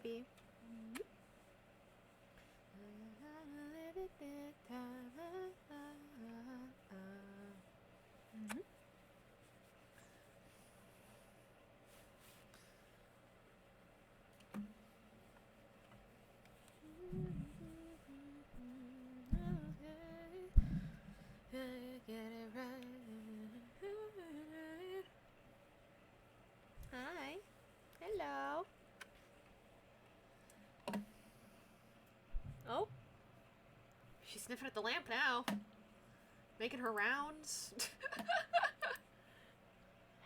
baby. Get it right. Hi. Hello. Oh. She's sniffing at the lamp now. Making her rounds.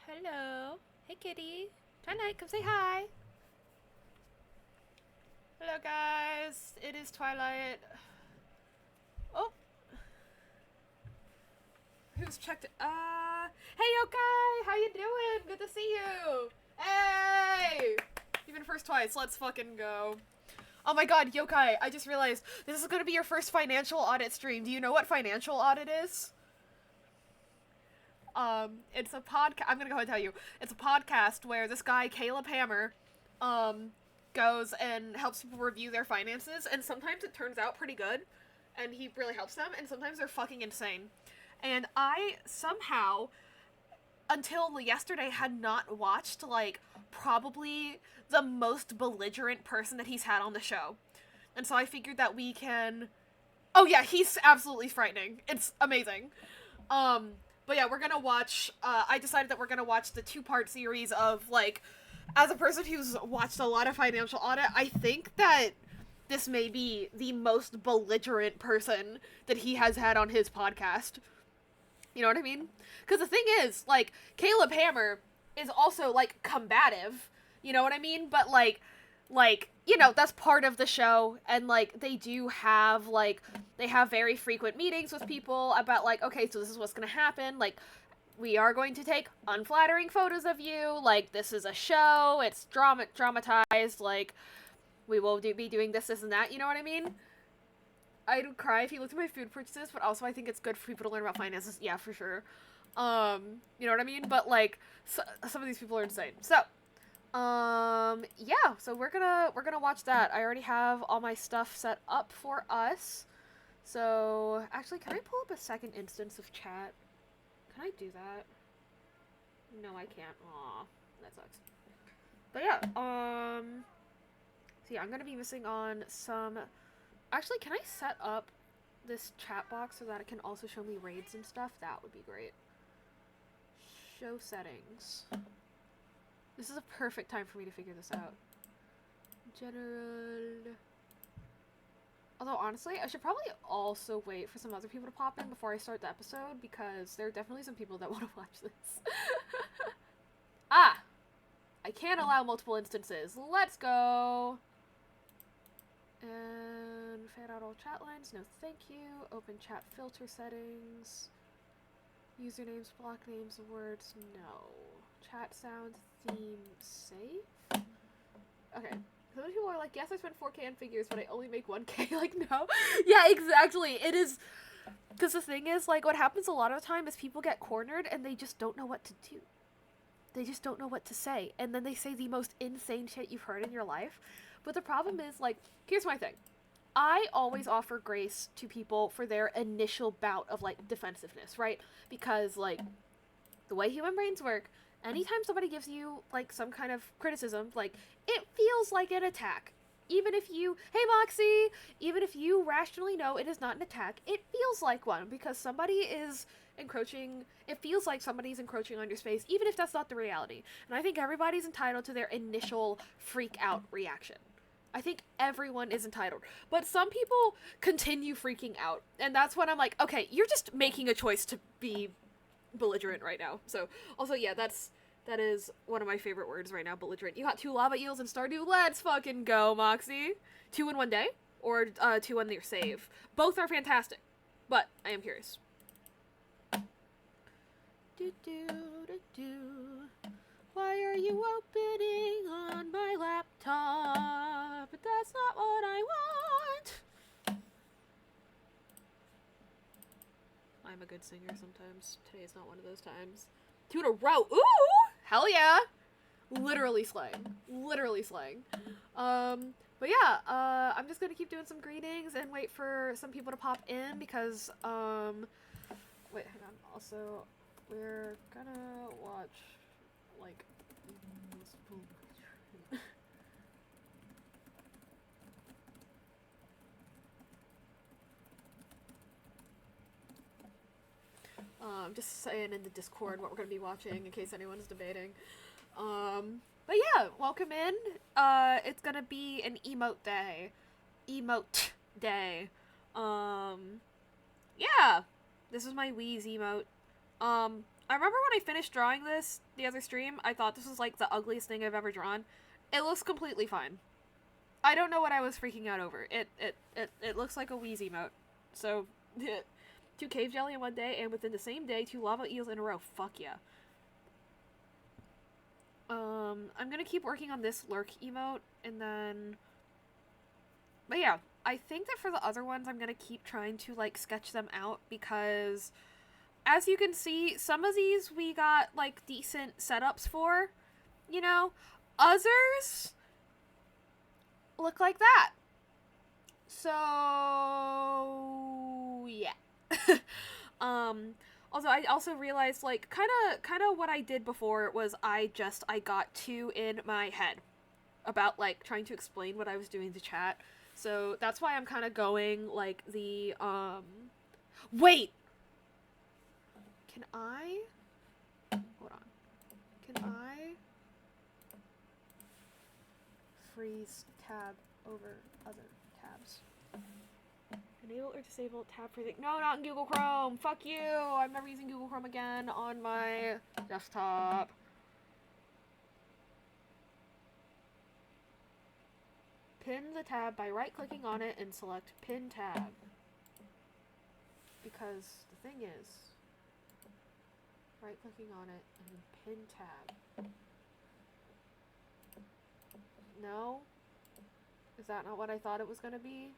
Hello. Hey, kitty. Twilight, come say hi. Hello, guys. It is Twilight. Oh. Who's checked it? Hey, Yokai! How you doing? Good to see you! Hey! You've been first twice. Let's fucking go. Oh my god, Yokai, I just realized this is gonna be your first financial audit stream. Do you know what financial audit is? It's a podcast. I'm gonna go ahead and tell you. It's a podcast where this guy, Caleb Hammer, goes and helps people review their finances, and sometimes it turns out pretty good, and he really helps them, and sometimes they're fucking insane. And I somehow, until yesterday, had not watched, like, probably the most belligerent person that he's had on the show. And so I figured that we can... Oh yeah, he's absolutely frightening. It's amazing. But yeah, we're gonna watch, I decided that we're gonna watch the 2-part series of, like, as a person who's watched a lot of financial audit, I think that this may be the most belligerent person that he has had on his podcast. You know what I mean? Because the thing is, like, Caleb Hammer is also, like, combative. You know what I mean? But, like, you know, that's part of the show. And, like, they do have, like, they have very frequent meetings with people about, like, okay, so this is what's gonna happen. Like, we are going to take unflattering photos of you. Like, this is a show. It's dramatized. Like, we will be doing this, and that. You know what I mean? I'd cry if you looked at my food purchases, but also I think it's good for people to learn about finances. Yeah, for sure. You know what I mean? But, like, some of these people are insane. So, yeah, so we're gonna watch that. I already have all my stuff set up for us. So, actually, can I pull up a second instance of chat? Can I do that? No, I can't. Aw, that sucks. But yeah, so yeah, I'm gonna be missing on some... Actually, can I set up this chat box so that it can also show me raids and stuff? That would be great. Show settings. This is a perfect time for me to figure this out. General... Although, honestly, I should probably also wait for some other people to pop in before I start the episode, because there are definitely some people that want to watch this. Ah! I can't allow multiple instances. Let's go! And fan out all chat lines. No, thank you. Open chat filter settings. Usernames, block names, words. No. Chat sound, theme, safe? Okay. Some people are like, yes, I spent 4K on figures, but I only make 1K. Like, no. Yeah, exactly. It is... Because the thing is, like, what happens a lot of the time is people get cornered and they just don't know what to do. They just don't know what to say. And then they say the most insane shit you've heard in your life. But the problem is, like, here's my thing. I always offer grace to people for their initial bout of, like, defensiveness, right? Because, like, the way human brains work, anytime somebody gives you, like, some kind of criticism, like, it feels like an attack. Even if you, hey Moxie, even if you rationally know it is not an attack, it feels like one, because somebody is encroaching, it feels like somebody's encroaching on your space, even if that's not the reality. And I think everybody's entitled to their initial freak out reaction. I think everyone is entitled. But some people continue freaking out. And that's when I'm like, okay, you're just making a choice to be belligerent right now. So, also, yeah, that is one of my favorite words right now, belligerent. You got 2 lava eels in Stardew? Let's fucking go, Moxie. 2 in one day? Or 2 in your save? Both are fantastic. But, I am curious. Why are you opening on my laptop? But that's not what I want. I'm a good singer sometimes. Today is not one of those times. 2 in a row. Ooh! Hell yeah! Literally slang. Literally slang. But yeah, I'm just gonna keep doing some greetings and wait for some people to pop in because, wait, hang on. Also, we're gonna watch, like, just saying in the Discord what we're gonna be watching in case anyone's debating. But yeah, welcome in. It's gonna be an emote day. Emote day. Yeah. This is my Wheeze emote. I remember when I finished drawing this the other stream, I thought this was like the ugliest thing I've ever drawn. It looks completely fine. I don't know what I was freaking out over. It looks like a Wheeze emote. So, 2 cave jelly in one day, and within the same day, 2 lava eels in a row. Fuck yeah. I'm gonna keep working on this lurk emote, and then... But yeah, I think that for the other ones, I'm gonna keep trying to, like, sketch them out, because... As you can see, some of these we got, like, decent setups for, you know? Others look like that. So... yeah. Also, I also realized, like, kind of what I did before was I got too in my head about, like, trying to explain what I was doing to chat. So that's why I'm kind of going, like, the, wait! Can I? Hold on. Can I freeze tab over other tabs? Enable or disable tab freezing. No, not in Google Chrome. Fuck you. I'm never using Google Chrome again on my desktop. Pin the tab by right-clicking on it and select Pin Tab. Because the thing is, right-clicking on it and then Pin Tab. No? Is that not what I thought it was gonna be?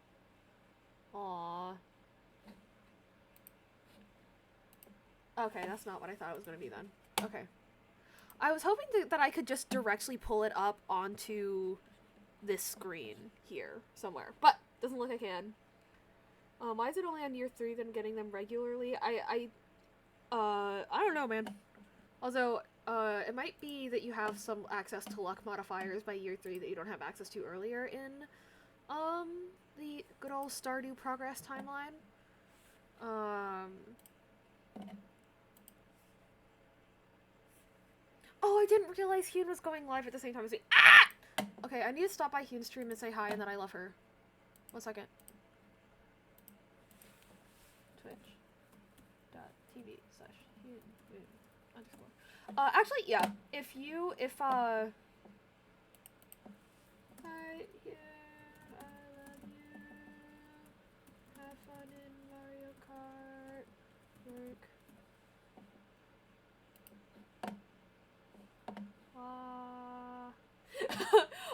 Aww. Okay, that's not what I thought it was gonna be then. Okay. I was hoping that I could just directly pull it up onto this screen here somewhere, but doesn't look like I can. Why is it only on year 3 then getting them regularly? I don't know, man. Also, it might be that you have some access to luck modifiers by year 3 that you don't have access to earlier in, the good old Stardew progress timeline. Oh, I didn't realize Hyun was going live at the same time as me. Ah! Okay, I need to stop by Hyun's stream and say hi and that I love her. 1 second. Twitch.tv/Hyun_. Actually, yeah. Hi, Hyun, I love you. Have fun in Mario Kart. Work.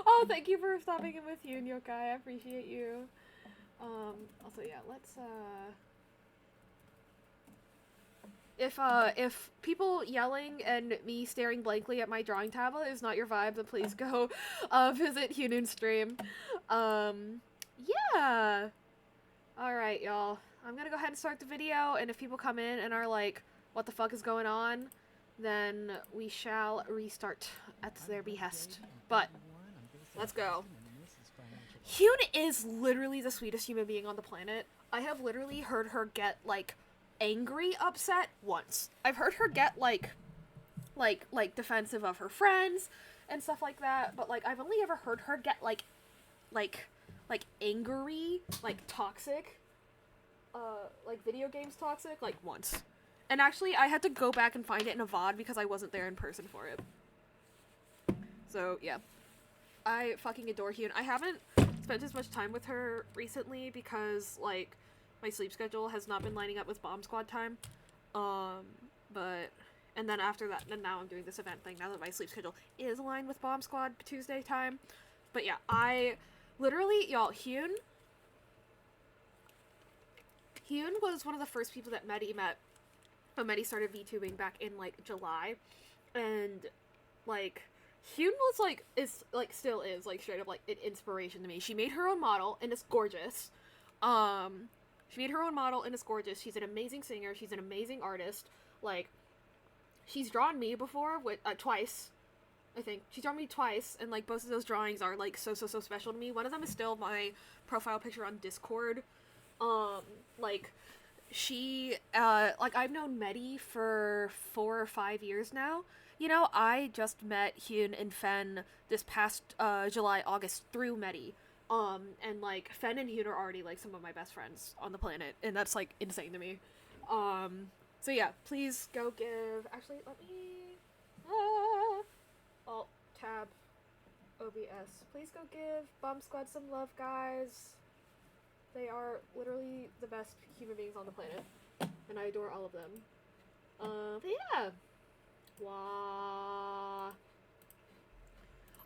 Oh, thank you for stopping in with you, Yokai. I appreciate you. Also, yeah, let's, if people yelling and me staring blankly at my drawing tablet is not your vibe, then please go, visit Hyunun's stream. Yeah. Alright, y'all. I'm gonna go ahead and start the video, and if people come in and are like, what the fuck is going on, then we shall restart at their behest. But, let's go. Hyun is literally the sweetest human being on the planet. I have literally heard her get, like, angry upset once. I've heard her get, like, defensive of her friends and stuff like that, but, like, I've only ever heard her get, like, angry, like, toxic, like, video games toxic, like, once. And actually, I had to go back and find it in a VOD because I wasn't there in person for it. So, yeah. I fucking adore Hyun. I haven't spent as much time with her recently because, like, my sleep schedule has not been lining up with Bomb Squad time. But... And then after that, and now I'm doing this event thing now that my sleep schedule is aligned with Bomb Squad Tuesday time. But yeah, I... Literally, y'all, Hyun was one of the first people that Medi met when Medi started VTubing back in, like, July. And, like, Hyun was like, still is like straight up like an inspiration to me. She made her own model and it's gorgeous. She made her own model and it's gorgeous. She's an amazing singer. She's an amazing artist. Like, she's drawn me before with twice. I think she's drawn me twice, and like both of those drawings are like so special to me. One of them is still my profile picture on Discord. Like, she like, I've known Medi for 4 or 5 years now. You know, I just met Hyun and Fen this past July, August through Medi. And like Fen and Hyun are already like some of my best friends on the planet, and that's like insane to me. So yeah, please go give. Actually, let me. Alt tab OBS. Please go give Bomb Squad some love, guys. They are literally the best human beings on the planet, and I adore all of them. But yeah. Wah.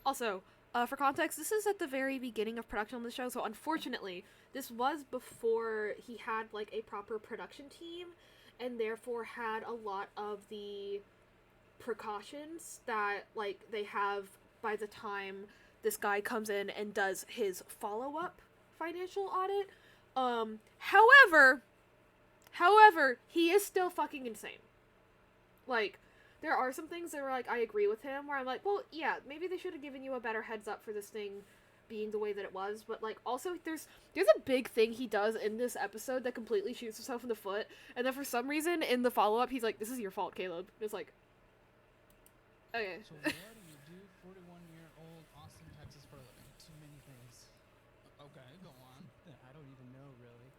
Also, for context, this is at the very beginning of production on the show, so unfortunately, this was before he had like a proper production team, and therefore had a lot of the precautions that like they have by the time this guy comes in and does his follow-up financial audit. However, he is still fucking insane. Like, there are some things that are like, I agree with him, where I'm like, well, yeah, maybe they should have given you a better heads up for this thing being the way that it was, but like, also, there's a big thing he does in this episode that completely shoots himself in the foot, and then for some reason, in the follow-up, he's like, this is your fault, Caleb. It's like, okay. So what do you do, 41-year-old Austin, Texas, for a living? Too many things. Okay, go on. I don't even know, really.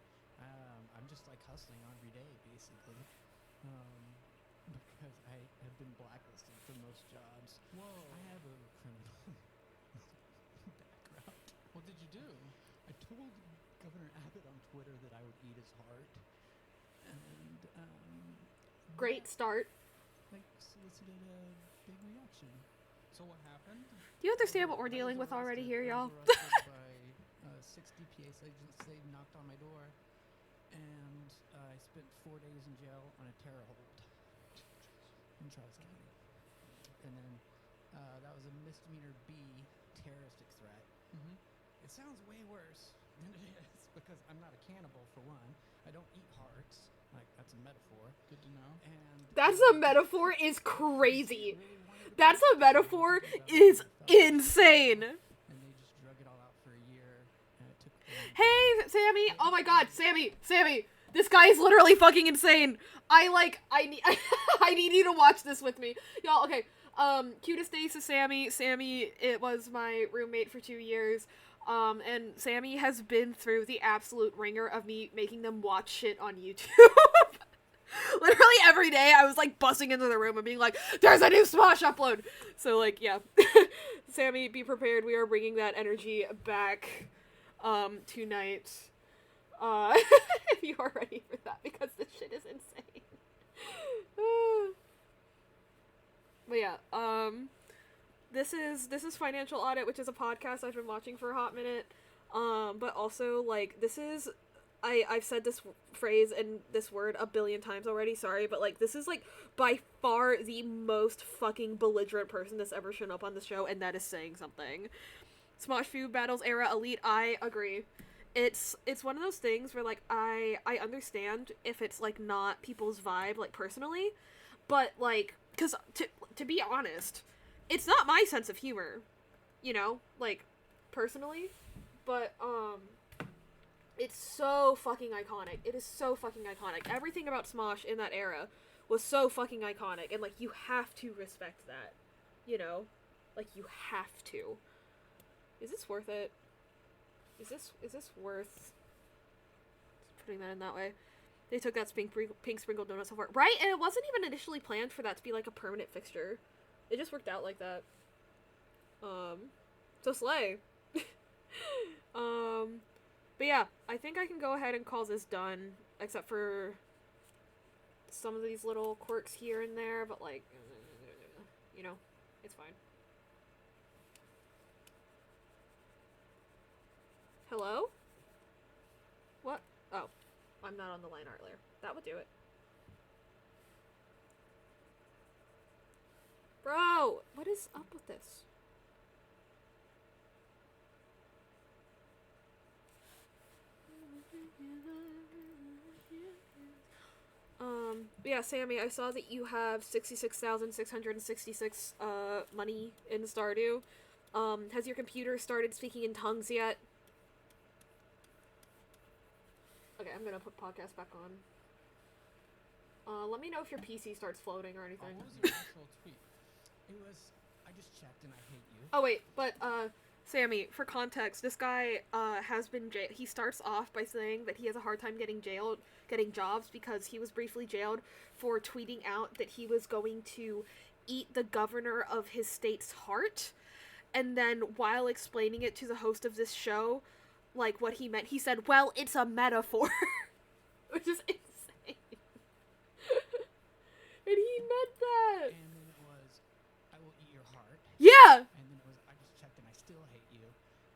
I'm just like hustling every day, basically. Because I have been blacklisted for most jobs. Whoa. I have a criminal background. What did you do? I told Governor Abbott on Twitter that I would eat his heart. And, Great start. like, solicited a big reaction. So what happened? Do you understand what we're dealing with already here, y'all? I was arrested by 6 DPS agents. They knocked on my door, and I spent 4 days in jail on a terror hold in Charles County. And then that was a misdemeanor B terroristic threat. Mm-hmm. It sounds way worse than it is because I'm not a cannibal, for one. I don't eat hearts. Like, that's a metaphor. Good to know. And That's a metaphor is crazy. That's a metaphor is insane. And they just drug it all out for a year. And it took Hey, Sammy! Oh my god, Sammy! This guy is literally fucking insane. I need I need you to watch this with me. Y'all, okay. Cutest days of Sammy. Sammy, it was my roommate for 2 years. And Sammy has been through the absolute ringer of me making them watch shit on YouTube. Literally every day I was like busting into the room and being like, there's a new Smosh upload! So like, yeah. Sammy, be prepared. We are bringing that energy back tonight. If you are ready for that, because this shit is insane. But yeah, this is Financial Audit, which is a podcast I've been watching for a hot minute. But also, like, this is, I've said this phrase and this word a billion times already, sorry, but like, this is like by far the most fucking belligerent person that's ever shown up on the show, and that is saying something. Smosh Food Battles era elite, I agree. It's one of those things where like I understand if it's like not people's vibe, like personally, but like, cause to be honest, it's not my sense of humor, you know, like personally, but it's so fucking iconic. It is so fucking iconic. Everything about Smosh in that era was so fucking iconic, and like you have to respect that, you know, like you have to. Is this worth it? Is this worth putting that in that way? They took that pink sprinkled donut so far. Right? And it wasn't even initially planned for that to be like a permanent fixture. It just worked out like that. So slay. But yeah, I think I can go ahead and call this done, except for some of these little quirks here and there, but like, you know, it's fine. Hello? What? Oh. I'm not on the line art layer. That would do it. Bro! What is up with this? Yeah, Sammy, I saw that you have 66,666 money in Stardew. Has your computer started speaking in tongues yet? Okay, I'm gonna put podcast back on. Let me know if your PC starts floating or anything. What was your actual tweet? It was, I just checked and I hate you. Oh wait, but Sammy, for context, this guy has been he starts off by saying that he has a hard time getting jobs because he was briefly jailed for tweeting out that he was going to eat the governor of his state's heart, and then while explaining it to the host of this show, like what he meant, he said, "Well, it's a metaphor," which is insane. And he meant that. And then it was, I will eat your heart. Yeah. And then it was, I just checked and I still hate you.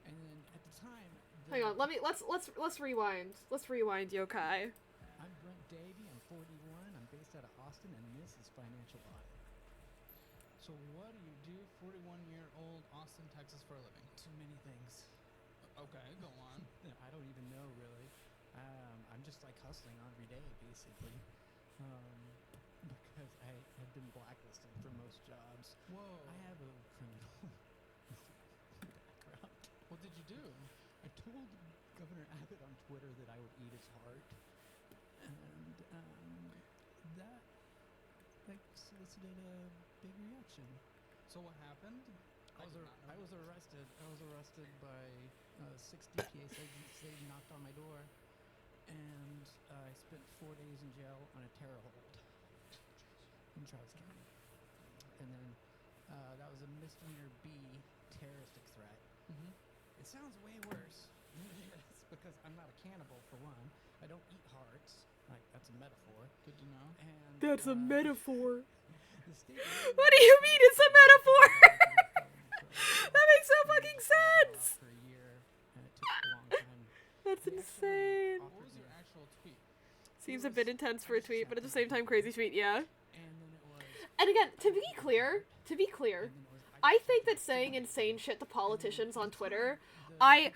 And then at the time, Hang on, let's rewind. Let's rewind, Yokai. I'm Brent Davey. I'm 41. I'm based out of Austin, and this is Financial Audit. So what do you do, 41-year-old Austin, Texas, for a living? Too many things. Okay, go on. I don't even know really. I'm just like hustling every day, basically. Because I have been blacklisted for most jobs. Whoa. I have a criminal background. What did you do? I told Governor Abbott on Twitter that I would eat his heart, and that solicited a big reaction. So what happened? I was arrested. I was arrested by 6 DPS agents. They knocked on my door, and I spent 4 days in jail on a terror hold in Charles County. And then that was a misdemeanor B terroristic threat. Mm-hmm. It sounds way worse. Yes, because I'm not a cannibal for one. I don't eat hearts. Like, that's a metaphor. Good to know. And That's a metaphor. the state What do you mean it's a metaphor? That makes no fucking sense. For a year, and it took a long time. That's insane. What was your actual tweet? Seems a bit intense for a tweet, but at the same time, crazy tweet. Yeah. And then it was. And again, to be clear, And then it was, I think that saying insane shit to politicians on Twitter, I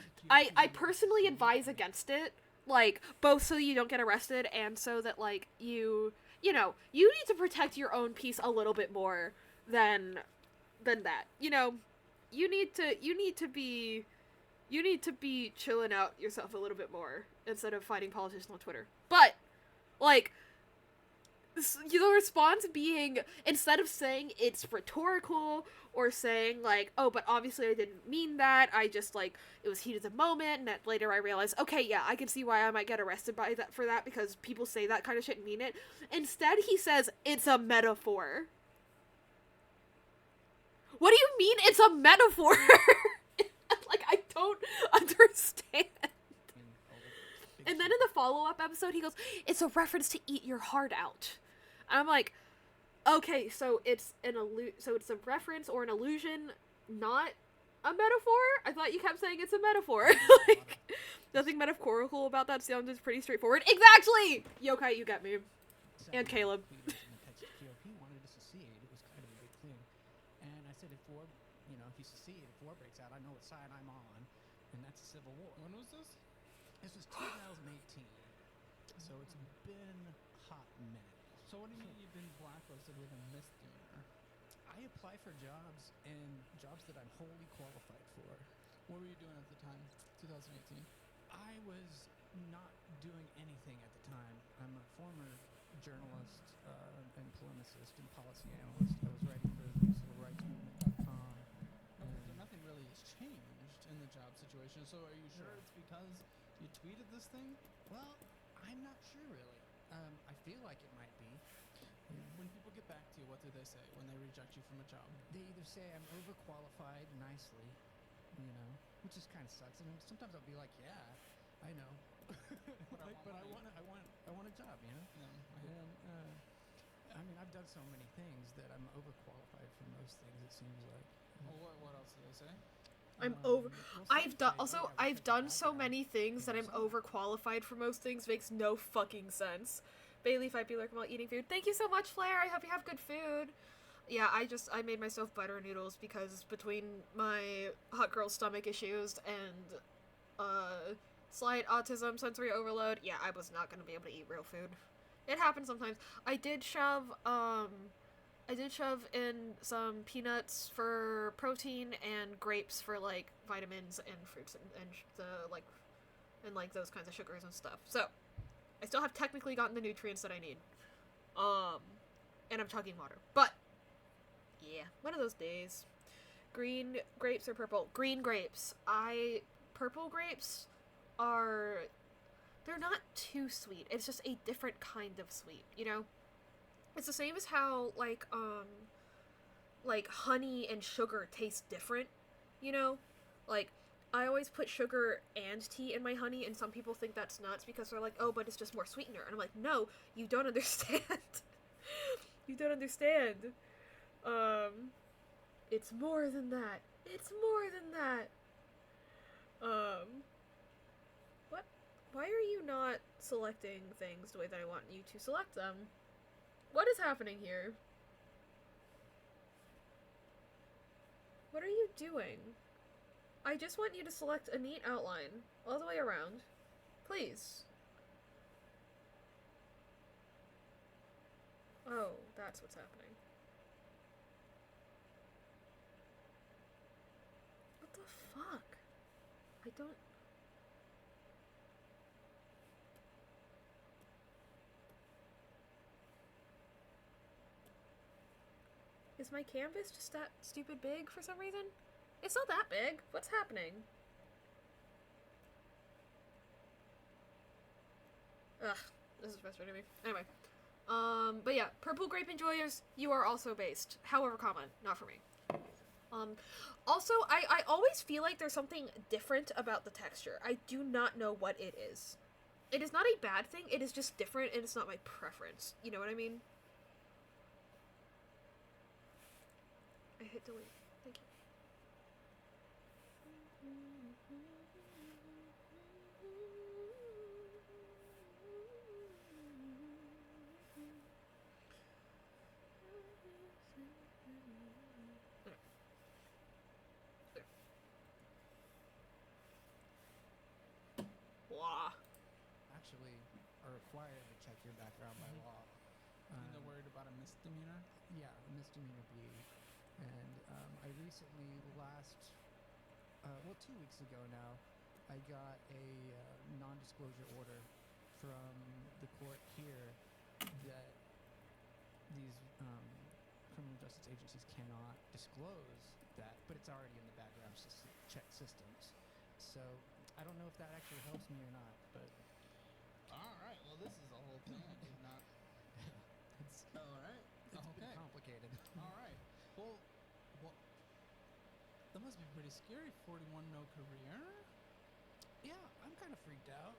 personally advise against it. Like, both so you don't get arrested and so that, like, you know, you need to protect your own peace a little bit more than that. You know, you need to be chilling out yourself a little bit more instead of fighting politicians on Twitter. But, like, the response being, instead of saying it's rhetorical or saying like, oh, but obviously I didn't mean that, I just like, it was heat of the moment, and that later I realized, okay, yeah, I can see why I might get arrested by that for that because people say that kind of shit and mean it. Instead he says it's a metaphor. What do you mean it's a metaphor? Like, I don't understand. And then in the follow-up episode, he goes, it's a reference to eat your heart out. And I'm like, okay, so it's a reference or an allusion, not a metaphor? I thought you kept saying it's a metaphor. Like, nothing metaphorical about that sounded pretty straightforward. Exactly! Yokai, you get me. And Caleb. GOP wanted to secede. It was kind of a big thing. And I said, if you secede, if war breaks out, I know what side I'm on. And that's a civil war. When was this? This was 2018. So it's been a hot minute. So what do you mean you've been blacklisted with a misdemeanor? I apply for jobs and jobs that I'm wholly qualified for. What were you doing at the time, 2018? I was not doing anything at the time. I'm a former journalist and polemicist and policy analyst. I was writing for civilrightsmovement.com. So nothing really has changed in the job situation. So are you sure it's because you tweeted this thing? Well, I'm not sure really. I feel like it might be. When people get back to you, what do they say when they reject you from a job? They either say I'm overqualified nicely, which just kind of sucks. And sometimes I'll be like, yeah, I know, but I want a job, Yeah, And I mean, I've done so many things that I'm overqualified for most things. It seems like. Well, what else do they say? I've done so many things that I'm overqualified for most things makes no fucking sense. Bailey Fight be lurking while eating food. Thank you so much, Flair. I hope you have good food. Yeah, I made myself butter noodles because between my hot girl stomach issues and slight autism sensory overload, yeah, I was not gonna be able to eat real food. It happens sometimes. I did shove in some peanuts for protein and grapes for like vitamins and fruits and the like and like those kinds of sugars and stuff. So I still have technically gotten the nutrients that I need. And I'm chugging water. But yeah, one of those days. Green grapes or purple? Green grapes. Purple grapes are, they're not too sweet. It's just a different kind of sweet, you know? It's the same as how like honey and sugar taste different, you know? Like I always put sugar and tea in my honey, and some people think that's nuts because they're like, "Oh, but it's just more sweetener." And I'm like, "No, you don't understand." You don't understand. It's more than that. It's more than that. What? Why are you not selecting things the way that I want you to select them? What is happening here? What are you doing? I just want you to select a neat outline all the way around. Please. Oh, that's what's happening. What the fuck? I don't... Is my canvas just that stupid big for some reason? It's not that big. What's happening? Ugh, this is frustrating me. Anyway. But yeah, purple grape enjoyers, you are also based. However common, not for me. Also, I always feel like there's something different about the texture. I do not know what it is. It is not a bad thing, it is just different, and it's not my preference. You know what I mean? I hit delete. Thank you. Law. Actually are required to check your background by law. And they're worried about a misdemeanor? Yeah, a misdemeanor B. And I recently, 2 weeks ago now, I got a non-disclosure order from the court here that these criminal justice agencies cannot disclose that, but it's already in the background check systems. So I don't know if that actually helps me or not, but... Alright, well this is a whole thing I did not... It's Alright, It's okay. pretty complicated. Alright, well, that must be pretty scary, 41 no career? Yeah, I'm kind of freaked out.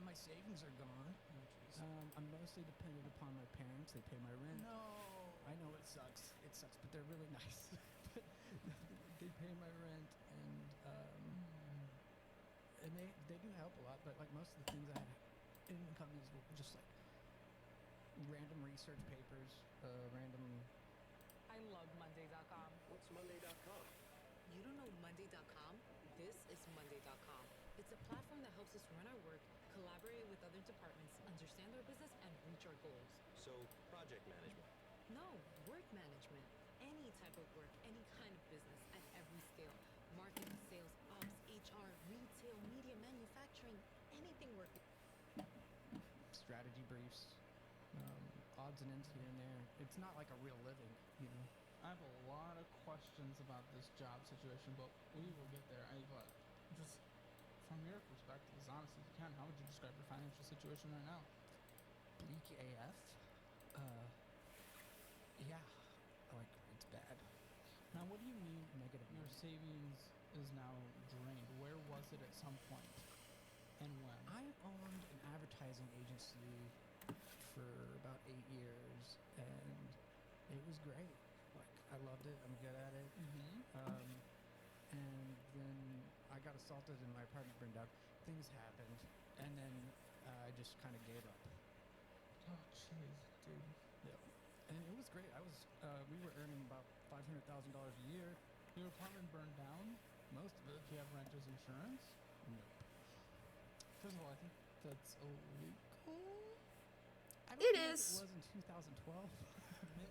My savings are gone. Oh, jeez. I'm mostly dependent upon my parents. They pay my rent. No! I know it sucks. It sucks, but they're really nice. But they pay my rent, and they do help a lot. But like most of the things I had in companies were just like random research papers, random. I love Monday.com. What's Monday.com? You don't know Monday.com? This is Monday.com. It's a platform that helps us run our work, collaborate with other departments, understand our business, and reach our goals. So, project management. No, work management. Any type of work, any kind of business, at every scale. Marketing, sales, ops, HR, retail, media, manufacturing, anything working. Strategy briefs, odds and ends here and there. It's not like a real living, you know. I have a lot of questions about this job situation, but we will get there. Just from your perspective, as honest as you can, how would you describe your financial situation right now? Bleak AF. Yeah, like it's bad. Now, what do you mean Negative. your savings is now drained? Where was it at some point, and when? I owned an advertising agency for about 8 years, and it was great. Like I loved it. I'm good at it. And then I got assaulted and my apartment burned down. Things happened, and then I just kind of gave up. Oh, jeez, dude. Yeah. And it was great. We were earning about $500,000 a year. Your apartment burned down? Most of it. Do you have renter's insurance? Nope. First of all, I think that's illegal. I don't It know if is. it was in 2012.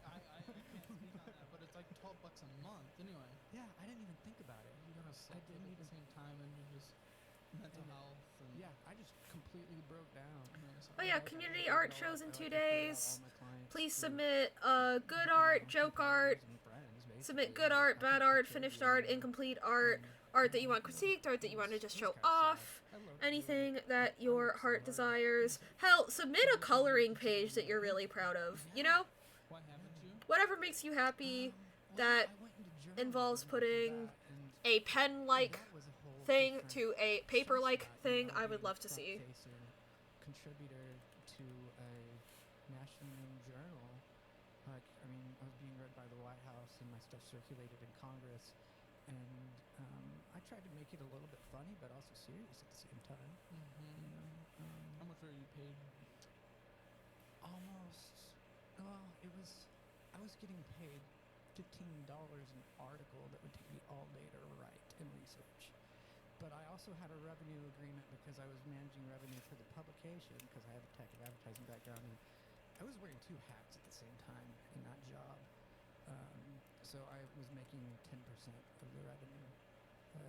I can't speak on that, but it's like $12 a month anyway. Yeah, I didn't even think about it. You gotta sell didn't at the even- same time, and you just mental And it- health and Yeah, I just completely broke down. Oh I yeah, like community figured art it all shows out. in I 2 like figured out days. all my clients Please through, submit good you art, know, joke art, competitors and friends, submit basically. good Like, art, I bad can art, contribute, finished art, and, incomplete art, art that you want critiqued, art that you want to just show kinda sad. off, I love anything doing it. that I your work so heart hard. desires. Hell, submit a coloring page that you're really proud of, you know? What haven't you? Whatever makes you happy that I went into involves journalism after putting that, and a pen-like that was a whole thing different to a paper-like chestnut, thing, you know, I would being love to see. front-facing contributor to a national journal. Like, I mean, I was being read by the White House, and my stuff circulated in Congress, and I tried to make it a little bit funny, but also serious at the same time. You know, How much were you paid? almost. Well, I was getting paid $15 an article that would take me all day to write and research. But I also had a revenue agreement because I was managing revenue for the publication because I have a tech and advertising background, and I was wearing two hats at the same time in that job. So I was making 10% of the revenue of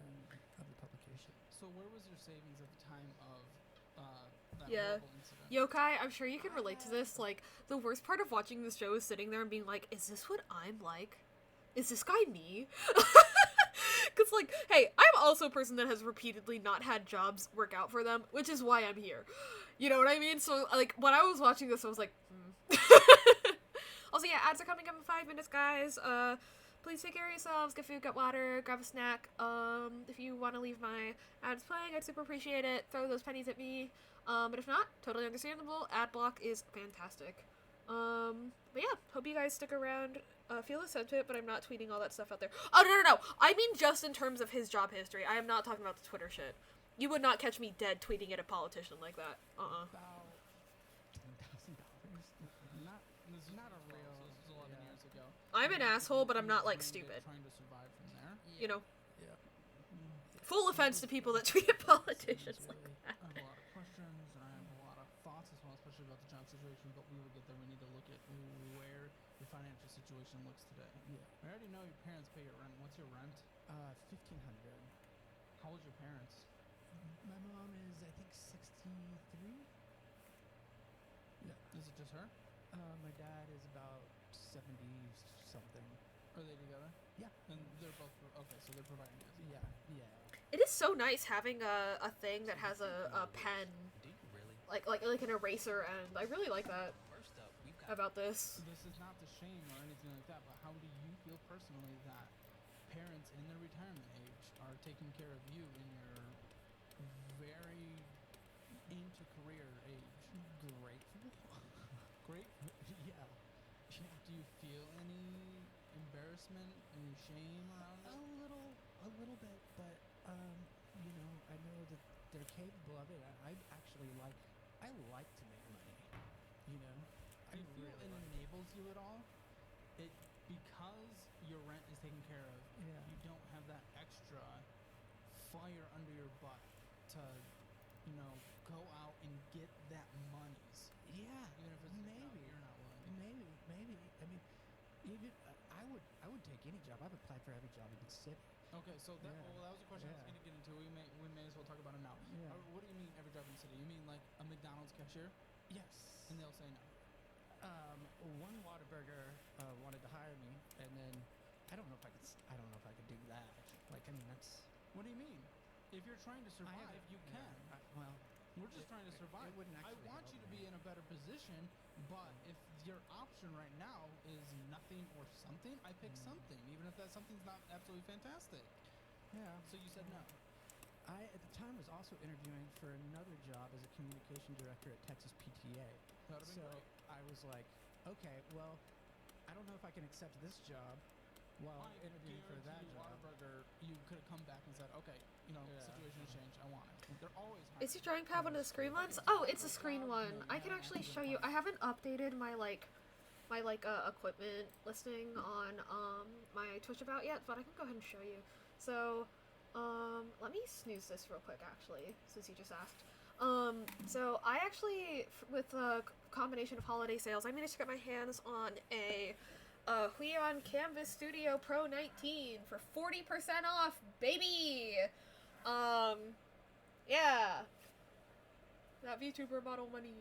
the publication. So where was your savings at the time of that Yeah. horrible incident? Yokai, I'm sure you can relate to this. Like, the worst part of watching this show is sitting there and being like, is this what I'm like? Is this guy me? Because, like, hey, I'm also a person that has repeatedly not had jobs work out for them, which is why I'm here. You know what I mean? So, like, when I was watching this, I was like, Also, yeah, ads are coming up in 5 minutes, guys. Please take care of yourselves, get food, get water, grab a snack. If you want to leave my ads playing, I'd super appreciate it. Throw those pennies at me. But if not, totally understandable. Ad block is fantastic. But yeah, hope you guys stick around. Feel the sentiment, but I'm not tweeting all that stuff out there. Oh, no. I mean just in terms of his job history. I am not talking about the Twitter shit. You would not catch me dead tweeting at a politician like that. About $10,000. Not a real. This was 11 yeah. years ago. I'm an asshole, but I'm not, like, Trying to- stupid. Trying to survive from there. You know, Yeah. full offense to people that tweet at politicians like Really. that. I have a lot of questions and I have a lot of thoughts as well, especially about the job situation, but we will get there. We need to look at where your financial situation looks today. Yeah. I already know your parents pay your rent. What's your rent? 1,500. How old your parents? My mom is, I think, 63. Yeah. Is it just her? My dad is about 70 something. Are they together? Yeah. And they're both, okay, so they're providing you. Yeah. It is so nice having a thing that has a pen, Do you really? like an eraser end. I really like that First up, we've got about this. This is not to shame or anything like that, but how do you feel personally that parents in their retirement age are taking care of you in your very into career age? Grateful. Great. Yeah. Do you feel any embarrassment, any shame around A it? little bit, but you know, I know that they're capable of it. I actually like to make money. You know, Do you feel it enables you at all? It because your rent is taken care of. Yeah. You don't have that extra fire under your butt to, go out and get that monies. Yeah. Even if it's a job Maybe. you're not willing to. Maybe. I mean, even I would take any job. I've applied for every job in the city. Okay, so that Yeah. that was a question I was Yeah. going to get into. We may as well talk about it now. Yeah. What do you mean every job in the city? You mean like a McDonald's cashier? Yes. And they'll say no. One Whataburger wanted to hire me, and then I don't know if I could do that. Like, I mean, that's. What do you mean? If you're trying to survive, you can. Well, We're just trying to survive. It wouldn't I actually want help you to me. be in a better position, but if your option right now is nothing or something, I pick something, even if that something's not absolutely fantastic. Yeah. So you said no. I, at the time, was also interviewing for another job as a communication director at Texas PTA. That would've been So great. I was like, okay, well, I don't know if I can accept this job while I interviewing for that guarantee job. Whataburger, you could have come back and said, okay, Yeah. situation has changed. I want it. They're always Is your hiring. drawing pad one of the screen ones? Oh, it's a screen one. I can actually show you. I haven't updated my equipment listing on my Twitch about yet, but I can go ahead and show you. So, let me snooze this real quick actually, since you just asked. So I actually, with a combination of holiday sales, I managed to get my hands on a Huion Canvas Studio Pro 19 for 40% off, baby! Yeah. That VTuber model money.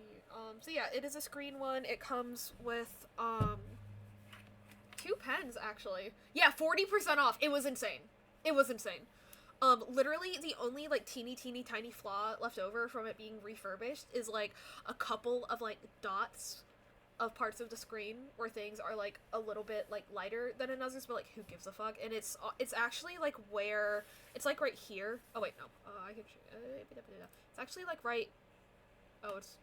So yeah, it is a screen one. It comes with, 2 pens, actually. Yeah, 40% off. It was insane. It was insane. Literally the only, like, teeny tiny flaw left over from it being refurbished is, like, a couple of, like, dots of parts of the screen where things are, like, a little bit, like, lighter than in others, but, like, who gives a fuck? And it's actually, like, where, it's, like, right here. Oh, wait, no. I can, it's actually, like, right, oh, it's,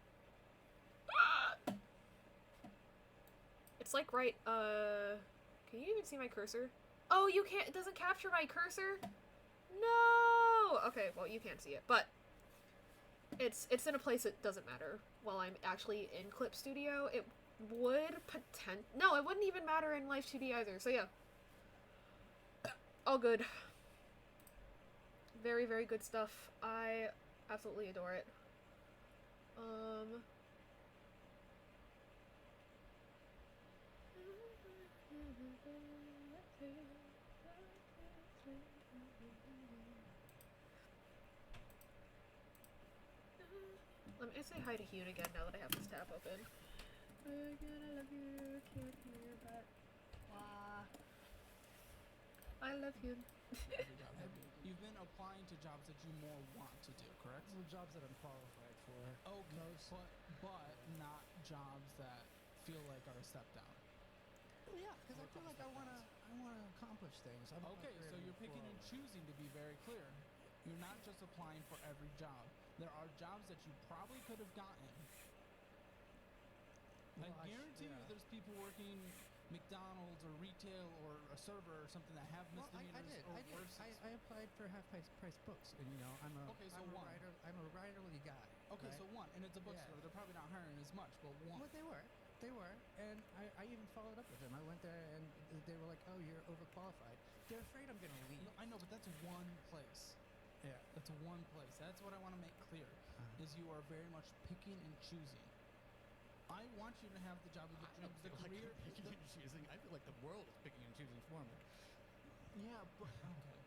like, right, can you even see my cursor? Oh, you can't, it doesn't capture my cursor? No! Okay, well, you can't see it, but it's in a place that doesn't matter. While I'm actually in Clip Studio, it would no, it wouldn't even matter in Live 2D either, so yeah. All good. Very, very good stuff. I absolutely adore it. Let me say hi to Hune again now that I have this tab open. Again, I love you, can't hear that. Wah. I love Hune. You've been applying to jobs that you more want to do, correct? The jobs that I'm qualified for. Okay, but not jobs that feel like are a step down. Well, yeah, because I feel like I wanna accomplish things. Okay, so you're picking and choosing, to be very clear. You're not just applying for every job. There are jobs that you probably could have gotten. Well, I guarantee you there's people working McDonald's or retail or a server or something that have misdemeanors or worse. I applied for half-price books, and you know, I'm a writer. I'm a writerly guy. Okay, right? so one, and it's a bookstore. They're probably not hiring as much, but one. Well, they were, and I even followed up with them. I went there, and they were like, "Oh, you're overqualified." They're afraid I'm gonna leave. No, I know, but that's one place. Yeah, that's one place. That's what I want to make clear, is you are very much picking and choosing. I want you to have the job of the dreams, the career. Like picking and choosing. I feel like the world is picking and choosing for me. Yeah, but okay.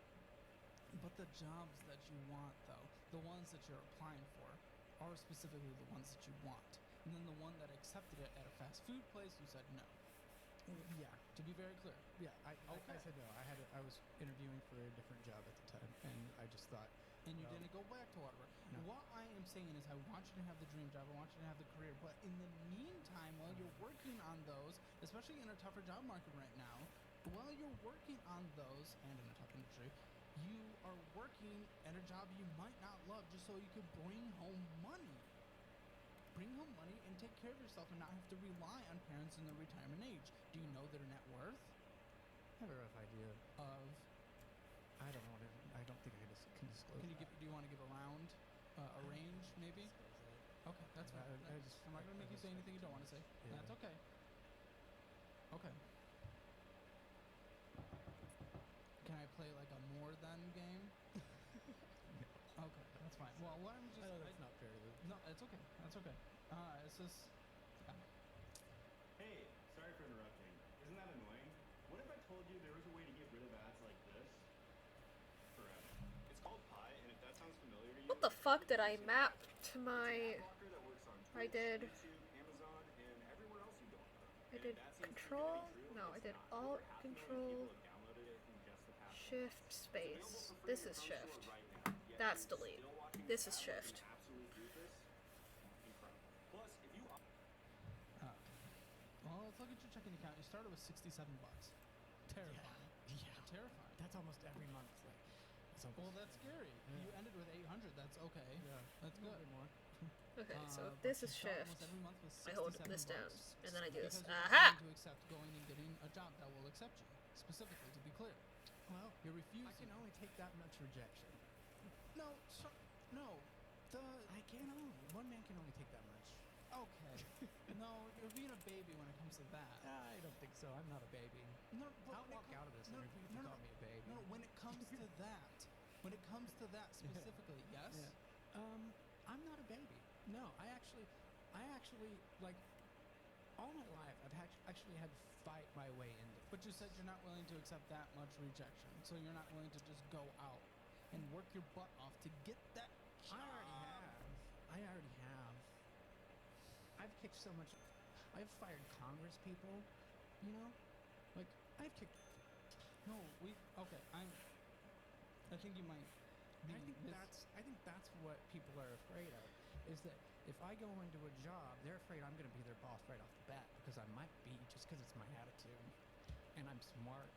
But the jobs that you want, though, the ones that you're applying for, are specifically the ones that you want. And then the one that accepted it at a fast food place, you said no. Yeah. To be very clear. Yeah, I said no. I was interviewing for a different job at the time, and I just thought. And you didn't go back to Waterbury. No. What I am saying is I want you to have the dream job, I want you to have the career, but in the meantime, while you're working on those, especially in a tougher job market right now, while you're working on those, and in a tough industry, you are working at a job you might not love just so you could bring home money. Bring home money and take care of yourself and not have to rely on parents in their retirement age. Do you know their net worth? I have a rough idea of. I don't know. I don't think I can disclose. Do you want to give a round, a range, maybe? Okay, that's fine. I'm not gonna make you say anything you don't want to say. Yeah. That's okay. Okay. Can I play like a more than game? No. Okay, that's fine. Well, I'm just. I know that's not fair to you. No, it's okay. That's okay. It's just. Hey, sorry for interrupting. Isn't that annoying? What if I told you there was a way to get rid of ads like this forever? It's called Pi, and if that sounds familiar to you, What the fuck did I map to my... I did... I did Control... No, I did Alt, Control... Shift, Space. This is Shift. That's Delete. This is Shift. Well, let's look at your checking account. You started with $67. Terrifying. Yeah. Terrifying. That's almost every month. Well, that's scary. Yeah. You ended with 800. That's okay. Yeah. That's good. More. Okay, so if this is Shift, I hold this down, and then I do this. Aha! To accept going and getting a job that will accept you, specifically, to be clear. Well, you're refusing. I can only take that much rejection. No, no. I can't only. One man can only take that much. Okay. No, you're being a baby when it comes to that. I don't think so. I'm not a baby. No, but I'll walk out of this interview if you call me a baby. No, when it comes to that. When it comes to that specifically, yes? Yeah. I'm not a baby. No, I actually, like, all my life, actually had to fight my way into it. But you said you're not willing to accept that much rejection, so you're not willing to just go out and work your butt off to get that job. I already have. I've kicked so much. I've fired Congress people, you know? Like, I've kicked. No, okay, I think you might be I think that's what people are afraid of, is that if I go into a job, they're afraid I'm going to be their boss right off the bat, because I might be, just because it's my attitude. And I'm smart,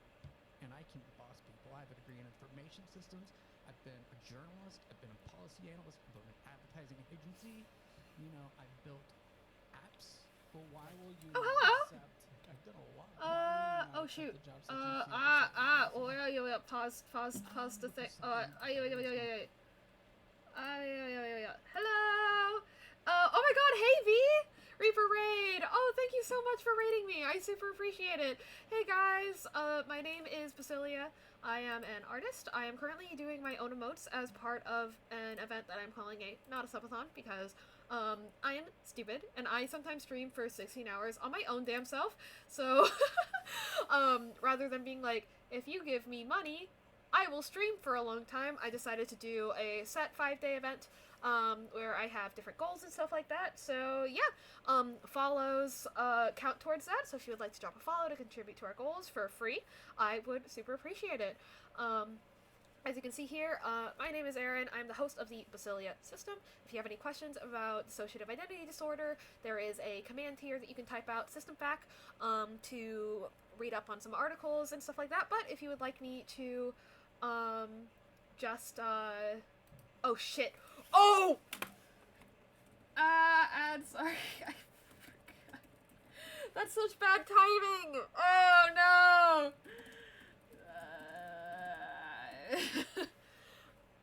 and I can boss people. I have a degree in information systems. I've been a journalist. I've been a policy analyst. I've built an advertising agency. You know, I've built apps. But why will you Oh, hello. accept? I've done a lot. Oh shoot. The job section Yeah. Pause the thing. Hello. Oh my God. Hey V. Reaper Raid. Oh, thank you so much for raiding me. I super appreciate it. Hey guys. My name is Basilia. I am an artist. I am currently doing my own emotes as part of an event that I'm calling a not-a-subathon because I am stupid and I sometimes stream for 16 hours on my own damn self. So rather than being like, if you give me money, I will stream for a long time, I decided to do a set 5-day event where I have different goals and stuff like that. So yeah, follows count towards that. So if you would like to drop a follow to contribute to our goals for free, I would super appreciate it. As you can see here, my name is Erin. I'm the host of the Basilia system. If you have any questions about dissociative identity disorder, there is a command here that you can type out systemfac to read up on some articles and stuff like that. But if you would like me to oh shit. Oh! And sorry, I forgot. That's such bad timing! Oh no!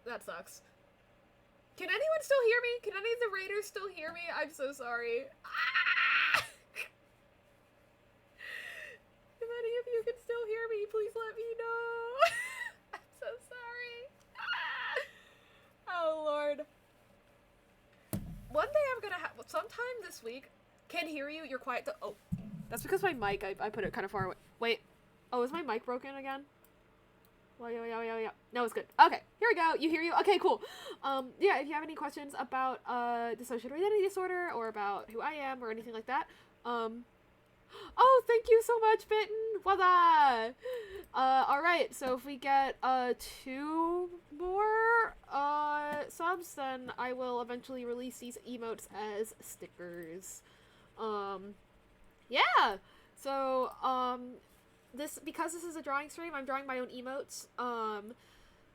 That sucks. Can anyone still hear me? Can any of the raiders still hear me? I'm so sorry. Ah! If any of you can still hear me, please let me know. I'm so sorry. Ah! Oh, Lord. One day I'm gonna have, sometime this week, can hear you, you're quiet. Oh, that's because my mic, I put it kind of far away. Wait. Oh, is my mic broken again? Yeah. No, it's good. Okay, here we go. You hear you? Okay, cool. Yeah, if you have any questions about dissociative identity disorder or about who I am or anything like that, oh, thank you so much, Bitten. Wada. Alright, so if we get 2 more subs, then I will eventually release these emotes as stickers. Yeah. So, because this is a drawing stream, I'm drawing my own emotes.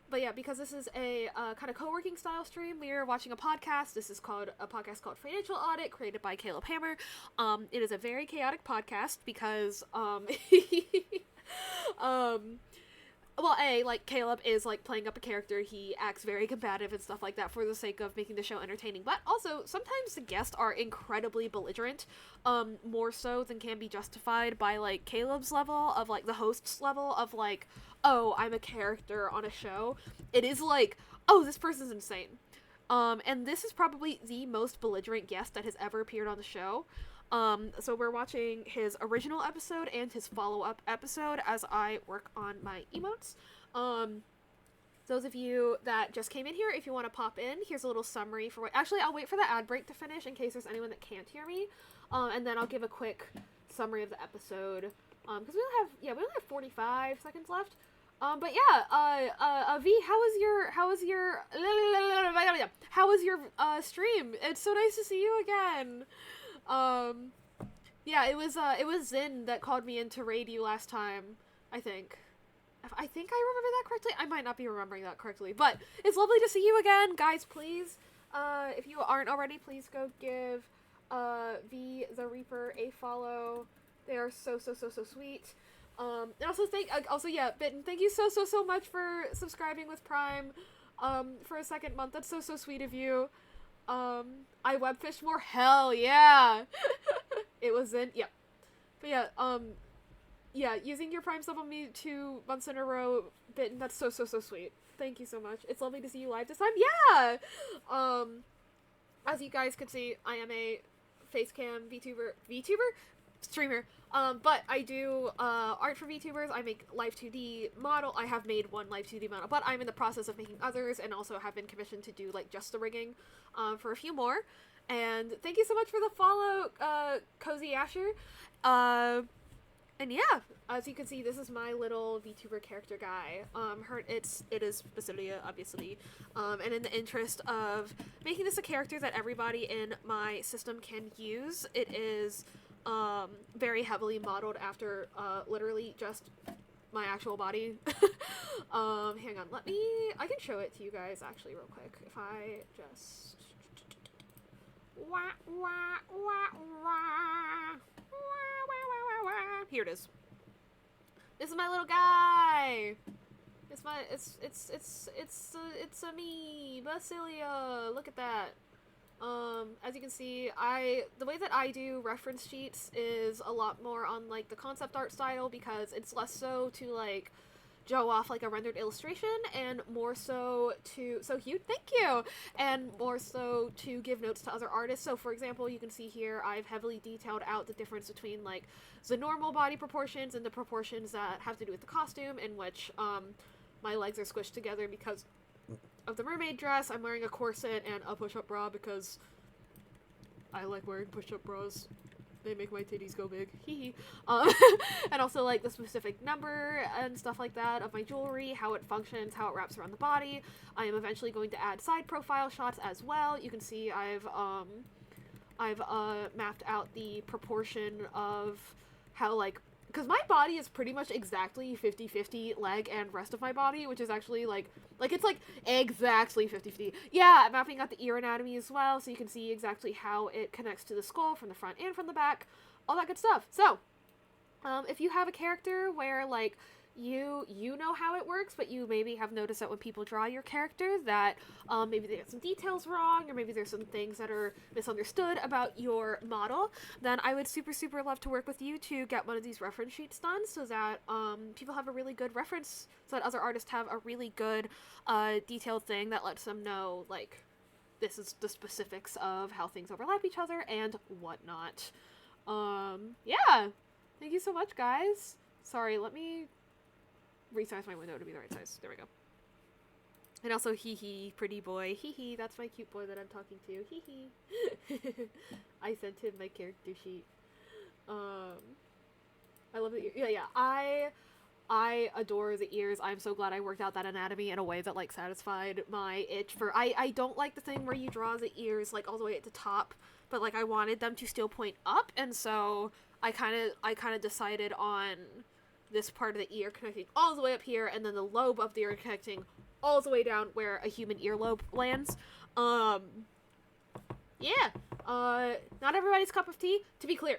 But yeah, because this is a kind of co-working style stream, we are watching a podcast. This is called a podcast called Financial Audit, created by Caleb Hammer. It is a very chaotic podcast because well, like, Caleb is, like, playing up a character, he acts very combative and stuff like that for the sake of making the show entertaining, but also, sometimes the guests are incredibly belligerent, more so than can be justified by, like, Caleb's level of, like, the host's level of, like, oh, I'm a character on a show. It is like, oh, this person's insane. And this is probably the most belligerent guest that has ever appeared on the show. So we're watching his original episode and his follow-up episode as I work on my emotes. Those of you that just came in here, if you want to pop in, here's a little summary for what... Actually, I'll wait for the ad break to finish in case there's anyone that can't hear me. And then I'll give a quick summary of the episode. Because we only have 45 seconds left. But yeah, V, how was your stream? It's so nice to see you again. Yeah, it was Zin that called me in to raid you last time, I think. I think I remember that correctly. I might not be remembering that correctly, but it's lovely to see you again. Guys, please, if you aren't already, please go give, V the Reaper a follow. They are so sweet. And also, yeah, Bitten, thank you so much for subscribing with Prime, for a second month. That's so sweet of you. I webfished more. Hell yeah. It was in, yeah. But yeah, yeah, using your Prime sub on me 2 months in a row, Bitten, that's so sweet. Thank you so much. It's lovely to see you live this time. Yeah! as you guys can see, I am a facecam VTuber? Streamer. But I do art for VTubers. I make live 2D model. I have made one live 2D model, but I'm in the process of making others, and also have been commissioned to do like just the rigging for a few more. And thank you so much for the follow, Cozy Asher. And yeah, as you can see, this is my little VTuber character guy. It is Basilia, obviously. And in the interest of making this a character that everybody in my system can use, it is very heavily modeled after literally just my actual body. Hang on, I can show it to you guys actually real quick. If I just... Here it is. This is my little guy. It's a me, Basilia. Look at that. As you can see, the way that I do reference sheets is a lot more on like the concept art style, because it's less so to like show off like a rendered illustration, and more so to, thank you, and more so to give notes to other artists. So for example, you can see here I've heavily detailed out the difference between like the normal body proportions and the proportions that have to do with the costume, in which my legs are squished together because of the mermaid dress. I'm wearing a corset and a push-up bra because I like wearing push-up bras. They make my titties go big. Hee and also like the specific number and stuff like that of my jewelry, how it functions, how it wraps around the body. I am eventually going to add side profile shots as well. You can see I've mapped out the proportion of how, like, because my body is pretty much exactly 50-50 leg and rest of my body, which is actually like it's like exactly 50-50. Yeah, I'm mapping out the ear anatomy as well, so you can see exactly how it connects to the skull from the front and from the back, all that good stuff. So, if you have a character where like you know how it works, but you maybe have noticed that when people draw your character that maybe they get some details wrong, or maybe there's some things that are misunderstood about your model, then I would super love to work with you to get one of these reference sheets done, so that people have a really good reference, so that other artists have a really good detailed thing that lets them know like this is the specifics of how things overlap each other and whatnot. Yeah, thank you so much, guys. Sorry, let me resize my window to be the right size. There we go. And also, hee, pretty boy. Hee, that's my cute boy that I'm talking to. Hee. I sent him my character sheet. I love the ear. Yeah, I adore the ears. I'm so glad I worked out that anatomy in a way that like satisfied my itch for. I don't like the thing where you draw the ears like all the way at the top, but like I wanted them to still point up, and so I kind of decided on this part of the ear connecting all the way up here, and then the lobe of the ear connecting all the way down where a human earlobe lands. Yeah. Not everybody's cup of tea. To be clear,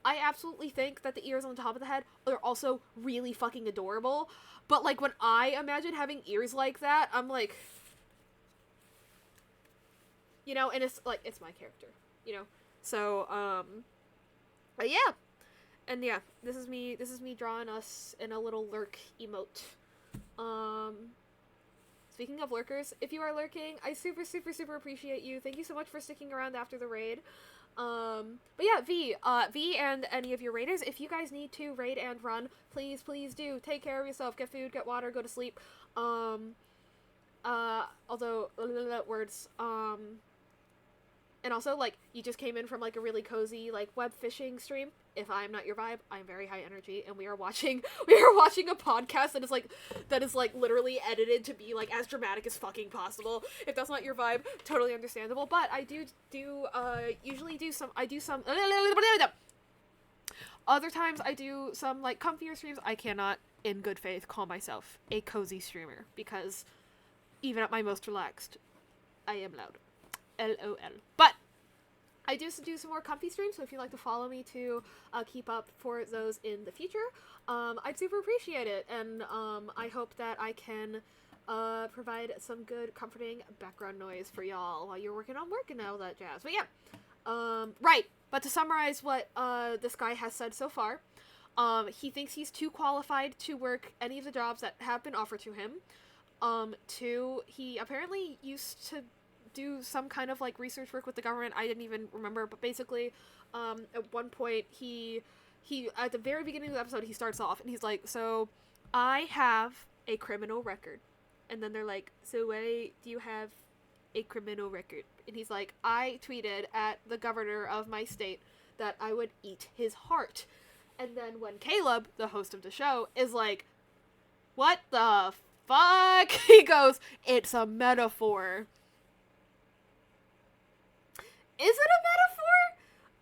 I absolutely think that the ears on the top of the head are also really fucking adorable, but like when I imagine having ears like that, I'm like, you know, and it's like, it's my character, you know? So, but yeah. And yeah, this is me drawing us in a little lurk emote. Speaking of lurkers, if you are lurking, I super appreciate you. Thank you so much for sticking around after the raid. But yeah, V and any of your raiders, if you guys need to raid and run, please do. Take care of yourself, get food, get water, go to sleep. Although, words, and also, like, you just came in from, like, a really cozy, like, web fishing stream. If I'm not your vibe, I'm very high energy, and we are watching a podcast that is, like, literally edited to be, like, as dramatic as fucking possible. If that's not your vibe, totally understandable. But I usually do some, other times I do some, like, comfier streams. I cannot, in good faith, call myself a cozy streamer, because even at my most relaxed, I am loud. LOL. But I do some more comfy streams, so if you'd like to follow me to keep up for those in the future, I'd super appreciate it. And I hope that I can provide some good, comforting background noise for y'all while you're working on work and all that jazz. But yeah, right. But to summarize what this guy has said so far, he thinks he's too qualified to work any of the jobs that have been offered to him. He apparently used to do some kind of like research work with the government. I didn't even remember, but basically, at one point he at the very beginning of the episode he starts off and he's like, so I have a criminal record, and then they're like, so why do you have a criminal record? And he's like, I tweeted at the governor of my state that I would eat his heart. And then when Caleb, the host of the show, is like, what the fuck? He goes, it's a metaphor. Is it a metaphor?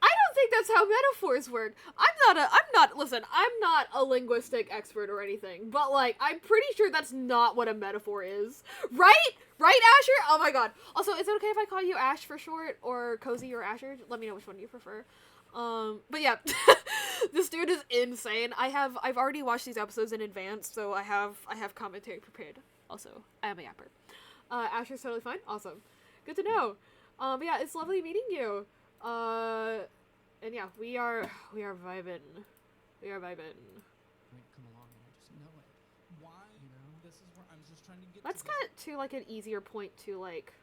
I don't think that's how metaphors work. Listen, I'm not a linguistic expert or anything, but like, I'm pretty sure that's not what a metaphor is. Right? Right, Asher? Oh my god. Also, is it okay if I call you Ash for short, or Cozy or Asher? Let me know which one you prefer. But yeah, this dude is insane. I've already watched these episodes in advance, so I have commentary prepared. Also, I am a yapper. Asher's totally fine. Awesome. Good to know. But yeah, it's lovely meeting you. And yeah, we are vibing. We are vibing. Might come along and I just know it. Why? You know? This is where I'm just trying to get. Let's to this. get to like an easier point to like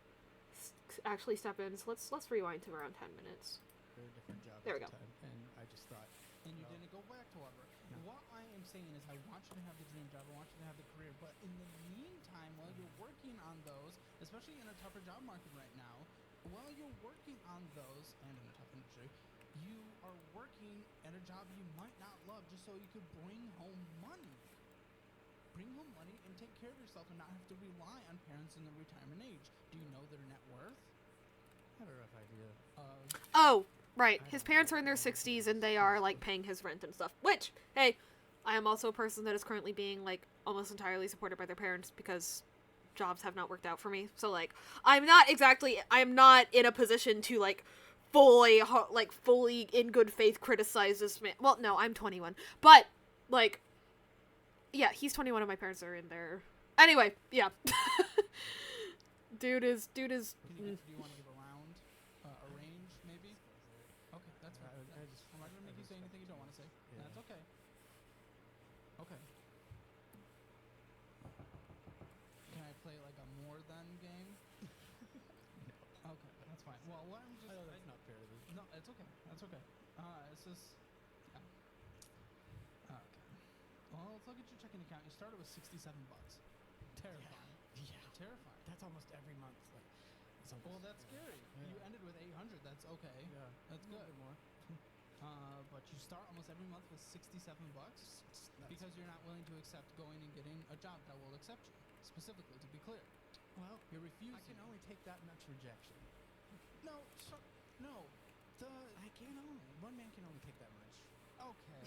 actually step in. So let's rewind to around 10 minutes. Very different job There at we the time, and I just thought, And you no. didn't go back to Harvard. No. What I am saying is I want you to have the dream job, I want you to have the career, but in the meantime, while you're working on those, especially in a tougher job market right now, while you're working on those, and in a tough industry, you are working at a job you might not love just so you could bring home money. Bring home money and take care of yourself and not have to rely on parents in their retirement age. Do you know their net worth? I have a rough idea. Oh, right. His parents are in their 60s and they are like paying his rent and stuff. Which, hey, I am also a person that is currently being like almost entirely supported by their parents because jobs have not worked out for me. So like, I'm not in a position to like fully in good faith criticize this man. Well, no, I'm 21, but like, yeah, he's 21 and my parents are in there. Anyway, yeah. dude is. Do you want to give a round, a range, maybe? Okay, that's fine. I'm not gonna make you say anything you don't want to say. Yeah. That's okay. Okay. Can I play like a more than game? Okay, that's fine. Well, what I'm just. I know that's not fair to me. No, it's okay. That's okay. It's just. Yeah. Okay. Well, let's look at your checking account. You started with $67. Terrifying. Yeah. Terrifying. That's almost every month. Like, it's almost, Well, that's scary. Yeah. You ended with 800. That's okay. Yeah. That's A little good. bit more. But you start almost every month with $67 because you're not willing to accept going and getting a job that will accept you. Specifically, to be clear, Well, you're refusing. I can only take that much rejection. No. I can only. One man can only take that much. Okay.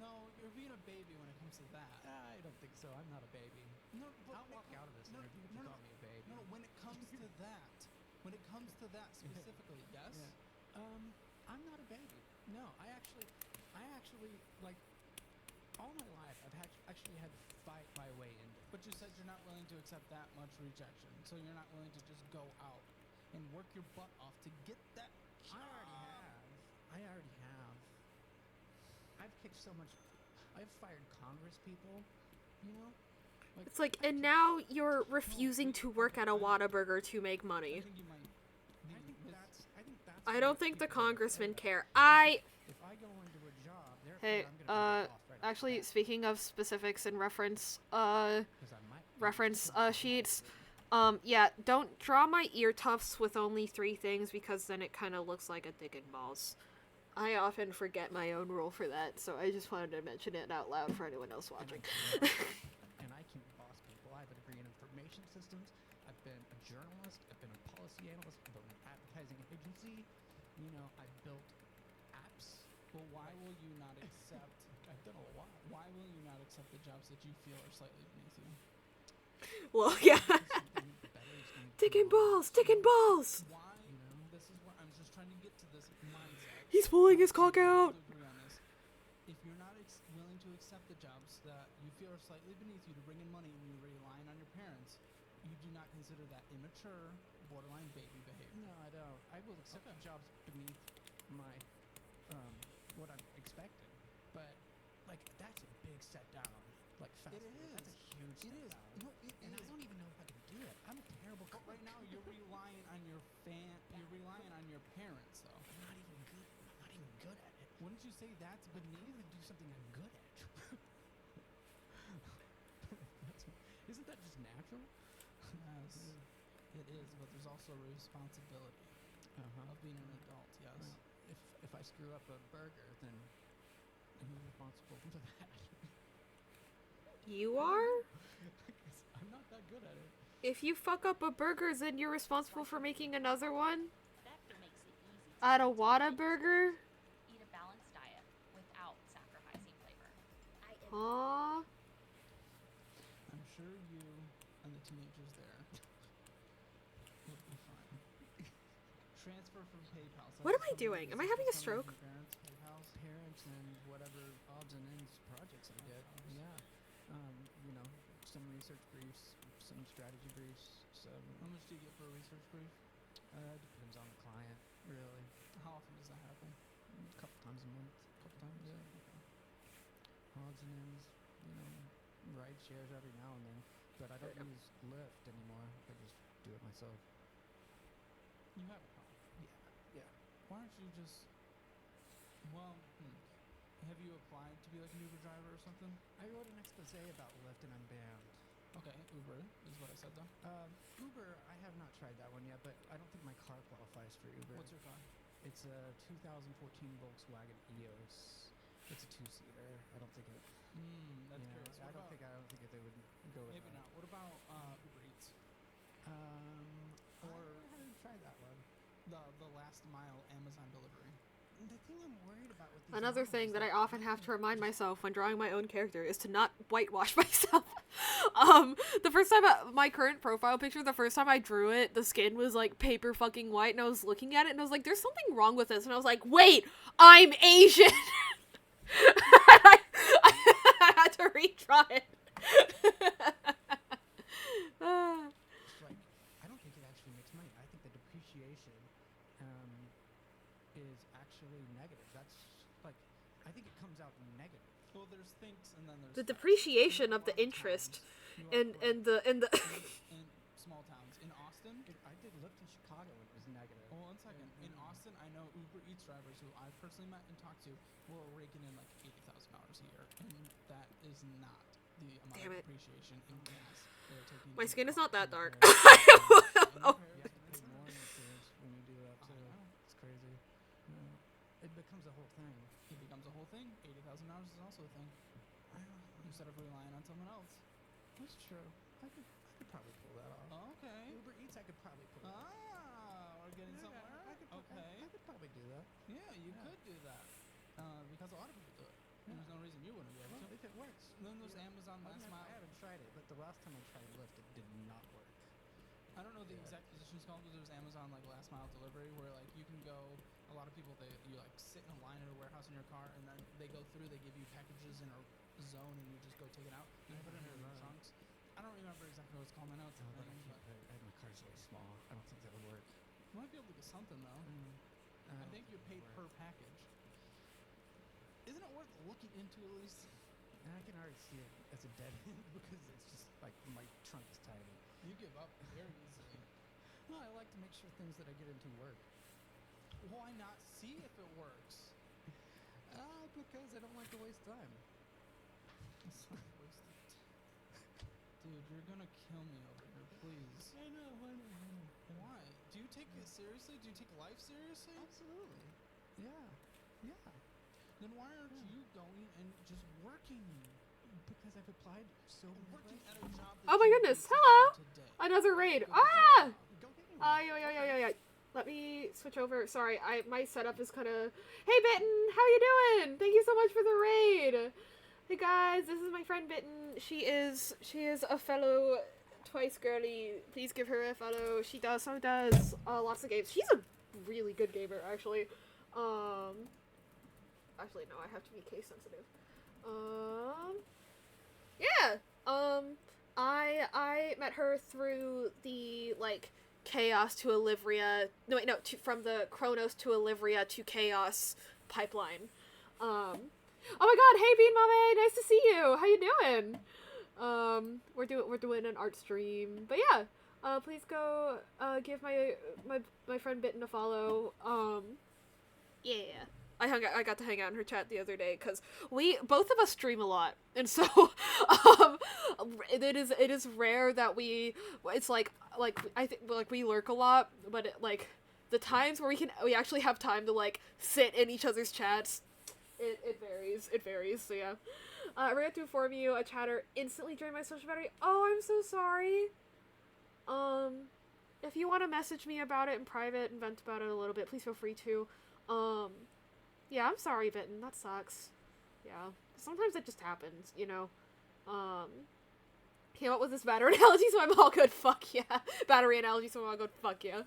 No, you're being a baby when it comes to that. I don't think so. I'm not a baby. No, but I'll walk out of this no, interview if no, you no, call me a baby. No, when it comes to that specifically, yes. I'm not a baby. No, I actually, like, all my life I've actually had to fight my way into it. But you said you're not willing to accept that much rejection, so you're not willing to just go out and work your butt off to get that job. I already have. I've kicked so much. I've fired Congress people, you know? It's like, and now you're refusing to work at a Whataburger to make I money. think you might. I think that's. I don't think the people are congressmen upset care. about. If I go into a job, therefore Hey, I'm gonna be off right off the actually, bat, speaking of specifics and reference, 'cause I might be reference, so sheets, bad. yeah, don't draw my ear tufts with only 3 things because then it kind of looks like a dick and balls. I often forget my own rule for that, so I just wanted to mention it out loud for anyone else watching. And I can boss people. I have a degree in information systems. I've been a journalist. I've been a policy analyst. I've built an advertising agency. You know, I've built apps. Well, why will you not accept? I've done a lot. Why will you not accept the jobs that you feel are slightly beneath you? Well, yeah. Something better is going to Dick and come along. balls, dick and balls! Why? You know? This is where I'm just trying to get to this mindset. He's pulling his cock out! To agree on this. If you're not willing to accept the jobs that you feel are slightly beneath you to bring in money and you're relying on your parents, you do not consider that immature, borderline baby behavior. No, I don't. I will accept Okay. the jobs beneath my, what I'm expecting. But, like, that's a big set down. like fast It food. is. That's a huge It step is. out. No, it And I is. don't even know if I can do it. I'm a terrible But cook. right now, you're relying on your parents, though. I'm not even good. I'm not even good at it. Wouldn't you say that's I can't beneath? even do something I'm good at. Isn't that just natural? Yes, it is. But there's also a responsibility Uh-huh. of being an adult. Yes. Well, if I screw up a burger, then who's responsible for that? You are? I'm not that good at it. If you fuck up a burger, then you're responsible for making another one? Vector makes it easy to At a maintain Whataburger? eat a balanced diet without sacrificing flavor. Huh? I'm sure you and the teenagers there would be fine. Transfer from PayPal. So What that's am I something doing? that Am I is having a coming stroke? from Parents, PayPals. Parents and whatever odds and ends projects I get. Yeah. You know, some research briefs, some strategy briefs, some How much do you get for a research brief? depends on the client, really. How often does that happen? A couple times a month. Couple times. Yeah. Okay. Odds and ends, you know, ride shares every now and then. But I don't use Lyft anymore. I just do it myself. You have a car. Yeah. Why aren't you just? Well, have you applied to be like an Uber driver or something? I wrote an expose about Lyft and I'm banned. Okay, Uber is what I said though. Uber, I have not tried that one yet, but I don't think my car qualifies for Uber. What's your car? It's a 2014 Volkswagen EOS. It's a two-seater. I don't think it. That's you know, curious. I don't think that they would go with Maybe that. not. What about Uber Eats? I haven't tried that one. The last mile Amazon delivery. The thing I'm worried about with these Another models thing is that I often have to can remind just- myself when drawing my own character is to not whitewash myself. The first time my current profile picture, the first time I drew it, the skin was like paper fucking white, and I was looking at it and I was like, there's something wrong with this, and I was like, wait, I'm Asian. I had to redraw it. It's like, I don't think it actually makes money. I think the depreciation is actually negative. That's like, I think it comes out negative. Well, there's thinks and then there's The facts. depreciation In of the a lot interest towns, you are and correct. the in small towns. In Austin, I did Lyft in Chicago and it was negative. well, 1 second. In Austin, I know Uber Eats drivers who I've personally met and talked to were raking in like $80,000 a year, and that is not the amount Damn of it. depreciation in gas they're taking. My in skin is not car- that in dark. comparison- Oh. You have to pay more in insurance when you do that I too. know. It's crazy. Yeah. It becomes a whole thing. It becomes a whole thing. $80,000 is also a thing. Instead of relying on someone else. That's true. I could probably pull that off. Okay. Uber Eats, I could probably pull that off. We're getting Yeah, somewhere. Okay. I could probably do that. Yeah, you Yeah. could do that. Because a lot of people do it. Yeah. There's no reason you wouldn't be able Well, to. if it works. Then there's Amazon last I mile. haven't tried it, but the last time I tried Lyft, it did not work. I don't know the Yeah. exact positions called, but there's Amazon like last mile delivery where like you can go. A lot of people you like sit in a line at a warehouse in your car, and then they go through. They give you packages in a zone, and you just go take it out. You can put it in your trunks. I don't remember exactly what it's called. My notes. No, but but my car's really small. I don't think that would work. you might be able to get something though. I think you're paid per package. Isn't it worth looking into at least? And I can already see it as a dead end because it's just like my trunk is tiny. You give up very easily. No, I like to make sure things that I get into work. Why not see if it works? Because I don't like to waste time. It's not wasted. Dude, you're gonna kill me over here, please. I know. Why? Do you take it seriously? Do you take life seriously? Absolutely. Yeah. Then why aren't you going and just working? Because I've applied so many Working places. at a job that Oh my you goodness, hate hello! today. Another raid. Go Ah! Go get me one. Yeah. Let me switch over. Sorry, my setup is kind of. Hey, Bitten, how you doing? Thank you so much for the raid. Hey guys, this is my friend Bitten. She is a fellow Twice girly. Please give her a follow. She does lots of games. She's a really good gamer, actually. Actually, no, I have to be case sensitive. Yeah. I met her through the Chaos to Olivria. No, wait, no, from the Chronos to Olivria to Chaos pipeline. Oh my god, hey Bean Mame, nice to see you. How you doing? We're doing an art stream. But yeah, please go give my friend Bitten a follow. Yeah. I got to hang out in her chat the other day because both of us stream a lot, and so it is rare that it's like I think like we lurk a lot, but like the times where we actually have time to like sit in each other's chats, it varies. So yeah, I forgot to inform you, a chatter instantly drained my social battery. Oh, I'm so sorry. If you want to message me about it in private and vent about it a little bit, please feel free to. Yeah, I'm sorry, Bitten. That sucks. Yeah. Sometimes it just happens, you know. Came up with this battery analogy, so I'm all good. Fuck yeah. Battery analogy, so I'm all good. Fuck yeah.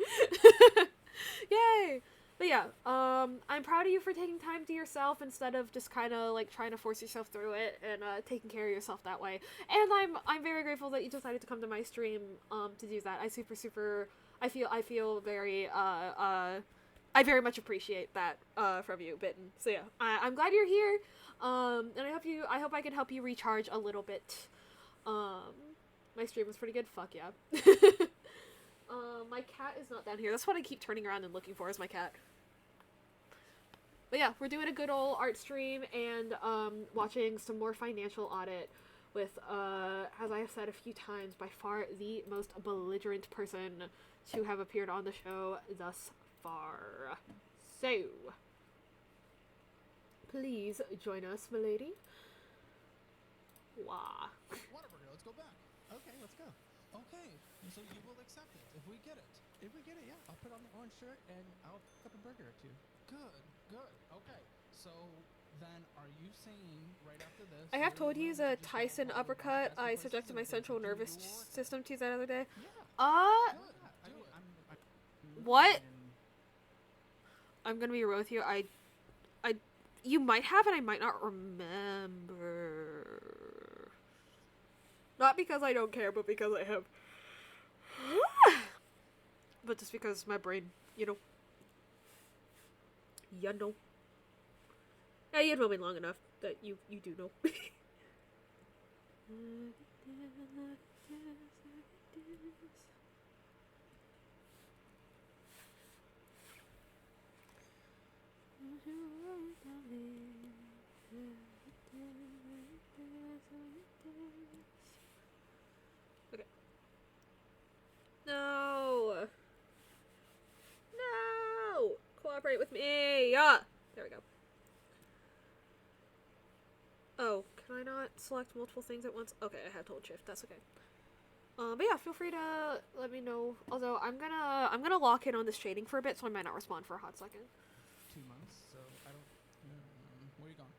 Yay! But yeah, I'm proud of you for taking time to yourself instead of just kind of like trying to force yourself through it and taking care of yourself that way. And I'm very grateful that you decided to come to my stream to do that. I feel very I very much appreciate that from you, Bitten. So yeah, I'm glad you're here. And I hope I can help you recharge a little bit. My stream was pretty good. Fuck yeah. My cat is not down here. That's what I keep turning around and looking for, is my cat. But yeah, we're doing a good old art stream and watching some more financial audit with, as I have said a few times, by far the most belligerent person to have appeared on the show thus far. So, please join us, milady. Wah. Whataburger, let's go back. Okay, let's go. Okay, so you will accept it if we get it. If we get it, yeah, I'll put on the orange shirt and I'll pick up a burger or two. Good. Okay, so then are you saying right after this... I have told you you're the going to just Tyson follow uppercut the I best subjected my places and central continue nervous your- system to that other day. Yeah, Yeah, do it. What? And I'm gonna be real with you. You might have and I might not remember. Not because I don't care, but because I have. But just because my brain, you know. Yeah, you'd know me long enough that you do know. Okay. No! Cooperate with me! Yeah! There we go. Oh, can I not select multiple things at once? Okay, I have to hold shift. That's okay. But yeah, feel free to let me know. Although I'm gonna lock in on this shading for a bit, so I might not respond for a hot second. 2 months, so I don't... Where are you going?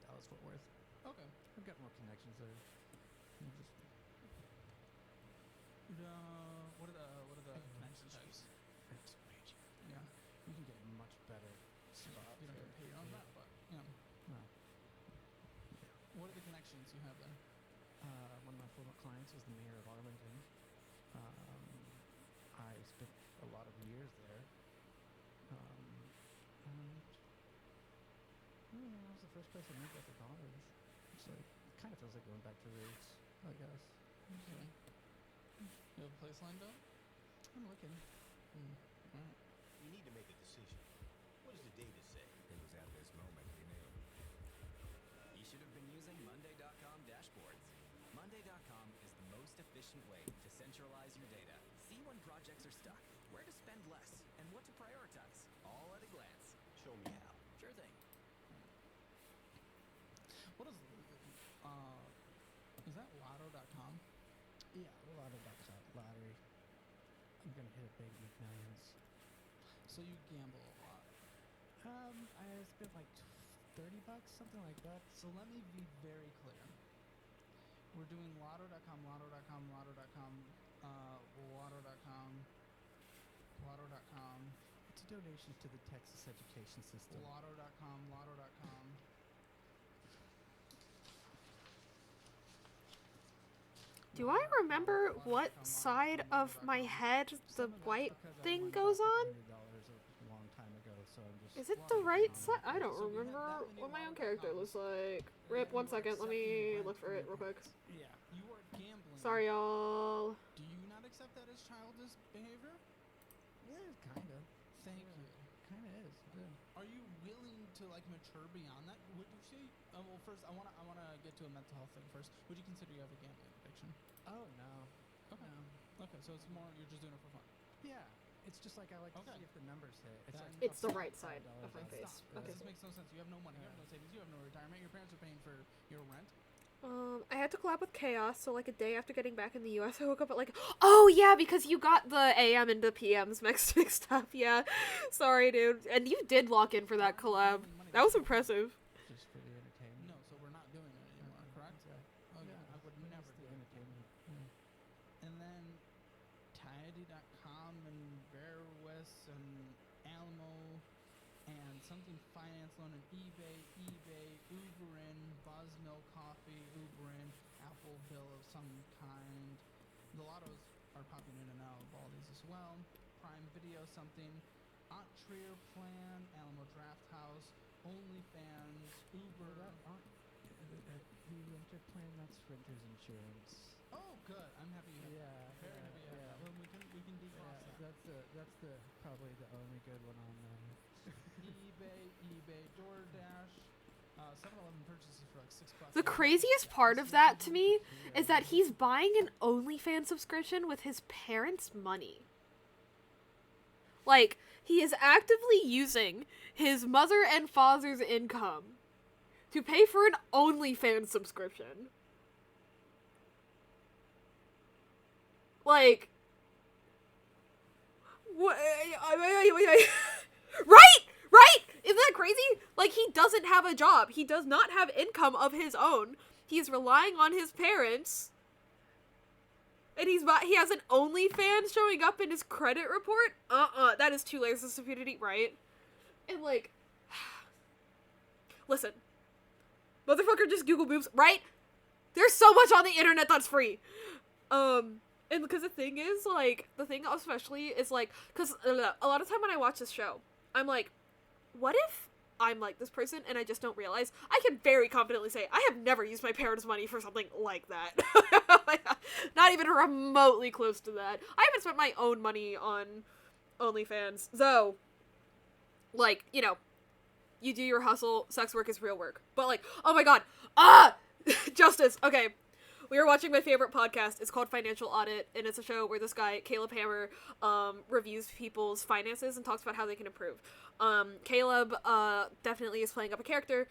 Dallas, Fort Worth. Okay. I've got more connections there. I'm just... What are the connection types? It's way cheaper. Yeah. You can get much better spots. You don't get paid on that, but yeah. No. What are the connections you have there? One of my former clients was the mayor of Arlington. I spent a lot of years there. And it was the first place I moved after college. It's like, it kind of feels like going back to roots, I guess. Okay. You have a place lined up? I'm looking. Alright. You need to make a decision. What does the data say? It was at this moment we knew. You should have been using Monday.com dashboards. Monday.com is the most efficient way to centralize your data. See when projects are stuck, where to spend less, and what to prioritize, all at a glance. Show me how. Sure thing. What is that lotto.com? Yeah, lottery. I'm gonna hit it big with millions. So you gamble a lot. I spent like $30, something like that. So let me be very clear. We're doing lotto.com, lotto.com, lotto.com, lotto.com, lotto.com, It's a donation to the Texas education system. lotto.com, lotto.com. Do I remember what side of my head the white thing goes on? $100 a long time ago, so I'm just Is it Well, the I mean, right side? I don't so we had remember that many what my own lotto character accounts. looks like. And Rip, you 1 are second. Let accepting me rent look for from it your real quick. parents. Yeah. You are gambling. Sorry, y'all. Do you not accept that as childish behavior? Yeah, kind of. Thank Yeah. you. Kind of is. Yeah. Are you willing to like mature beyond that? Would you say? Well, first, I wanna get to a mental health thing first. Would you consider you have a gambling addiction? Oh no. Okay. No. Okay, so it's more you're just doing it for fun. Yeah. It's just like I like Okay. to see if the numbers hit. It's like Then It's the stop. right side of my $5 face. Stop. Okay. This makes no sense. You have no money. You have no savings. You have no retirement. Your parents are paying for your rent. I had to collab with Chaos, so like a day after getting back in the US, I woke up at like, oh yeah, because you got the AM and the PMs mixed up, yeah. Sorry, dude. And you did lock in for that collab. That was impressive. just for the entertainment. No, so we're not doing it anymore, correct? Yeah. Okay, Yeah, I would it's never the do it. entertainment. And then Tidy.com and Verwis and Alamo and something finance loan and eBay, Uberin, Buzzmill Coffee, Uberin, Apple Bill of some kind. The lottos are popping in and out of all these as well. Prime Video something, Aunt Trier Plan, Alamo Draft House, OnlyFans, Uber. The renter plan, that's renter's insurance. Oh, good. I'm happy you have that. Very happy you have that. Well, we can decross that. That's the probably the only good one on there. eBay, DoorDash, 7-Eleven purchases for like $6. The craziest part of that to me is that he's buying an OnlyFans subscription with his parents' money. Like, he is actively using his mother and father's income to pay for an OnlyFans subscription. Like, what? Right? Isn't that crazy? Like, he doesn't have a job. He does not have income of his own. He's relying on his parents. And he has an OnlyFans showing up in his credit report? That is 2 layers of stupidity, right? And like, listen. Motherfucker, just Google boobs, right? There's so much on the internet that's free. And because the thing is, like, the thing especially is, like, because a lot of time when I watch this show, I'm like, what if I'm like this person and I just don't realize? I can very confidently say I have never used my parents' money for something like that. Not even remotely close to that. I haven't spent my own money on OnlyFans. Though, like, you know, you do your hustle, sex work is real work. But like, oh my god. Justice. Okay. We were watching my favorite podcast. It's called Financial Audit, and it's a show where this guy, Caleb Hammer, reviews people's finances and talks about how they can improve. Caleb, definitely is playing up a character,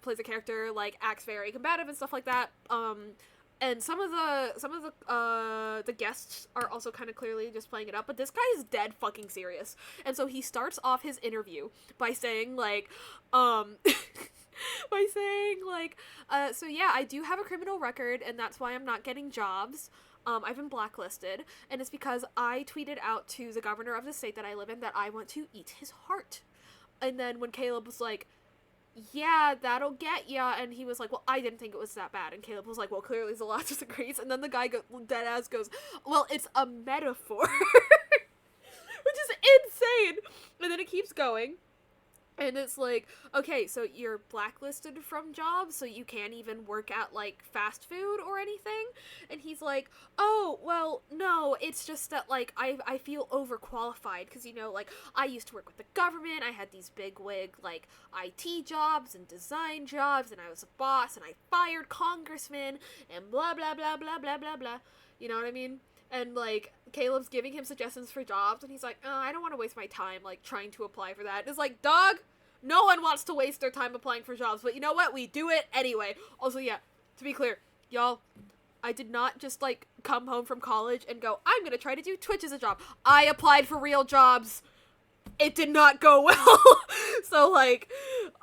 plays a character, like, acts very combative and stuff like that. And some of the guests are also kind of clearly just playing it up, but this guy is dead fucking serious. And so he starts off his interview by saying, like, so yeah, I do have a criminal record, and that's why I'm not getting jobs. I've been blacklisted, and it's because I tweeted out to the governor of the state that I live in that I want to eat his heart. And then when Caleb was like, yeah, that'll get ya, and he was like, well, I didn't think it was that bad, and Caleb was like, well, clearly the law disagrees, and then the guy deadass goes, well, it's a metaphor, which is insane, and then it keeps going. And it's like, okay, so you're blacklisted from jobs, so you can't even work at, like, fast food or anything? And he's like, oh, well, no, it's just that, like, I feel overqualified, because, you know, like, I used to work with the government, I had these big-wig, like, IT jobs and design jobs, and I was a boss, and I fired congressmen, and blah, blah, blah, blah, blah, blah, blah. You know what I mean? And, like, Caleb's giving him suggestions for jobs, and he's like, oh, I don't want to waste my time, like, trying to apply for that. And it's like, dog, no one wants to waste their time applying for jobs, but you know what? We do it anyway. Also, yeah, to be clear, y'all, I did not just, like, come home from college and go, I'm gonna try to do Twitch as a job. I applied for real jobs. It did not go well. So, like,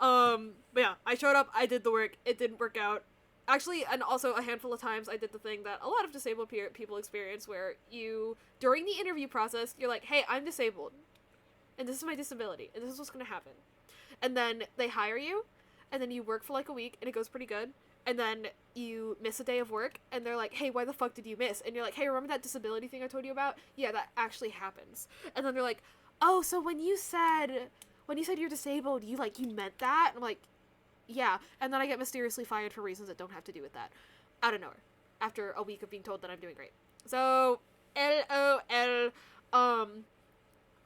but yeah, I showed up, I did the work, it didn't work out. Actually, and also a handful of times I did the thing that a lot of disabled people experience, where you, during the interview process, you're like, hey, I'm disabled, and this is my disability, and this is what's gonna happen. And then they hire you, and then you work for like a week, and it goes pretty good, and then you miss a day of work, and they're like, hey, why the fuck did you miss? And you're like, hey, remember that disability thing I told you about? Yeah, that actually happens. And then they're like, oh, so when you said you're disabled, you meant that? And I'm like, yeah. And then I get mysteriously fired for reasons that don't have to do with that. Out of nowhere. After a week of being told that I'm doing great. So, LOL.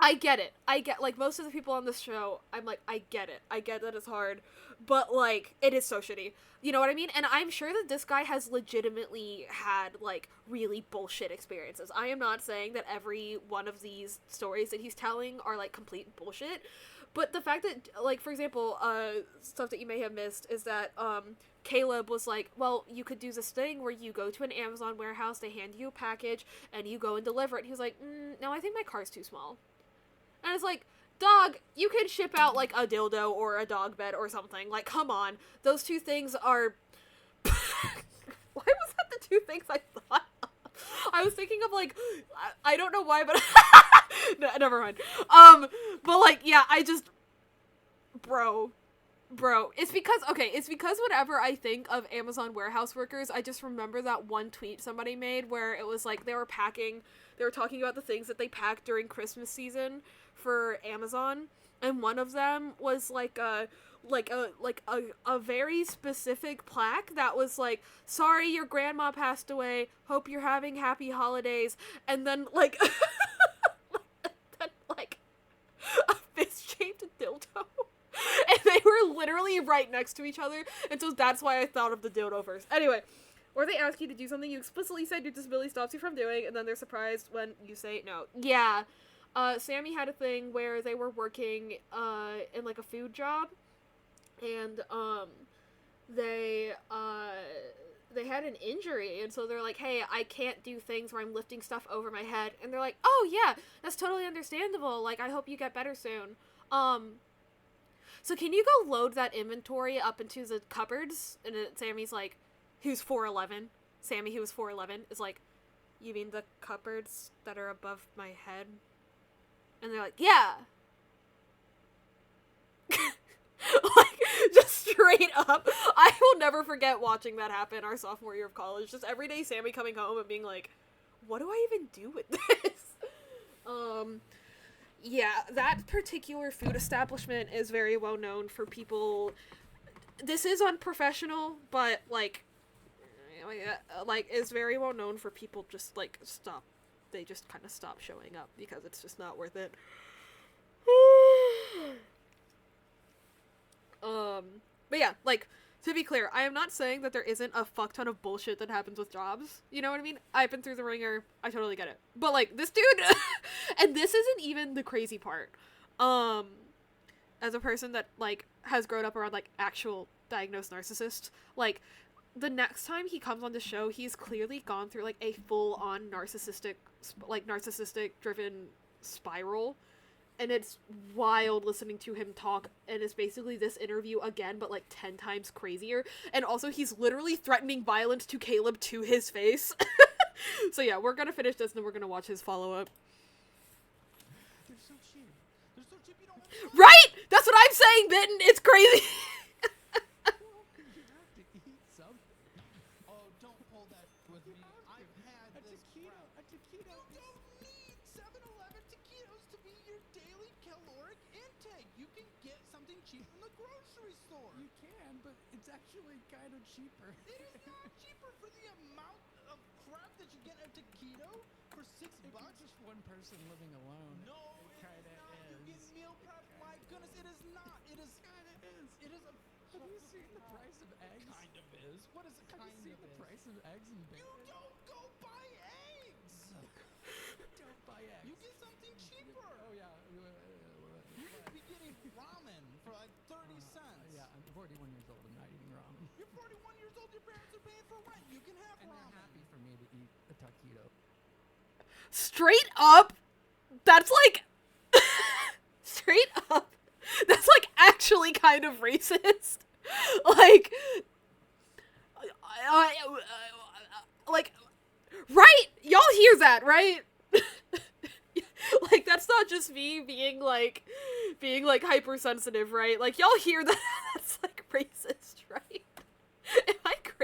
I get it. I get, like, most of the people on this show, I'm like, I get it. I get that it's hard. But, like, it is so shitty. You know what I mean? And I'm sure that this guy has legitimately had, like, really bullshit experiences. I am not saying that every one of these stories that he's telling are, like, complete bullshit. But the fact that, like, for example, stuff that you may have missed is that, Caleb was like, well, you could do this thing where you go to an Amazon warehouse, they hand you a package, and you go and deliver it. And he was like, no, I think my car's too small. And it's like, dog, you can ship out, like, a dildo or a dog bed or something. Like, come on. Those two things are... Why was that the two things I thought of? I was thinking of, like, I don't know why, but... No, never mind. But, like, yeah, I just... Bro, it's because whenever I think of Amazon warehouse workers, I just remember that one tweet somebody made where it was, like, they were talking about the things that they pack during Christmas season for Amazon, and one of them was like a very specific plaque that was like, sorry your grandma passed away, hope you're having happy holidays, and then like a fist-shaped dildo. And they were literally right next to each other, and so that's why I thought of the dildo first. Anyway, or they ask you to do something you explicitly said your disability stops you from doing, and then they're surprised when you say no. Yeah. Sammy had a thing where they were working, in, like, a food job, and, they had an injury, and so they're like, hey, I can't do things where I'm lifting stuff over my head, and they're like, oh, yeah, that's totally understandable, like, I hope you get better soon. So can you go load that inventory up into the cupboards? And Sammy's like, who's 4'11"? Sammy, who was 4'11", is like, you mean the cupboards that are above my head? And they're like, yeah. Like, just straight up. I will never forget watching that happen our sophomore year of college. Just every day Sammy coming home and being like, what do I even do with this? Yeah, that particular food establishment is very well known for people. This is unprofessional, but, like, is very well known for people just, like, stop. They just kind of stop showing up because it's just not worth it. But yeah, like, to be clear, I am not saying that there isn't a fuck ton of bullshit that happens with jobs. You know what I mean? I've been through the ringer. I totally get it. But, like, this dude... and this isn't even the crazy part. As a person that, like, has grown up around, like, actual diagnosed narcissists, like, the next time he comes on the show, he's clearly gone through, like, a full-on narcissistic-driven spiral. And it's wild listening to him talk, and it's basically this interview again, but, like, 10 times crazier. And also, he's literally threatening violence to Caleb to his face. So yeah, we're gonna finish this, and then we're gonna watch his follow-up. They're so cheap. They're so cheap, you don't have to... Right! That's what I'm saying, Mitten! It's crazy! Well, you have to eat something. Oh, don't pull that with me. I've had this crap. A taquito. You don't need 7-Eleven taquitos to be your daily caloric intake. You can get something cheap from the grocery store. You can, but it's actually kind of cheaper. It is not cheaper for the amount of crap that you get at a taquito for $6. If you're just one person living alone, No, it it's kind of not. is. You get meal prep. My goodness, it is not. It is kind of is. It is a. Have you seen the price of eggs? Kind of is. What is it? Have Kind you seen of the is? price of eggs in You Bangor? don't go buy eggs. Don't buy eggs. You get something cheaper. Oh yeah. You could be getting ramen for like 30 cents. Yeah, I'm 41 years old. I'm not eating ramen. You're 41 years old. Your parents are paying for rent. You can have And ramen. they're happy for me to eat a taquito. Straight up, that's like... straight up, that's, like, actually kind of racist. Like... like... Right? Y'all hear that, right? Like, that's not just me being hypersensitive, right? Like, y'all hear that? That's, like, racist, right? Am I crazy?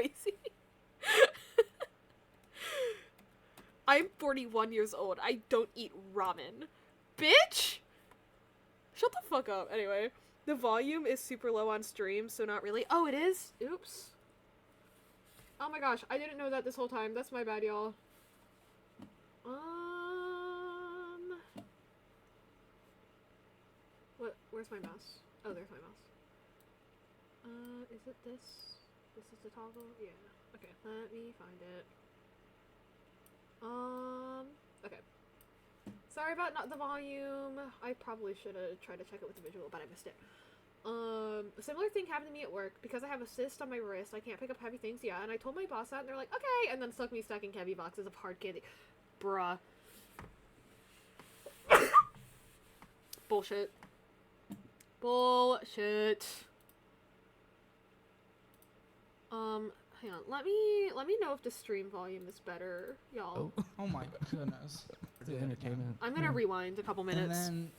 I'm 41 years old. I don't eat ramen. Bitch! Shut the fuck up. Anyway, the volume is super low on stream, so not really. Oh, it is? Oops. Oh my gosh, I didn't know that this whole time. That's my bad, y'all. Where's my mouse? Oh, there's my mouse. Is it this? This is the toggle? Yeah. Okay, let me find it. Okay. Sorry about not the volume. I probably should have tried to check it with the visual, but I missed it. A similar thing happened to me at work. Because I have a cyst on my wrist, I can't pick up heavy things, yeah, and I told my boss that, and they're like, okay, and then stuck me stacking heavy boxes of hard candy. Bruh. Bullshit. Bullshit. Hang on. Let me know if the stream volume is better, y'all. Oh my goodness. The entertainment. I'm gonna rewind a couple minutes. And then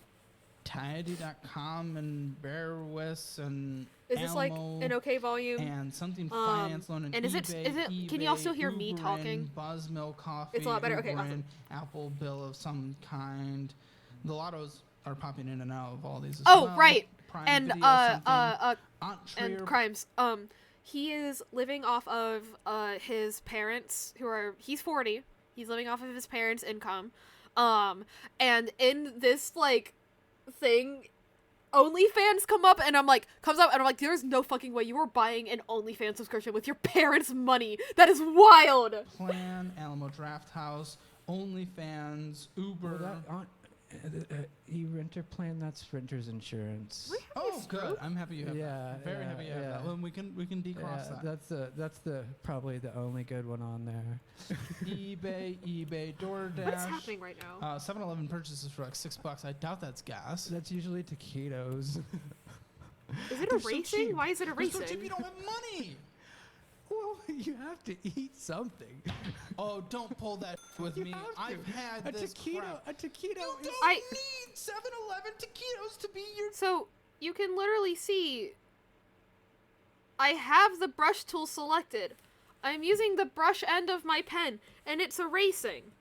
tidy.com and Bearwis and Is this like Almo an okay volume? and something finance loan and and is it eBay, can you also hear me Uberin, talking? Buzzmill Coffee, It's a lot better. Okay, Uberin, awesome. Apple Bill of some kind. The lottos are popping in and out of all these as Oh, well. right. Prime And Video, something. and crimes. He is living off of his parents he's 40. He's living off of his parents' income. And in this like thing, OnlyFans comes up and I'm like, there's no fucking way you are buying an OnlyFans subscription with your parents' money. That is wild. Plan, Alamo Draft House, OnlyFans, Uber. E-renter plan, that's renter's insurance. Oh, good. I'm happy you have that. Very happy you have that. Well, we can decross that. That's probably the only good one on there. eBay, DoorDash. What is happening right now? 7-Eleven purchases for like $6. I doubt that's gas. That's usually taquitos. Is it a racing? Why is it a They're so racing? cheap, you don't have money. Well, you have to eat something. Oh, don't pull that with You me. have to. I've had A this taquito. crap. A taquito You is. don't need 7-Eleven taquitos to be your... So, you can literally see I have the brush tool selected. I'm using the brush end of my pen, and it's erasing.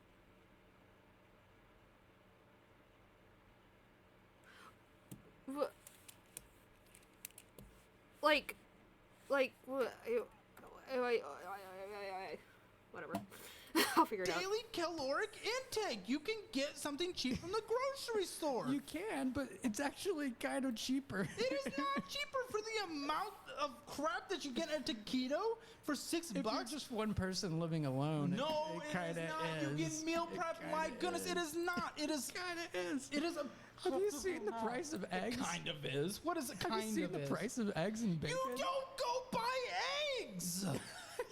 Whatever. I'll figure it out. Daily caloric intake. You can get something cheap from the grocery store. You can, but it's actually kind of cheaper. It is not cheaper for the amount of crap that you get at a taquito for $6. If you're just one person living alone, No, it it kind is of not. is. You get meal It prep. kinda My goodness, is. it is not. It is Kind of is. It is a. Have you seen the price of eggs? It kind of is. What is it? Have Kind you seen of the is? price of eggs and bacon? You don't go buy eggs.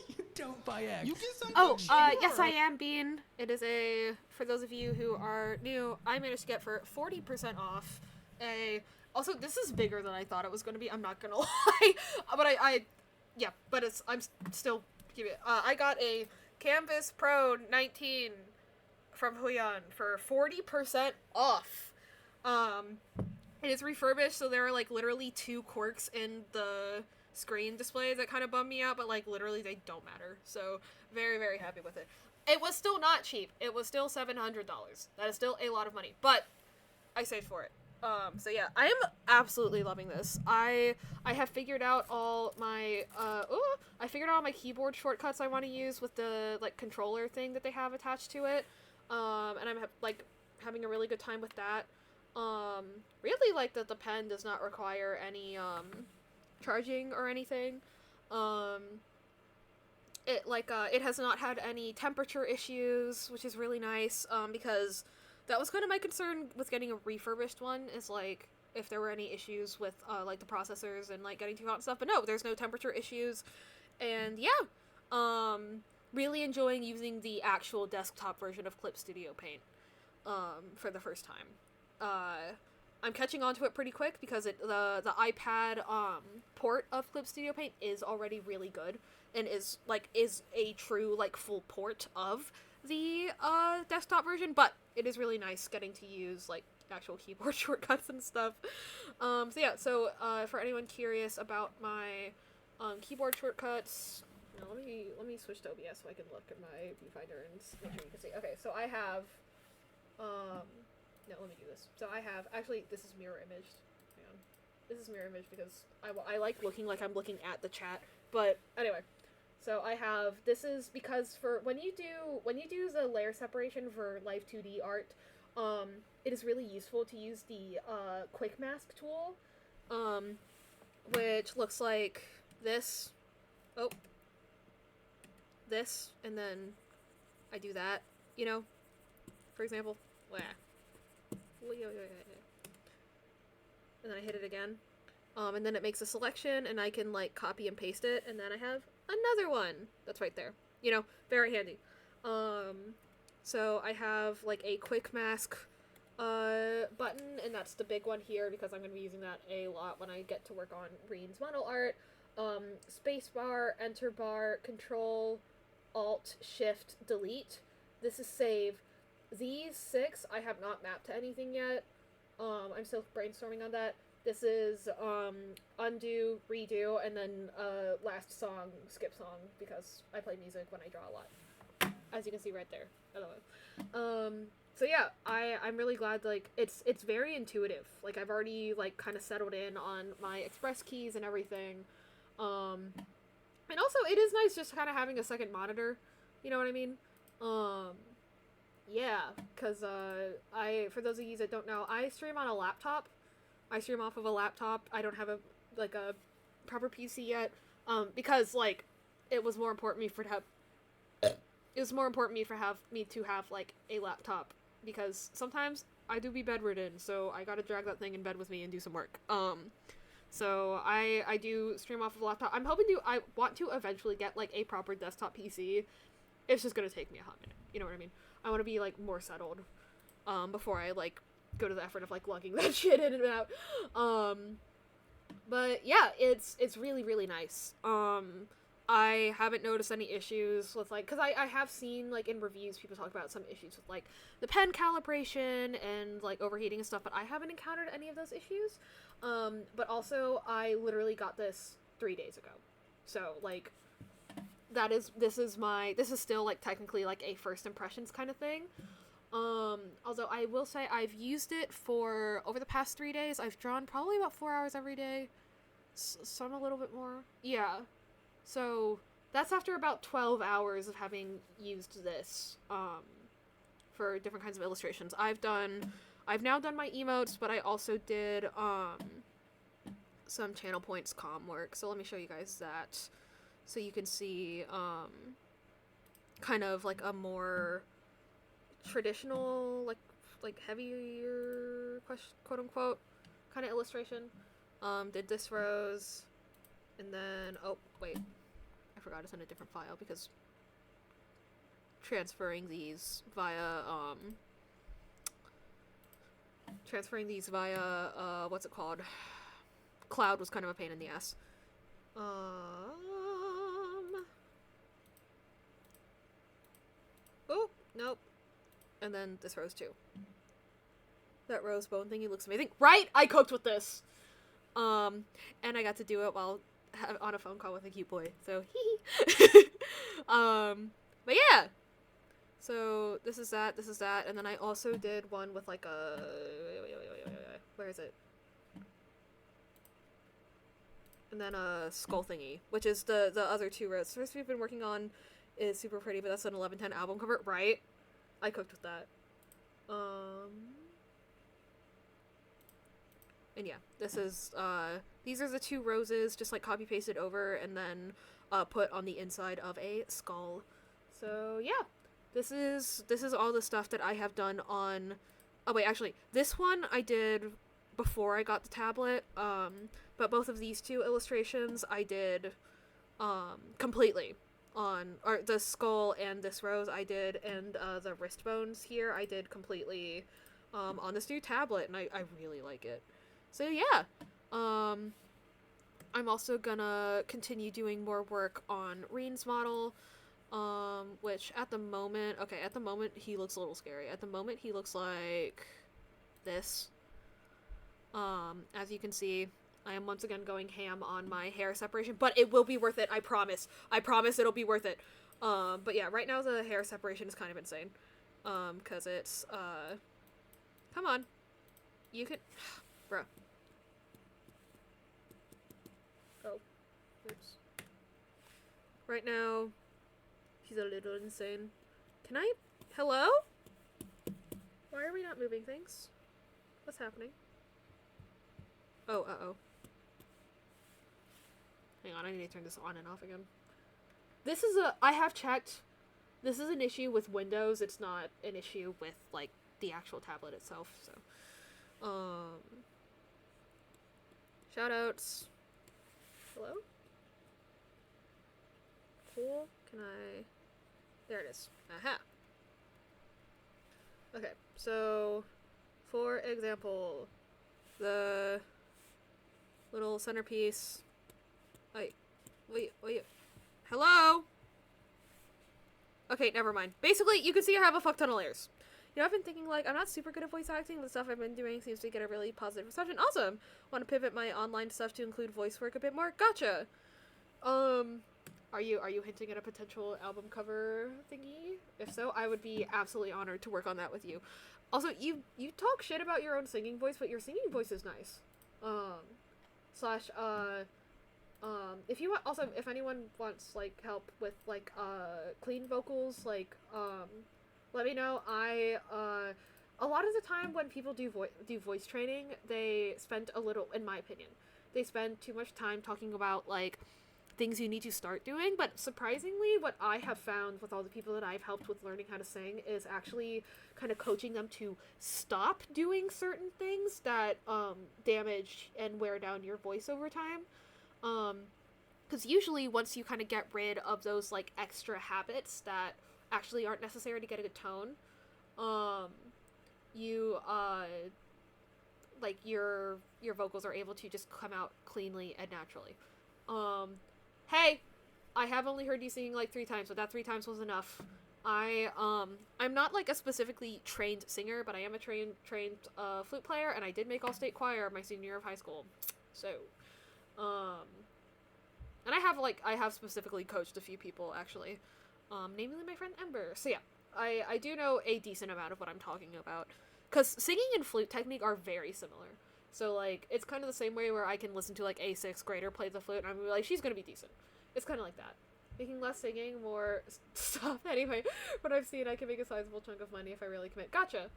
You don't buy eggs. You get something Oh, cheaper. yes, I am, Bean. It is for those of you who are new, I managed to get for 40% off also, this is bigger than I thought it was going to be, I'm not going to lie. But I'm still, I got a Canvas Pro 19 from Huion for 40% off. It is refurbished, so there are, like, literally 2 quirks in the screen display that kind of bum me out, but, like, literally they don't matter. So, very, very happy with it. It was still not cheap. It was still $700. That is still a lot of money, but I saved for it. So yeah, I am absolutely loving this. I have figured out all my, I figured out all my keyboard shortcuts I want to use with the, like, controller thing that they have attached to it. And I'm, having a really good time with that. Really like that the pen does not require any, charging or anything. It has not had any temperature issues, which is really nice, because that was kind of my concern with getting a refurbished one, is, like, if there were any issues with, like, the processors and, like, getting too hot and stuff, but no, there's no temperature issues, and yeah, really enjoying using the actual desktop version of Clip Studio Paint, for the first time. I'm catching on to it pretty quick, because the iPad, port of Clip Studio Paint is already really good, and is a true, like, full port of the, desktop version, but it is really nice getting to use, like, actual keyboard shortcuts and stuff. So for anyone curious about my, keyboard shortcuts, Now let me switch to OBS so I can look at my viewfinder and make sure you can see. Okay, so I have, no, let me do this. So I have, actually, this is mirror imaged. Hang on. This is mirror image because I like looking like I'm looking at the chat. But anyway, so I have, this is because for when you do the layer separation for live 2D art, it is really useful to use the quick mask tool, which looks like this. Oh, this, and then I do that, you know, for example. Wah. And then I hit it again. And then it makes a selection, and I can, like, copy and paste it, and then I have another one that's right there. You know, very handy. So I have, like, a quick mask button, and that's the big one here, because I'm going to be using that a lot when I get to work on Reen's model art. Spacebar, enter bar, control, alt, shift, delete. This is save. These 6 I have not mapped to anything yet. I'm still brainstorming on that. This is undo, redo, and then last song, skip song, because I play music when I draw a lot, as you can see right there. So yeah, I'm really glad, like, it's very intuitive. Like, I've already, like, kind of settled in on my express keys and everything. And also it is nice just kind of having a second monitor, you know what I mean? Yeah, because for those of you that don't know, I stream on a laptop. I stream off of a laptop. I don't have a proper PC yet, because, like, it was more important me to have like a laptop, because sometimes I do be bedridden, so I gotta drag that thing in bed with me and do some work. So I do stream off of a laptop. I want to eventually get, like, a proper desktop PC. It's just gonna take me a hot minute. You know what I mean? I want to be, like, more settled, before I, like, go to the effort of, like, lugging that shit in and out. But yeah, it's really, really nice. I haven't noticed any issues with, like, because I have seen, like, in reviews, people talk about some issues with, like, the pen calibration and, like, overheating and stuff, but I haven't encountered any of those issues. But also, I literally got this 3 days ago. So, like, this is still, like, technically, like, a first impressions kind of thing. Although I will say I've used it for, over the past 3 days, I've drawn probably about 4 hours every day. Some a little bit more. Yeah. So, that's after about 12 hours of having used this, for different kinds of illustrations. I've now done my emotes, but I also did, some channel points comm work. So let me show you guys that, so you can see, kind of, like, a more traditional, like heavier, quote-unquote, kind of illustration. Did this rose, and then, oh, wait, I forgot it's in a different file, because transferring these via, what's it called? Cloud was kind of a pain in the ass. Oh, nope. And then this rose too. That rose bone thingy looks amazing. Right? I cooked with this! And I got to do it while on a phone call with a cute boy. So, hee. But yeah! So, this is that, and then I also did one with, like, a... Where is it? And then a skull thingy, which is the other 2 rows. The first we've been working on is super pretty, but that's an 1110 album cover, right? I cooked with that. And yeah, this is, these are the 2 roses, just, like, copy-pasted over, and then, put on the inside of a skull. So, yeah. This is all the stuff that I have done on, oh wait, actually, this one I did before I got the tablet, but both of these 2 illustrations I did, completely on, or the skull and this rose I did, and, the wrist bones here I did completely, on this new tablet, and I really like it. So yeah, I'm also gonna continue doing more work on Reen's model, which at the moment he looks a little scary. At the moment he looks like this. As you can see, I am once again going ham on my hair separation, but it will be worth it. I promise. I promise it'll be worth it. But yeah, right now the hair separation is kind of insane. Cause it's, come on. You can, bruh. Oh, oops. Right now, she's a little insane. Can I, hello? Why are we not moving things? What's happening? Oh, uh-oh. Hang on, I need to turn this on and off again. This is I have checked. This is an issue with Windows. It's not an issue with, like, the actual tablet itself, so. Shoutouts. Hello? Cool. Can I... There it is. Aha! Okay, so, for example, the little centerpiece... Wait. Hello? Okay, never mind. Basically, you can see I have a fuck ton of layers. You know, I've been thinking, like, I'm not super good at voice acting. The stuff I've been doing seems to get a really positive reception. Awesome! Want to pivot my online stuff to include voice work a bit more? Gotcha! Are you hinting at a potential album cover thingy? If so, I would be absolutely honored to work on that with you. Also, you talk shit about your own singing voice, but your singing voice is nice. If you want, also, if anyone wants, like, help with, like, clean vocals, like, let me know. A lot of the time when people do voice training, they spend a little, in my opinion, they spend too much time talking about, like, things you need to start doing, but surprisingly, what I have found with all the people that I've helped with learning how to sing is actually kind of coaching them to stop doing certain things that, damage and wear down your voice over time. Because usually once you kind of get rid of those, like, extra habits that actually aren't necessary to get a good tone, like, your vocals are able to just come out cleanly and naturally. Hey, I have only heard you singing, like, 3 times, but that 3 times was enough. I'm not, like, a specifically trained singer, but I am a trained flute player, and I did make all-state choir my senior year of high school. So, and I have specifically coached a few people, actually. Namely my friend Ember. So yeah, I do know a decent amount of what I'm talking about. Because singing and flute technique are very similar. So, like, it's kind of the same way where I can listen to, like, a 6th grader play the flute, and I'm like, she's gonna be decent. It's kind of like that. Making less singing, more stuff. Anyway, what I've seen, I can make a sizable chunk of money if I really commit. Gotcha.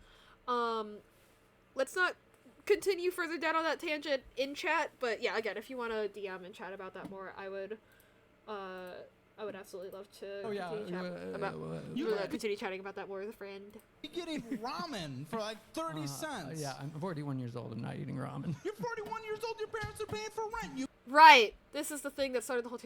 Let's not continue further down on that tangent in chat, but yeah, again, if you want to DM and chat about that more, I would absolutely love to continue chatting about that more with a friend. You're getting ramen for like 30 cents. Yeah, I'm 41 years old. I'm not eating ramen. You're 41 years old. Your parents are paying for rent. Right. This is the thing that started the whole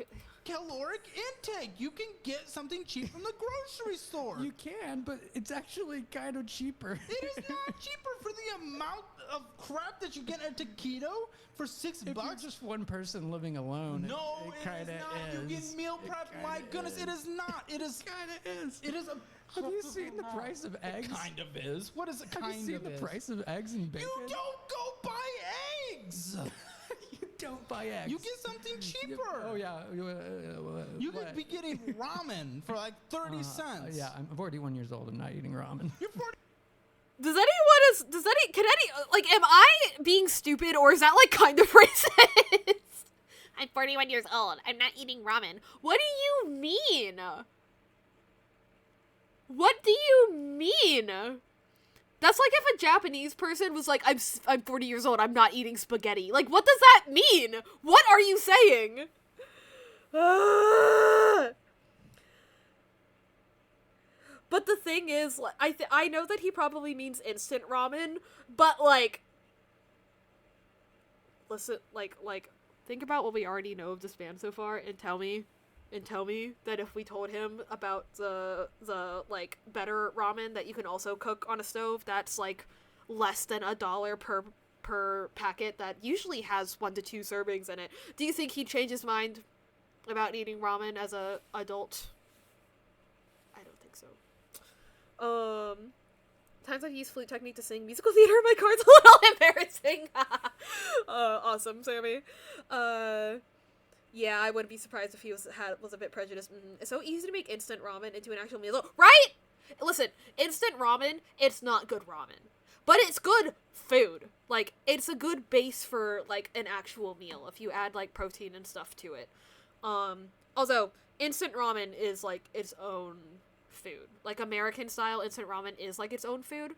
caloric intake. You can get something cheap from the grocery store. You can, but it's actually kind of cheaper. It is not cheaper for the amount of crap that you get at a taquito for $6. If you're just one person living alone, no, it is kind of not. is. You get meal prep. My goodness, it is not. It is kind of is. It is a. Have you seen the price of eggs? It kind of is. What is it? Kind of is? Have you seen the price of eggs and bacon? You don't go buy eggs. You don't buy eggs. You get something cheaper. Oh yeah. You could be getting ramen for like 30 cents. Yeah, I'm 41 years old. I'm not eating ramen. You're 40. Am I being stupid, or is that, like, kind of racist? I'm 41 years old. I'm not eating ramen. What do you mean? What do you mean? That's like if a Japanese person was like, I'm 40 years old, I'm not eating spaghetti. Like, what does that mean? What are you saying? But the thing is, like, I know that he probably means instant ramen, but, like, listen, like, think about what we already know of this man so far, and tell me that if we told him about the like, better ramen that you can also cook on a stove, that's, like, less than $1 per packet, that usually has 1 to 2 servings in it. Do you think he'd change his mind about eating ramen as a adult? I don't think so. Times I've used flute technique to sing musical theater in my car's a little embarrassing. Awesome, Sammy. Yeah, I wouldn't be surprised if he was a bit prejudiced. It's so easy to make instant ramen into an actual meal, right? Listen, instant ramen, it's not good ramen, but it's good food. Like, it's a good base for, like, an actual meal if you add, like, protein and stuff to it. Also, instant ramen is, like, its own food. Like, American style instant ramen is, like, its own food.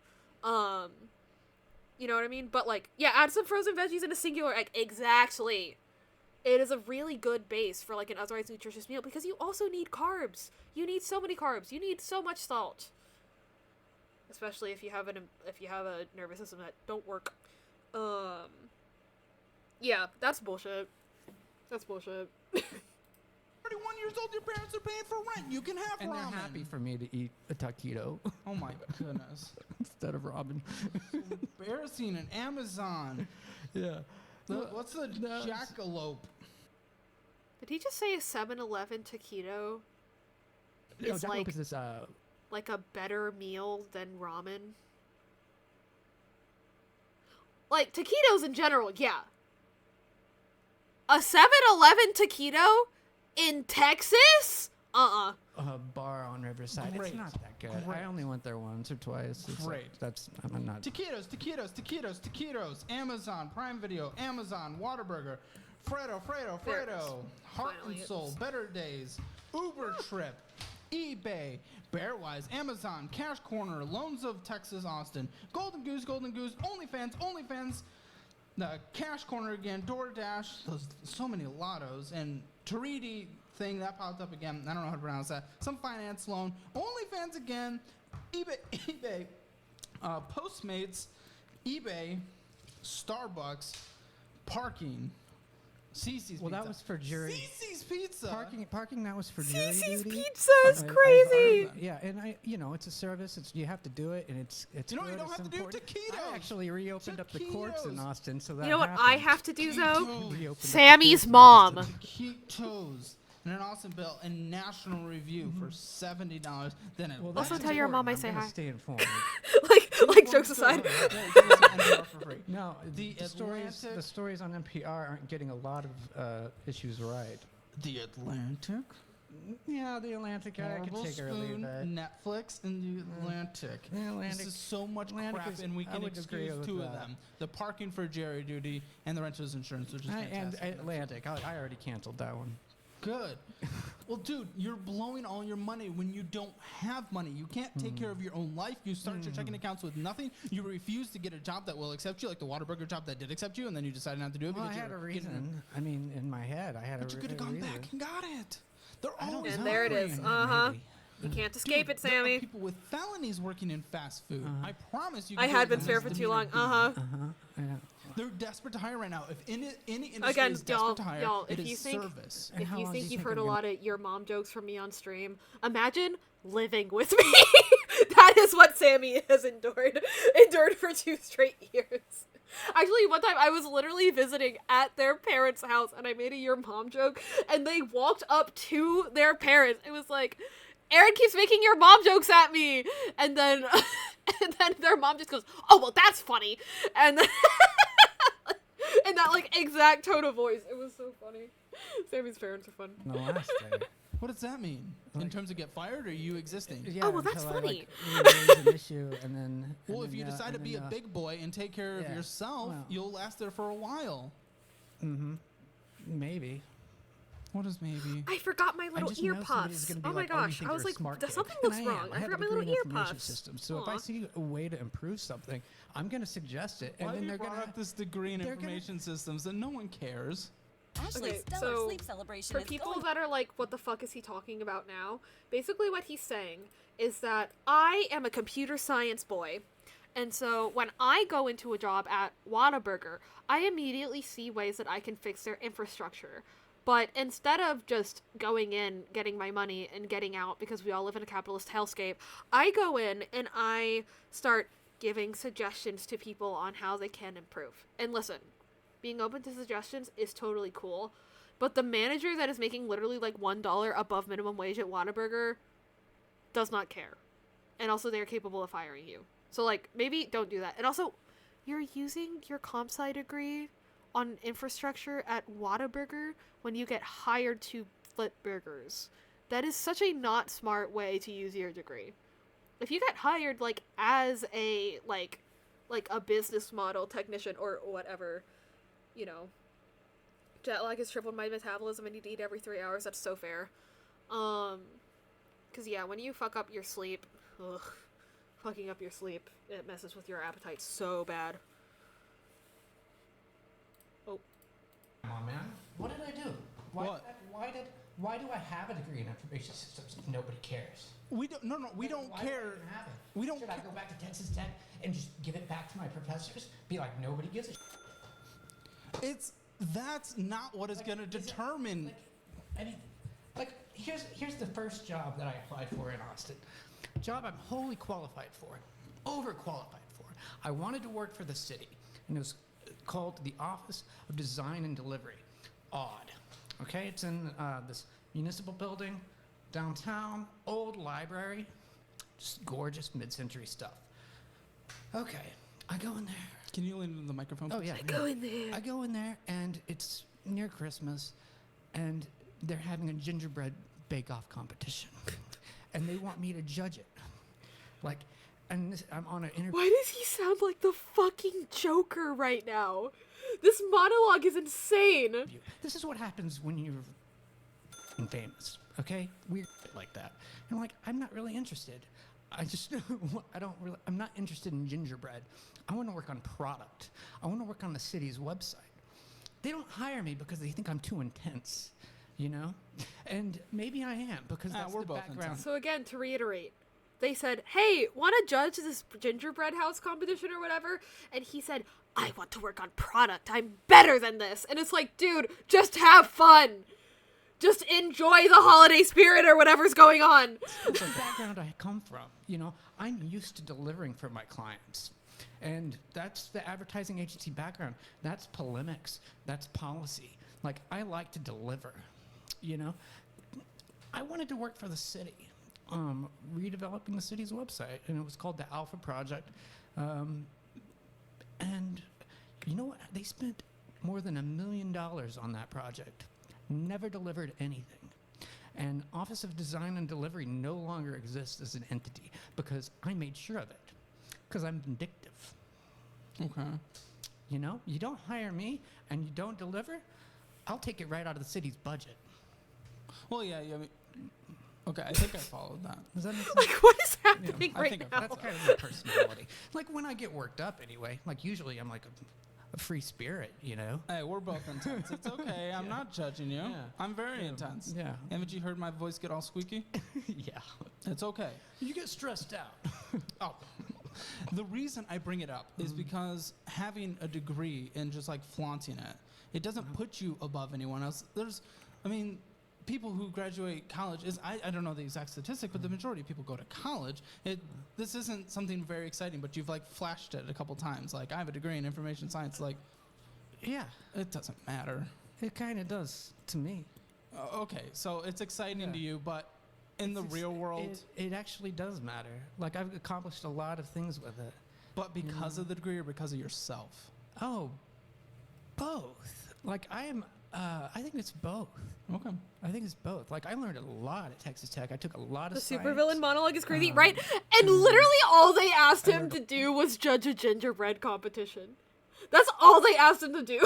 You know what I mean? But, like, yeah, add some frozen veggies in a singular egg. Exactly. It is a really good base for, like, an otherwise nutritious meal, because you also need carbs. You need so many carbs. You need so much salt. Especially if you have a nervous system that don't work. Yeah, that's bullshit. That's bullshit. 31 years old, your parents are paying for rent. You can have And ramen. they're happy for me to eat a taquito Oh my goodness. instead of ramen. Embarrassing. And Amazon. Yeah. What's the jackalope? Did he just say a 7-Eleven taquito No, is jackalope like is this, like a better meal than ramen? Like, taquitos in general, yeah. A 7-Eleven taquito in Texas? a bar on Riverside. Great. It's not that good. Great. I only went there once or twice. It's Great. Like, that's I'm not. Taquitos. Amazon, Prime Video, Amazon, Whataburger, Fredo, There it is. Heart Finally, and Soul, it's- Better Days, Uber Trip, eBay, Bearwise, Amazon, Cash Corner, Loans of Texas, Austin, Golden Goose, OnlyFans, the Cash Corner again, DoorDash, so many lottos, and Taridi thing that popped up again. I don't know how to pronounce that. Some finance loan, OnlyFans again, eBay, Postmates, eBay, Starbucks, parking, Cece's Well, Pizza. that was for jury. Cece's Pizza. Parking. That was for jury Cece's duty. Pizza is I- crazy! Yeah, and it's a service. You have to do it, and it's You know what you good, don't it's have to do? important. Taquitos. I actually reopened up the courts in Taquitos. Austin, so that You know what I have to do, though? Taquitos. Reopened up the Sammy's courts in mom. Austin. Taquitos. And an awesome bill and national review for $70. Then it Well, Also that's tell your mom I important. say I'm gonna hi. Stay informed. like jokes aside. for free. No, The the Atlantic- stories on NPR aren't getting a lot of issues right. The Atlantic, Yeah, the Atlantic. I could Marble take or leave Spoon, that. Netflix, and the Atlantic. The Atlantic. This is so much Atlantic crap, is- and we I can would agree excuse with two of that. them: the parking for jury duty and the renter's insurance, which is And fantastic. Atlantic. I already canceled that one. Good. Well, dude, you're blowing all your money when you don't have money. You can't take care of your own life. You start your checking accounts with nothing. You refuse to get a job that will accept you, like the Whataburger job that did accept you, and then you decided not to do it Well, I because had a you're getting- reason. I mean, in my head, I had But a you could have a gone reason. back and got it. They're I don't always And there it is. hiring. Uh-huh. Maybe. You can't escape Dude, it, there are Sammy. people with felonies working in fast food. Uh-huh. I promise you. I can had get been a spare for too long. misdemeanor beat. Uh-huh. Yeah. They're desperate to hire right now. If any industry Again, is desperate to hire, y'all, it if is you think- service. And If how you long do think you you've think heard a I'm lot of your mom jokes from me on stream, imagine living with me. That is what Sammy has endured for 2 straight years. Actually, one time I was literally visiting at their parents' house and I made a your mom joke and they walked up to their parents. It was like, Aaron keeps making your mom jokes at me. And then their mom just goes, oh, well, that's funny. And then in that, like, exact tone of voice. It was so funny. Sammy's parents are fun. the last day. What does that mean? In Like- terms of get fired, or you existing? Yeah, Oh, well, that's until I, funny. like, raise an issue, and then. Well, and if you then, decide to and be a then, big boy and take care of yeah, yourself, well. you'll last there for a while. maybe. What is maybe? I forgot my little just ear know somebody's puffs. gonna be Oh my like, "Oh, you gosh. think I was you're a like, smart does kid." something And looks I am. wrong. I have forgot a my little degree in ear information puffs. systems. So if Aw. I see a way to improve something, I'm gonna suggest it, and Why then have you they're brought gonna. up this degree in they're gonna- information systems and no one cares? Ashley's Okay, stellar so sleep celebration For is people going that are like, what the fuck is he talking about now? Basically what he's saying is that I am a computer science boy. And so when I go into a job at Whataburger, I immediately see ways that I can fix their infrastructure. But instead of just going in, getting my money, and getting out because we all live in a capitalist hellscape, I go in and I start giving suggestions to people on how they can improve. And listen, being open to suggestions is totally cool. But the manager that is making literally like $1 above minimum wage at Whataburger does not care. And also they're capable of firing you. So, like, maybe don't do that. And also, you're using your comp sci degree on infrastructure at Whataburger when you get hired to flip burgers. That is such a not smart way to use your degree. If you get hired, like, as a, like a business model technician or whatever, you know, jet lag has tripled my metabolism and you need to eat every 3 hours, that's so fair. Because, yeah, when you fuck up your sleep, fucking up your sleep, it messes with your appetite so bad. Oh. Come on, man. What did I do? What? Why do I have a degree in information systems if nobody cares? We don't. No, we don't Why care. do I even have it? We don't. Should I go back to Texas Tech and just give it back to my professors? Be like, nobody gives a shit. That's not what is going to determine. Here's the first job that I applied for in Austin. Job I'm wholly qualified for, overqualified for. I wanted to work for the city, and it was called the Office of Design and Delivery. Odd. Okay, it's in this municipal building, downtown, old library, just gorgeous mid-century stuff. Okay, I go in there. Can you lean into the microphone? Oh, yeah. I go in there. I go in there, and it's near Christmas, and they're having a gingerbread bake-off competition. And they want me to judge it. Like, I'm on an interview. Why does he sound like the fucking Joker right now? This monologue is insane. This is what happens when you're famous, okay? Weird shit like that. And I'm like, I'm not really interested. I'm not interested in gingerbread. I want to work on product. I want to work on the city's website. They don't hire me because they think I'm too intense, you know? And maybe I am because that's we're the both background. intense. So again, to reiterate, they said, hey, want to judge this gingerbread house competition or whatever? And he said, I want to work on product. I'm better than this. And it's like, dude, just have fun. Just enjoy the holiday spirit or whatever's going on. That's the background I come from. You know, I'm used to delivering for my clients. And that's the advertising agency background. That's polemics. That's policy. Like, I like to deliver, you know? I wanted to work for the city, redeveloping the city's website. And it was called the Alpha Project. And you know what? They spent more than $1 million on that project. Never delivered anything. And Office of Design and Delivery no longer exists as an entity because I made sure of it. Because I'm vindictive. Okay. You know, you don't hire me and you don't deliver, I'll take it right out of the city's budget. Well, yeah. I mean, okay, I think I followed that. Does that make sense? Like, what is happening I right think now? That's kind of my personality. Like, when I get worked up anyway, like, usually I'm like a free spirit, you know? Hey, we're both intense. It's okay. I'm not judging you. Yeah. I'm very intense. Yeah. Haven't you heard my voice get all squeaky? Yeah. It's okay. You get stressed out. Oh. The reason I bring it up is because having a degree and just like flaunting it, it doesn't put you above anyone else. People who graduate college I don't know the exact statistic, but the majority of people go to college. This isn't something very exciting, but you've like flashed it a couple times. Like, I have a degree in information science. Like, Yeah. it doesn't matter. It kind of does to me. Okay, so it's exciting Yeah. to you, but in the real world, It actually does matter. Like, I've accomplished a lot of things with it. but because of the degree or because of yourself? Oh, both. Like, I think it's both. Okay. I think it's both. Like, I learned a lot at Texas Tech. I took a lot of The science. supervillain monologue is crazy, right? And literally all they asked him to do was judge a gingerbread competition. That's all they asked him to do.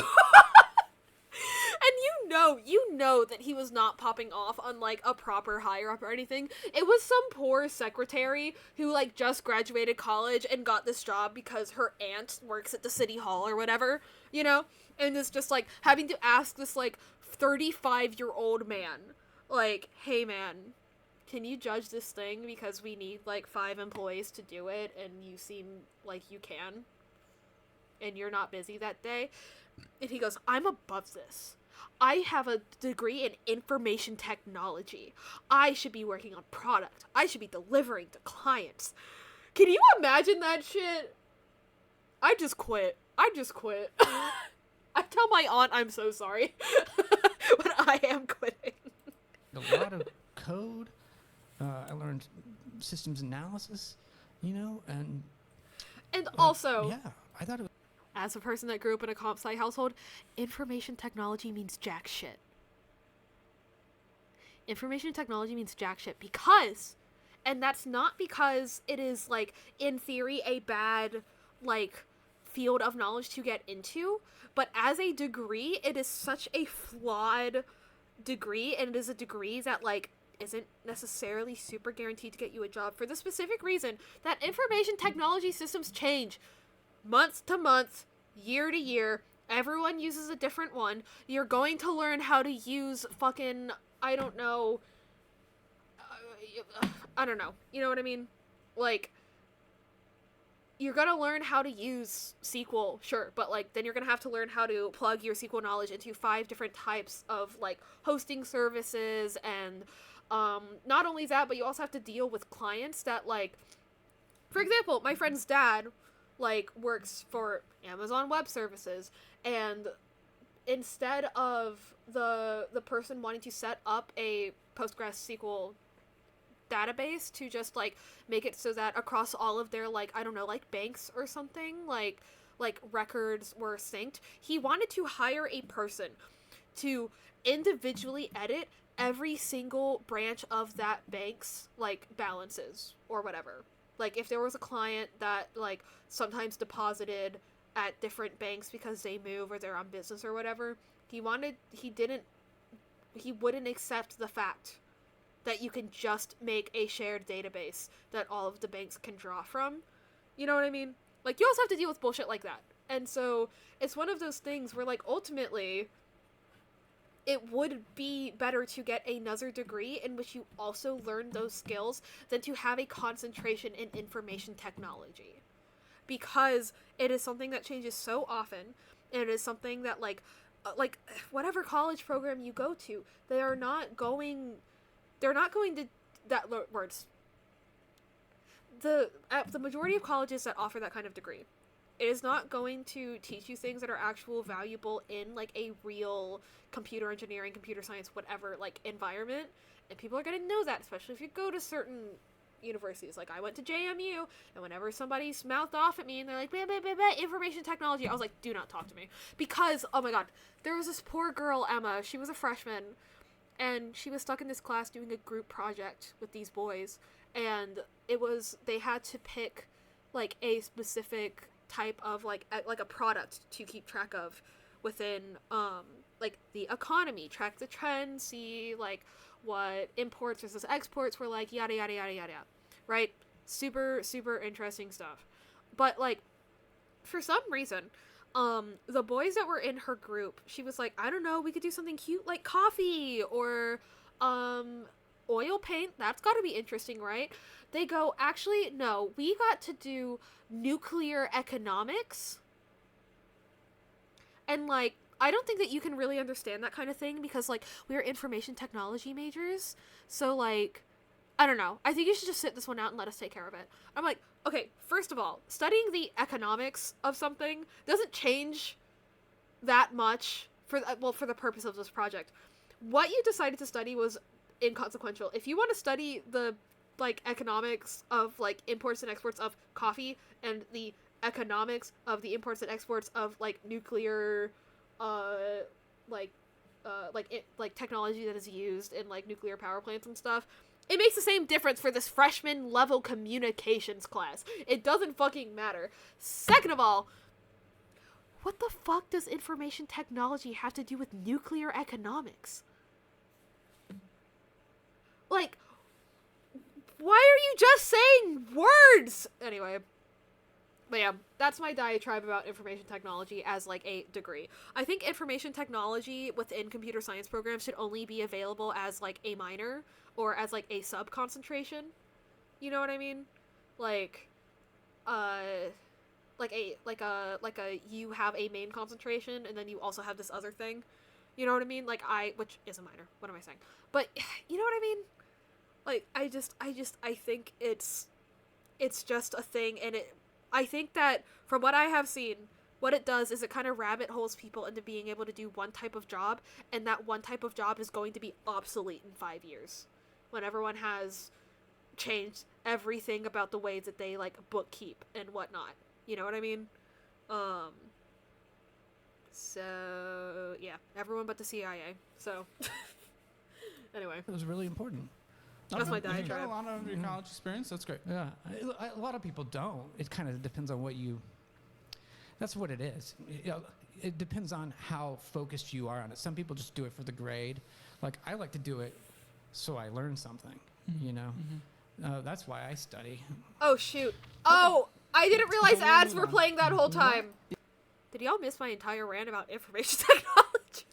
And you know that he was not popping off on, like, a proper higher up or anything. It was some poor secretary who, like, just graduated college and got this job because her aunt works at the city hall or whatever, you know? And it's just, like, having to ask this, like, 35-year-old man, like, hey, man, can you judge this thing because we need, like, 5 employees to do it and you seem like you can and you're not busy that day? And he goes, I'm above this. I have a degree in information technology. I should be working on product. I should be delivering to clients. Can you imagine that shit? I just quit. I tell my aunt I'm so sorry. But I am quitting. A lot of code. I learned systems analysis, you know, and And also, yeah, I thought it was. as a person that grew up in a comp sci household, information technology means jack shit. Information technology means jack shit because, and that's not because it is, like, in theory, a bad, like, field of knowledge to get into, but as a degree, it is such a flawed degree, and it is a degree that, like, isn't necessarily super guaranteed to get you a job for the specific reason that information technology systems change month to month, year to year. Everyone uses a different one. You're going to learn how to use fucking, I don't know, you know what I mean? Like, you're gonna learn how to use SQL, sure, but, like, then you're gonna have to learn how to plug your SQL knowledge into 5 different types of, like, hosting services, and, not only that, but you also have to deal with clients that, like, for example, my friend's dad, like, works for Amazon Web Services, and instead of the person wanting to set up a PostgreSQL database to just, like, make it so that across all of their, like, I don't know, like, banks or something, like records were synced, he wanted to hire a person to individually edit every single branch of that bank's, like, balances or whatever. Like, if there was a client that, like, sometimes deposited at different banks because they move or they're on business or whatever, he wouldn't accept the fact that you can just make a shared database that all of the banks can draw from. You know what I mean? Like, you also have to deal with bullshit like that. And so, it's one of those things where, like, ultimately, it would be better to get another degree in which you also learn those skills than to have a concentration in information technology. Because it is something that changes so often, and it is something that, like, whatever college program you go to, they're not going to, the majority of colleges that offer that kind of degree, it is not going to teach you things that are actual valuable in, like, a real computer engineering, computer science, whatever, like, environment. And people are going to know that, especially if you go to certain universities. Like, I went to JMU, and whenever somebody's mouthed off at me and they're like, information technology, I was like, do not talk to me. Because, oh my god, there was this poor girl, Emma, she was a freshman, and she was stuck in this class doing a group project with these boys, and they had to pick, like, a specific type of, like a product to keep track of within, like, the economy, track the trends, see, like, what imports versus exports were like, yada yada yada yada, right? Super, super interesting stuff. But, like, for some reason, the boys that were in her group, she was like, I don't know, we could do something cute like coffee, or, oil paint, that's gotta be interesting, right? They go, actually, no, we got to do nuclear economics. And, like, I don't think that you can really understand that kind of thing because, like, we're information technology majors. So, like, I don't know. I think you should just sit this one out and let us take care of it. I'm like, okay, first of all, studying the economics of something doesn't change that much for the purpose of this project. What you decided to study was inconsequential. If you want to study the, like, economics of, like, imports and exports of coffee and the economics of the imports and exports of, like, nuclear, technology that is used in, like, nuclear power plants and stuff, it makes the same difference for this freshman level communications class. It doesn't fucking matter. Second of all, what the fuck does information technology have to do with nuclear economics? Like, why are you just saying words? Anyway. But yeah, that's my diatribe about information technology as, like, a degree. I think information technology within computer science programs should only be available as, like, a minor or as, like, a sub-concentration. You know what I mean? Like, you have a main concentration and then you also have this other thing. You know what I mean? Like, which is a minor. What am I saying? But, you know what I mean? Like, I think it's just a thing, and I think that, from what I have seen, what it does is it kind of rabbit holes people into being able to do one type of job, and that one type of job is going to be obsolete in 5 years, when everyone has changed everything about the way that they, like, bookkeep and whatnot. You know what I mean? So yeah, everyone but the CIA. So anyway, It was really important. That's my If you got diatribe. a lot of your college experience, that's great. Yeah, a lot of people don't. It kind of depends on what you. That's what it is. It depends on how focused you are on it. Some people just do it for the grade. Like I like to do it so I learn something. You know, that's why I study. oh shoot. Oh, I didn't realize ads were playing that whole time. Did y'all miss my entire rant about information technology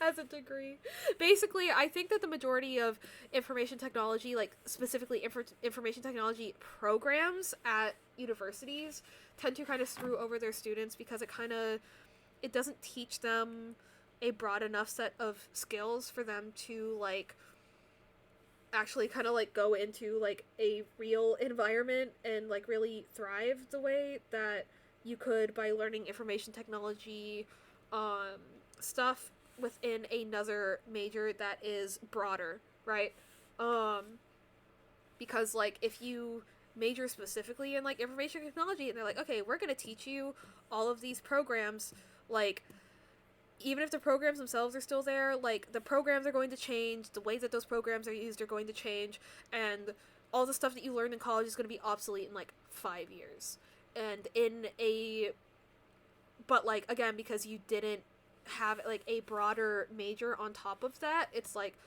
as a degree? Basically, I think that the majority of information technology, like specifically information technology programs at universities, tend to kind of screw over their students because it doesn't teach them a broad enough set of skills for them to like actually kind of like go into like a real environment and like really thrive the way that you could by learning information technology stuff within another major that is broader, right? Because like if you major specifically in like information technology and they're like, okay, we're gonna teach you all of these programs, like even if the programs themselves are still there, like the programs are going to change, the ways that those programs are used are going to change, and all the stuff that you learned in college is going to be obsolete in like 5 years. And but like again, because you didn't have like a broader major on top of that, it's like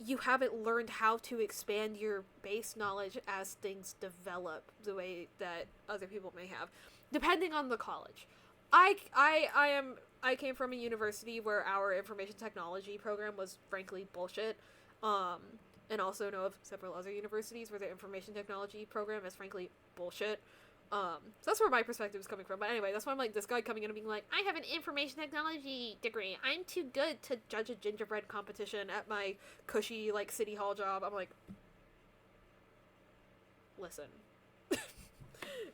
you haven't learned how to expand your base knowledge as things develop the way that other people may have, depending on the college. I came from a university where our information technology program was frankly bullshit, and also know of several other universities where the information technology program is frankly bullshit. So that's where my perspective is coming from. But anyway, that's why I'm like this guy coming in and being like, I have an information technology degree. I'm too good to judge a gingerbread competition at my cushy like city hall job. I'm like, listen.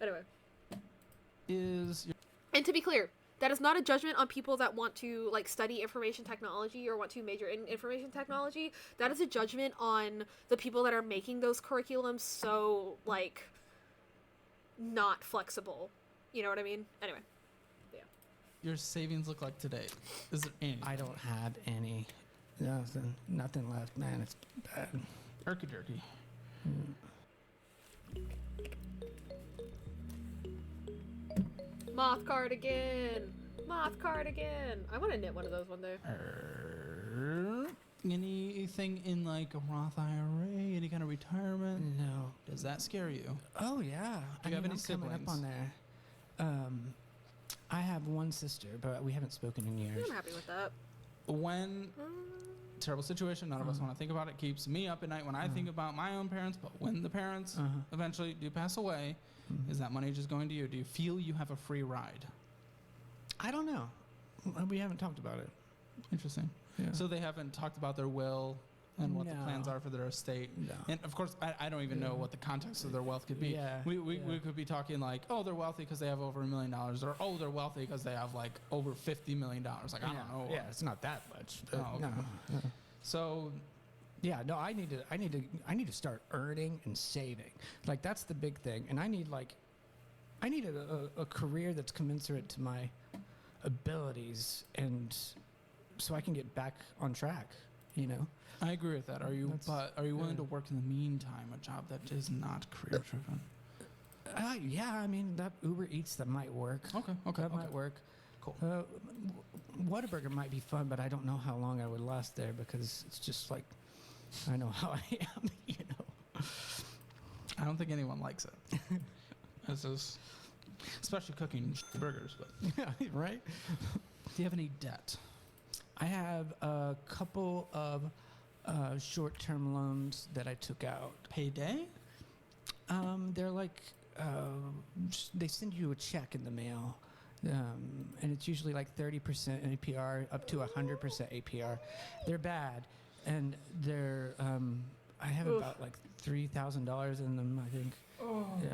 Anyway. And to be clear, that is not a judgment on people that want to like study information technology or want to major in information technology. That is a judgment on the people that are making those curriculums so like not flexible. You know what I mean? Anyway. Yeah. Your savings look like today? Is there any? I don't have any. Nothing left, man. It's bad. Herky jerky. Moth cardigan. I want to knit one of those one day. Anything in like a Roth IRA, any kind of retirement? No. Does that scare you? Oh yeah. Do you have any I'm coming siblings? up on there. I have one sister, but we haven't spoken in years. I'm happy with that. When terrible situation, none of us want to think about it. Keeps me up at night when I think about my own parents. But when the parents eventually do pass away, is that money just going to you? Do you feel you have a free ride? I don't know. We haven't talked about it. Interesting. Yeah. So they haven't talked about their will and what the plans No. are for their estate. No. And of course, I don't even know what the context of their wealth could be. Yeah. We could be talking like, oh, they're wealthy because they have over $1 million, or oh, they're wealthy because they have like over $50 million. Like I don't know. Yeah, it's not that much. But Oh, okay. No. So Yeah, no, I need to start earning and saving. Like that's the big thing. And I need a career that's commensurate to my abilities, and so I can get back on track, you know. I agree with that. Are you willing to work in the meantime a job that is not career driven? Yeah, I mean that Uber Eats that might work. That might work. Cool. Whataburger might be fun, but I don't know how long I would last there because it's just like I know how I am, you know. I don't think anyone likes it. This is especially cooking burgers, but Yeah, right. do you have any debt? I have a couple of short-term loans that I took out. Payday? They're like they send you a check in the mail, and it's usually like 30% APR up to 100% APR. They're bad, and they're I have about like $3,000 in them, I think. Oh. Yeah.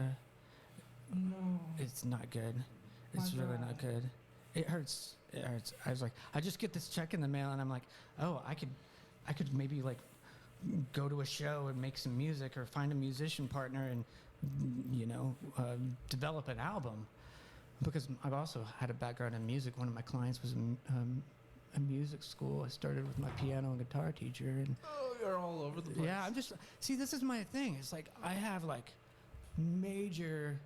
No. It's not good. It's My really God. not good. It hurts. It hurts. I was like, I just get this check in the mail, and I'm like, oh, I could maybe like go to a show and make some music, or find a musician partner and develop an album, because I've also had a background in music. One of my clients was in a music school. I started with my piano and guitar teacher, and Oh, you're all over the place. yeah, see, this is my thing. It's like I have like major.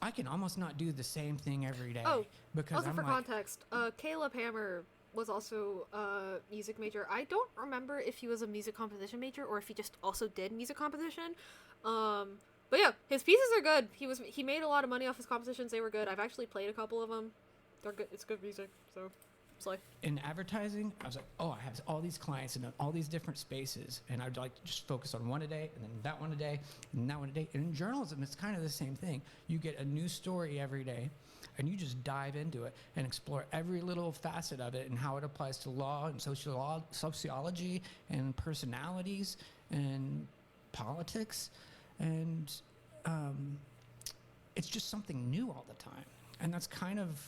I can almost not do the same thing every day. Oh, because also I'm for like, context, Caleb Hammer was also a music major. I don't remember if he was a music composition major or if he just also did music composition. But yeah, his pieces are good. He made a lot of money off his compositions. They were good. I've actually played a couple of them. They're good. It's good music. So, it's like in advertising, I was like, oh, I have all these clients in all these different spaces, and I'd like to just focus on one a day, and then that one a day, and that one a day. And in journalism, it's kind of the same thing. You get a new story every day, and you just dive into it and explore every little facet of it and how it applies to law and sociology and personalities and politics. And it's just something new all the time. And that's kind of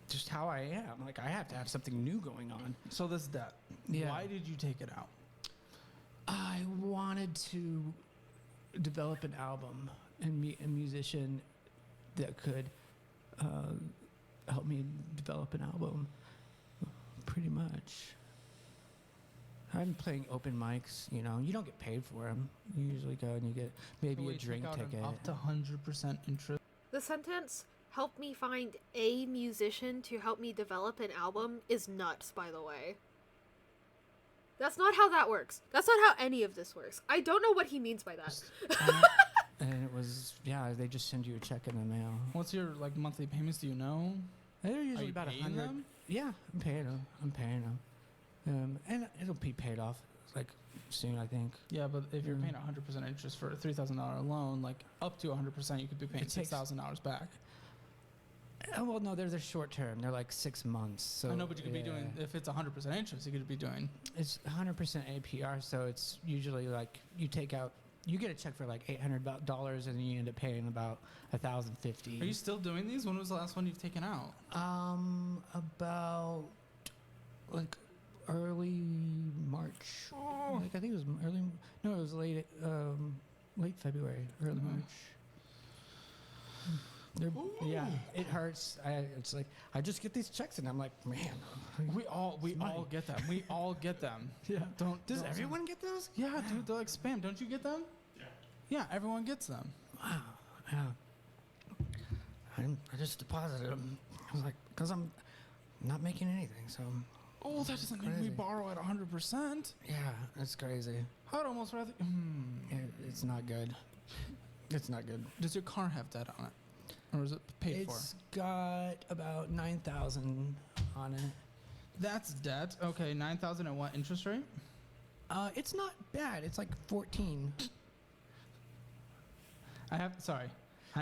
just how I am. Like, I have to have something new going on. So this debt, Yeah. why did you take it out? I wanted to develop an album and be a musician that could help me develop an album, pretty much. I'm playing open mics, you don't get paid for them. You usually go and you get maybe So a wait, drink take out an ticket. up to 100% interest. the sentence "help me find a musician to help me develop an album" is nuts. By the way, that's not how that works. That's not how any of this works. I don't know what he means by that. And it was, they just send you a check in the mail. What's your monthly payments? Do you know? They're Are usually you about paying 100. them? Yeah, I'm paying them. And it'll be paid off like soon, I think. Yeah, but if you're Mm. paying 100% interest for a $3,000 loan, like up to 100%, you could be paying It takes- $6,000 back. Oh, well, no, they're short term. They're like 6 months. So I know, but you could be doing, if it's 100% interest, you could be doing. It's 100% APR, so it's usually like you get a check for like $800 and then you end up paying about $1,050. Are you still doing these? When was the last one you've taken out? About like early March. Oh. Like I think it was early. No, it was late February, early Mhm. March. Yeah, it hurts. It's like I just get these checks and I'm like, man. We all money. get them. We all get them. Yeah. Does don't- everyone get those? Yeah, dude, they're like spam. Don't you get them? Yeah, everyone gets them. Wow. Yeah. I just deposited them. I was like, because I'm not making anything, so Oh, that doesn't mean we crazy. borrow at 100%. yeah, it's crazy. I'd almost rather. It's not good. It's not good. Does your car have debt on it, or is it paid It's got about 9,000 on it. That's debt. Okay, 9,000 at what interest rate? It's not bad. It's like 14. I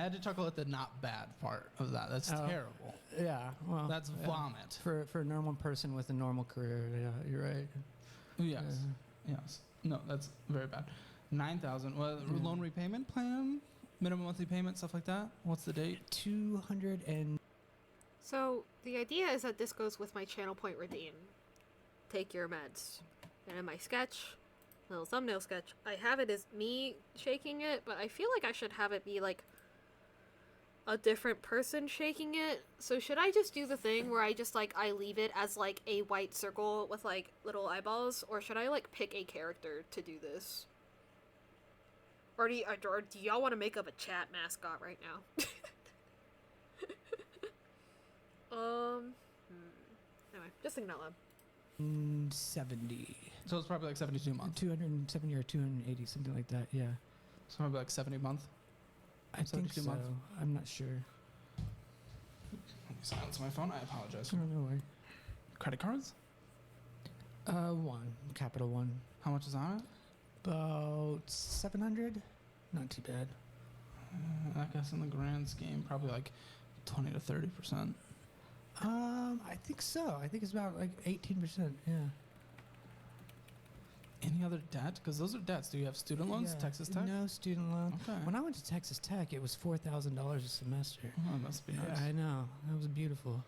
had to chuckle at the not bad part of that. That's Oh. terrible. Yeah. Well, That's yeah. vomit. For a normal person with a normal career. Yeah, you're right. Yes. Yes. No, that's very bad. 9,000. Well, Yeah. loan repayment plan, minimum monthly payment, stuff like that. What's the date? 200 and So, the idea is that this goes with my channel point redeem. Take your meds. And in my sketch, little thumbnail sketch, I have it as me shaking it, but I feel like I should have it be like a different person shaking it. So should I just do the thing where I just I leave it as like a white circle with like little eyeballs, or should I like pick a character to do this? Or do y'all want to make up a chat mascot right now? Anyway, just thinking out loud. 70. So it's probably like 72 months. 270 or 280, something like that. Yeah. So probably like 70 month. I think 72 so. months. I'm not sure. Let me silence my phone. I apologize. I don't know why. Credit cards? One. Capital One. How much is on it? About 700. Not too bad. I guess in the grand scheme, probably like 20 to 30%. I think so. I think it's about like 18%. Yeah. Any other debt? Because those are debts. Do you have student loans? Yeah. Texas Tech? No student loan. Okay. When I went to Texas Tech, it was $4,000 a semester. Oh, that must be nice. Yeah, I know. That was beautiful.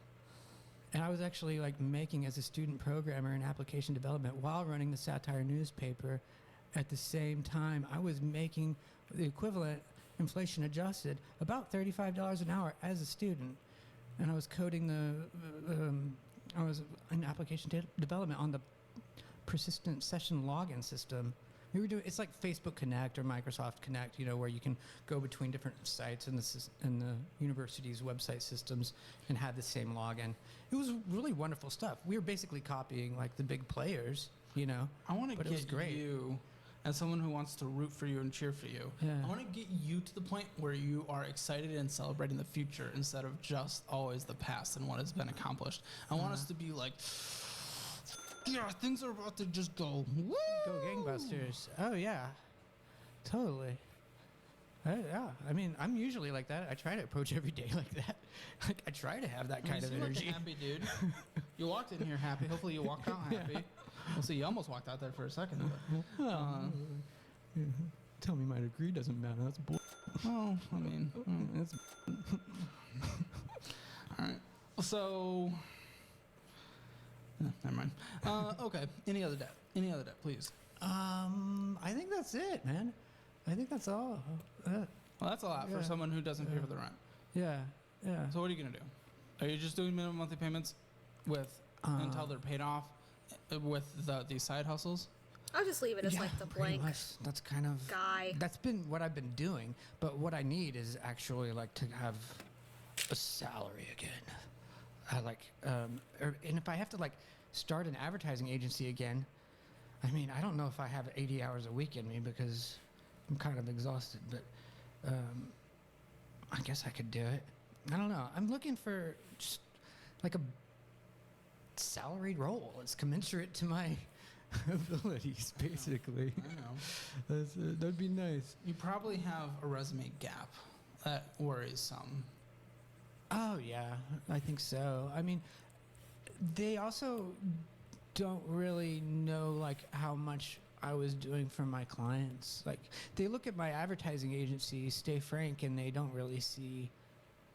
And I was actually like making as a student programmer in application development while running the satire newspaper. At the same time, I was making the equivalent, inflation adjusted, about $35 an hour as a student. And I was coding I was in application development on the persistent session login system. We were doing, it's like Facebook Connect or Microsoft Connect, where you can go between different sites in the university's website systems and have the same login. It was really wonderful stuff. We were basically copying like the big players, I want to but it was get great. you, as someone who wants to root for you and cheer for you, Yeah. I want to get you to the point where you are excited and celebrating the future instead of just always the past and what has been accomplished. I want us to be like, yeah, things are about to just go. Woo! Go gangbusters. Oh, yeah. Totally. Yeah. I mean, I'm usually like that. I try to approach every day like that. Like, I try to have that kind of You seem like a energy. happy dude. You walked in here happy. Hopefully you walked out happy. We'll see. You almost walked out there for a second. But, Tell me my degree doesn't matter. That's bull. well, I mean, That's all right. So, never mind. Okay. Any other debt? Any other debt, please? I think that's it, man. I think that's all. Well, that's a lot for Yeah. someone who doesn't pay for the rent. Yeah. So what are you gonna do? Are you just doing minimum monthly payments with until they're paid off with these side hustles? I'll just leave it as like the pretty blank much. That's kind of guy. That's been what I've been doing. But what I need is actually like to have a salary again. I like, and if I have to like start an advertising agency again, I mean, I don't know if I have 80 hours a week in me because I'm kind of exhausted. But I guess I could do it. I don't know. I'm looking for just like a salaried role. It's commensurate to my abilities, basically. I know. That'd be nice. You probably have a resume gap that worries some. Oh, yeah, I think so. I mean, they also don't really know, like, how much I was doing for my clients. Like, they look at my advertising agency, Stay Frank, and they don't really see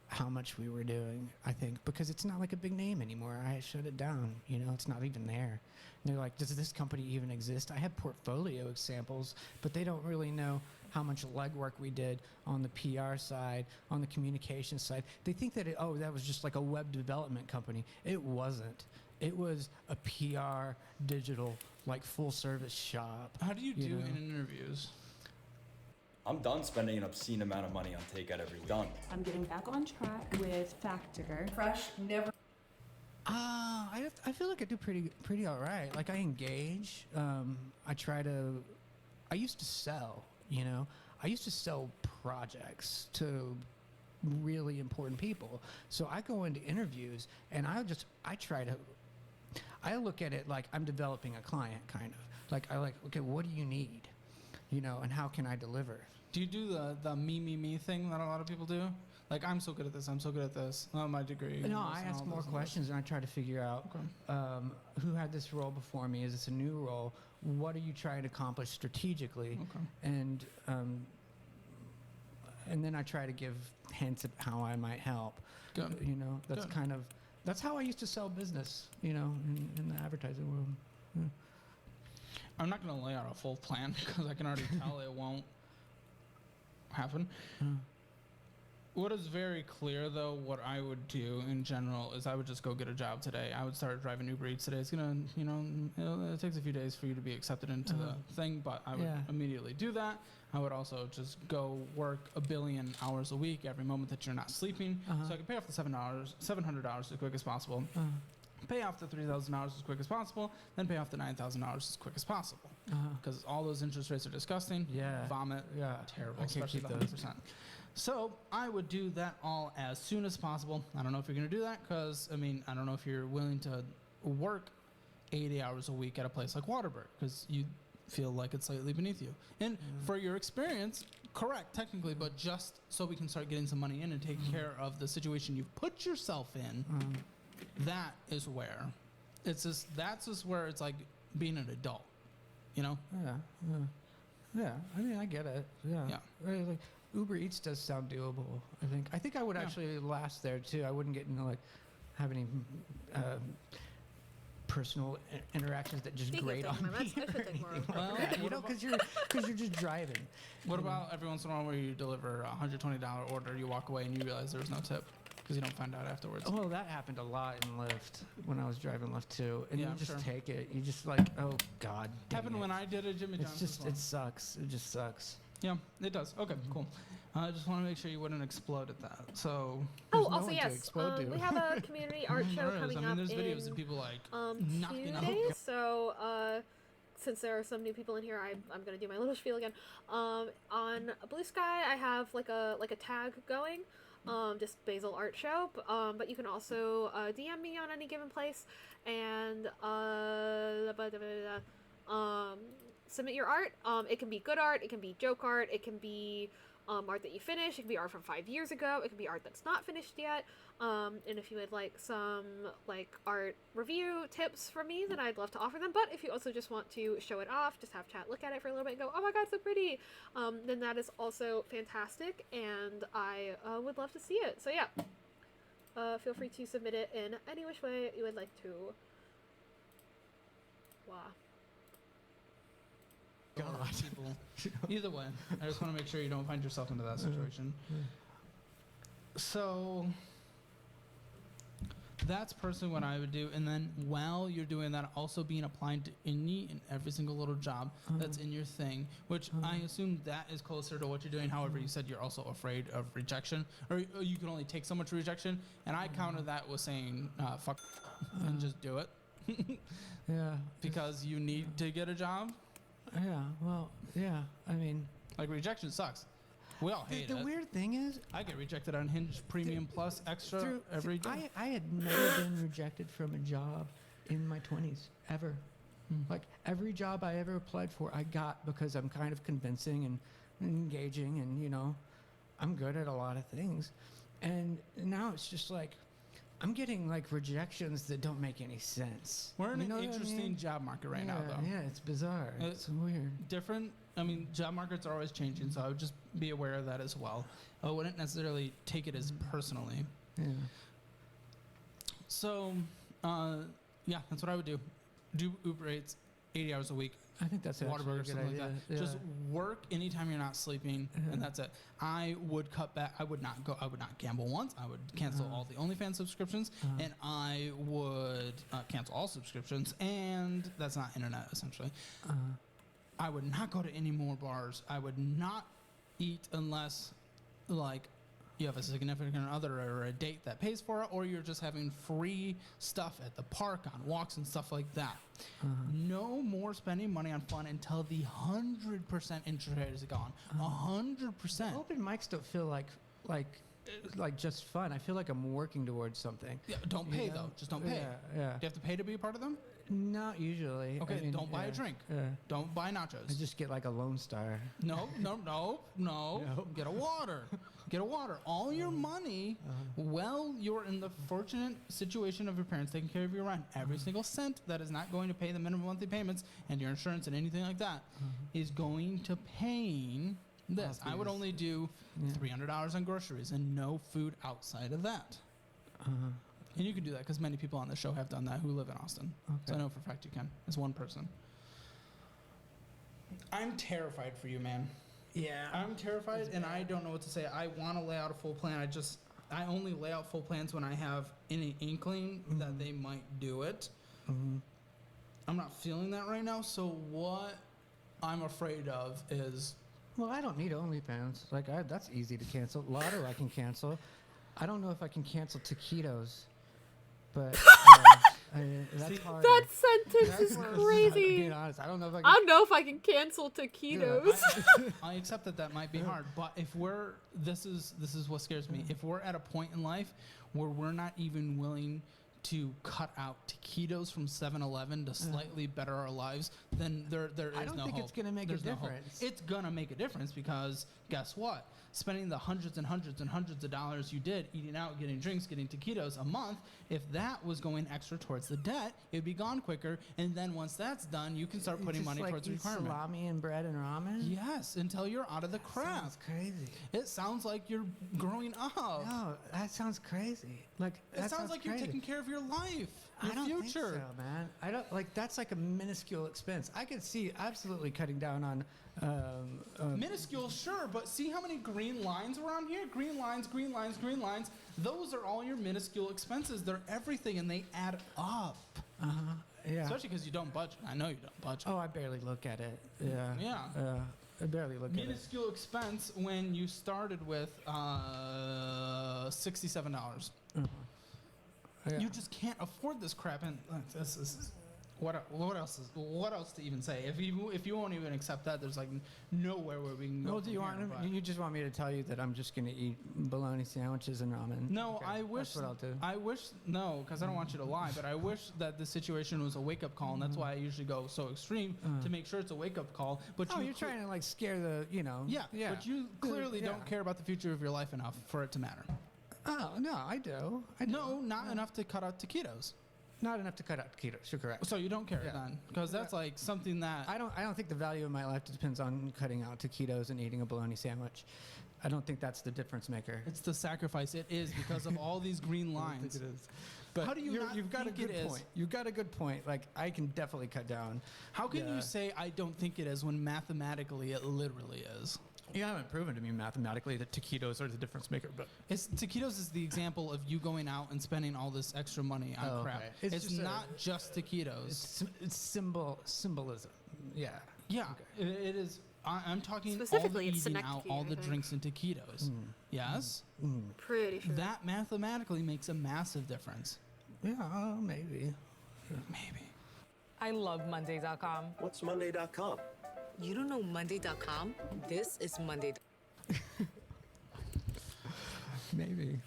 how much we were doing, I think, because it's not like a big name anymore. I shut it down, it's not even there. And they're like, does this company even exist? I have portfolio examples, but they don't really know how much legwork we did on the PR side, on the communication side. They think that, that was just like a web development company. It wasn't. It was a PR, digital, like full-service shop. How do you do know? in interviews? I'm done spending an obscene amount of money on takeout every week. Done. I'm getting back on track with Factor. Fresh, never. I feel like I do pretty all right. Like I engage. I used to sell, I used to sell projects to really important people. So I go into interviews and I look at it like I'm developing a client, kind of. Like okay, what do you need? And how can I deliver? Do you do the me thing that a lot of people do? Like, I'm so good at this, I'm so good at this. Oh, my degree. No, I ask more questions and I try to figure out who had this role before me. Is this a new role? What are you trying to accomplish strategically? Okay. And then I try to give hints of how I might help. Good. That's Good. That's how I used to sell business, in the advertising world. Yeah. I'm not going to lay out a full plan because I can already tell it won't happen. What is very clear, though, what I would do in general is I would just go get a job today. I would start driving Uber Eats today. It's going to, it takes a few days for you to be accepted into the thing, but I would immediately do that. I would also just go work 1 billion hours a week every moment that you're not sleeping. So I can pay off the $700 as quick as possible. Pay off the $3,000 as quick as possible, then pay off the $9,000 as quick as possible. Because all those interest rates are disgusting. Yeah. Vomit. Yeah. Terrible. I can't Especially keep the those. 100%. So I would do that all as soon as possible. I don't know if you're going to do that because, I don't know if you're willing to work 80 hours a week at a place like Waterbury because you feel like it's slightly beneath you. And for your experience, correct, technically, but just so we can start getting some money in and take care of the situation you've put yourself in, that is where that's just where it's like being an adult, Yeah. I get it. Yeah. Right, like Uber Eats does sound doable. I think I would actually last there too. I wouldn't get into have any personal interactions that just Speaking grate of on taking me. my meds, I should take more. Well, You know, because you're just driving. What you know? about every once in a while where you deliver a $120 order, you walk away and you realize there was no tip because you don't find out afterwards? Oh, that happened a lot in Lyft when I was driving Lyft too. And Yeah, you I'm just sure. take it. You just like, oh God. dang Happened it. when I did a Jimmy John's. It's just as well. it sucks. It just sucks. Yeah, it does. Okay, cool. I just want to make sure you wouldn't explode at that. So. Oh, There's no also one to yes, explode to. we have a community art show There is. coming I mean, up there's in videos of people like 2 knocking out. days. So since there are some new people in here, I'm gonna do my little spiel again. On Blue Sky, I have like a tag going. Just Basil Art Show, but you can also DM me on any given place and submit your art. It can be good art, it can be joke art, it can be art that you finish, it can be art from 5 years ago, it can be art that's not finished yet. And if you would like some art review tips from me, then I'd love to offer them. But if you also just want to show it off, just have chat look at it for a little bit and go, oh my god, so pretty, then that is also fantastic, and I would love to see it. So yeah, feel free to submit it in any which way you would like to. Wow. God. People. Either way, I just want to make sure you don't find yourself into that situation. So that's personally what I would do. And then while you're doing that, also being applied to any and every single little job that's in your thing, which I assume that is closer to what you're doing. However, you said you're also afraid of rejection, or you can only take so much rejection. And I counter that with saying, fuck and just do it. Yeah. Because you need to get a job. Yeah. Well. Yeah. I mean, like rejection sucks. We all hate the it. weird thing is, I get rejected on Hinge Premium Plus Extra every day. I had never been rejected from a job in my 20s ever. Like every job I ever applied for, I got because I'm kind of convincing and engaging, and you know, I'm good at a lot of things. And now it's just like I'm getting like rejections that don't make any sense. We're in You know an what I interesting mean? job market right now, though. Yeah, it's bizarre. It's weird. Different. I mean, job markets are always changing, so I would just be aware of that as well. I wouldn't necessarily take it as personally. Yeah. So, yeah, that's what I would do. Do Uber Eats 80 hours a week. I think that's actually a Whataburger, good something idea. like that. Yeah. Just work anytime you're not sleeping, and that's it. I would cut back. I would not gamble once. I would cancel all the OnlyFans subscriptions, and I would cancel all subscriptions, and that's not internet, essentially. I would not go to any more bars. I would not eat unless, like, you have a significant other or a date that pays for it, or you're just having free stuff at the park on walks and stuff like that. No more spending money on fun until the 100% interest rate is gone. 100%. Open mics don't feel like just fun. I feel like I'm working towards something. Yeah, don't pay though. Just don't pay. Yeah. Do you have to pay to be a part of them? Not usually. Okay, I mean, don't buy a drink. Don't buy nachos. I just get like a Lone Star. No. Get a water. Get a water. All your money, well, you're in the fortunate situation of your parents taking care of your rent. Every single cent that is not going to pay the minimum monthly payments and your insurance and anything like that is going to paying this. I would only do $300 on groceries and no food outside of that. And you can do that because many people on the show have done that who live in Austin. Okay. So I know for a fact you can. As one person. I'm terrified for you, man. Yeah. I'm terrified, and I don't know what to say. I want to lay out a full plan. I only lay out full plans when I have any inkling that they might do it. I'm not feeling that right now, so what I'm afraid of is... Well, I don't need OnlyFans. Like, that's easy to cancel. Lotto I can cancel. I don't know if I can cancel taquitos, but that's hard. That sentence is crazy. Being honest, I don't know if I can. I don't know if I can cancel taquitos. I accept that might be hard, but if this is what scares me. If we're at a point in life where we're not even willing to cut out taquitos from 7-Eleven to slightly better our lives, then there is no hope. I don't think it's going to make a difference. It's going to make a difference because guess what? Spending the hundreds and hundreds and hundreds of dollars you did eating out, getting drinks, getting taquitos a month, if that was going extra towards the debt, it would be gone quicker. And then once that's done, you can start putting money towards the requirement. Salami and bread and ramen? Yes, until you're out of the crap. Sounds crazy. It sounds like you're growing up. No, that sounds crazy. Like it sounds like crazy. you're taking care of your life. Your I don't future. think so, man. I don't like that's like a minuscule expense. I could see absolutely cutting down on Minuscule, sure, but see how many green lines are on here? Green lines, green lines, green lines. Those are all your minuscule expenses. They're everything, and they add up. Yeah. Especially because you don't budget. I know you don't budget. Oh, I barely look at it. Yeah. Yeah. I barely look at it. Minuscule expense when you started with $67. Yeah. You just can't afford this crap, and this is what else to even say? If you won't even accept that, there's like nowhere where we can go. Well, do you from want? here, You just want me to tell you that I'm just gonna eat bologna sandwiches and ramen? No, Okay, I wish. That's what I'll do. I wish no, because I don't want you to lie. But I wish that the situation was a wake-up call, and that's why I usually go so extreme to make sure it's a wake-up call. But you're trying to like scare the, Yeah. But you clearly Yeah. don't care about the future of your life enough for it to matter. Oh no, I do. No, not enough to cut out taquitos. Not enough to cut out taquitos. You're correct. So you don't care Yeah. then, because that's like something that I don't think the value of my life depends on cutting out taquitos and eating a bologna sandwich. I don't think that's the difference maker. it's the sacrifice. It is because of all these green lines. it is. But How do you not you've got a think good it is? point. You've got a good point. Like I can definitely cut down. How can Yeah. you say I don't think it is when mathematically it literally is? You haven't proven to me mathematically that taquitos are the difference maker, but Taquitos is the example of you going out and spending all this extra money on Oh, crap. okay. It's just not just taquitos. it's symbolism. Yeah. Yeah, it is. I'm talking Specifically, all the it's eating out, synecdoche, all I the think. drinks and taquitos. Yes, Pretty sure. that mathematically makes a massive difference. Yeah, maybe. Maybe. I love Monday.com. What's Monday.com? You don't know Monday.com? This is Monday. Maybe.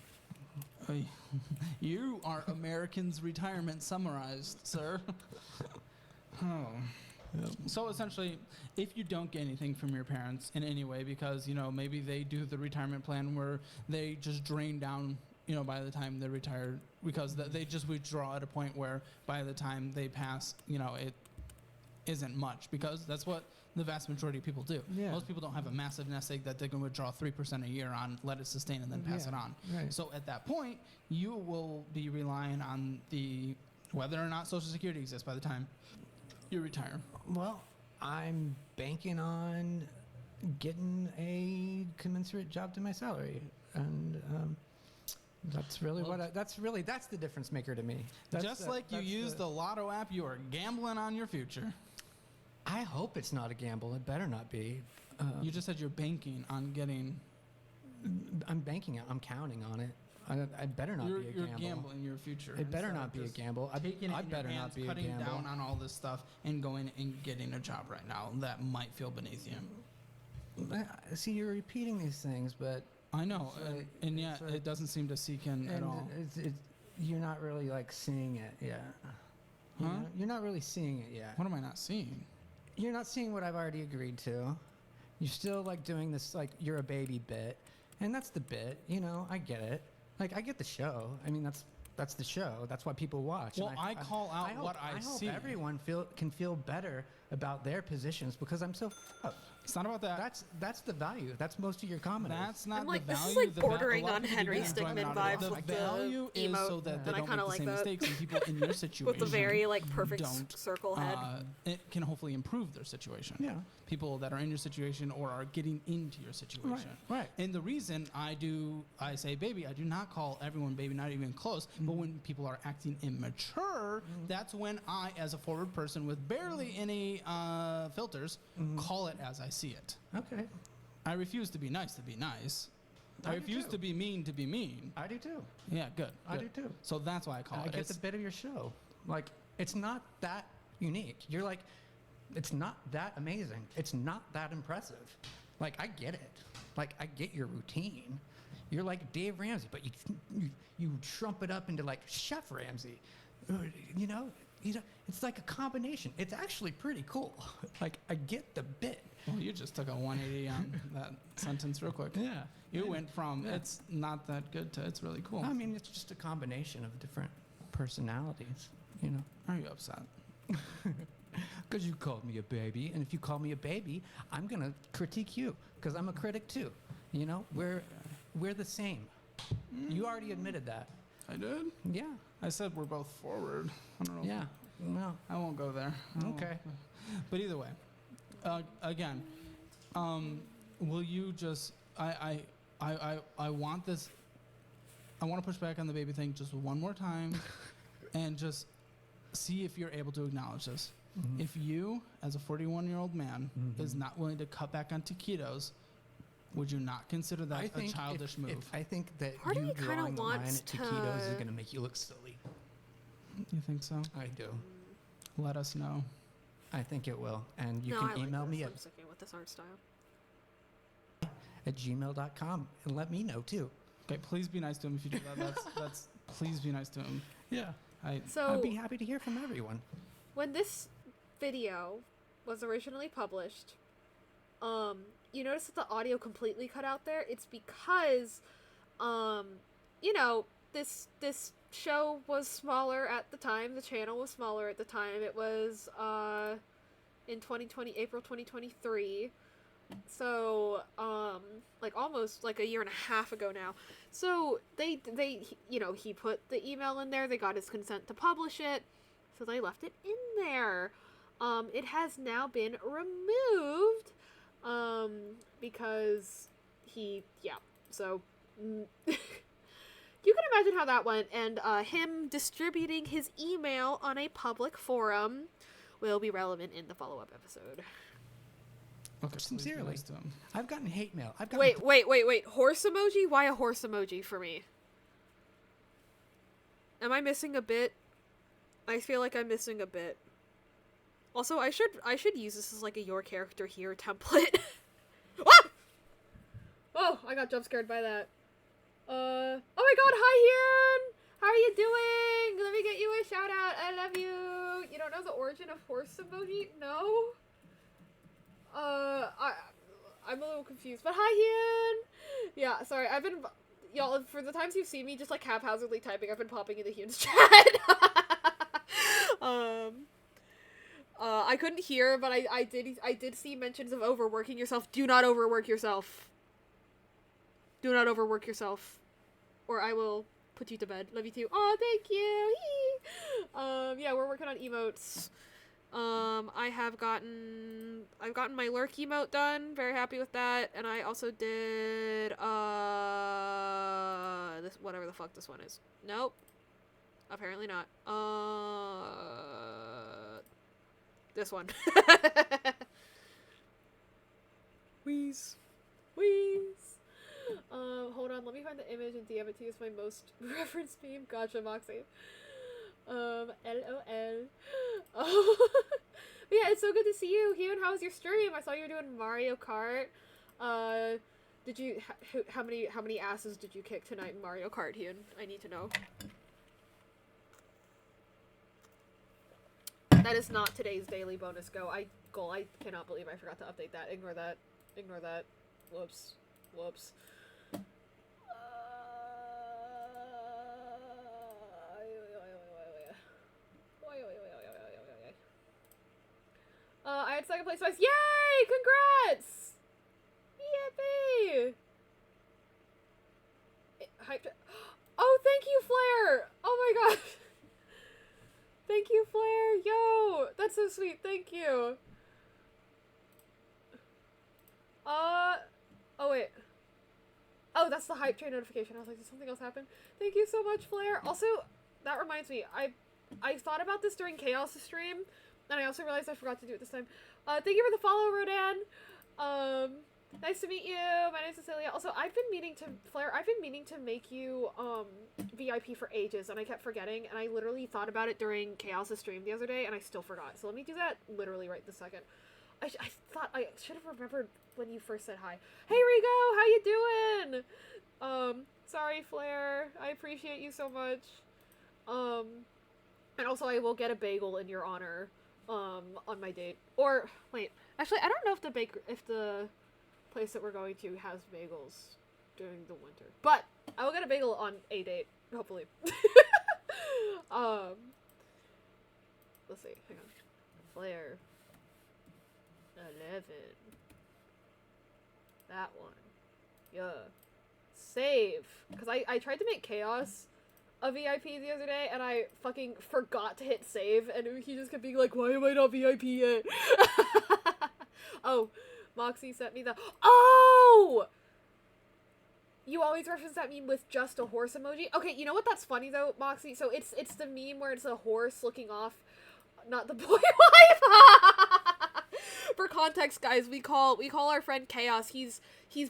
You are Americans' retirement summarized, sir. Oh. So essentially, if you don't get anything from your parents in any way, because maybe they do the retirement plan where they just drain down, by the time they retire, because they just withdraw at a point where by the time they pass, it isn't much, because that's what the vast majority of people do. Yeah. Most people don't have a massive nest egg that they can withdraw 3% a year on, let it sustain, and then pass it on. Right. So at that point, you will be relying on whether or not Social Security exists by the time you retire. Well, I'm banking on getting a commensurate job to my salary, and that's really that's the difference maker to me. Just like you use the Lotto app, you are gambling on your future. I hope it's not a gamble. It better not be. You just said you're banking on getting. I'm banking on. I'm counting on it. I better not be a gamble. You're gambling your future. It better instead not of be a just gamble. Taking it I in your better hands, not be a cutting gamble. down on all this stuff and going and getting a job right now that might feel beneath you. See, you're repeating these things, but I know, and yet it's it doesn't seem to sink in at all. You're not really like seeing it yet. Huh? You're not really seeing it yet. What am I not seeing? You're not seeing what I've already agreed to. You're still like doing this like you're a baby bit, and that's the bit. I get it. Like I get the show. I mean that's the show. That's why people watch. Well, And I call out what I see. hope everyone can feel better about their positions because I'm so up. It's not about that. That's the value. That's most of your comedy. That's not I'm like, the this value. is like The bordering a lot on of people Henry get enjoyment Stickmin out of it. vibes The with the value is emote, so that they and I don't kinda make the like same that. mistakes, and people in your situation with the very like perfect don't, circle head. It can hopefully improve their situation. Yeah. People that are in your situation or are getting into your situation. Right. And the reason I say baby, I do not call everyone baby, not even close. But when people are acting immature, that's when I, as a forward person with barely any filters, call it as I see it. Okay. I refuse to be nice to be nice. I I do refuse too. to be mean to be mean. I do too. Yeah, good. I good. do too. So that's why I call I it. get the bit of your show. Like it's not that unique. You're like, it's not that amazing. It's not that impressive. Like I get it. Like I get your routine. You're like Dave Ramsey, but you trump it up into like Chef Ramsey. It's like a combination. It's actually pretty cool. Like I get the bit. Well, you just took a 180 on that sentence real quick. Yeah. You went from it's not that good to it's really cool. I mean, it's just a combination of different personalities. Are you upset? Because you called me a baby, and if you call me a baby, I'm gonna critique you because I'm a critic too. We're the same. You already admitted that. I did. Yeah. I said we're both forward. I don't know. Yeah. Well, I won't go there. I won't. okay. But either way, again, will you just? I want this. I want to push back on the baby thing just one more time, and just see if you're able to acknowledge this. Mhm. If you, as a 41-year-old man, is not willing to cut back on taquitos, would you not consider that a childish move? I think that Part of you me kinda drawing the line wants at taquitos is to- going to make you look silly. You think so? I do. Let us know. I think it will. And you No, can I like email this. me I'm sticking with this art style. at gmail.com and let me know too. Okay, please be nice to him if you do that. That's please be nice to him. Yeah. So I'd be happy to hear from everyone. when this video was originally published, you notice that the audio completely cut out there. It's because, you know, this show was smaller at the time. The channel was smaller at the time. It was in April 2023. So, like almost like a year and a half ago now. So they, you know, he put the email in there. They got his consent to publish it. So they left it in there. It has now been removed, because so, you can imagine how that went, and, him distributing his email on a public forum will be relevant in the follow-up episode. Okay, Sincerely. please be nice to him. I've gotten hate mail. I've gotten Wait. Horse emoji? Why a horse emoji for me? Am I missing a bit? I feel like I'm missing a bit. Also, I should use this as like a your character here template. Ah! Oh, I got jump scared by that. Oh my god, hi Hyun! How are you doing? Let me get you a shout out. I love you. You don't know the origin of horse emoji? No? I'm a little confused, but hi Hyun! Yeah, sorry, I've been, y'all, for the times you've seen me just like haphazardly typing, I've been popping into Hyun's chat. I couldn't hear, but I did see mentions of overworking yourself. Do not overwork yourself. Do not overwork yourself, or I will put you to bed. Love you too. Oh, thank you. Yeah, we're working on emotes. I've gotten my lurk emote done. Very happy with that. And I also did, this, whatever the fuck this one is. Nope. Apparently not. This one. Wheeze. Hold on, let me find the image and DM it to you as my most referenced meme. Gotcha, Moxie. LOL. Oh. But yeah, it's so good to see you, Hyun. How was your stream? I saw you were doing Mario Kart. Did you, how many asses did you kick tonight in Mario Kart, Hyun? I need to know. That is not today's daily bonus goal. I cannot believe I forgot to update that. Ignore that. Whoops. I had second place twice. Yay! Congrats! Yippee! Hyped. Oh, thank you, Flair! Oh my gosh. Thank you, Flair. Yo, that's so sweet. Thank you. Oh wait. Oh, that's the hype train notification. I was like, did something else happen? Thank you so much, Flair. Also, that reminds me, I thought about this during Chaos' stream, and I also realized I forgot to do it this time. Thank you for the follow, Rodan. Nice to meet you. My name's Cecilia. Also, I've been meaning to make you, VIP for ages, and I kept forgetting, and I literally thought about it during Chaos' stream the other day, and I still forgot. So let me do that literally right this second. I thought I should have remembered when you first said hi. Hey, Rigo! How you doing? Sorry, Flair. I appreciate you so much. And also I will get a bagel in your honor, on my date. Or, wait. Actually, I don't know if the place that we're going to has bagels during the winter. But I will get a bagel on a date, hopefully. Let's see. Hang on. Flair. 11. That one. Yeah. Save. Because I tried to make Chaos a VIP the other day, and I fucking forgot to hit save, and he just kept being like, why am I not VIP yet? Oh, Moxie sent me the... Oh! You always reference that meme with just a horse emoji? Okay, you know what that's funny, though, Moxie? So it's the meme where it's a horse looking off, not the boy wife! For context, guys, we call our friend Chaos, he's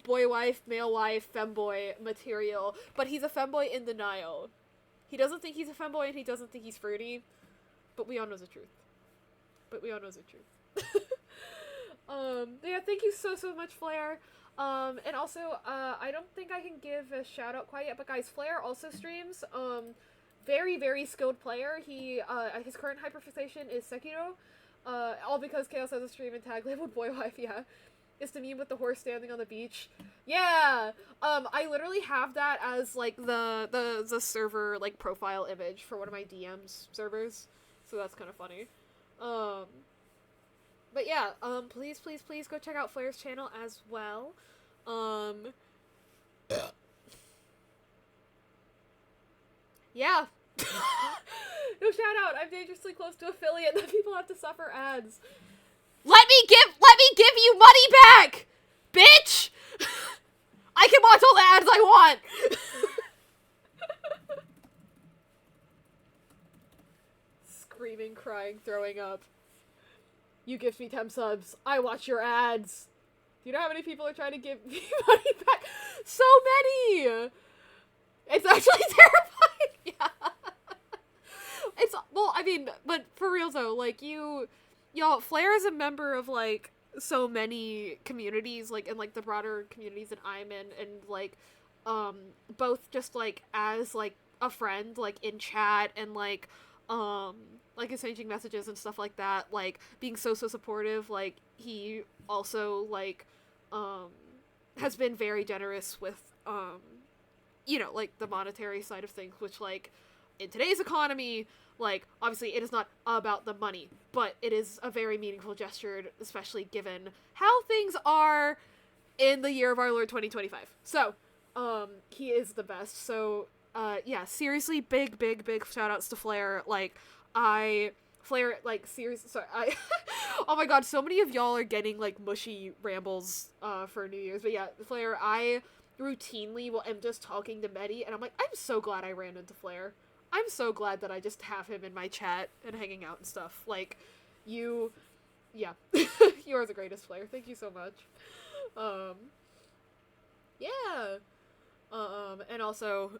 boy wife, male wife, femboy material, but he's a femboy in denial. He doesn't think he's a femboy, and he doesn't think he's fruity, but we all know the truth. Yeah, thank you so much, Flair. And also, I don't think I can give a shout out quite yet, but guys, Flair also streams, very, very skilled player. He, his current hyperfixation is Sekiro, all because Chaos has a stream and tag labeled boy wife, yeah. It's the meme with the horse standing on the beach. Yeah! I literally have that as, like, the server, like, profile image for one of my DMs servers, so that's kind of funny. But yeah, please go check out Flair's channel as well. Yeah. No shout out. I'm dangerously close to affiliate that people have to suffer ads. Let me give you money back, bitch. I can watch all the ads I want. Screaming, crying, throwing up. You gift me 10 subs. I watch your ads. Do you know how many people are trying to give me money back? So many! It's actually terrifying. Yeah. It's, well, I mean, but for real though, like, y'all, Flair is a member of, like, so many communities, like, in, like, the broader communities that I'm in, and, like, both just, like, as, like, a friend, like, in chat, and, like, exchanging messages and stuff like that, like, being so supportive. Like, he also, like, has been very generous with, you know, like, the monetary side of things, which, like, in today's economy, like, obviously it is not about the money, but it is a very meaningful gesture, especially given how things are in the year of our Lord 2025. So, he is the best. So, yeah, seriously, big shout outs to Flair. Like, Flair, like, seriously, sorry, oh my god, so many of y'all are getting, like, mushy rambles, for New Year's, but yeah, Flair, I routinely am just talking to Medi, and I'm like, I'm so glad I ran into Flair. I'm so glad that I just have him in my chat and hanging out and stuff. Like, yeah, you are the greatest, Flair. Thank you so much. Yeah. And also,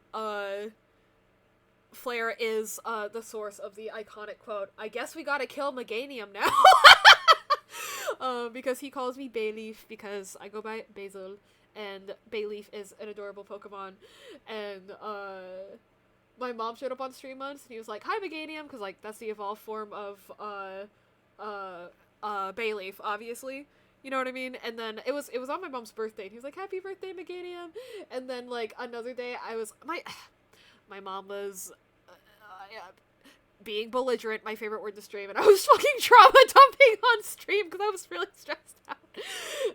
Flair is, the source of the iconic quote, I guess we gotta kill Meganium now. Because he calls me Bayleaf because I go by Basil, and Bayleaf is an adorable Pokemon, and, my mom showed up on stream once, and he was like, hi, Meganium, because, like, that's the evolved form of, Bayleaf, obviously. You know what I mean? And then it was on my mom's birthday, and he was like, happy birthday, Meganium! And then, like, another day, my mom was, being belligerent, my favorite word to stream, and I was fucking trauma dumping on stream, because I was really stressed out.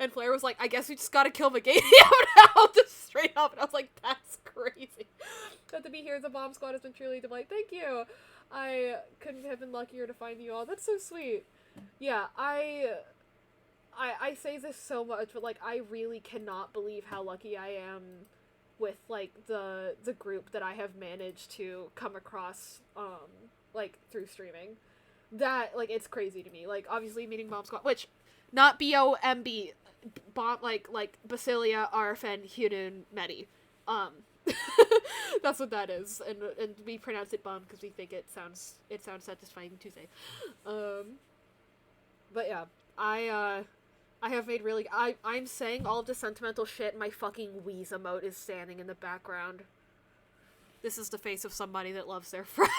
And Flair was like, I guess we just gotta kill Meganium now, just straight up, and I was like, that's crazy. But to be here as a bomb squad has been truly a delight. Thank you! I couldn't have been luckier to find you all. That's so sweet. Yeah, I say this so much, but, like, I really cannot believe how lucky I am with, like, the group that I have managed to come across, like, through streaming. That, like, it's crazy to me. Like, obviously meeting Bomb Squad, which, not B-O-M-B, like, Basilia, Arfen, Hunun, Medi. That's what that is, and we pronounce it bomb because we think it sounds satisfying to say. But yeah, I have made really, I'm saying all of the sentimental shit, and my fucking Wheeze emote is standing in the background. This is the face of somebody that loves their friends.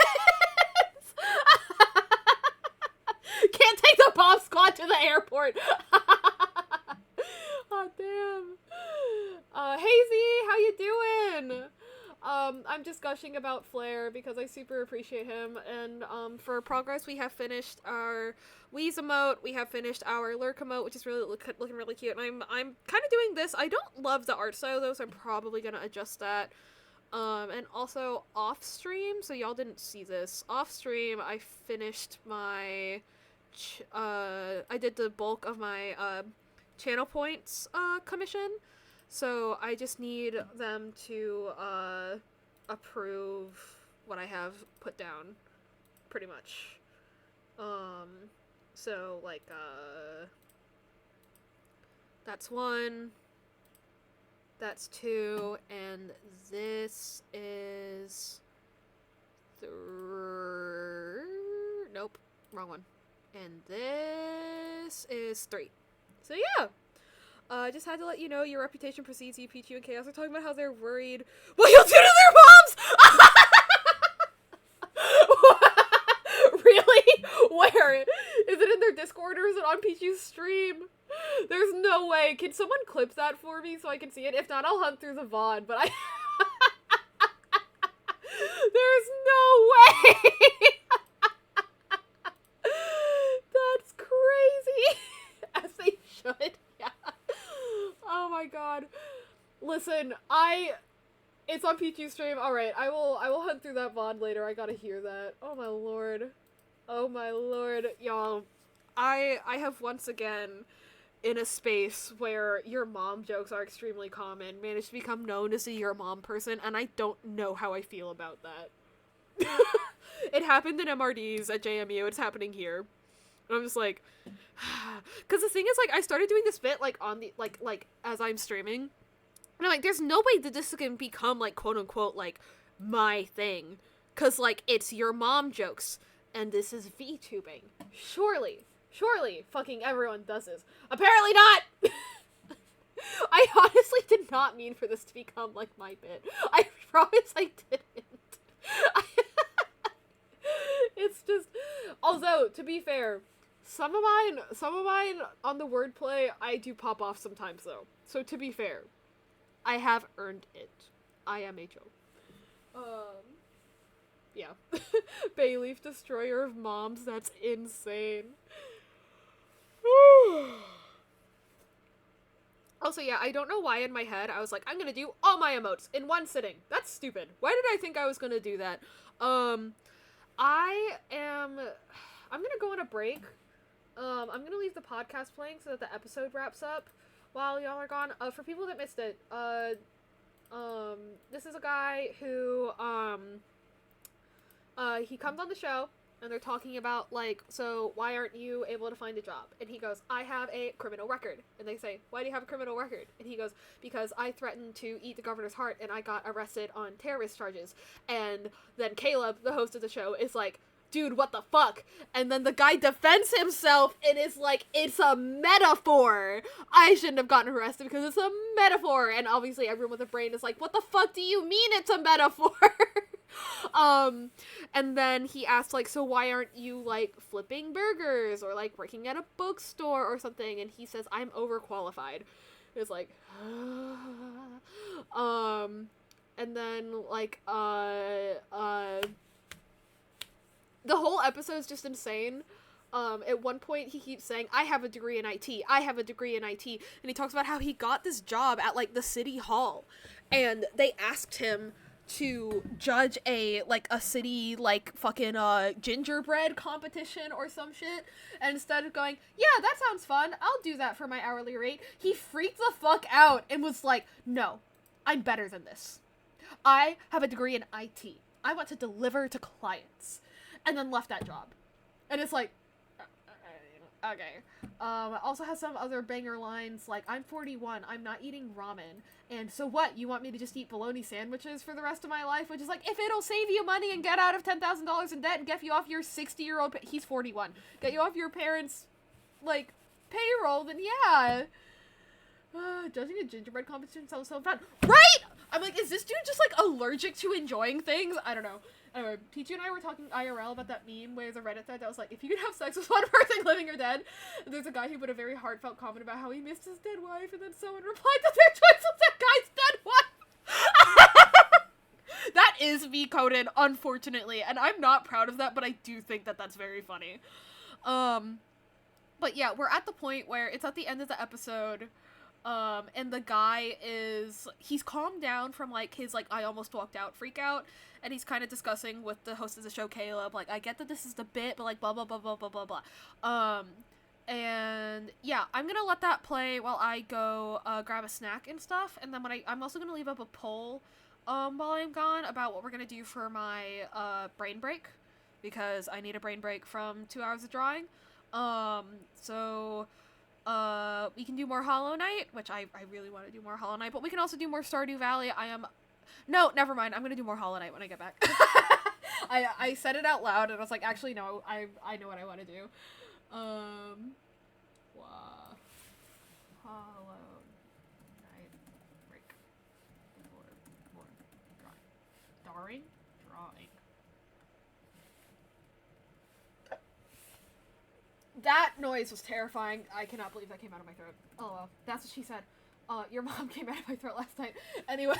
Can't take the bomb squad to the airport. Oh, damn. Hazy, how you doing? I'm just gushing about Flair because I super appreciate him, and, for progress, we have finished our Wheeze emote, we have finished our Lurk emote, which is really looking really cute, and I'm kind of doing this. I don't love the art style, though, so I'm probably gonna adjust that, And also off stream, so y'all didn't see this. Off stream, I finished my, I did the bulk of my channel points commission, so I just need them to approve what I have put down, pretty much. So like that's 1. That's 2, and this is 3. Nope, wrong one. And this is 3. So yeah, I just had to let you know your reputation precedes you. Pichu and Chaos are talking about how they're worried what you'll do to their moms! Really? Where? Is it in their Discord or is it on Pichu's stream? There's no way. Can someone clip that for me so I can see it? If not, I'll hunt through the VOD, but I... There's no way! That's crazy! As they should, yeah. Oh my god. Listen, it's on Pichu's stream. Alright, I will hunt through that VOD later. I gotta hear that. Oh my lord. Oh my lord. Y'all, I have once again, in a space where your mom jokes are extremely common, managed to become known as a your mom person, and I don't know how I feel about that. It happened in MRDs at JMU, it's happening here. And I'm just like, because the thing is, like, I started doing this bit, like, on the, like, as I'm streaming, and I'm like, there's no way that this can become, like, quote-unquote, like, my thing, because, like, it's your mom jokes, and this is VTubing. Surely, fucking everyone does this. Apparently not! I honestly did not mean for this to become, like, my bit. I promise I didn't. It's just... Although, to be fair, some of mine on the wordplay, I do pop off sometimes, though. So, to be fair, I have earned it. I am a joke. Yeah. Bayleaf, destroyer of moms, that's insane. Also, yeah, I don't know why in my head I was like, I'm gonna do all my emotes in one sitting. That's stupid. Why did I think I was gonna do that? I'm gonna go on a break. I'm gonna leave the podcast playing so that the episode wraps up while y'all are gone. For people that missed it, this is a guy who, he comes on the show, and they're talking about, like, so why aren't you able to find a job? And he goes, I have a criminal record. And they say, why do you have a criminal record? And he goes, because I threatened to eat the governor's heart, and I got arrested on terrorist charges. And then Caleb, the host of the show, is like, dude, what the fuck? And then the guy defends himself and is like, it's a metaphor. I shouldn't have gotten arrested because it's a metaphor. And obviously everyone with a brain is like, what the fuck do you mean it's a metaphor? And then he asks, like, so why aren't you, like, flipping burgers or, like, working at a bookstore or something? And he says, I'm overqualified. It's like, and then, like, the whole episode's just insane. At one point he keeps saying, I have a degree in IT, I have a degree in IT, and he talks about how he got this job at, like, the city hall, and they asked him to judge a city, like, fucking, gingerbread competition or some shit, and instead of going, yeah, that sounds fun, I'll do that for my hourly rate, he freaked the fuck out and was like, no, I'm better than this. I have a degree in IT. I want to deliver to clients. And then left that job. And it's like, okay. Also has some other banger lines, like, I'm 41, I'm not eating ramen, and so what, you want me to just eat bologna sandwiches for the rest of my life? Which is like, if it'll save you money and get out of $10,000 in debt and get you off your 60-year-old, he's 41, get you off your parents', like, payroll, then yeah. Judging a gingerbread competition sounds so fun. Right?! I'm like, is this dude just, like, allergic to enjoying things? I don't know. Anyway, Pichu and I were talking IRL about that meme where there's a Reddit thread that was like, if you could have sex with one person living or dead, and there's a guy who put a very heartfelt comment about how he missed his dead wife, and then someone replied that their choice was that guy's dead wife! That is V-coded, unfortunately, and I'm not proud of that, but I do think that that's very funny. But yeah, we're at the point where it's at the end of the episode, And the guy he's calmed down from, like, his, like, I almost walked out freak out, and he's kind of discussing with the host of the show, Caleb, like, I get that this is the bit, but, like, blah, blah, blah, blah, blah, blah, blah. And, yeah, I'm gonna let that play while I go, grab a snack and stuff, and then I'm also gonna leave up a poll, while I'm gone about what we're gonna do for my, brain break, because I need a brain break from 2 hours of drawing. We can do more Hollow Knight, which I really want to do more Hollow Knight, but we can also do more Stardew Valley. No, never mind. I'm gonna do more Hollow Knight when I get back. I said it out loud, and I was like, actually, no, I know what I want to do. Hollow Knight break. More drawing. Drawing. That noise was terrifying. I cannot believe that came out of my throat. Oh well, that's what she said. Your mom came out of my throat last night. Anyway,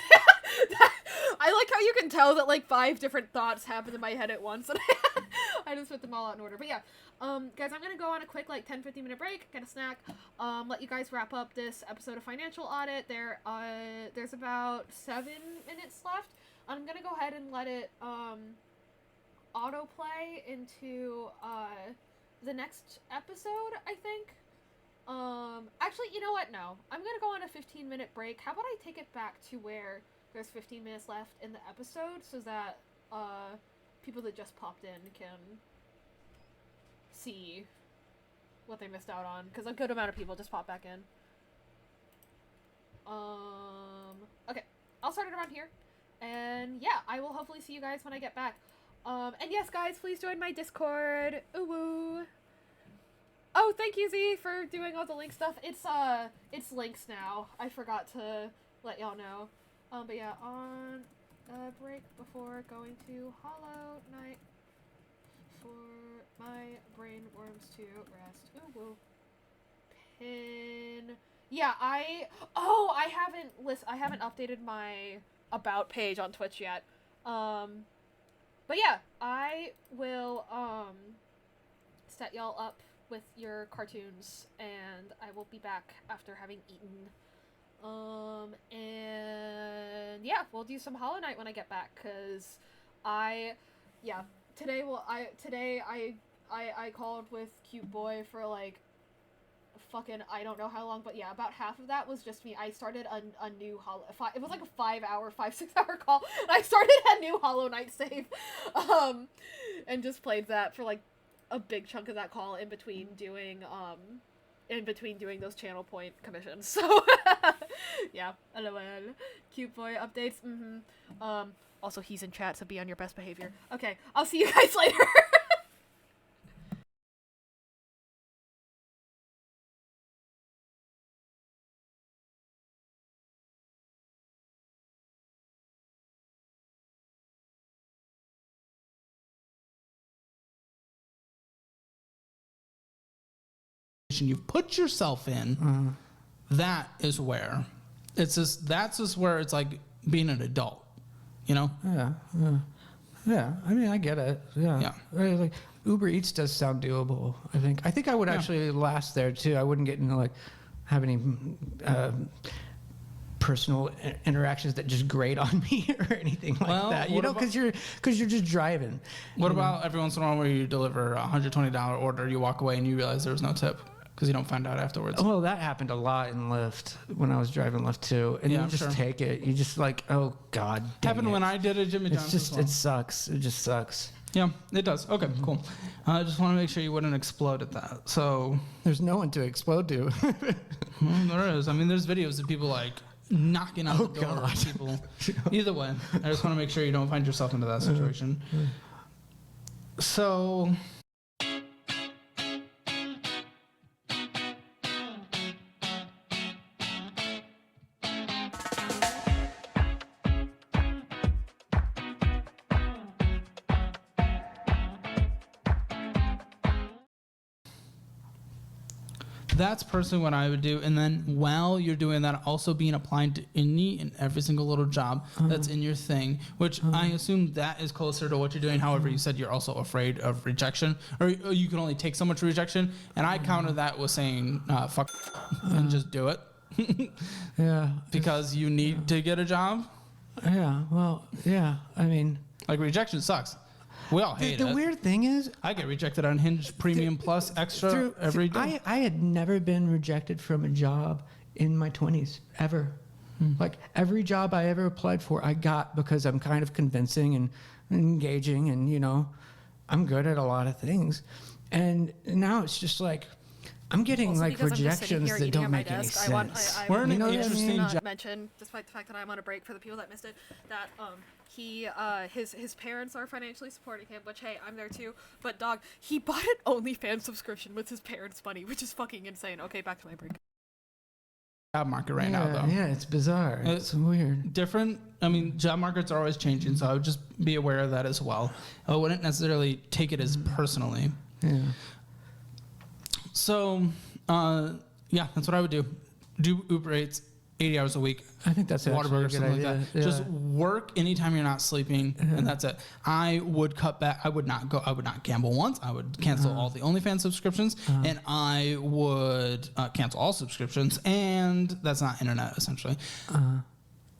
I like how you can tell that, like, 5 different thoughts happened in my head at once, and I just put them all out in order. But yeah, guys, I'm gonna go on a quick, like, 10-15 minute break, get a snack, let you guys wrap up this episode of Financial Audit. There's about 7 minutes left. I'm gonna go ahead and let it, autoplay into, the next episode, I think. Actually, you know what? No. I'm gonna go on a 15-minute break. How about I take it back to where there's 15 minutes left in the episode so that, people that just popped in can see what they missed out on. Because a good amount of people just popped back in. Okay. I'll start it around here. And yeah, I will hopefully see you guys when I get back. And yes, guys, please join my Discord. Ooh woo. Oh, thank you, Z, for doing all the link stuff. It's links now. I forgot to let y'all know. But yeah, on a break before going to Hollow Knight for my brain worms to rest. Ooh woo. Pin. Yeah, I haven't updated my about page on Twitch yet. But yeah, I will, set y'all up with your cartoons, and I will be back after having eaten. And yeah, we'll do some Hollow Knight when I get back, cause today I called with Cute Boy for, like, fucking I don't know how long, but yeah, about half of that was just me. I started a new it was like a 5-6 hour call, and I started a new Hollow Knight save, and just played that for, like, a big chunk of that call in between doing those channel point commissions. So yeah, lol. Cute Boy updates. Also, he's in chat, so be on your best behavior. Okay, I'll see you guys later. You've put yourself in, that is where that's just where it's like being an adult, you know? Yeah. I mean, I get it. Yeah. Like, Uber Eats does sound doable. I think I would actually last there too. I wouldn't get into, like, have any personal interactions that just grate on me or anything like that. You know, because you're just driving. What about every once in a while where you deliver a $120 order, you walk away and you realize there was no tip? Because you don't find out afterwards. Well, that happened a lot in Lyft when I was driving Lyft too, and you just take it. You just like, oh God. Happened when I did it, Jimmy John's. It sucks. It just sucks. Yeah, it does. Okay, cool. I just want to make sure you wouldn't explode at that. So there's no one to explode to. Well, there is. I mean, there's videos of people like knocking out the door of people. Either way, I just want to make sure you don't find yourself into that situation. So. That's personally what I would do. And then while you're doing that, also being applied to any and every single little job that's in your thing, which I assume that is closer to what you're doing. However, you said you're also afraid of rejection, or you can only take so much rejection. And I counter that with saying, fuck, and just do it. Yeah. because you need to get a job. Yeah. Well, yeah. I mean, Like, rejection sucks. We all hate the it. weird thing is, I get rejected on Hinge Premium Plus Extra every day. I had never been rejected from a job in my 20s, ever. Like, every job I ever applied for, I got because I'm kind of convincing and engaging and, you know, I'm good at a lot of things. And now it's just like, I'm getting Also, like because I'm just sitting rejections here that eating don't at my make any desk, sense. We're in You know an what I interesting mean? job. mention, despite the fact that I'm on a break for the people that missed it, that his parents are financially supporting him, which, hey, I'm there too. But dog, he bought an OnlyFans subscription with his parents' money, which is fucking insane. Okay, back to my break. Job market right now, though. Yeah, it's bizarre. It's weird. Different. I mean, job markets are always changing, so I would just be aware of that as well. I wouldn't necessarily take it as personally. Yeah. So, yeah, that's what I would do. Do Uber Eats 80 hours a week. I think that's actually a Whataburger, good something like idea. that. Yeah. Just work anytime you're not sleeping, and that's it. I would cut back. I would not gamble once. I would cancel all the OnlyFans subscriptions, and I would cancel all subscriptions, and that's not internet, essentially.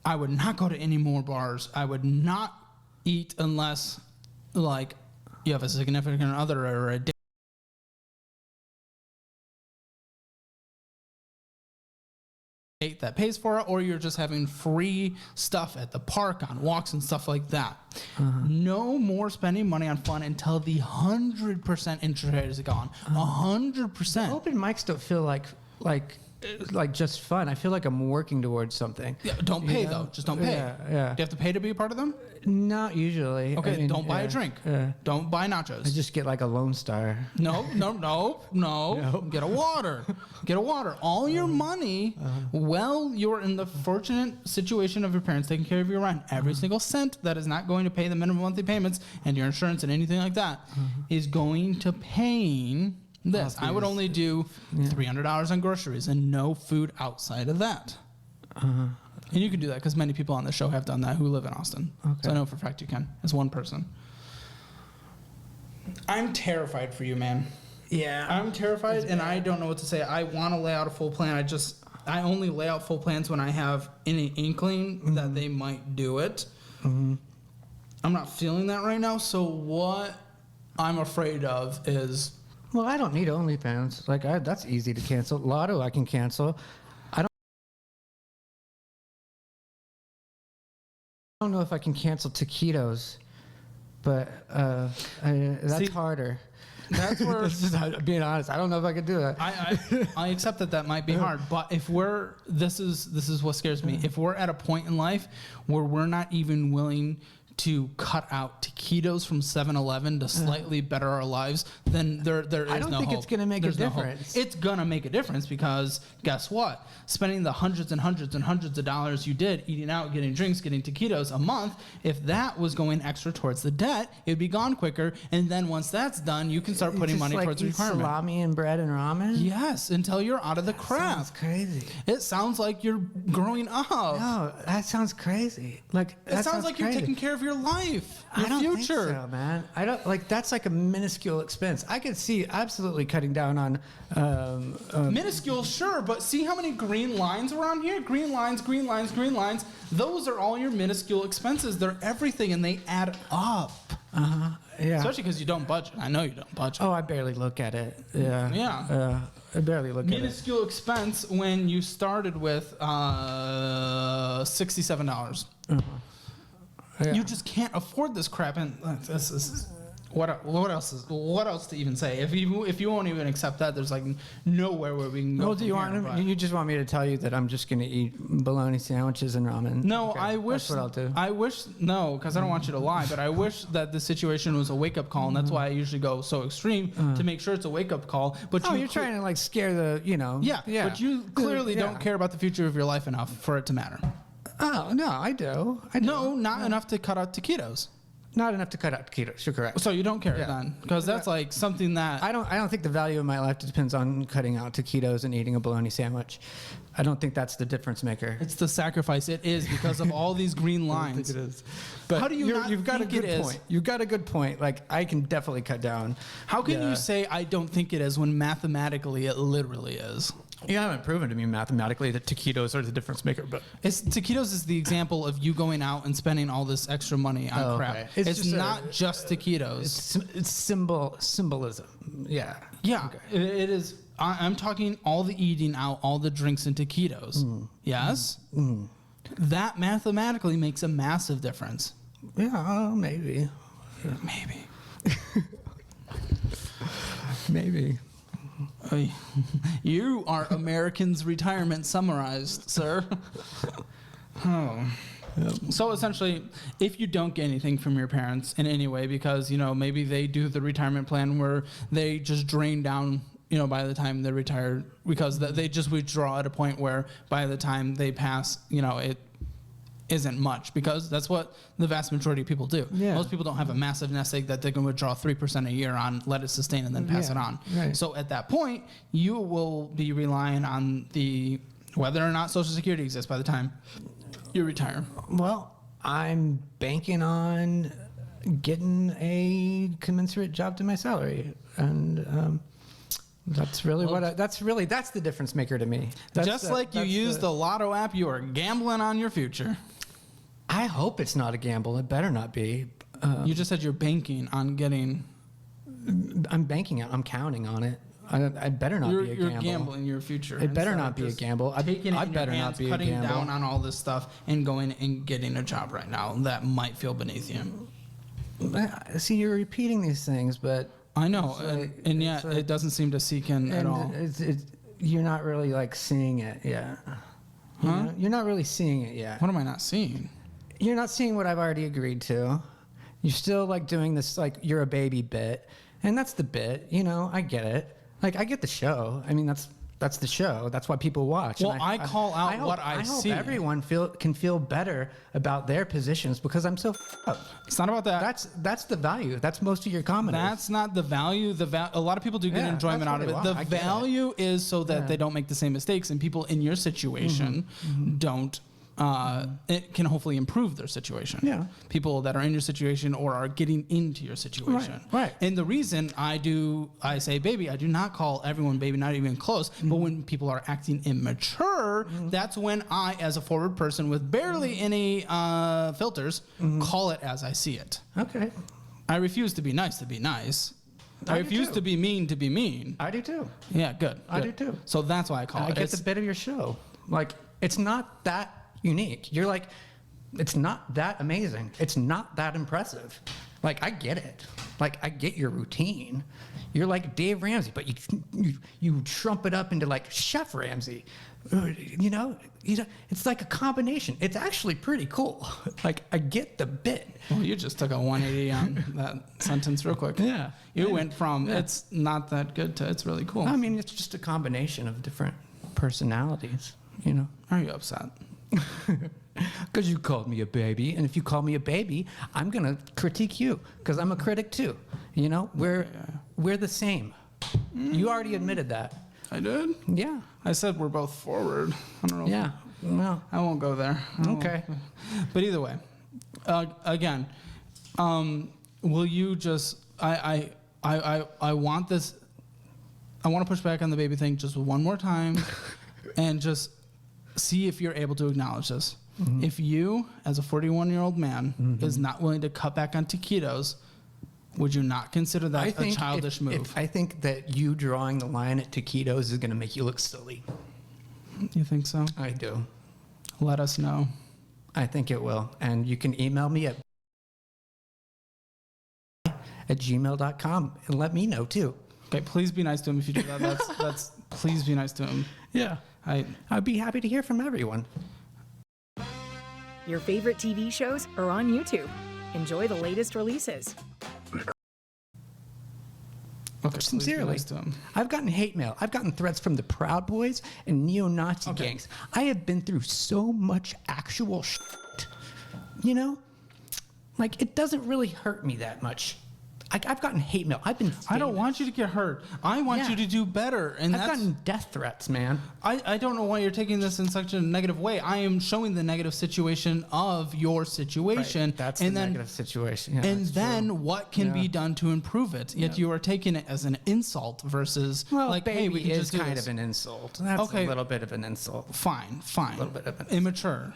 I would not go to any more bars. I would not eat unless, like, you have a significant other or a date that pays for it, or you're just having free stuff at the park on walks and stuff like that. No more spending money on fun until the 100% interest rate is gone. 100%. Open mics don't feel like just fun. I feel like I'm working towards something. Yeah, don't pay though. Just don't pay. Yeah. Do you have to pay to be a part of them? Not usually. Okay, I mean, don't buy a drink. Don't buy nachos. I just get like a Lone Star. No. Get a water. Get a water. All your money, well, you're in the fortunate situation of your parents taking care of your rent. Every single cent that is not going to pay the minimum monthly payments and your insurance and anything like that is going to paying this. I would only do $300 on groceries and no food outside of that. And you can do that because many people on the show have done that who live in Austin. Okay. So I know for a fact you can, as one person. I'm terrified for you, man. Yeah. I'm terrified, and I don't know what to say. I want to lay out a full plan. I only lay out full plans when I have any inkling that they might do it. I'm not feeling that right now, so what I'm afraid of is... Well, I don't need OnlyFans. Like, that's easy to cancel. Lotto I can cancel. I don't know if I can cancel taquitos, but that's harder. That's where being honest. I don't know if I could do that. I accept that might be hard, but if this is what scares me. If we're at a point in life where we're not even willing to cut out taquitos from 7-Eleven to slightly better our lives, then there is no hope. I don't think it's going to make a difference. It's going to make a difference because guess what? Spending the hundreds and hundreds and hundreds of dollars you did eating out, getting drinks, getting taquitos a month, if that was going extra towards the debt, it'd be gone quicker. And then once that's done, you can start putting money towards retirement. Salami and bread and ramen? Yes, until you're out of the crap. Sounds crazy. It sounds like you're growing up. No, that sounds crazy. Like it sounds like crazy. You're taking care of your life, your I don't future. think so, man. I don't like. That's like a minuscule expense. I could see absolutely cutting down on. Minuscule, sure, but see how many green lines are on here? Green lines, green lines, green lines. Those are all your minuscule expenses. They're everything, and they add up. Yeah. Especially because you don't budget. I know you don't budget. Oh, I barely look at it. Yeah. Yeah. I barely look at it. Minuscule expense when you started with $67. Yeah. You just can't afford this crap, and this is what else to even say? If you won't even accept that, there's like nowhere where we can go. Well, do you just want me to tell you that I'm just gonna eat bologna sandwiches and ramen? No, Okay, I wish. that's what I'll do. I wish because I don't want you to lie, but I wish that the situation was a wake up call, and that's why I usually go so extreme to make sure it's a wake up call. But you're trying to like scare the yeah. But you clearly don't care about the future of your life enough for it to matter. Oh no, I do. No, not enough to cut out taquitos. Not enough to cut out taquitos. You're correct. So you don't care then, because that's like something that I don't think the value of my life depends on cutting out taquitos and eating a bologna sandwich. I don't think that's the difference maker. It's the sacrifice. It is because of all these green lines. I don't think it is. But how do you've got a good point. You've got a good point. Like I can definitely cut down. How can you say I don't think it is when mathematically it literally is? You haven't proven to me mathematically that taquitos are the difference maker, but Taquitos is the example of you going out and spending all this extra money on crap. Okay. It's not just taquitos. It's symbolism. Yeah. Yeah, Okay. it is. I'm talking all the eating out, all the drinks and taquitos. Yes? That mathematically makes a massive difference. Yeah, maybe. Maybe. Maybe. You are Americans' retirement summarized, sir. Oh. So essentially, if you don't get anything from your parents in any way, because, you know, maybe they do the retirement plan where they just drain down, you know, by the time they're retired, because they just withdraw at a point where by the time they pass, you know, it isn't much, because that's what the vast majority of people do. Yeah. Most people don't have a massive nest egg that they can withdraw 3% a year on, let it sustain, and then pass it on. Right. So at that point, you will be relying on whether or not Social Security exists by the time you retire. Well, I'm banking on getting a commensurate job to my salary, and that's really that's the difference maker to me. Just like you use the Lotto app, you are gambling on your future. I hope it's not a gamble. It better not be. You just said you're banking on getting. I'm banking on. I'm counting on it. I better not be a gamble. You're gambling your future. It better not be a gamble. I better not be a gamble. Cutting down on all this stuff and going and getting a job right now that might feel beneath you. See, you're repeating these things, but I know, and yet it doesn't seem to sink in at all. You're not really like seeing it yet. Huh? You're not really seeing it yet. What am I not seeing? You're not seeing what I've already agreed to. You're still like doing this like you're a baby bit, and that's the bit. You know, I get it. Like I get the show. I mean, that's the show. That's why people watch. Well, I call out what I see. I hope everyone can feel better about their positions because I'm so up. It's not about that. That's the value. That's most of your comedy. That's not the value. A lot of people do get enjoyment out of it. The value is so that they don't make the same mistakes, and people in your situation don't. It can hopefully improve their situation. Yeah. People that are in your situation or are getting into your situation. Right. And the reason I say baby, I do not call everyone baby, not even close. But when people are acting immature, that's when I, as a forward person with barely any filters, call it as I see it. Okay. I refuse to be nice to be nice. I refuse to be mean to be mean. I do too. Yeah, good. I do too. So that's why I call it. I get the bit of your show. Like, it's not that unique. You're like, it's not that amazing. It's not that impressive. Like, I get it. Like, I get your routine. You're like Dave Ramsey, but you trump it up into like Chef Ramsey. You know, it's like a combination. It's actually pretty cool. Like, I get the bit. Well, you just took a 180 on that sentence real quick. Yeah. You went from it's not that good to it's really cool. I mean, it's just a combination of different personalities, you know. Are you upset? Because you called me a baby, and if you call me a baby, I'm gonna critique you because I'm a critic too. You know, we're the same. You already admitted that. I did. Yeah. I said we're both forward. I don't know. Yeah. Well, I won't go there. Okay. But either way, again, will you just? I want this. I want to push back on the baby thing just one more time, and just see if you're able to acknowledge this. If you, as a 41-year-old man, is not willing to cut back on taquitos, would you not consider that a childish move? I think that you drawing the line at taquitos is going to make you look silly. You think so? I do. Let us know. I think it will. And you can email me at gmail.com and let me know too. Okay, please be nice to him if you do that. That's please be nice to him. Yeah. I'd be happy to hear from everyone. Your favorite TV shows are on YouTube. Enjoy the latest releases. Okay, sincerely, I've gotten hate mail. I've gotten threats from the Proud Boys and neo-Nazi gangs. I have been through so much actual shit. You know? Like, it doesn't really hurt me that much. I've gotten hate mail. I've been. I don't want you to get hurt. I want you to do better. And I've gotten death threats, man. I don't know why you're taking this in such a negative way. I am showing the negative situation of your situation. Right. That's and the then, negative situation. Yeah, and then true. what can be done to improve it? Yet you are taking it as an insult versus like, hey, we can is just do kind this. of an insult. That's a little bit of an insult. Fine. A little bit of an immature.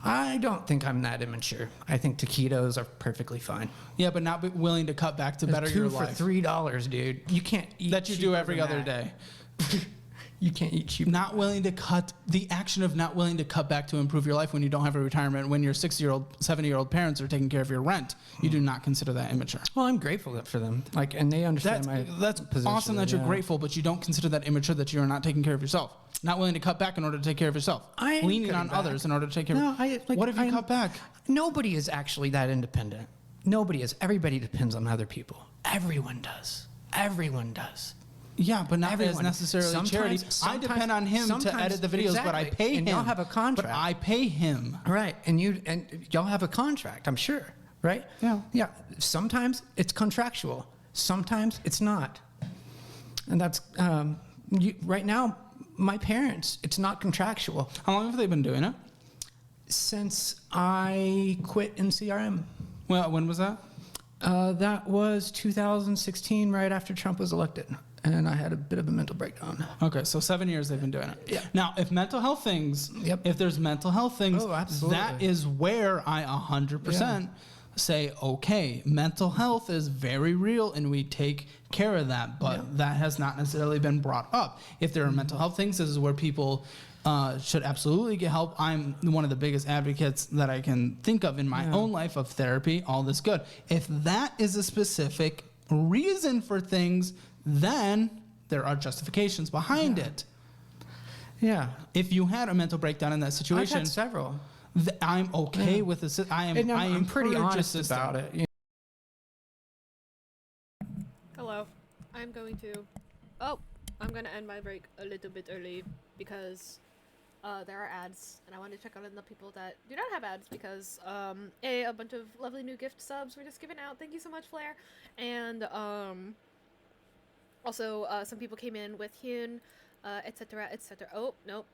I don't think I'm that immature. I think taquitos are perfectly fine. Yeah, but not willing to cut back to better your life. For $3, dude. You can't eat that you do every other day. You can't eat cheap. Not willing to cut the action of not willing to cut back to improve your life when you don't have a retirement, when your 60-year-old, 70-year-old parents are taking care of your rent. You do not consider that immature. Well, I'm grateful for them. Like, and they understand that's position. Awesome that you're grateful, but you don't consider that immature that you are not taking care of yourself. Not willing to cut back in order to take care of yourself. Leaning on others in order to take care of yourself. What if you cut back? Nobody is actually that independent. Nobody is. Everybody depends on other people. Everyone does. Everyone does. Yeah, but not as necessarily charity. I depend on him to edit the videos, but I pay him. And y'all have a contract. But I pay him. Right, and y'all have a contract, I'm sure, right? Yeah. Yeah, sometimes it's contractual. Sometimes it's not. And that's, right now, my parents, it's not contractual. How long have they been doing it? Since I quit in CRM. Well, when was that? That was 2016, right after Trump was elected. And I had a bit of a mental breakdown. Okay, so 7 years they've been doing it. Yeah. Now, if mental health things, if there's mental health things, that is where I 100% say, okay, mental health is very real and we take care of that, but that has not necessarily been brought up. If there are mental health things, this is where people should absolutely get help. I'm one of the biggest advocates that I can think of in my own life of therapy, all this good. If that is a specific reason for things, then there are justifications behind it. Yeah. If you had a mental breakdown in that situation, I've had several. I'm okay with this. I'm pretty honest about it. You Hello. I'm going to end my break a little bit early because there are ads, and I want to check on the people that do not have ads because a bunch of lovely new gift subs were just given out. Thank you so much, Flair. And also, some people came in with Hyun, etc., etc. Oh, no,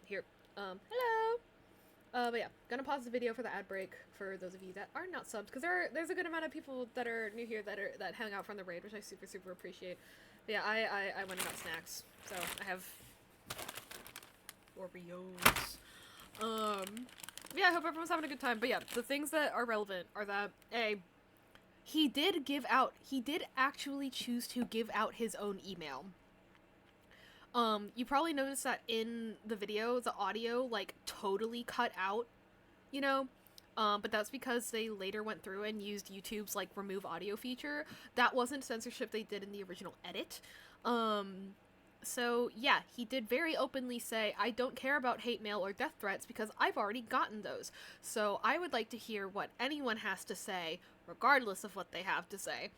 here. Hello! But yeah, gonna pause the video for the ad break for those of you that are not subs, because there's a good amount of people that are new here that hang out from the raid, which I super, super appreciate. But yeah, I went and got snacks, so I have Oreos. Yeah, I hope everyone's having a good time. But yeah, the things that are relevant are that, he did actually choose to give out his own email. You probably noticed that in the video, the audio, like, totally cut out, you know? But that's because they later went through and used YouTube's, like, remove audio feature. That wasn't censorship they did in the original edit. So, yeah, he did very openly say, I don't care about hate mail or death threats because I've already gotten those. So I would like to hear what anyone has to say, regardless of what they have to say.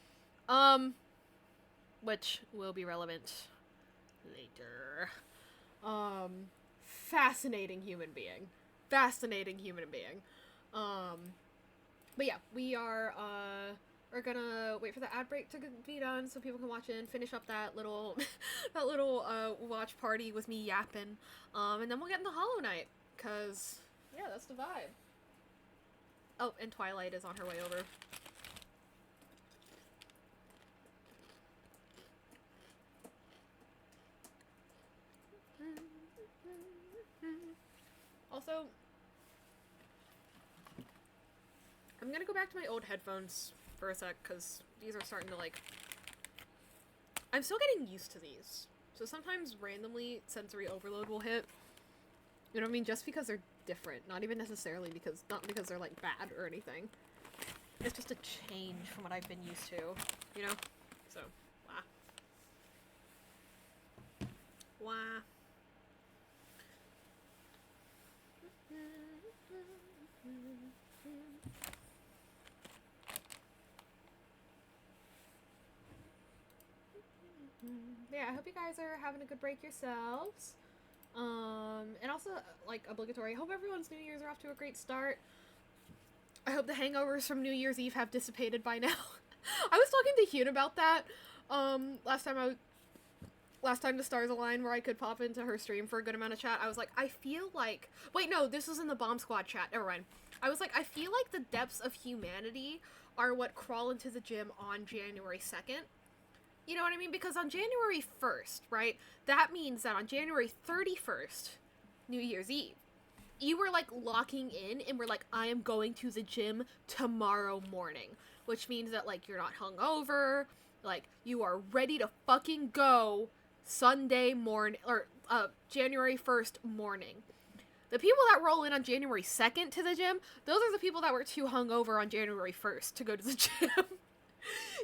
Which will be relevant later. Fascinating human being. Fascinating human being. But yeah, we're gonna wait for the ad break to be done so people can watch it and finish up that little watch party with me yapping. And then we'll get into Hollow Knight, cause yeah, that's the vibe. Oh, and Twilight is on her way over. Also, I'm gonna go back to my old headphones for a sec, because these are starting to, like... I'm still getting used to these. So sometimes randomly sensory overload will hit. You know what I mean? Just because they're different. Not even necessarily because... Not because they're, like, bad or anything. It's just a change from what I've been used to. You know? So, wah. Yeah, I hope you guys are having a good break yourselves. And also, like, obligatory, I hope everyone's New Year's are off to a great start. I hope the hangovers from New Year's Eve have dissipated by now. I was talking to Hyun about that last time the stars aligned where I could pop into her stream for a good amount of chat. I was like, I feel like... Wait, no, this was in the Bomb Squad chat. Never mind. I was like, I feel like the depths of humanity are what crawl into the gym on January 2nd. You know what I mean? Because on January 1st, right, that means that on January 31st, New Year's Eve, you were, like, locking in and were like, I am going to the gym tomorrow morning. Which means that, like, you're not hungover, like, you are ready to fucking go Sunday morning, or, January 1st morning. The people that roll in on January 2nd to the gym, those are the people that were too hungover on January 1st to go to the gym.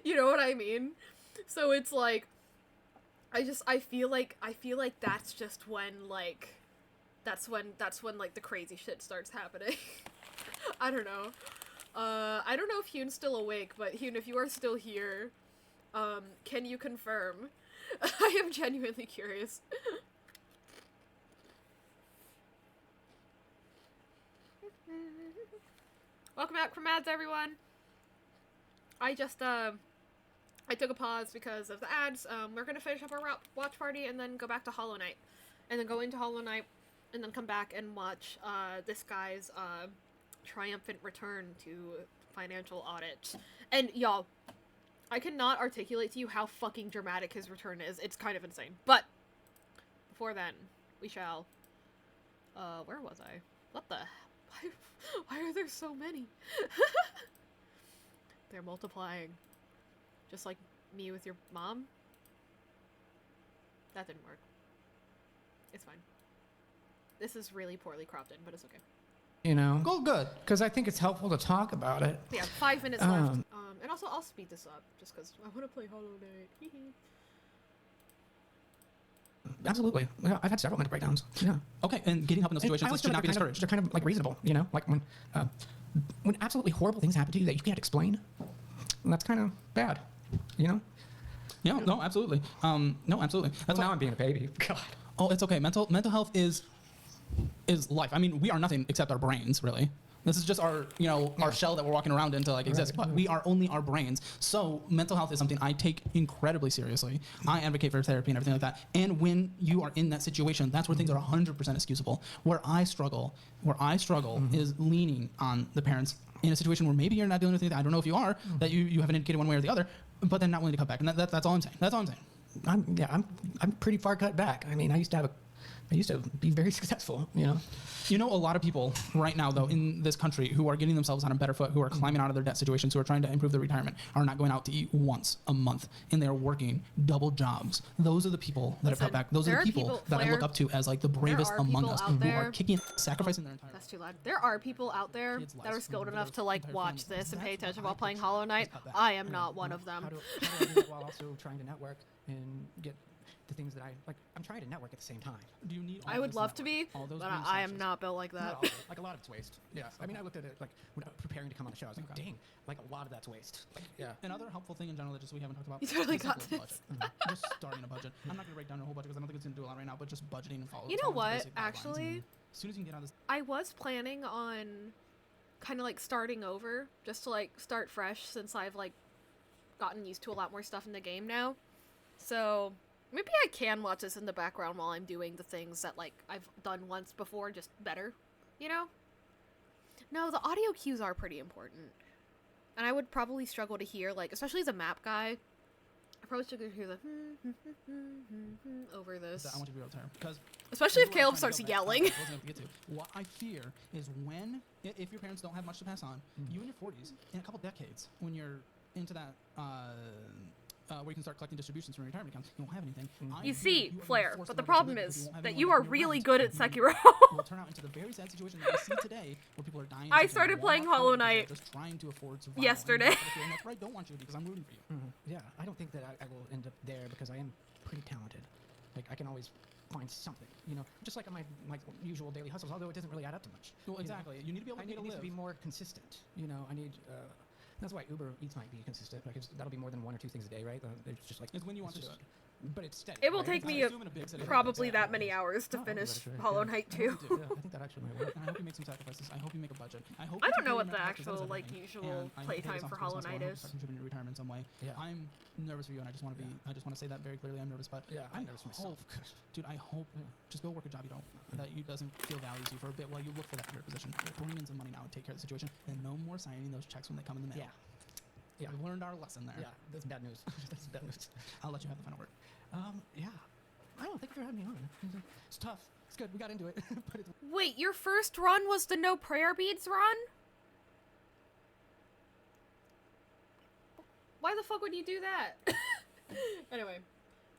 You know what I mean? So it's like, I feel like that's just when, like, that's when, like, the crazy shit starts happening. I don't know. I don't know if Hyun's still awake, but Hyun, if you are still here, can you confirm? I am genuinely curious. Welcome back from ads, everyone. I just, I took a pause because of the ads. We're gonna finish up our watch party and then go back to Hollow Knight. And then go into Hollow Knight and then come back and watch, this guy's, triumphant return to financial audit. And y'all, I cannot articulate to you how fucking dramatic his return is. It's kind of insane. But before then, we shall where was I? What the why are there so many? They're multiplying. Just like me with your mom. That didn't work. It's fine. This is really poorly cropped in, but it's okay. You know? Go good. Because I think it's helpful to talk about it. Yeah, 5 minutes left. And also, I'll speed this up, just because I want to play Hollow Knight. Absolutely. Yeah, I've had several mental breakdowns. Yeah. Okay, and getting help in those situations should not be discouraged. They're kind of, like, reasonable, you know? Like, when absolutely horrible things happen to you that you can't explain, that's kind of bad, you know? Yeah, no, absolutely. No, absolutely. That's now I'm being a baby. God. Oh, it's okay. Mental health is life. I mean, we are nothing except our brains, really. This is just our, you know, our shell that we're walking around in to, like, exist. But we are only our brains. So mental health is something I take incredibly seriously. I advocate for therapy and everything like that. And when you are in that situation, that's where things are 100% excusable. Where I struggle is leaning on the parents in a situation where maybe you're not dealing with anything. I don't know if you are, that you haven't indicated one way or the other, but then not willing to cut back. And that's all I'm saying. That's all I'm saying. I'm pretty far cut back. I mean, I used to be very successful, you know? You know, a lot of people right now, though, in this country who are getting themselves on a better foot, who are climbing out of their debt situations, who are trying to improve their retirement, are not going out to eat once a month, and they're working double jobs. Those are the people that have cut back. Those are the people that I look up to as, like, the bravest among us, who are kicking, sacrificing their entire life. That's too loud. There are people out there that are skilled enough to, like, watch this and pay attention while playing Hollow Knight. I am not one of them. How do I do that while also trying to network and get the things that I like? I'm trying to network at the same time. Do you need? I would love to be, but I am not built like that. Not all, like, a lot of it's waste. Yeah. I mean, I looked at it, like, when preparing to come on the show. I was like, dang, like, a lot of that's waste. Like, yeah. Another helpful thing in general that just we haven't talked about. You totally is got simple this. Budget. Just starting a budget. I'm not gonna break down your whole budget because I don't think it's gonna do a lot right now. But just budgeting and following. You know what? Actually, as soon as you can get out of this, I was planning on kind of, like, starting over, just to, like, start fresh, since I've, like, gotten used to a lot more stuff in the game now. So maybe I can watch this in the background while I'm doing the things that, like, I've done once before, just better, you know? No, the audio cues are pretty important. And I would probably struggle to hear, like, especially as a map guy, I probably struggle to hear the over this. I want you to be able to hear, because especially if Caleb starts yelling. What I fear is if your parents don't have much to pass on, you in your 40s, in a couple decades, when you're into that, where you can start collecting distributions from your retirement accounts, you won't have anything. You see, Flair, but the problem is that you are really good at Sekiro. Will turn out into the very sad situation that we see today, where people are dying. I started playing Hollow Knight just trying to afford survival yesterday. And that's right. Don't want you to, because I'm rooting for you. Yeah, I don't think that I will end up there, because I am pretty talented. Like, I can always find something, you know, just like on my usual daily hustles, although it doesn't really add up to much. Well, exactly. You need to be able to live. I need to be more consistent, you know. I need that's why Uber Eats might be consistent, because that'll be more than 1 or 2 things a day, right? It's just like, it's when you want to do it. but it's steady. It will right? take It's me not- assume in a big city. probably Yeah, that many hours to Oh, finish that's right. Hollow Yeah. Knight Yeah, 2. me too. Yeah, I think that actually might work. And I hope you make some sacrifices. I hope you make a budget. I hope I you don't know take what care the of your mental health, 'cause actual, that is like, everything. usual And I hope you take playtime this for off Hollow responsible. Knight I hope you is. start contributing to retirement in some way. Yeah. I'm nervous for you, and I just want to be. Yeah. I just want to say that very clearly. I'm nervous, but Yeah, I'm nervous myself. dude. I hope just go work a job you don't that you doesn't feel values you for a bit while you look for that career position. Bring in some money now and take care of the situation, and no more signing those checks when they come in the mail. Yeah. Yeah. We've learned our lesson there. Yeah, that's bad news. That's bad news. I'll let you have the final word. Yeah. I don't know. Thank you for having me on. It's tough. It's good. We got into it, but it's Wait, your first run was the no prayer beads run? Why the fuck would you do that? Anyway,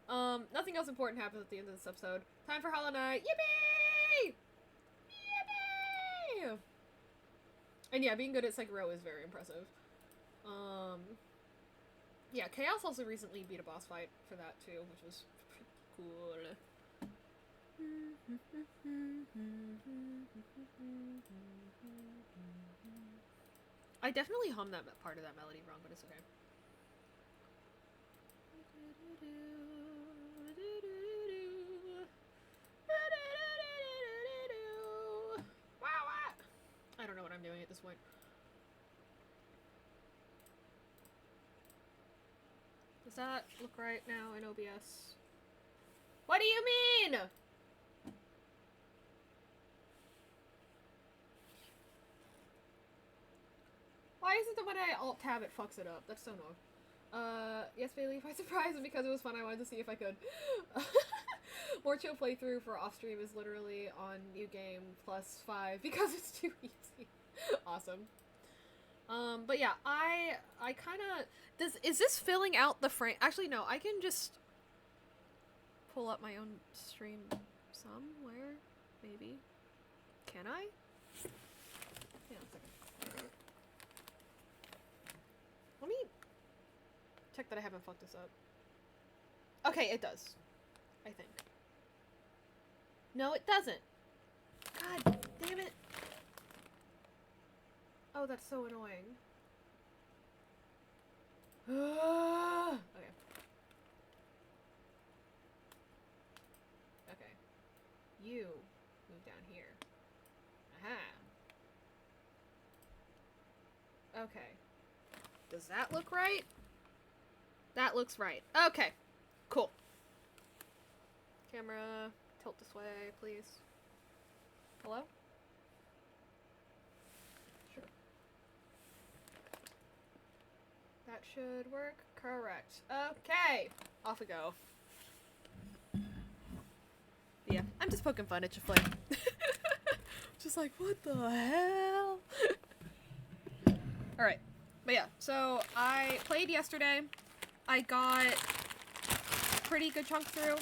nothing else important happens at the end of this episode. Time for Hollow Knight. Yippee! Yippee! And yeah, being good at Sekiro is very impressive. Yeah, Chaos also recently beat a boss fight for that too, which was pretty cool. I definitely hummed that part of that melody wrong, but it's okay. I don't know what I'm doing at this point. Does that look right now in OBS? What do you mean? Why is it that when I alt-tab it fucks it up? That's so annoying. Yes, Bailey, if I surprised him because it was fun, I wanted to see if I could. More chill playthrough for off-stream is literally on New Game +5 because it's too easy. Awesome. But yeah, I kinda... Is this filling out the frame? Actually, no, I can just pull up my own stream somewhere, maybe. Can I? Yeah, a second. Let me check that I haven't fucked this up. Okay, it does. I think. No, it doesn't. God damn it. Oh, that's so annoying. Okay. Okay. You move down here. Aha. Okay. Does that look right? That looks right. Okay. Cool. Camera, tilt this way, please. Hello? Sure. That should work. Correct. Okay. Off we go. Yeah, I'm just poking fun at your flame. Just like, what the hell? Alright. But yeah, so I played yesterday. I got a pretty good chunk through.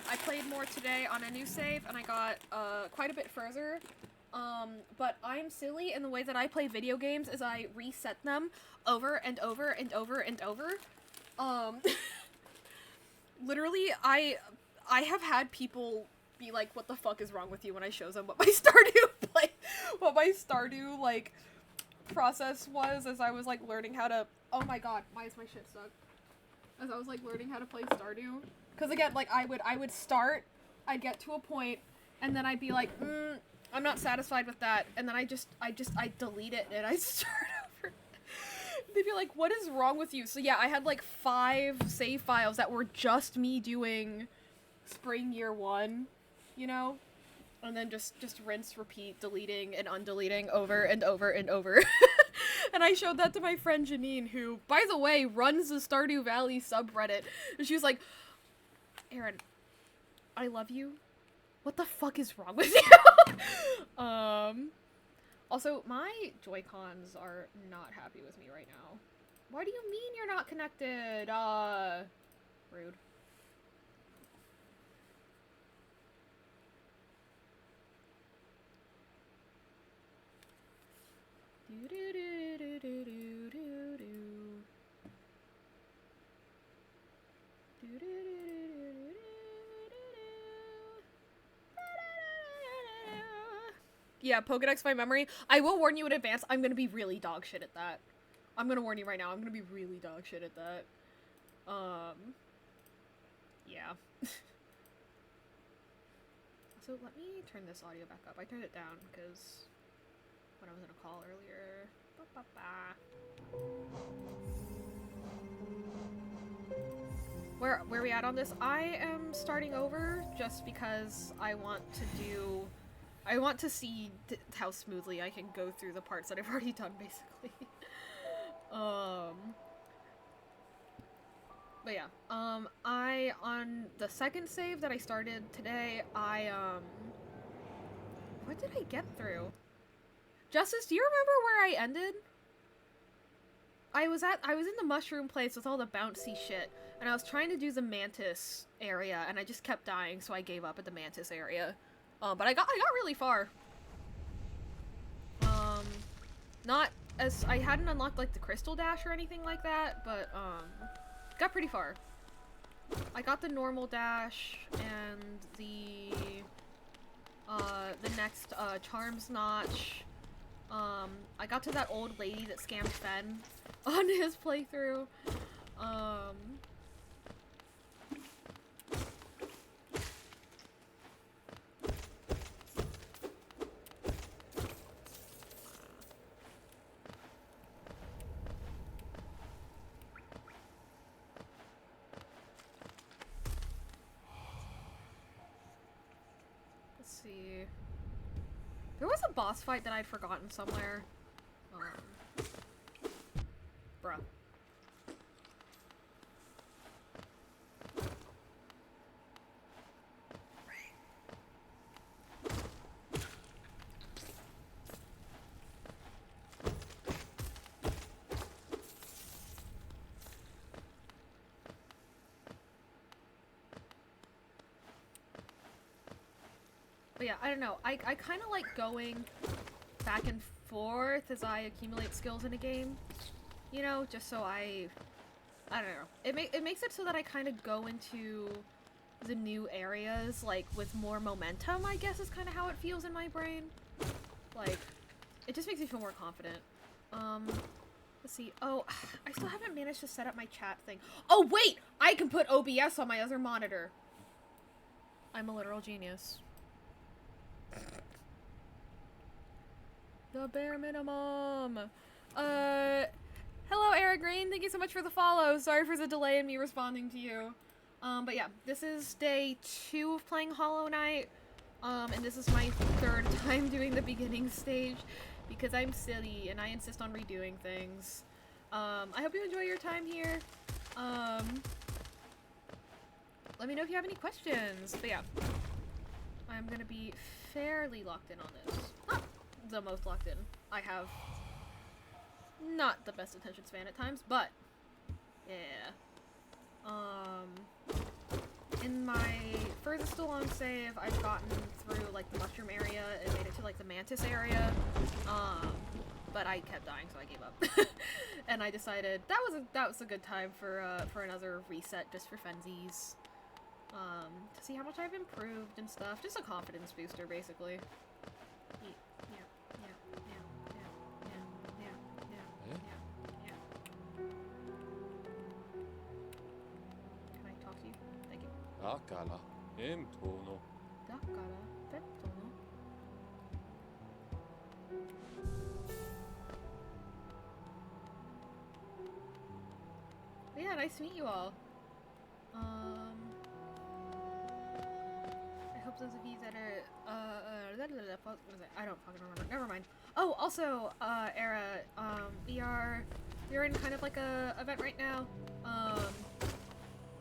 I played more today on a new save, and I got quite a bit further. But I'm silly in the way that I play video games is I reset them over and over and over and over. Literally, I have had people be like, what the fuck is wrong with you when I show them what my Stardew like, process was as I was, like, learning how to... Oh my god, why is my shit stuck? As I was, like, learning how to play Stardew. Because, again, like, I would start, I'd get to a point, and then I'd be like, I'm not satisfied with that, and then I delete it, and I start over. They'd be like, what is wrong with you? So, yeah, I had, like, 5 save files that were just me doing Spring Year 1, you know? And then just rinse, repeat, deleting and undeleting over and over and over. And I showed that to my friend Janine, who, by the way, runs the Stardew Valley subreddit. And she was like, Aaron, I love you. What the fuck is wrong with you? Also, my Joy-Cons are not happy with me right now. Why do you mean you're not connected? Rude. Yeah, Pokedex my memory. I will warn you in advance, I'm gonna be really dog shit at that. I'm gonna warn you right now, I'm gonna be really dog shit at that. Yeah. So let me turn this audio back up. I turned it down because when I was in a call earlier. Where are we at on this? I am starting over just because I want to see how smoothly I can go through the parts that I've already done, basically. But yeah, I, on the second save that I started today, what did I get through? Justice, do you remember where I ended? I was in the mushroom place with all the bouncy shit, and I was trying to do the mantis area, and I just kept dying, so I gave up at the mantis area. But I got really far. Not as, I hadn't unlocked, like, the crystal dash or anything like that, but, got pretty far. I got the normal dash, and the next, charms notch. I got to that old lady that scammed Fen on his playthrough. Let's see. There was a boss fight that I'd forgotten somewhere. Bruh. But yeah, I don't know. I kind of like going back and forth as I accumulate skills in a game. You know, just so I don't know. It makes it so that I kind of go into the new areas, like, with more momentum, I guess is kind of how it feels in my brain. Like, it just makes me feel more confident. Let's see. Oh, I still haven't managed to set up my chat thing. Oh, wait! I can put OBS on my other monitor. I'm a literal genius. The bare minimum. Hello, Eric Green. Thank you so much for the follow. Sorry for the delay in me responding to you. But yeah, this is day 2 of playing Hollow Knight. And this is my 3rd time doing the beginning stage because I'm silly and I insist on redoing things. I hope you enjoy your time here. Let me know if you have any questions. But yeah, I'm gonna be fairly locked in on this. Not the most locked in. I have not the best attention span at times, but yeah. In my furthest along save, I've gotten through like the mushroom area and made it to like the mantis area. But I kept dying, so I gave up. And I decided that was a good time for another reset just for funsies. To see how much I've improved and stuff. Just a confidence booster, basically. Can I talk to you? Thank you. だから遠方の But yeah, nice to meet you all. I hope those of you that are, what is it? I don't fucking remember. Never mind. Oh, also, Era, we're in kind of like a event right now.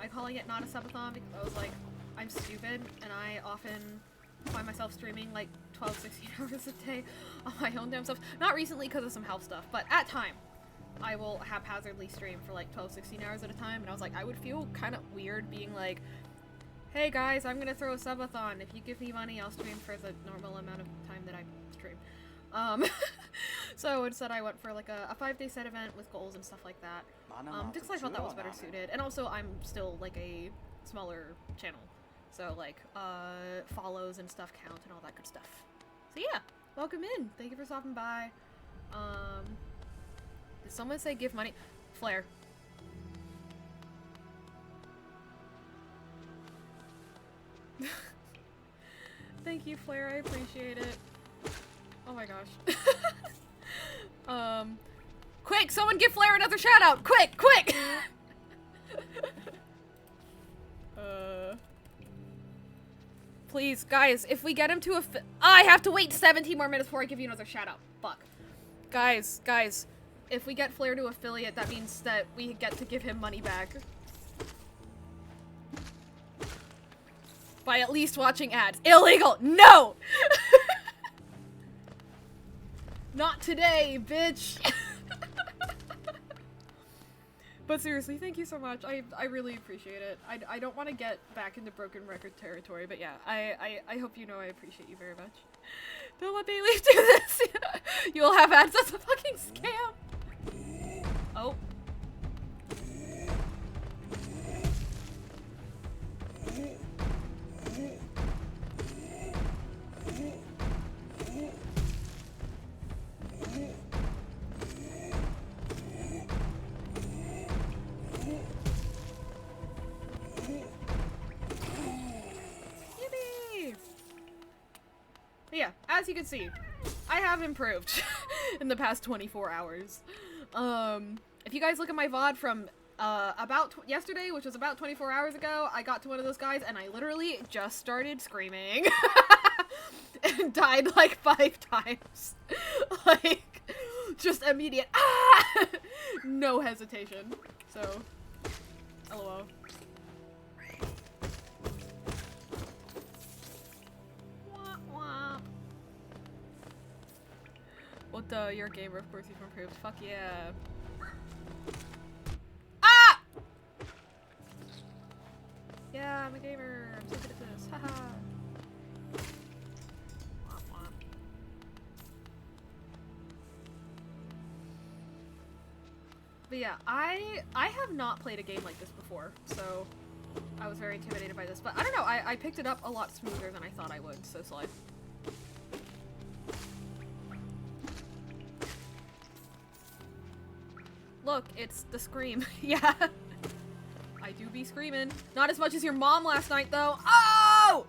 I'm calling it not-a-subathon because I was like, I'm stupid, and I often find myself streaming like 12, 16 hours a day on my own damn stuff. Not recently because of some health stuff, but at time. I will haphazardly stream for like 12, 16 hours at a time, and I was like, I would feel kind of weird being like, hey guys, I'm gonna throw a subathon. If you give me money, I'll stream for the normal amount of time that I stream. So instead I went for like a 5-day set event with goals and stuff like that. Just 'cause I thought that was better suited. And also I'm still like a smaller channel. So like, follows and stuff count and all that good stuff. So yeah, welcome in. Thank you for stopping by. Did someone say give money? Flare. Thank you, Flair. I appreciate it. Oh my gosh. Quick! Someone give Flair another shout out! Quick! Quick! Please, guys, if we get him to I have to wait 17 more minutes before I give you another shout out. Fuck. Guys, if we get Flair to affiliate, that means that we get to give him money back. By at least watching ads. Illegal! No! Not today, bitch! But seriously, thank you so much. I really appreciate it. I don't want to get back into broken record territory, but yeah, I hope you know I appreciate you very much. Don't let Bailey do this! You'll have ads. That's a fucking scam! Oh. Yeah, as you can see, I have improved in the past 24 hours. If you guys look at my VOD from about yesterday, which was about 24 hours ago, I got to one of those guys and I literally just started screaming and died like 5 times. Like, just immediate ah! No hesitation. So, LOL. What the? You're a gamer, of course you've improved. Fuck yeah. Ah! Yeah, I'm a gamer. I'm so good at this. Haha. But yeah, I have not played a game like this before, so I was very intimidated by this. But I don't know, I picked it up a lot smoother than I thought I would, so Sly. Look, it's the scream. Yeah. I do be screaming. Not as much as your mom last night, though. Oh!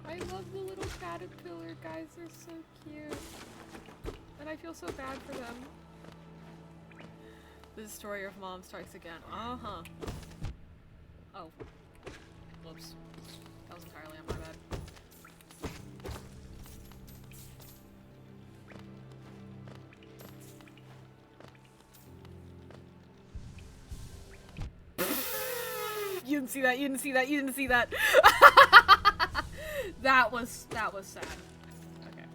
I love the little caterpillar guys, they're so cute. And I feel so bad for them. The destroyer of mom strikes again. Uh-huh. Oh. Whoops. That was entirely on my bad. You didn't see that, you didn't see that, you didn't see that. That was sad. Okay.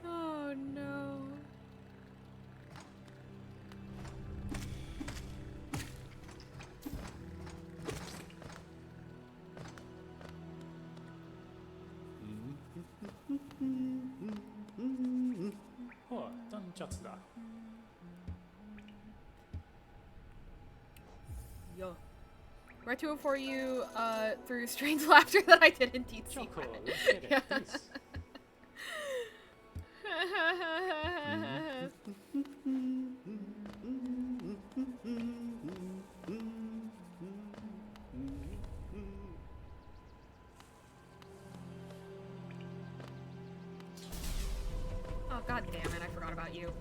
Oh no. Oh, ダンチャツだ。Yo. Right to it for you, through strange laughter that I did indeed see. Yeah. Oh, god damn it, I forgot about you.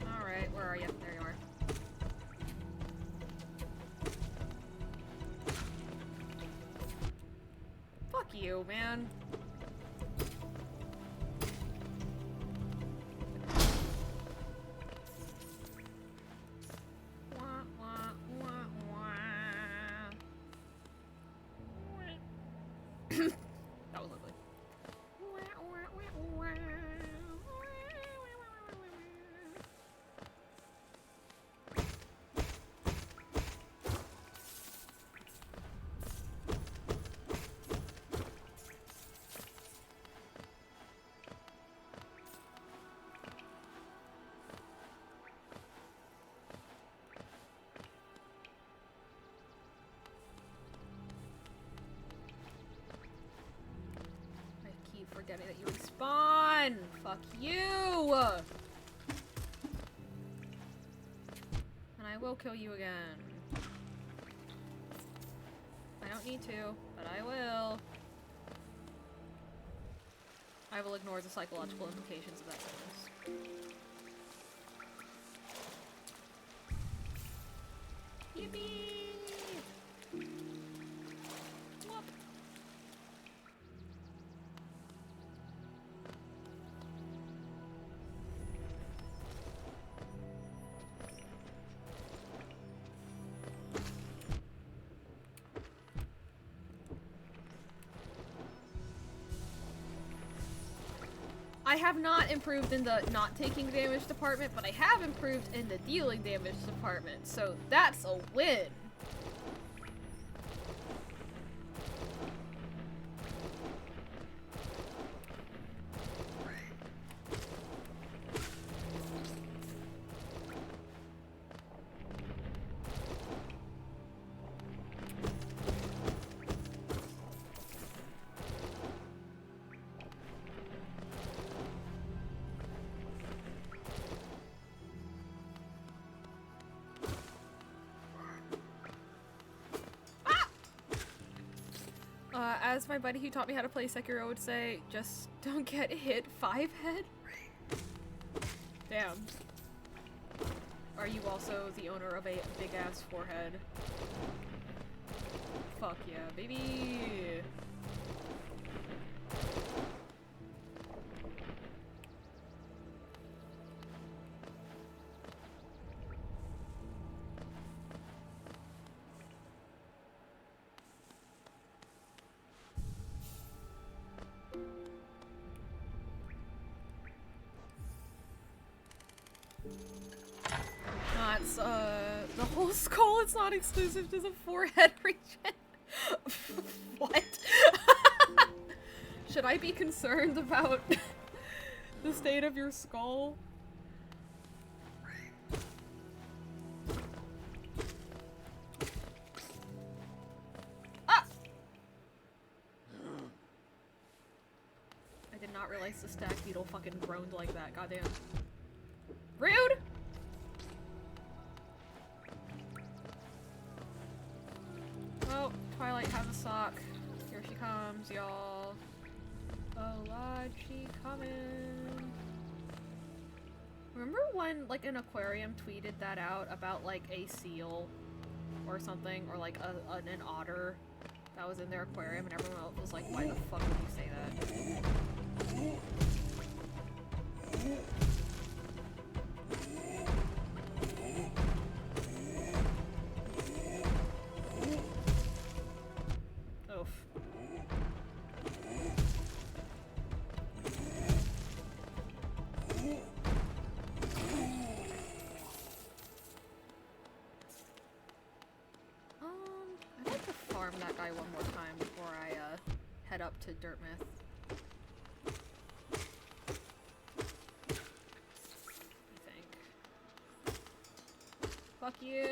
Alright, where are you? There you are. Fuck you, man. That was ugly. forgetting that you respawn! Fuck you! And I will kill you again. I don't need to, but I will. I will ignore the psychological implications of that sentence. Yippee! Whoop. I have not improved in the not taking damage department, but I have improved in the dealing damage department, so that's a win. As my buddy who taught me how to play Sekiro would say, just don't get hit 5-head. Damn. Are you also the owner of a big-ass forehead? Fuck yeah, baby! The whole skull, it's not exclusive to the forehead region. What? Should I be concerned about the state of your skull? Ah! I did not realize the stag beetle fucking groaned like that, goddamn. Rude! Oh, Twilight has a sock. Here she comes, y'all. Oh, Lord, she coming. Remember when, like, an aquarium tweeted that out about, like, a seal or something? Or, like, an otter that was in their aquarium, and everyone else was like, why the fuck would you say that? I'd like to farm that guy one more time before I head up to Dirtmouth. I think. Fuck you!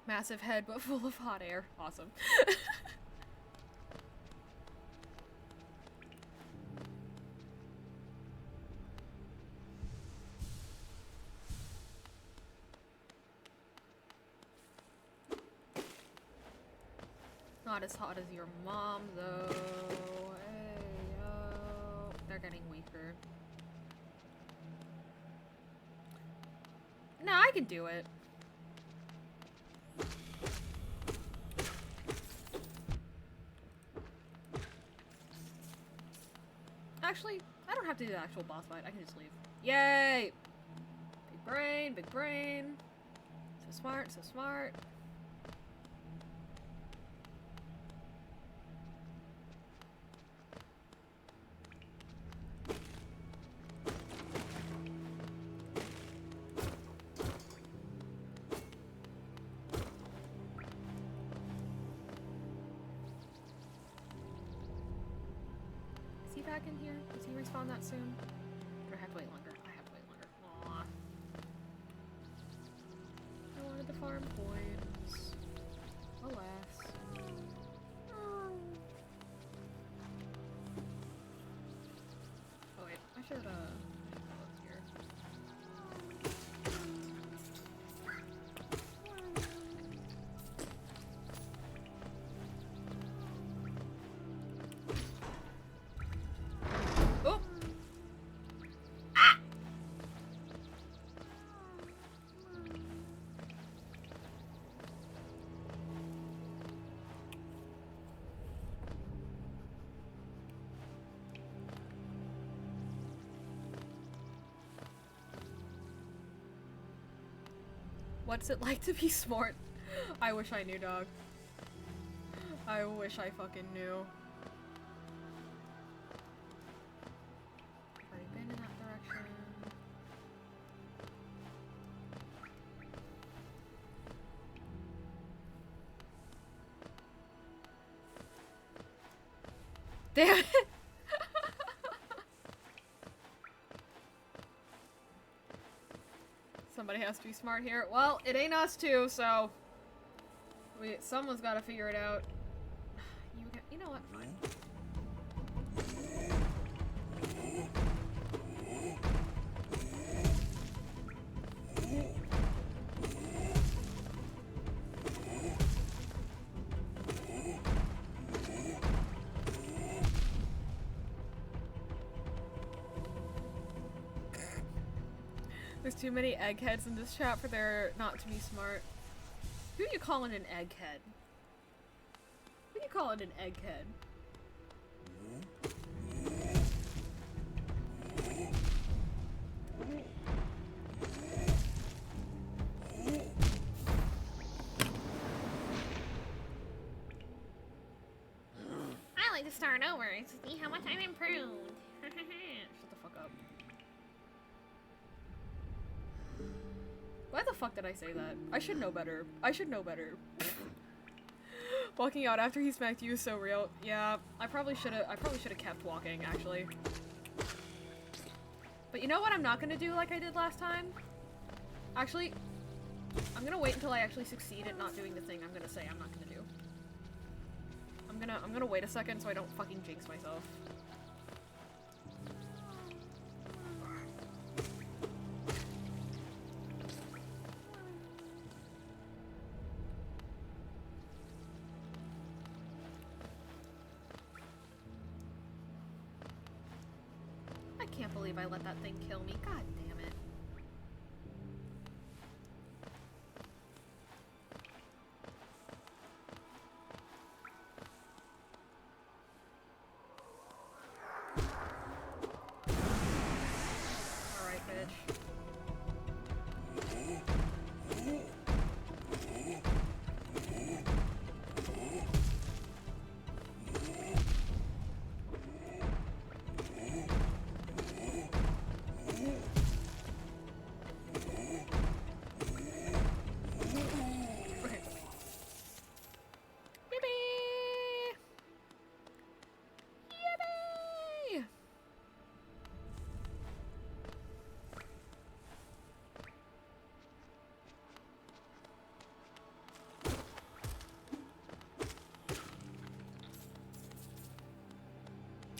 Massive head, but full of hot air. Awesome. Not as hot as your mom, though. Hey, yo. They're getting weaker. Nah, I can do it. Actually, I don't have to do the actual boss fight. I can just leave. Yay! Big brain, big brain. So smart, so smart. Back in here? Does he respawn that soon? Or I have to wait longer? I have to wait longer. Aww. I wanted to farm coins. Alas. Oh. should look here. Oh! Ah! What's it like to be smart? I wish I knew, dog. I wish I fucking knew. Already been in that direction. Damn it! Somebody has to be smart here. Well, it ain't us two, so someone's got to figure it out. You know what? Fine. There's too many eggheads in this chat for there not to be smart. Who are you calling an egghead? Who are you calling an egghead? I like to start over to see how much I've improved. Shut the fuck up. Why the fuck did I say that? I should know better. I should know better. Walking out after he smacked you is so real. Yeah, I probably should have kept walking, actually. But you know what I'm not gonna do like I did last time? Actually, I'm gonna wait until I actually succeed at not doing the thing I'm gonna say I'm not gonna do. I'm gonna wait a second so I don't fucking jinx myself. I can't believe I let that thing kill me. God damn it. Alright, bitch.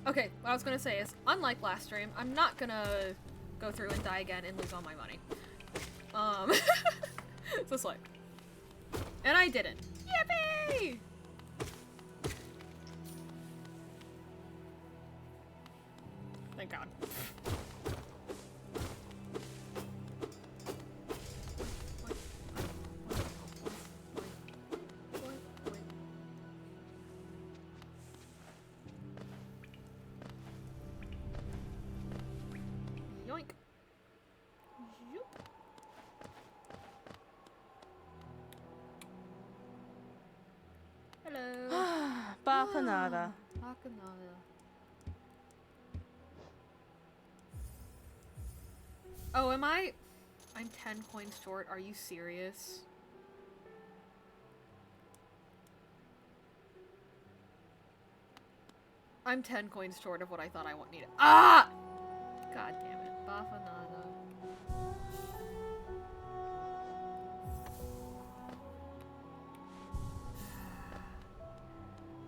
Okay, what I was gonna say is, unlike last stream, I'm not gonna go through and die again and lose all my money. So it's like... And I didn't. Yippee! Thank God. Yoink. Zoop. Hello. Bacanada. Bacanada. Oh, am I? I'm 10 coins short. Are you serious? I'm 10 coins short of what I thought I needed. Ah! God damn it. Bacanada.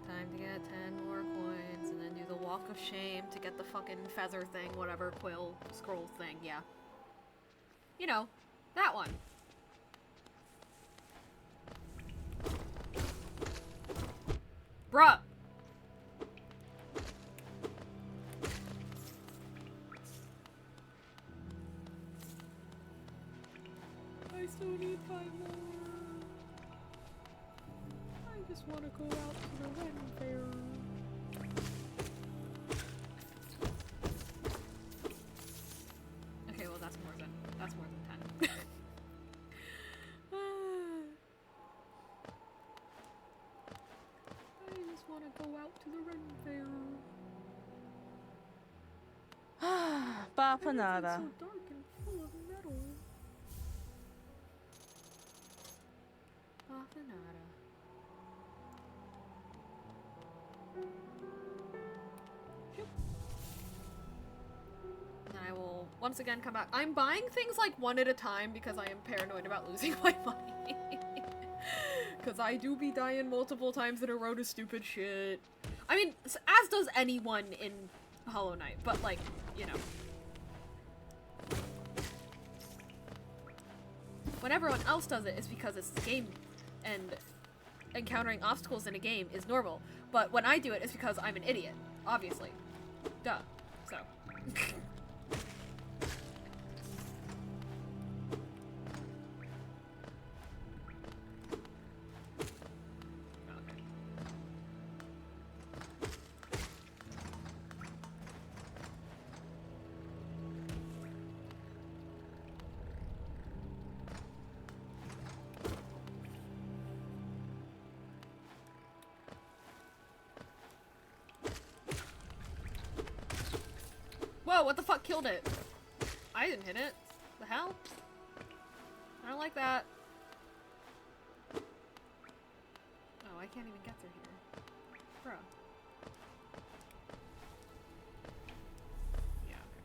Time to get 10 more coins and then do the walk of shame to get the fucking feather thing, whatever, quill, scroll thing, yeah. You know, that one. Bruh! I still need 5 more. I just want to go out to the Ren Fair. Okay, well that's more than 10. I just want to go out to the Ren Fair. Bapanada. It's so dark and full of metal. Bapanada. And I will once again come back. I'm buying things like one at a time because I am paranoid about losing my money. Because I do be dying multiple times in a row to stupid shit. I mean, as does anyone in Hollow Knight, but like, you know. When everyone else does it, it's because it's the game, and encountering obstacles in a game is normal. But when I do it, it's because I'm an idiot. Obviously. Duh. So. Whoa, what the fuck killed it? I didn't hit it. The hell? I don't like that. Oh, I can't even get through here. Bro. Yeah, okay.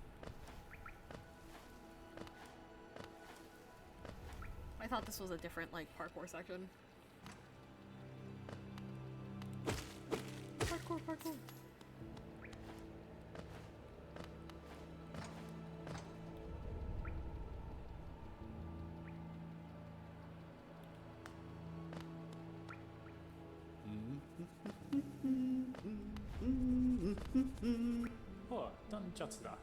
I thought this was a different, like, parkour section. Parkour, parkour. Oh, 断シャツだ。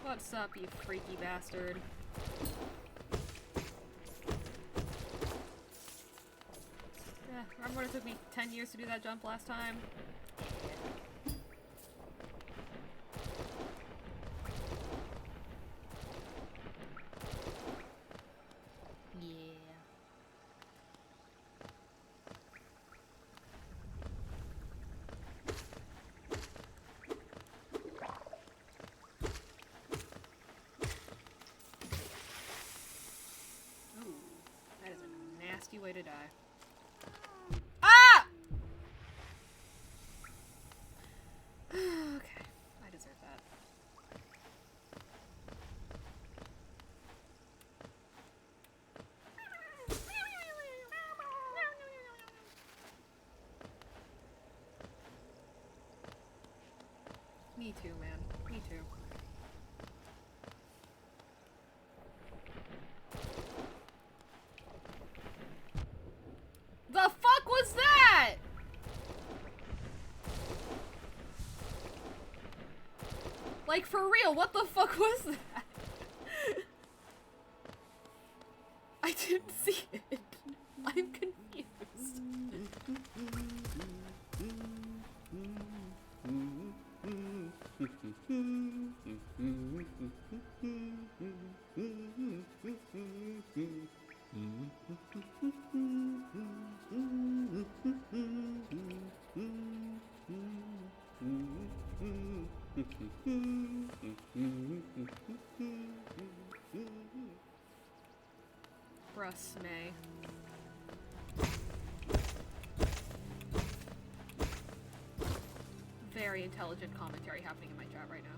What's up, you freaky bastard? Yeah, remember when it took me 10 years to do that jump last time? Way to die. Ah! Okay, I deserve that. Me too, man. Me too. The fuck was that? Like, for real, what the fuck was that? I didn't see it. I'm confused. Brusme. Very very intelligent commentary happening in my chat right now.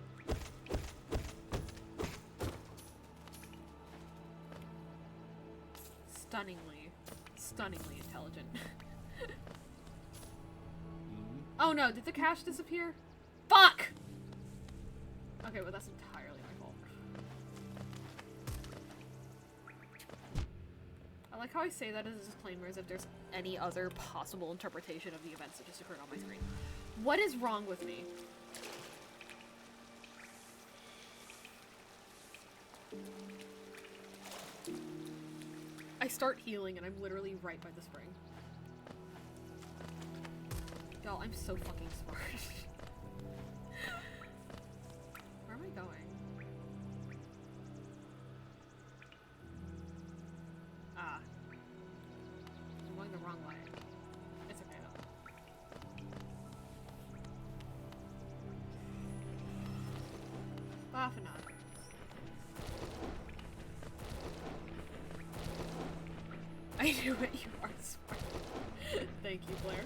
Stunningly intelligent. Oh no, did the cash disappear? Fuck! Okay, well that's entirely my fault. I like how I say that as a disclaimer as if there's any other possible interpretation of the events that just occurred on my screen. What is wrong with me? I start healing and I'm literally right by the spring. Y'all, I'm so fucking smart. Where am I going? Ah. I'm going the wrong way. It's okay though. Laughing on. I knew it, you are smart. Thank you, Blair.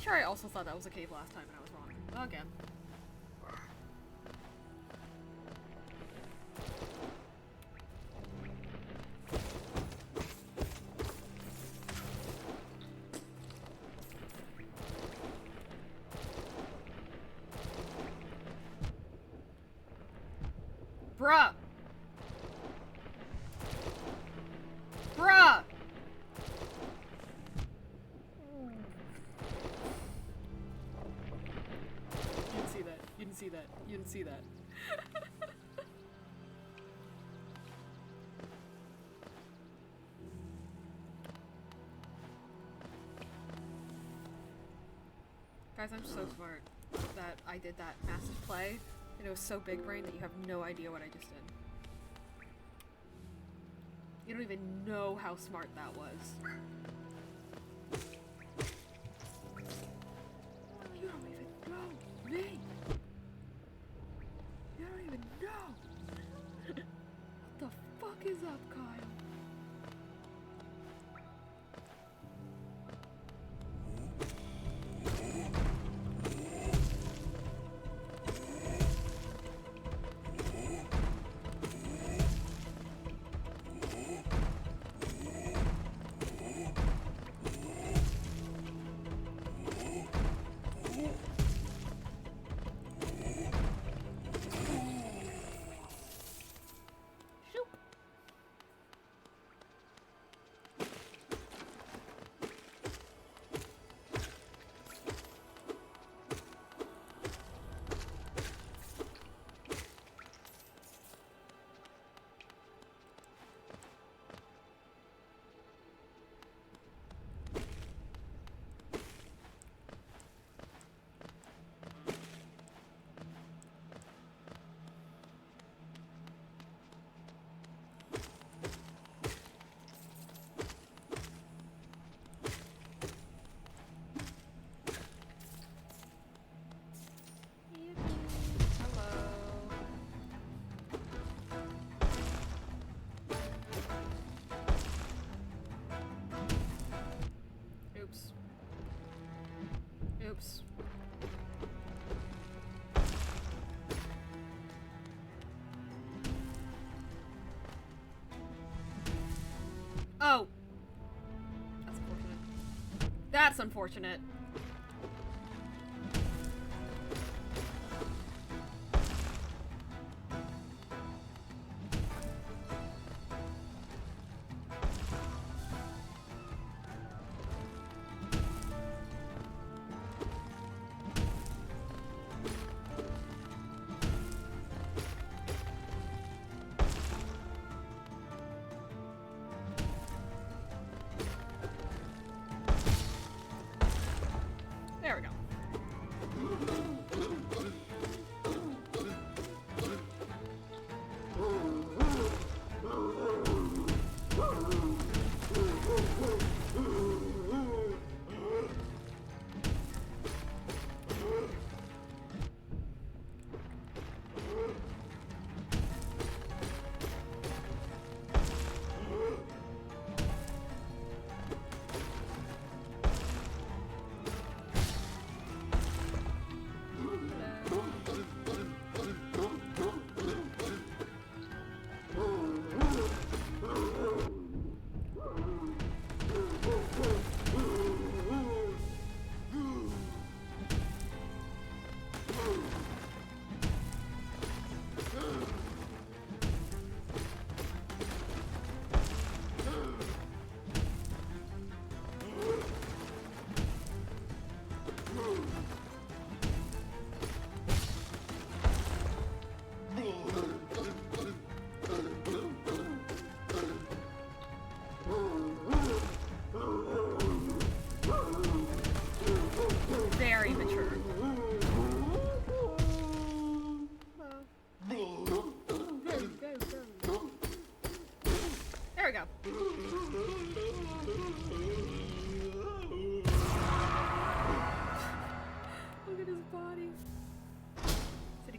I also thought that was a cave last time and I was wrong. Again. Bruh! Bruh! You didn't see that. You didn't see that. Guys, I'm so smart that I did that massive play, and it was so big brain that you have no idea what I just did. You don't even know how smart that was. You don't even know me! You don't even know! What the fuck is up, Kyle? Oops. Oh! That's unfortunate. That's unfortunate.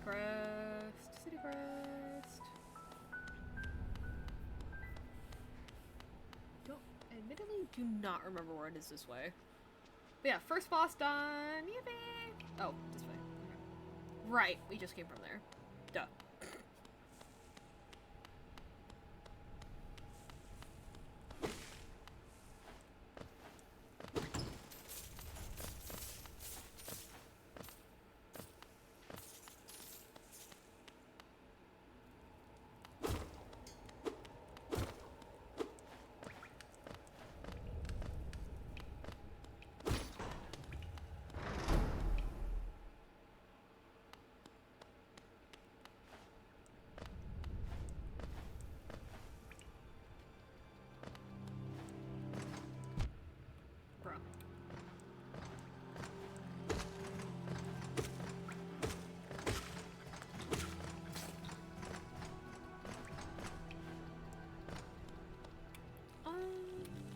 Crest. City Crest. Admittedly, do not remember where it is this way. But yeah, first boss done. Yippee! Oh, this way. Okay. Right, we just came from there. Duh.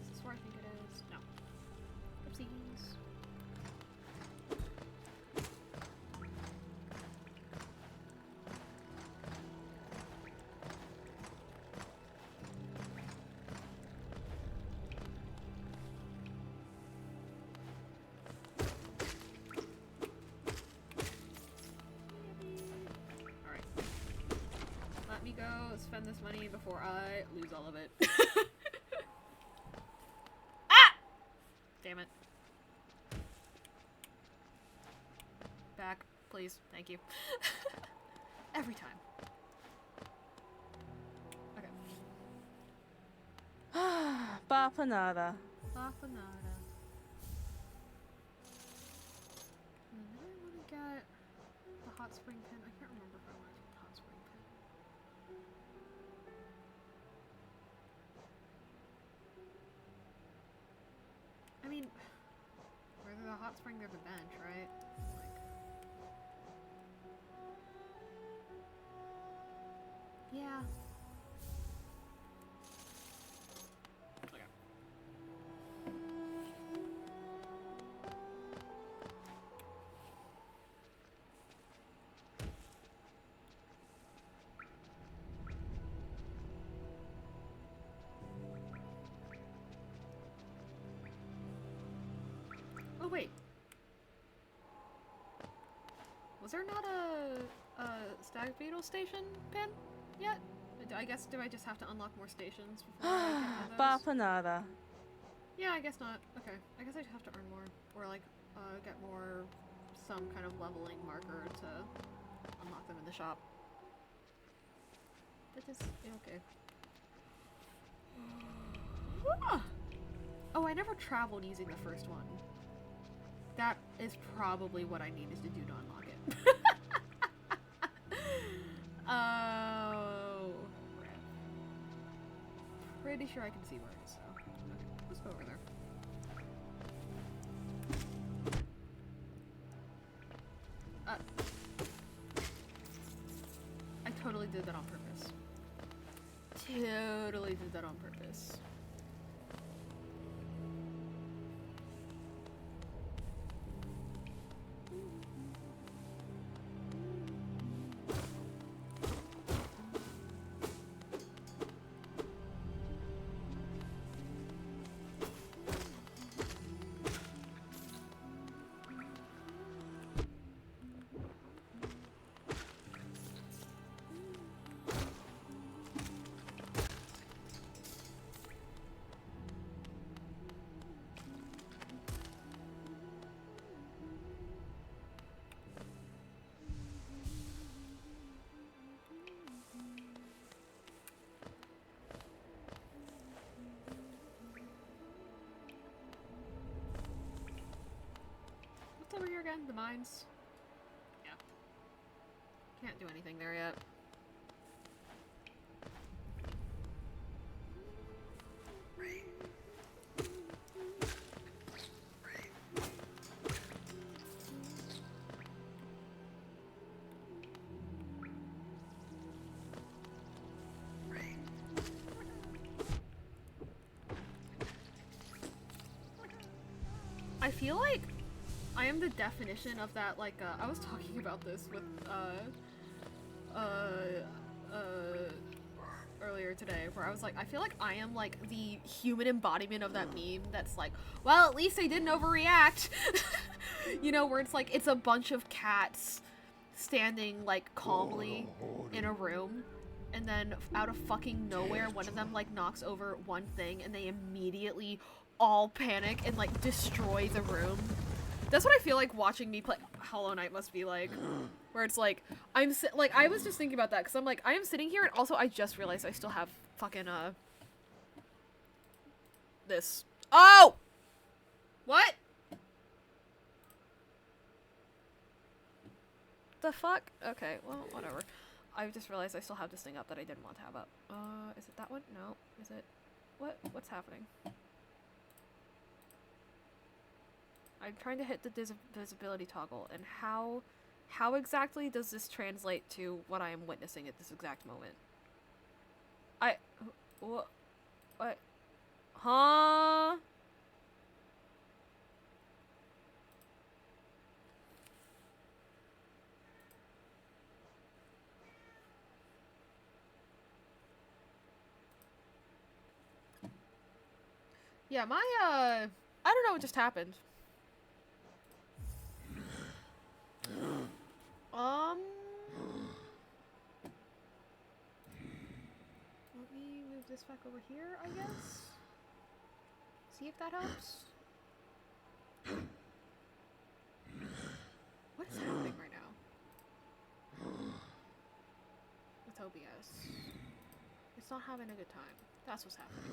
Is this where I think it is? No. Oopsies. Alright. Let me go spend this money before I lose all of it. Damn it. Back, please. Thank you. Every time. Okay. Bapanada. Bapanada. And then I want to get the hot spring pin. I can't remember if I want to get the hot spring pin. I mean, where there's a hot spring, there's a bench, right? Like, yeah. Okay. Oh wait. Was there not a stag beetle station pin yet? I guess, do I just have to unlock more stations before I get one of those? Bapanada. Yeah, I guess not. Okay. I guess I just have to earn more. Or like, get more, some kind of leveling marker to unlock them in the shop. That is okay. Oh, I never traveled using the first one. That is probably what I needed to do to unlock it. Oh, crap. Pretty sure I can see where it is, so. Okay, let's go over there. I totally did that on purpose. Totally did that on purpose. Over here again? The mines? Yeah. Can't do anything there yet. I feel like I am the definition of that, like, I was talking about this with, earlier today where I was like, I feel like I am like the human embodiment of that meme that's like, well, at least they didn't overreact. You know, where it's like, it's a bunch of cats standing like calmly in a room, and then out of fucking nowhere, one of them like knocks over one thing and they immediately all panic and like destroy the room. That's what I feel like watching me play Hollow Knight must be like. Where it's like, I was just thinking about that, because I'm like, I am sitting here, and also I just realized I still have fucking, this. Oh! What? The fuck? Okay, well, whatever. I just realized I still have this thing up that I didn't want to have up. Is it that one? No. Is it? What's happening? I'm trying to hit the visibility toggle, and how exactly does this translate to what I am witnessing at this exact moment? What? Huh? Yeah, I don't know what just happened. Let me move this back over here, I guess. See if that helps. What is happening right now? With OBS. It's not having a good time. That's what's happening.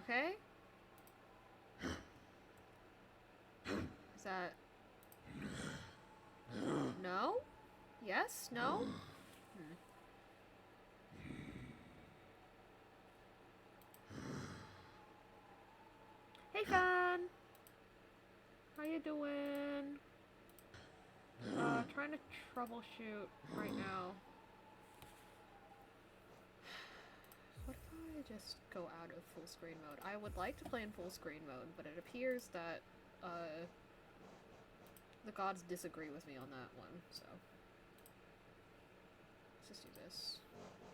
Okay? Is that... No? Yes? No? Hey, Fan! How you doing? Trying to troubleshoot right now. What if I just go out of full screen mode? I would like to play in full screen mode, but it appears that, the gods disagree with me on that one, so. Let's just do this.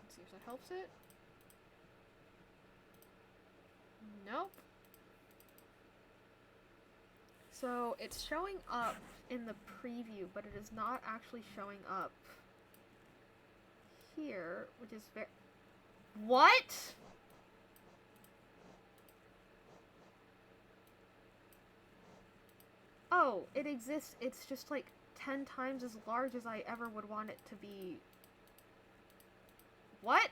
Let's see if that helps it. Nope. So, it's showing up in the preview, but it is not actually showing up here, which is very... What?! Oh, it exists. It's just like 10 times as large as I ever would want it to be. What?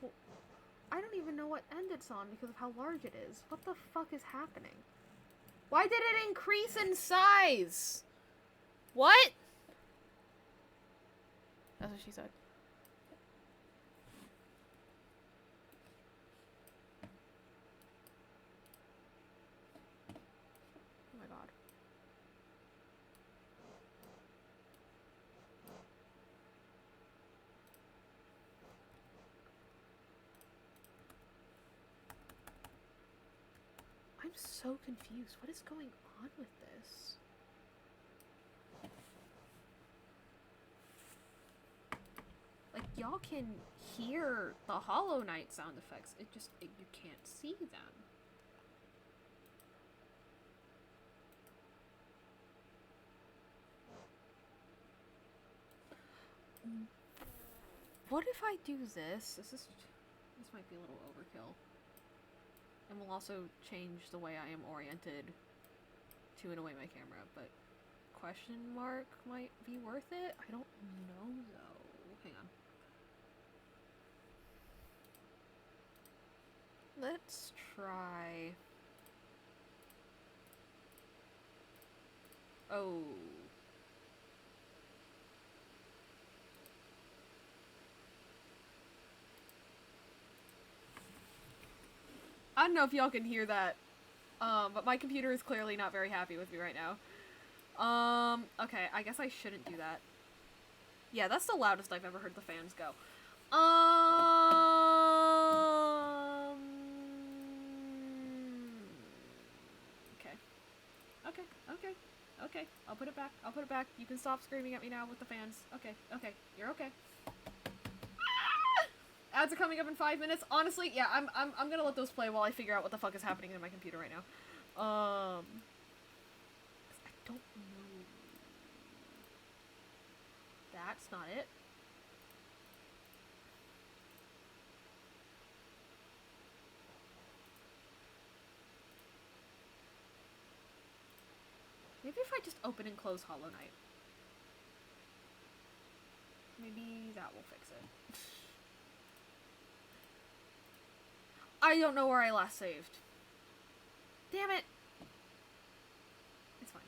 Well, I don't even know what end it's on because of how large it is. What the fuck is happening? Why did it increase in size? What? That's what she said. Oh my god. I'm so confused. What is going on with this? Like, y'all can hear the Hollow Knight sound effects. You can't see them. What if I do this? This might be a little overkill. And will also change the way I am oriented to and away my camera, but question mark might be worth it? I don't know though. Hang on. Let's try... Oh. I don't know if y'all can hear that, but my computer is clearly not very happy with me right now. Okay, I guess I shouldn't do that. Yeah, that's the loudest I've ever heard the fans go. Okay. I'll put it back. You can stop screaming at me now with the fans. Okay. You're okay. Ads are coming up in 5 minutes. Honestly, yeah, I'm gonna let those play while I figure out what the fuck is happening in my computer right now. 'Cause I don't know. That's not it. Maybe if I just open and close Hollow Knight. Maybe that will fix it. I don't know where I last saved. Damn it! It's fine.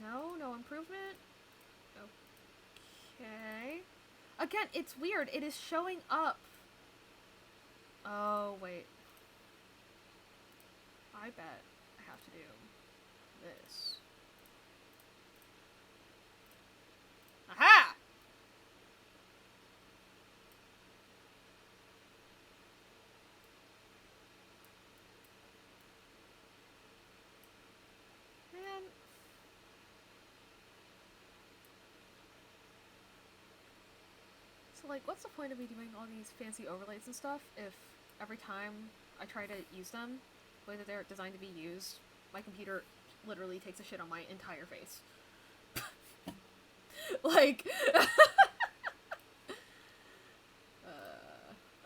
No improvement? Okay. Again, it's weird. It is showing up. Oh, wait. I bet I have to do this. Aha! Man. So, like, what's the point of me doing all these fancy overlays and stuff if every time I try to use them, the way that they're designed to be used, my computer literally takes a shit on my entire face. Like,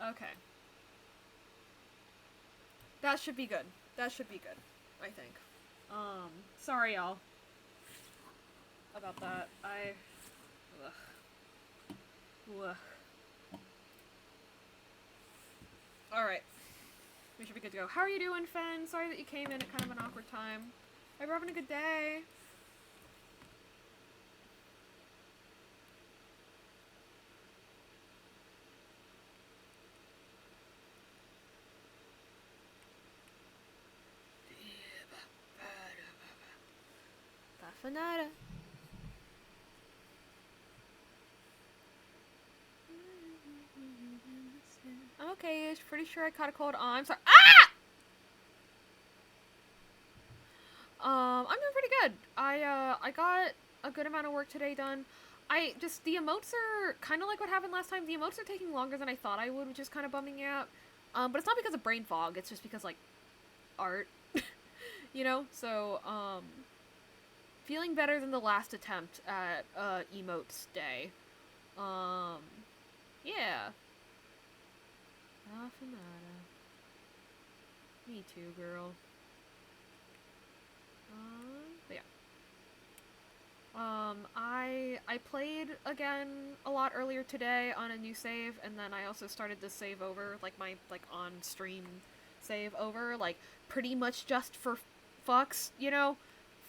okay. That should be good. I think. Sorry y'all about that. Ugh. Alright. We should be good to go. How are you doing, Fen? Sorry that you came in at kind of an awkward time. Hope you're having a good day. Bafanada. I'm okay, I'm pretty sure I caught a cold. Oh, I'm sorry. Ah! I'm doing pretty good. I got a good amount of work today done. The emotes are kind of like what happened last time. The emotes are taking longer than I thought I would, which is kind of bumming me out. But it's not because of brain fog, it's just because, like, art. You know? So, feeling better than the last attempt at, emotes day. Yeah. Bafanada. Me too, girl. But yeah. I played again a lot earlier today on a new save, and then I also started this save over, like my, on-stream save over, like, pretty much just for fucks, you know?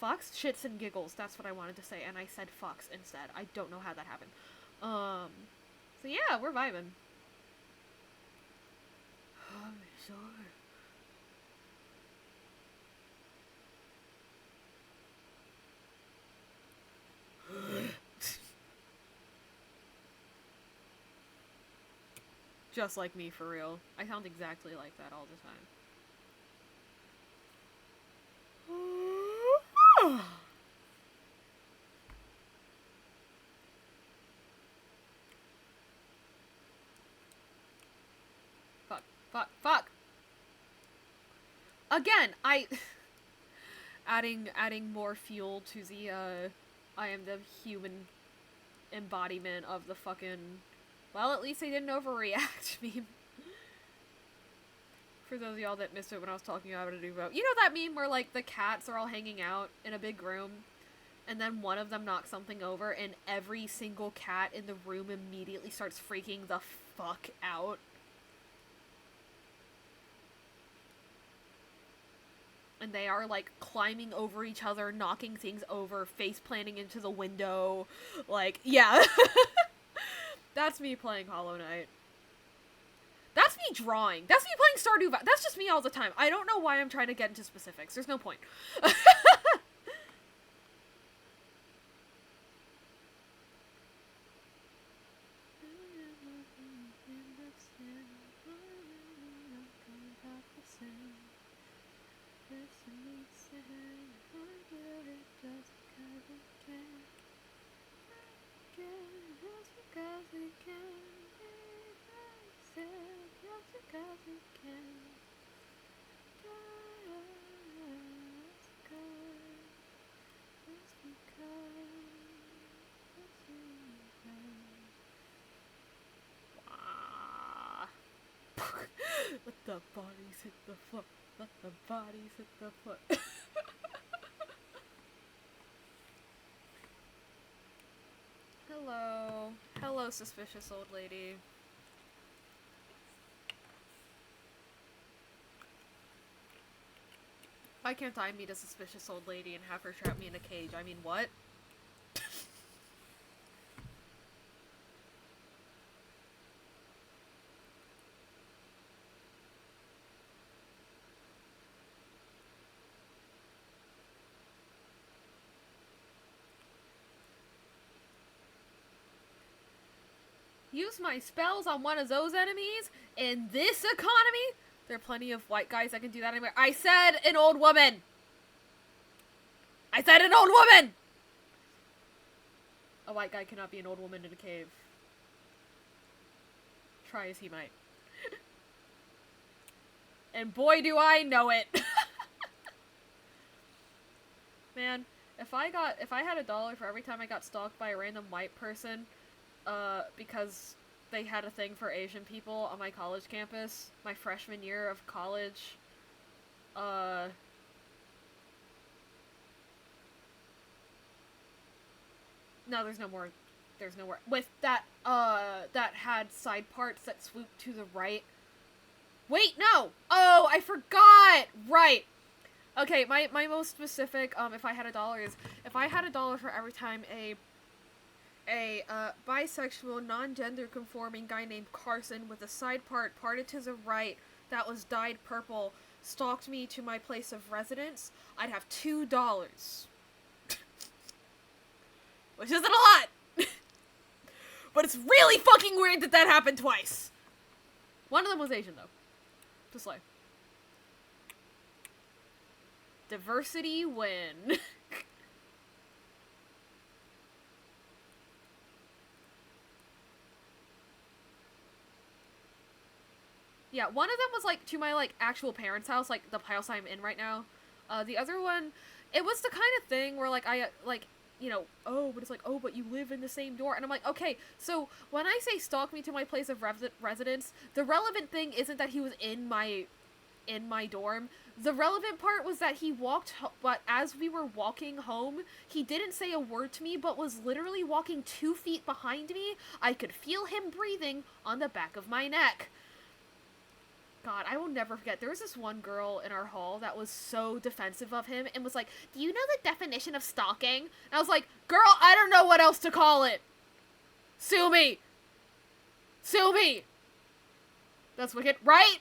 Fucks? Shits and giggles, that's what I wanted to say, and I said fucks instead. I don't know how that happened. So yeah, we're vibing. I'm sorry. Just like me, for real. I sound exactly like that all the time. Fuck. Again, adding more fuel to the, I am the human embodiment of the fucking, well, at least they didn't overreact meme. For those of y'all that missed it when I was talking about it, you know that meme where, like, the cats are all hanging out in a big room, and then one of them knocks something over, and every single cat in the room immediately starts freaking the fuck out? And they are, like, climbing over each other, knocking things over, face planting into the window. Like, yeah. That's me playing Hollow Knight. That's me drawing. That's me playing Stardew Valley. That's just me all the time. I don't know why I'm trying to get into specifics. There's no point. Let the bodies hit the foot. Let the bodies hit the foot. Hello. Hello, suspicious old lady. Why can't I meet a suspicious old lady and have her trap me in a cage? I mean, what? Use my spells on one of those enemies in this economy? There are plenty of white guys that can do that anywhere. I said an old woman! I said an old woman! A white guy cannot be an old woman in a cave. Try as he might. And boy do I know it! Man, if I had $1 for every time I got stalked by a random white person, because they had a thing for Asian people on my college campus, my freshman year of college, no, there's no more, with that, that had side parts that swooped to the right. Wait, no! Oh, I forgot! Right! Okay, my most specific, if I had $1 is, if I had $1 for every time a bisexual, non-gender conforming guy named Carson with a side part parted to the right that was dyed purple stalked me to my place of residence, I'd have $2. Which isn't a lot! But it's really fucking weird that that happened twice! One of them was Asian, though. Just like. Diversity win. Yeah, one of them was, like, to my, like, actual parents' house, like, the house I'm in right now. The other one, it was the kind of thing where, like, I, like, you know, oh, but it's like, oh, but you live in the same door. And I'm like, okay, so when I say stalk me to my place of residence, the relevant thing isn't that he was in my dorm. The relevant part was that he walked, but as we were walking home, he didn't say a word to me, but was literally walking 2 feet behind me. I could feel him breathing on the back of my neck. God, I will never forget. There was this one girl in our hall that was so defensive of him and was like, do you know the definition of stalking? And I was like, girl, I don't know what else to call it. Sue me. Sue me. That's wicked, right?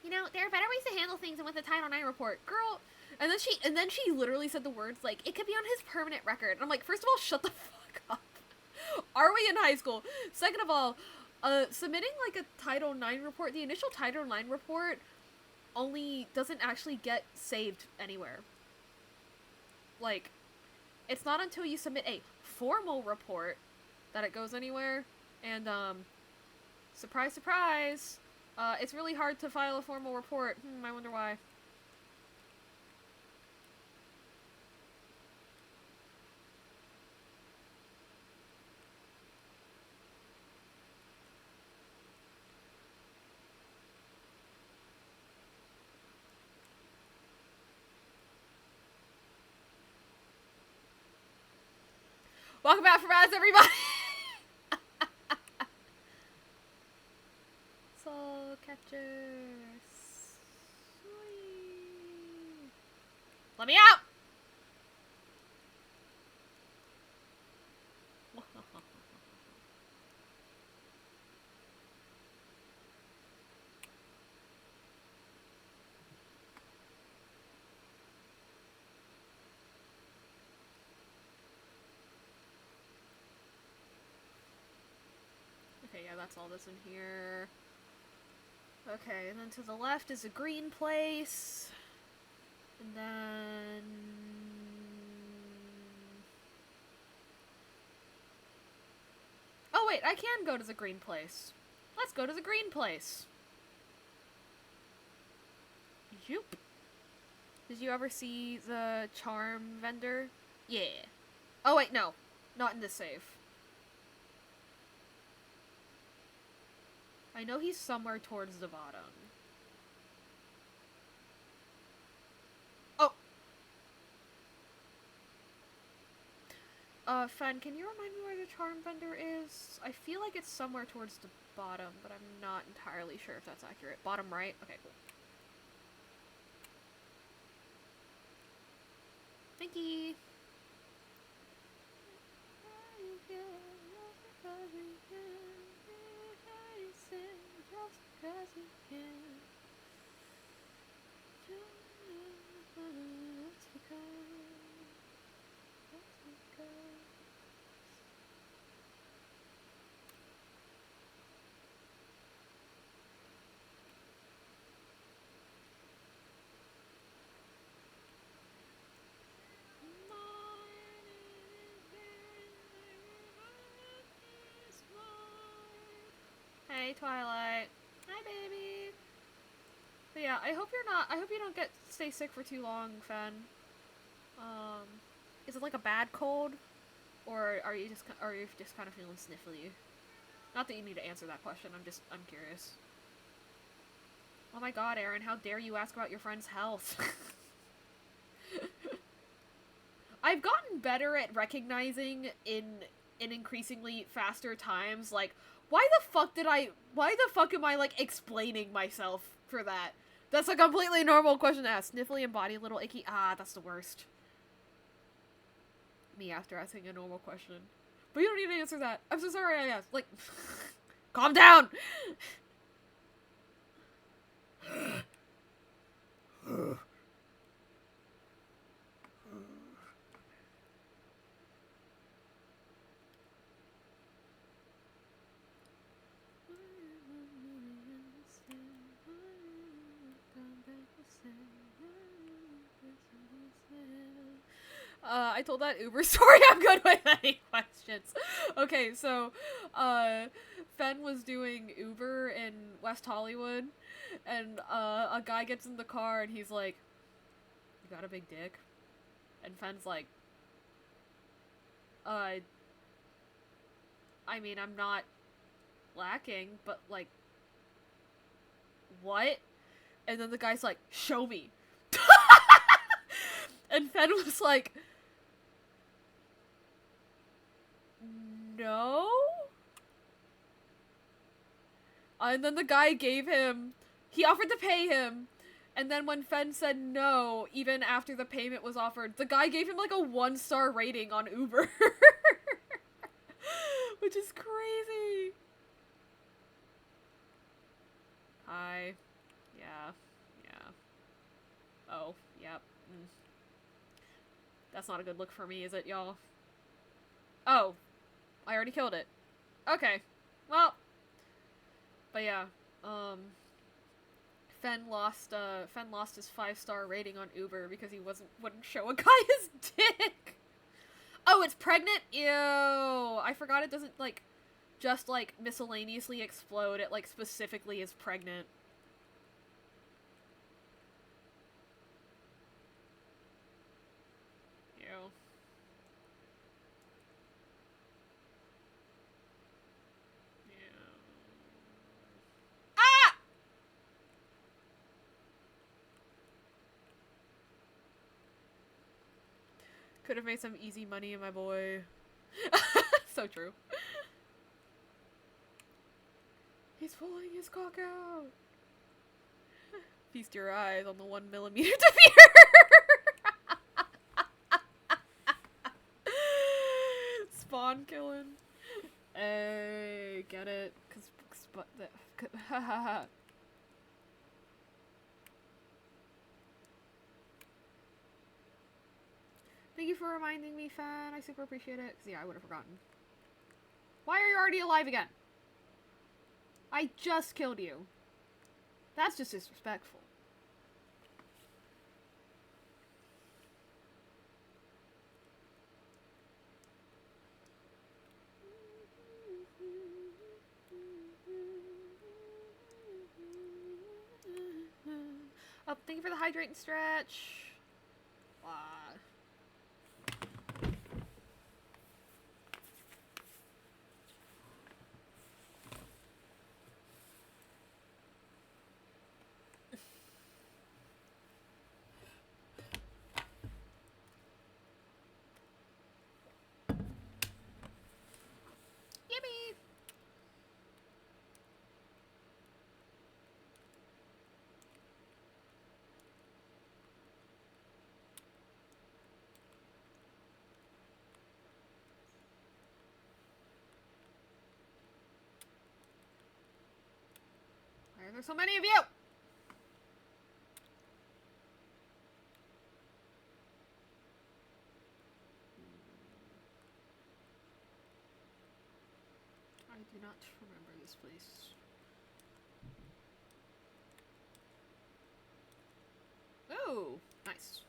You know, there are better ways to handle things than with the Title IX report. Girl. And then she literally said the words like, it could be on his permanent record. And I'm like, first of all, shut the fuck up. Are we in high school? Second of all, submitting like a Title IX report, the initial Title IX report only doesn't actually get saved anywhere. Like, it's not until you submit a formal report that it goes anywhere. And, surprise, surprise, it's really hard to file a formal report. I wonder why. Welcome back from ads, everybody! Soul catchers. Sweet. Let me out! that's all that's in here. Okay, and then to the left is a green place. And then... Oh wait, I can go to the green place. Let's go to the green place. Yoop. Did you ever see the charm vendor? Yeah. Oh wait, no. Not in this save. I know he's somewhere towards the bottom. Oh! Fen, can you remind me where the charm vendor is? I feel like it's somewhere towards the bottom, but I'm not entirely sure if that's accurate. Bottom right? Okay, cool. Thank you. Hey, Twilight. Hi, baby. But yeah, I hope you don't stay sick for too long, Fen. Is it like a bad cold? Or are you just kind of feeling sniffly? Not that you need to answer that question, I'm curious. Oh my god, Aaron, how dare you ask about your friend's health? I've gotten better at recognizing in increasingly faster times, like, why the fuck am I, like, explaining myself for that? That's a completely normal question to ask. Sniffly and body a little icky. Ah, that's the worst. Me after asking a normal question. But you don't need to answer that. I'm so sorry I asked. Like, calm down! I told that Uber story. I'm good with any questions. Okay, so, Fen was doing Uber in West Hollywood, and, a guy gets in the car and he's like, "You got a big dick?" And Fen's like, I mean, I'm not lacking, but, like, what? And then the guy's like, "Show me." And Fen was like, "No?" And then the guy he offered to pay him, and then when Fen said no, even after the payment was offered, the guy gave him like a 1-star rating on Uber. Which is crazy. Hi. Yeah. Oh, yep. That's not a good look for me, is it, y'all? Oh. I already killed it. Okay. Well. But yeah. Fen lost his 5-star rating on Uber because he wouldn't show a guy his dick. Oh, it's pregnant? Ew. I forgot it doesn't, like, just, like, miscellaneously explode. It, like, specifically is pregnant. Ew. Ah! Could have made some easy money, my boy. So true. He's pulling his cock out. Feast your eyes on the 1mm defeater. Spawn killing. Hey, get it? Thank you for reminding me, Fan. I super appreciate it. Cause yeah, I would have forgotten. Why are you already alive again? I just killed you. That's just disrespectful. Oh, thank you for the hydrate and stretch. Yippee! Why are there so many of you? I do not remember this place. Ooh, nice.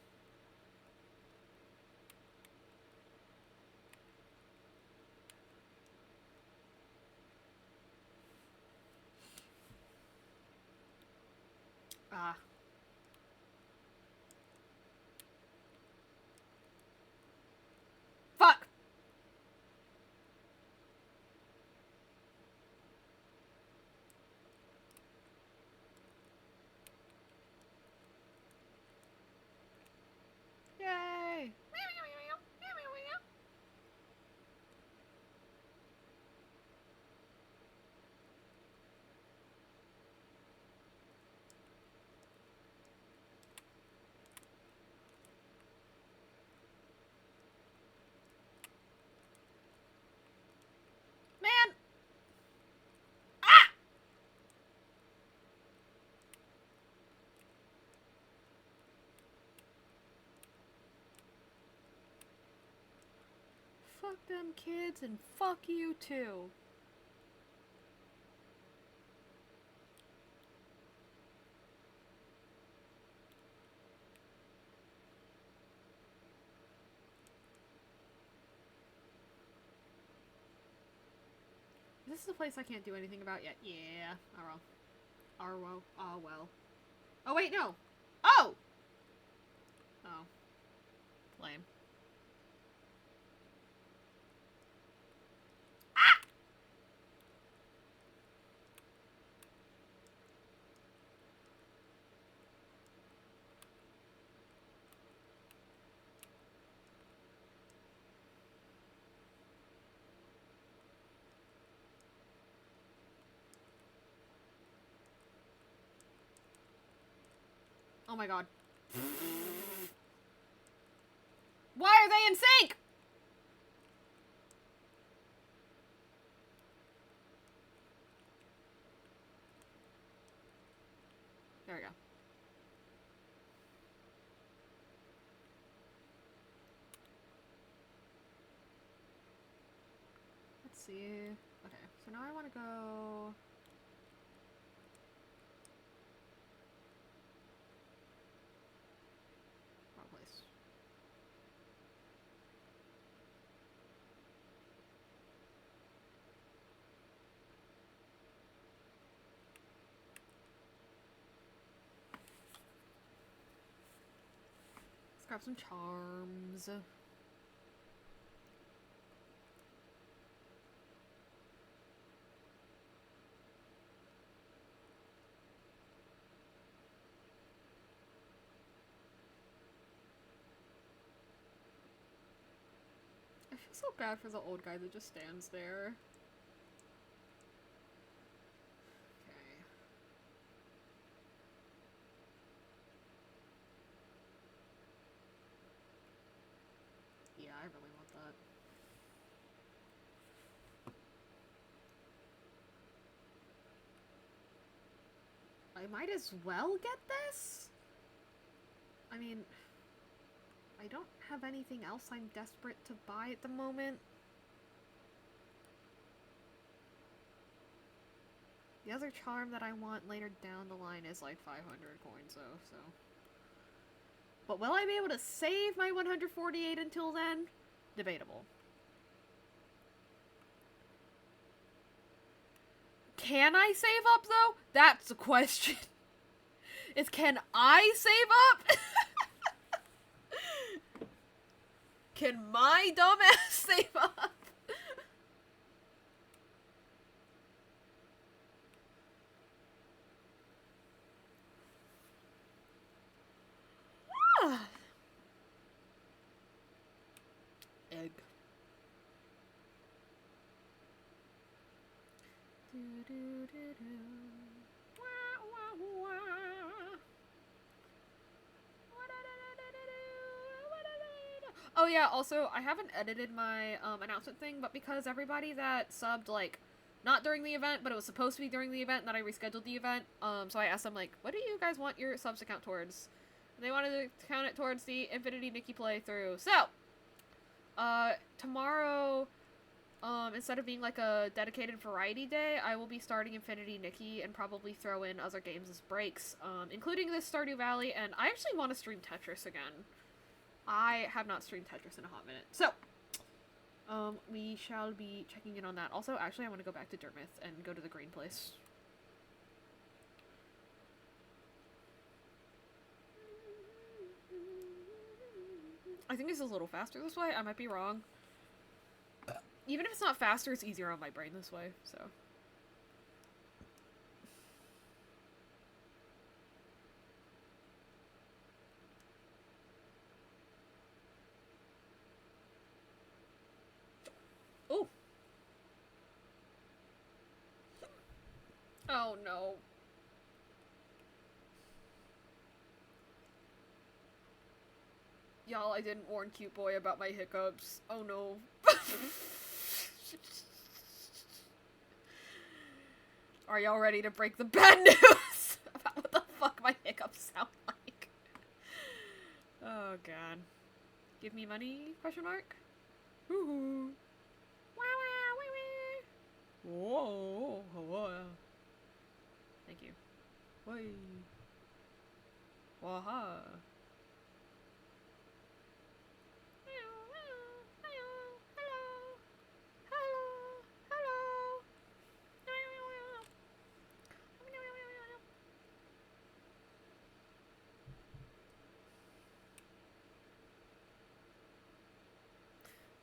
Ah. Fuck! Yay! Man! Ah! Fuck them kids and fuck you too. This is a place I can't do anything about yet. Yeah. Arwo. Oh well. Oh wait, no. Oh! Oh. Lame. Ah! Oh my god. Why are they in sync? There we go. Let's see. Okay, so now I want to go... Wrong place. Let's grab some charms. I feel so bad for the old guy that just stands there. Okay. Yeah, I really want that. I might as well get this? I mean, I don't have anything else I'm desperate to buy at the moment. The other charm that I want later down the line is like 500 coins, though, so. But will I be able to save my 148 until then? Debatable. Can I save up, though? That's the question. Is can I save up? Can my dumbass save up? Egg. Oh yeah, also, I haven't edited my announcement thing, but because everybody that subbed, like, not during the event, but it was supposed to be during the event, and then I rescheduled the event, so I asked them, like, what do you guys want your subs to count towards? And they wanted to count it towards the Infinity Nikki playthrough. So, tomorrow, instead of being like a dedicated variety day, I will be starting Infinity Nikki and probably throw in other games as breaks, including this Stardew Valley, and I actually want to stream Tetris again. I have not streamed Tetris in a hot minute. So, we shall be checking in on that. Also, actually, I want to go back to Dartmouth and go to the green place. I think this is a little faster this way. I might be wrong. Even if it's not faster, it's easier on my brain this way, so. Ooh. Oh no. Y'all, I didn't warn Cute Boy about my hiccups. Oh no. Are y'all ready to break the bad news about what the fuck my hiccups sound like? Oh god. Give me money? Question mark? Woohoo. Whoa. Whoa. Thank you. Whey. Waha.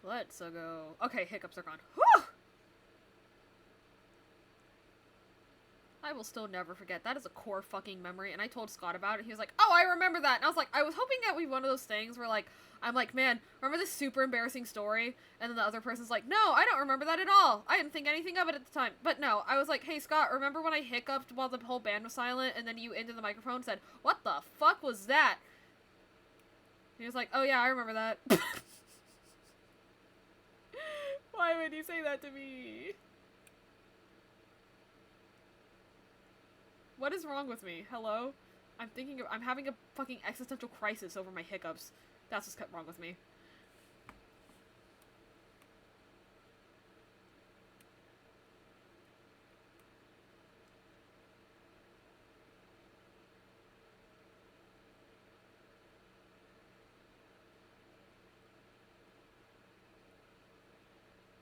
Let's go. Okay, hiccups are gone. Whew! I will still never forget. That is a core fucking memory, and I told Scott about it. He was like, oh, I remember that. And I was like, I was hoping that would be one of those things where, like, I'm like, man, remember this super embarrassing story? And then the other person's like, no, I don't remember that at all. I didn't think anything of it at the time. But no, I was like, hey, Scott, remember when I hiccuped while the whole band was silent, and then you into the microphone and said, what the fuck was that? He was like, oh yeah, I remember that. Why would you say that to me? What is wrong with me? Hello? I'm having a fucking existential crisis over my hiccups. That's what's wrong with me.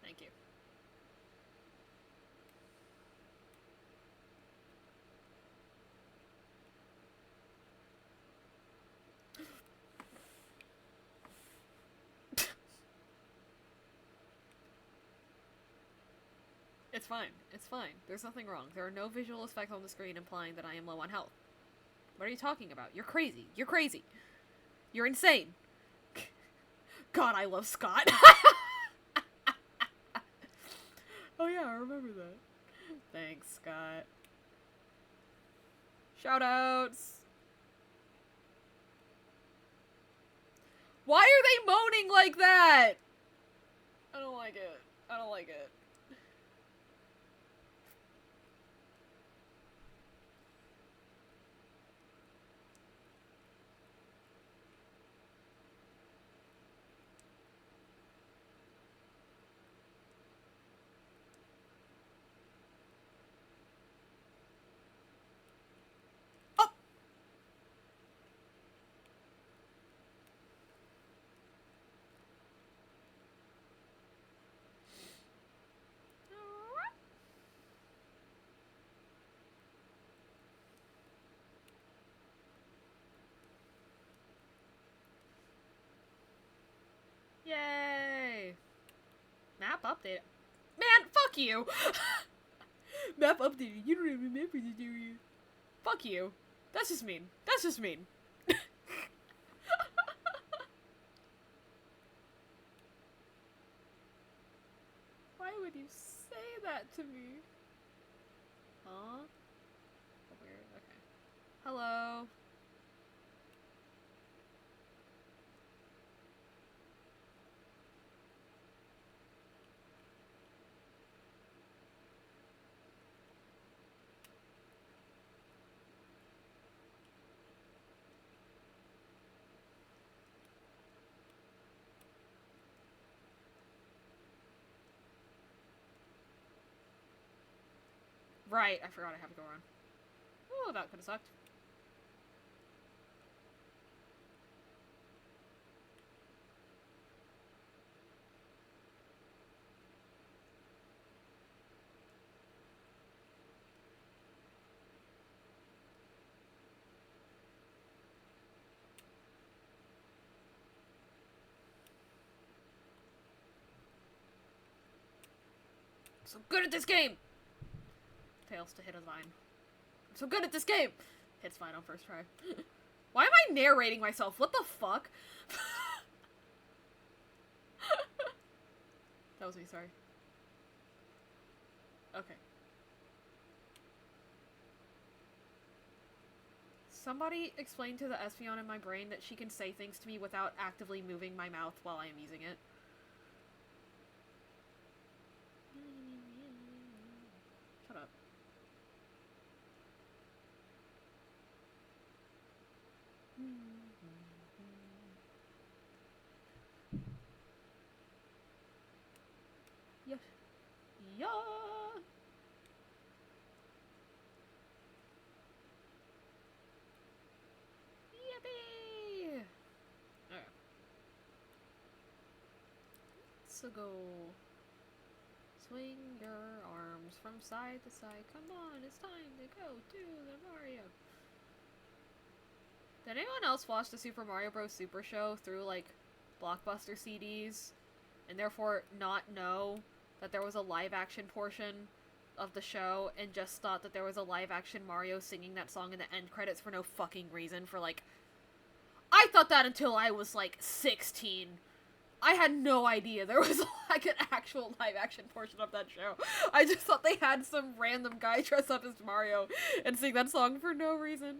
Thank you. It's fine. It's fine. There's nothing wrong. There are no visual effects on the screen implying that I am low on health. What are you talking about? You're crazy. You're crazy. You're insane. God, I love Scott. Oh yeah, I remember that. Thanks, Scott. Shoutouts. Why are they moaning like that? I don't like it. I don't like it. updated. Man, fuck you! Map updated. You don't even remember this area. Fuck you. That's just mean. That's just mean. Why would you say that to me? Huh? Weird. Okay. Hello. Right, I forgot I have to go around. Oh, that could've sucked. I'm so good at this game! Fails to hit a vine. I'm so good at this game! Hits vine on first try. Why am I narrating myself? What the fuck? That was me, sorry. Okay. Somebody explain to the Espeon in my brain that she can say things to me without actively moving my mouth while I am using it. Shut up. Yeah. Yeah. Yippee! Okay. So go. Swing your arms from side to side. Come on, it's time to go to the Mario. Did anyone else watch the Super Mario Bros. Super Show through, like, Blockbuster CDs, and therefore not know that there was a live-action portion of the show, and just thought that there was a live-action Mario singing that song in the end credits for no fucking reason for, like... I thought that until I was, like, 16. I had no idea there was, like, an actual live-action portion of that show. I just thought they had some random guy dress up as Mario and sing that song for no reason.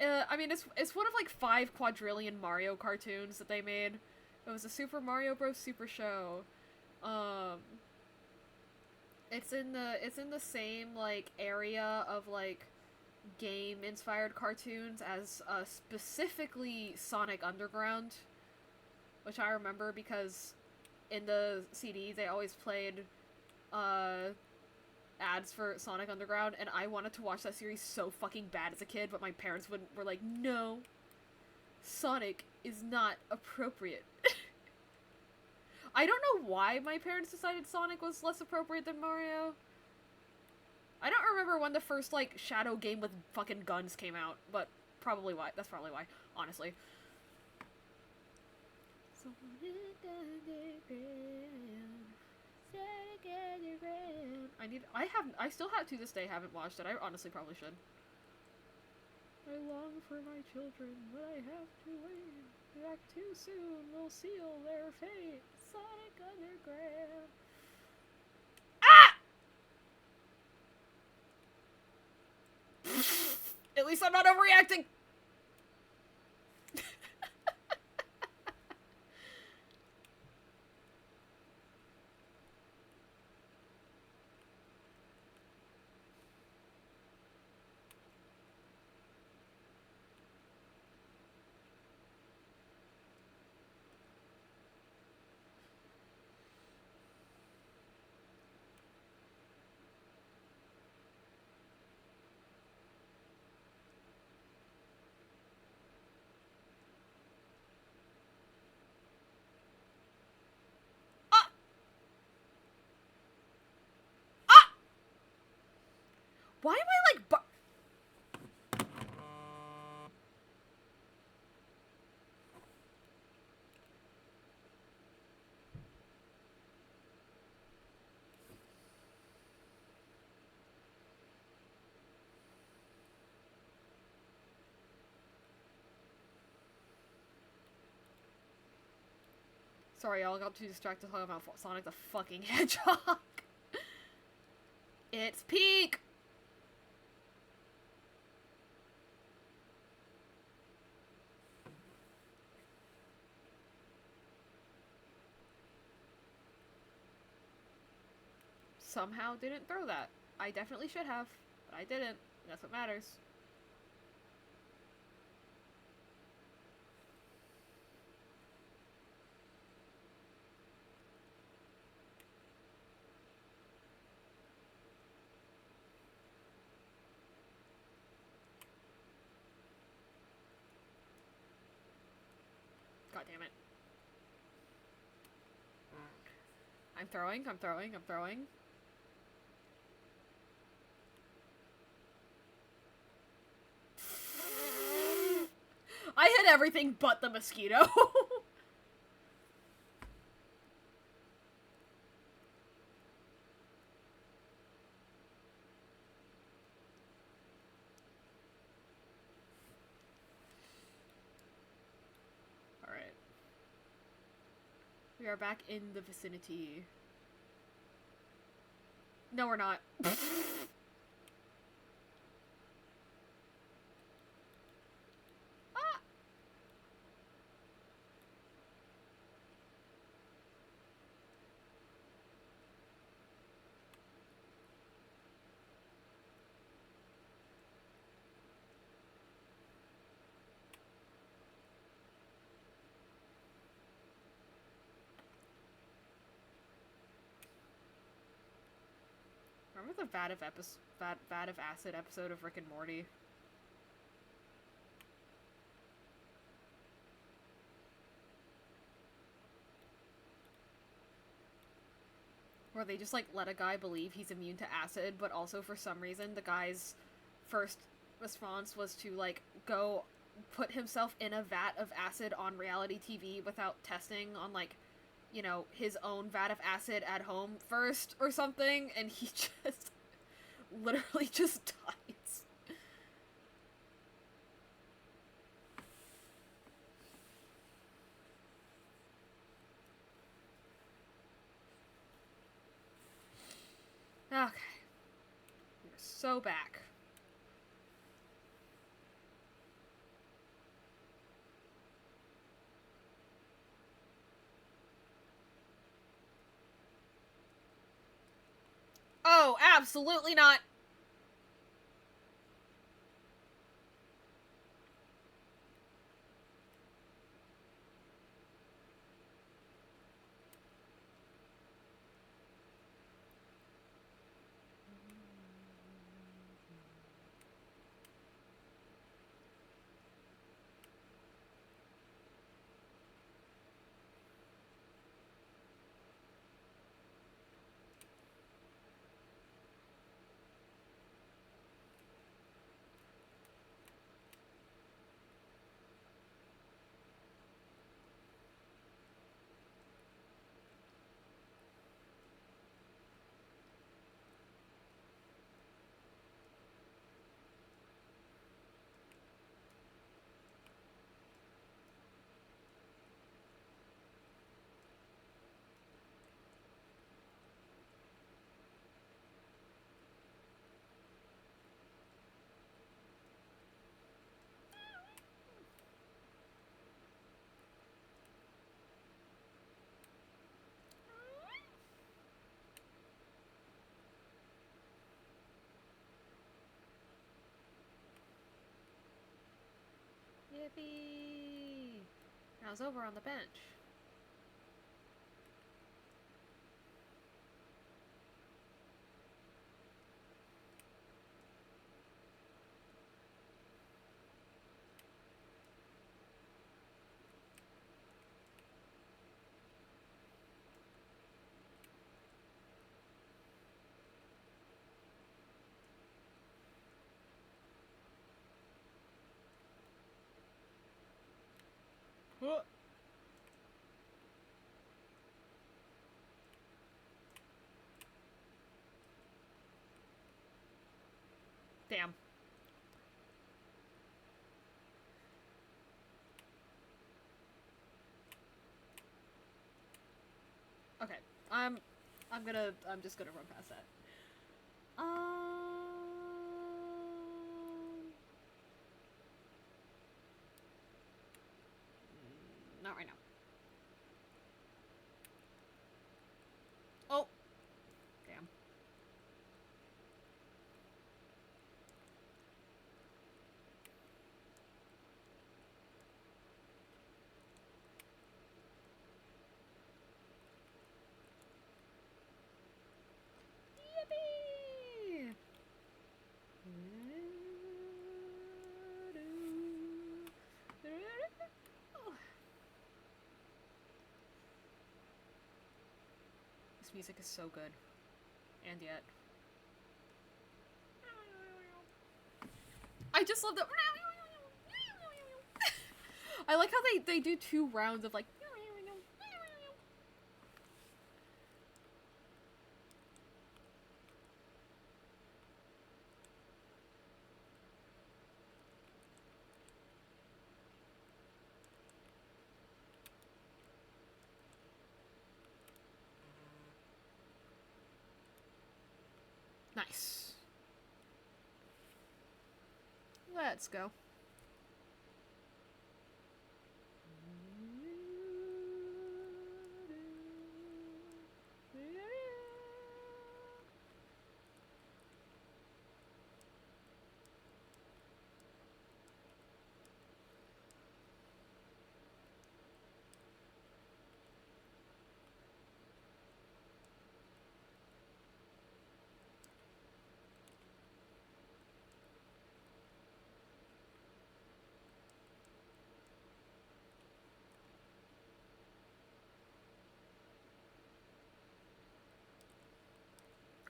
I mean, it's one of, like, 5 quadrillion Mario cartoons that they made. It was a Super Mario Bros. Super Show. It's in the same, like, area of, like, game-inspired cartoons as, specifically Sonic Underground. Which I remember because in the CD they always played, ads for Sonic Underground, and I wanted to watch that series so fucking bad as a kid, but my parents were like, no, Sonic is not appropriate. I don't know why my parents decided Sonic was less appropriate than Mario. I don't remember when the first, like, Shadow game with fucking guns came out, but probably why. That's probably why, honestly. I still have to this day haven't watched it. I honestly probably should. I long for my children, but I have to wait. Back too soon will seal their fate. Sonic Underground. Ah! At least I'm not overreacting. Why am I, like, Sorry, y'all got too distracted talking about Sonic the fucking Hedgehog. It's peak! Somehow didn't throw that. I definitely should have, but I didn't. That's what matters. God damn it. I'm throwing. I hit everything but the mosquito. Alright. We are back in the vicinity. No, we're not. Remember the vat of acid episode of Rick and Morty? Where they just, like, let a guy believe he's immune to acid, but also for some reason the guy's first response was to, like, go put himself in a vat of acid on reality TV without testing on, like, you know, his own vat of acid at home first or something, and he just literally just dies. Okay. We're so back. Oh, absolutely not! Yippee! Now it's over on the bench. Huh. Damn. Okay. I'm just gonna run past that. Not right now. Oh. Damn. Yippee! This music is so good. And yet. I just love the. I like how they do 2 rounds of like. Nice. Let's go.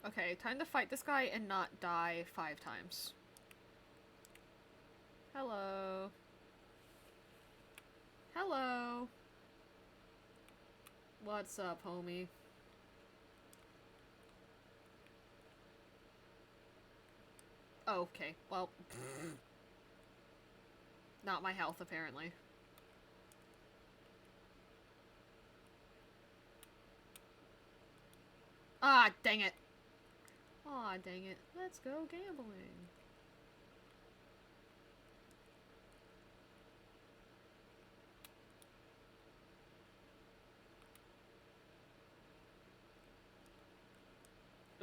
Okay, time to fight this guy and not die 5 times. Hello. Hello. What's up, homie? Oh, okay. Well. Not my health, apparently. Ah, dang it. Aw, dang it. Let's go gambling.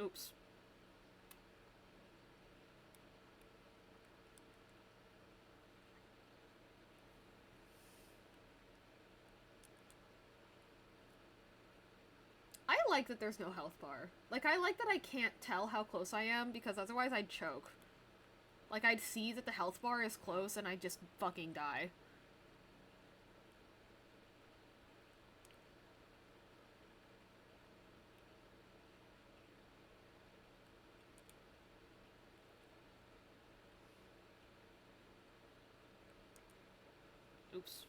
Oops. I like that there's no health bar. Like, I like that I can't tell how close I am, because otherwise I'd choke. Like, I'd see that the health bar is close, and I'd just fucking die. Oops.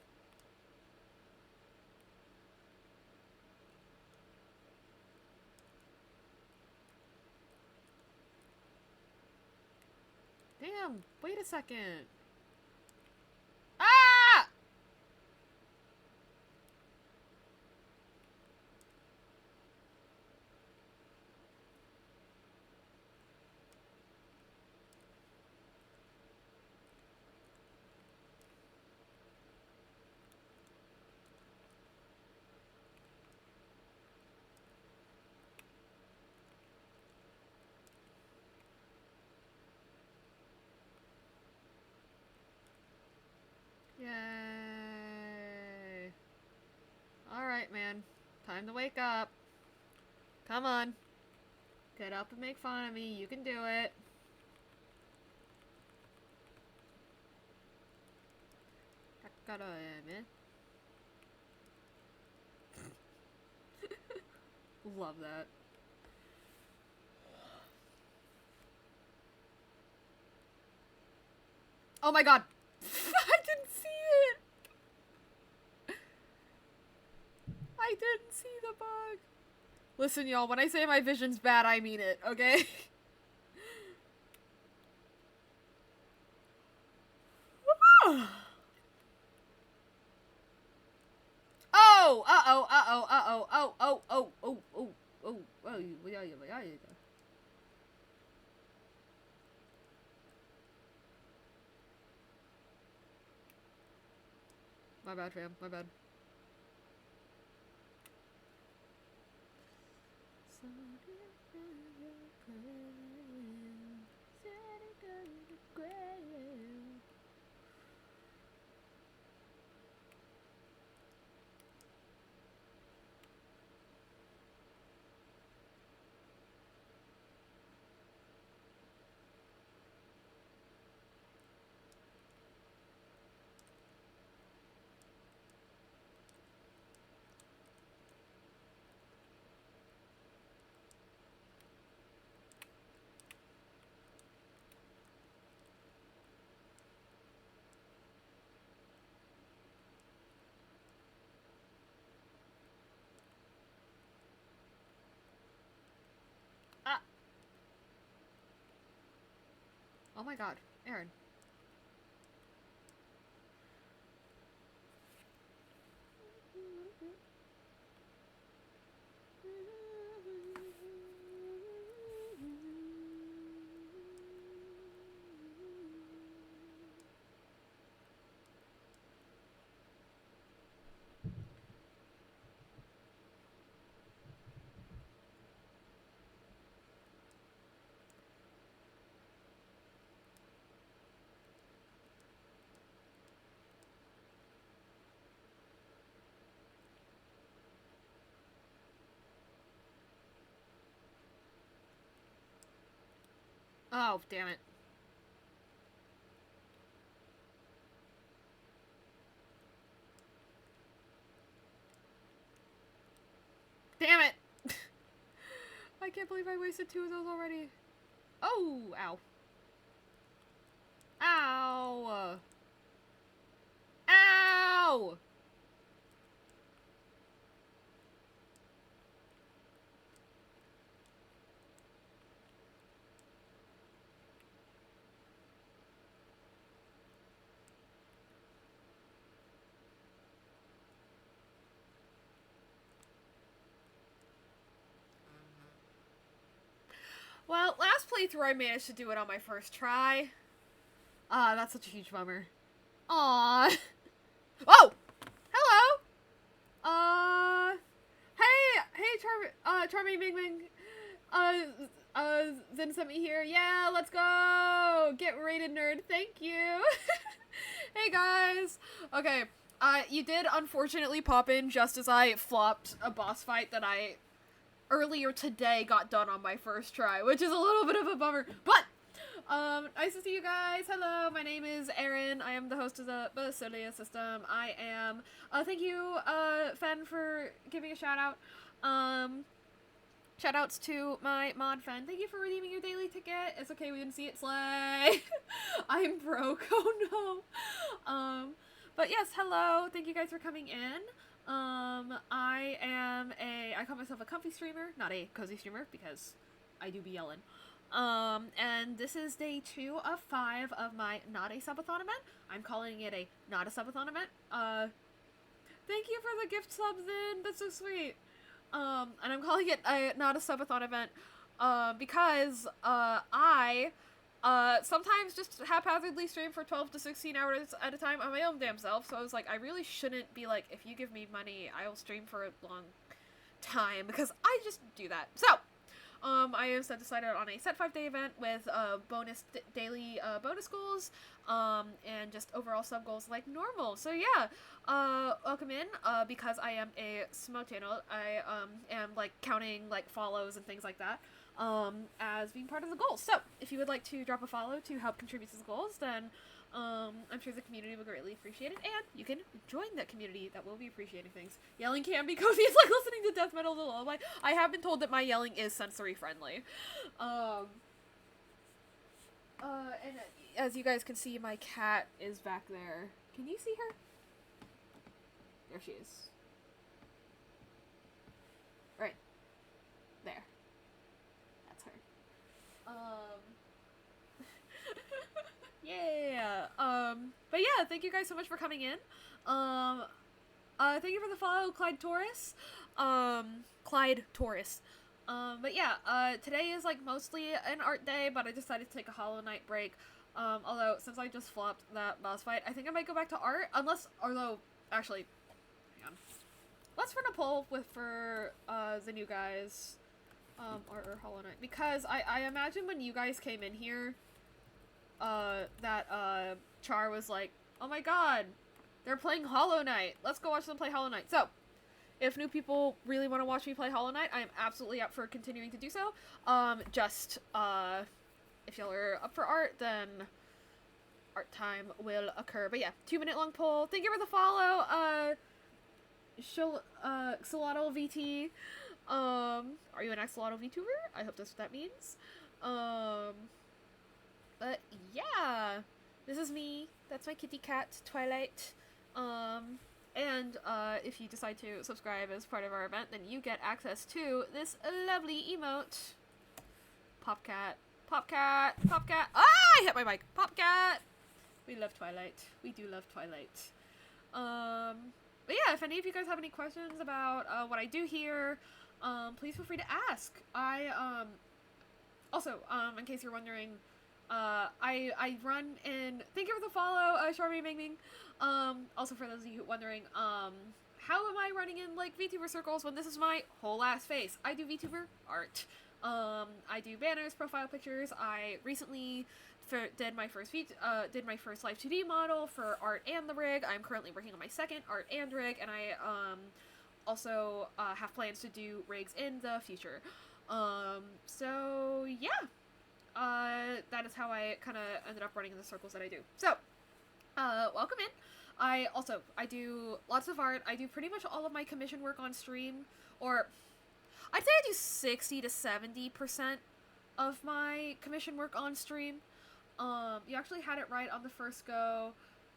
Damn, wait a second. Ah! Yay. Alright, man. Time to wake up. Come on. Get up and make fun of me. You can do it. Love that. Oh my god! I didn't see it! I didn't see the bug. Listen, y'all, when I say my vision's bad, I mean it, okay? Oh! Oh, uh-oh, uh-oh, uh-oh, oh, oh, oh, oh, oh, oh, oh, yeah. My bad, fam, my bad. Ah. Oh my god, Aaron. Oh, damn it. Damn it! I can't believe I wasted 2 of those already. Oh, ow. Ow! Ow! Well, last playthrough I managed to do it on my first try. Ah, that's such a huge bummer. Aww. Oh! Hello! Charming Ming Ming. Zen sent me here. Yeah, let's go! Get rated, nerd. Thank you. Hey, guys. Okay, you did unfortunately pop in just as I flopped a boss fight that I earlier today got done on my first try, which is a little bit of a bummer, but nice to see you guys. Hello, my name is Erin. I am the host of the Basilia system. I am, thank you, Fen, for giving a shout out. Shout outs to my mod Fen. Thank you for redeeming your daily ticket. It's okay, we didn't see it, slay. I'm broke, oh no. But yes, hello. Thank you guys for coming in. I call myself a comfy streamer, not a cozy streamer, because I do be yelling. And this is day 2 of 5 of my not-a-subathon event. I'm calling it a not-a-subathon event. Thank you for the gift subs in, that's so sweet. And I'm calling it a not-a-subathon event, because, I sometimes just haphazardly stream for 12 to 16 hours at a time on my own damn self, so I was like, I really shouldn't be like, if you give me money, I'll stream for a long time, because I just do that. So, I instead decided on a set 5-day event with, bonus daily, bonus goals, and just overall sub goals like normal. So yeah, welcome in, because I am a small channel, I, am, like, counting, like, follows and things like that, as being part of the goals. So, if you would like to drop a follow to help contribute to the goals, then, I'm sure the community will greatly appreciate it, and you can join that community that will be appreciating things. Yelling can be cozy. It's like listening to death metal to lullaby. I have been told that my yelling is sensory friendly. And as you guys can see, my cat is back there. Can you see her? There she is. Right. There. That's her. Yeah. But yeah, thank you guys so much for coming in. Thank you for the follow, Clyde Taurus. Clyde Taurus. But yeah, today is like mostly an art day, but I decided to take a Hollow Knight break. Although, since I just flopped that boss fight, I think I might go back to art, actually, hang on. Let's run a poll for the new guys, art or Hollow Knight, because I imagine when you guys came in here, that, Char was like, oh my god, they're playing Hollow Knight, let's go watch them play Hollow Knight. So, if new people really want to watch me play Hollow Knight, I am absolutely up for continuing to do so. If y'all are up for art, then art time will occur. But yeah, 2-minute long poll. Thank you for the follow, Xolotl VT. Are you an Xolotl VTuber? I hope that's what that means. But yeah, this is me. That's my kitty cat, Twilight. And if you decide to subscribe as part of our event, then you get access to this lovely emote. Popcat. Popcat. Popcat. Ah! I hit my mic. Popcat! We love Twilight. We do love Twilight. But yeah, if any of you guys have any questions about what I do here, please feel free to ask. Also, in case you're wondering, I run in... Thank you for the follow, Charmy Ming Ming. Also for those of you wondering, how am I running in, like, VTuber circles when this is my whole ass face? I do VTuber art. I do banners, profile pictures. I recently did my first live 2D model for art and the rig. I'm currently working on my second art and rig, and I, also, have plans to do rigs in the future. So, yeah. That is how I kind of ended up running in the circles that I do. So, welcome in. I do lots of art. I do pretty much all of my commission work on stream, or I'd say I do 60 to 70% of my commission work on stream. You actually had it right on the first go.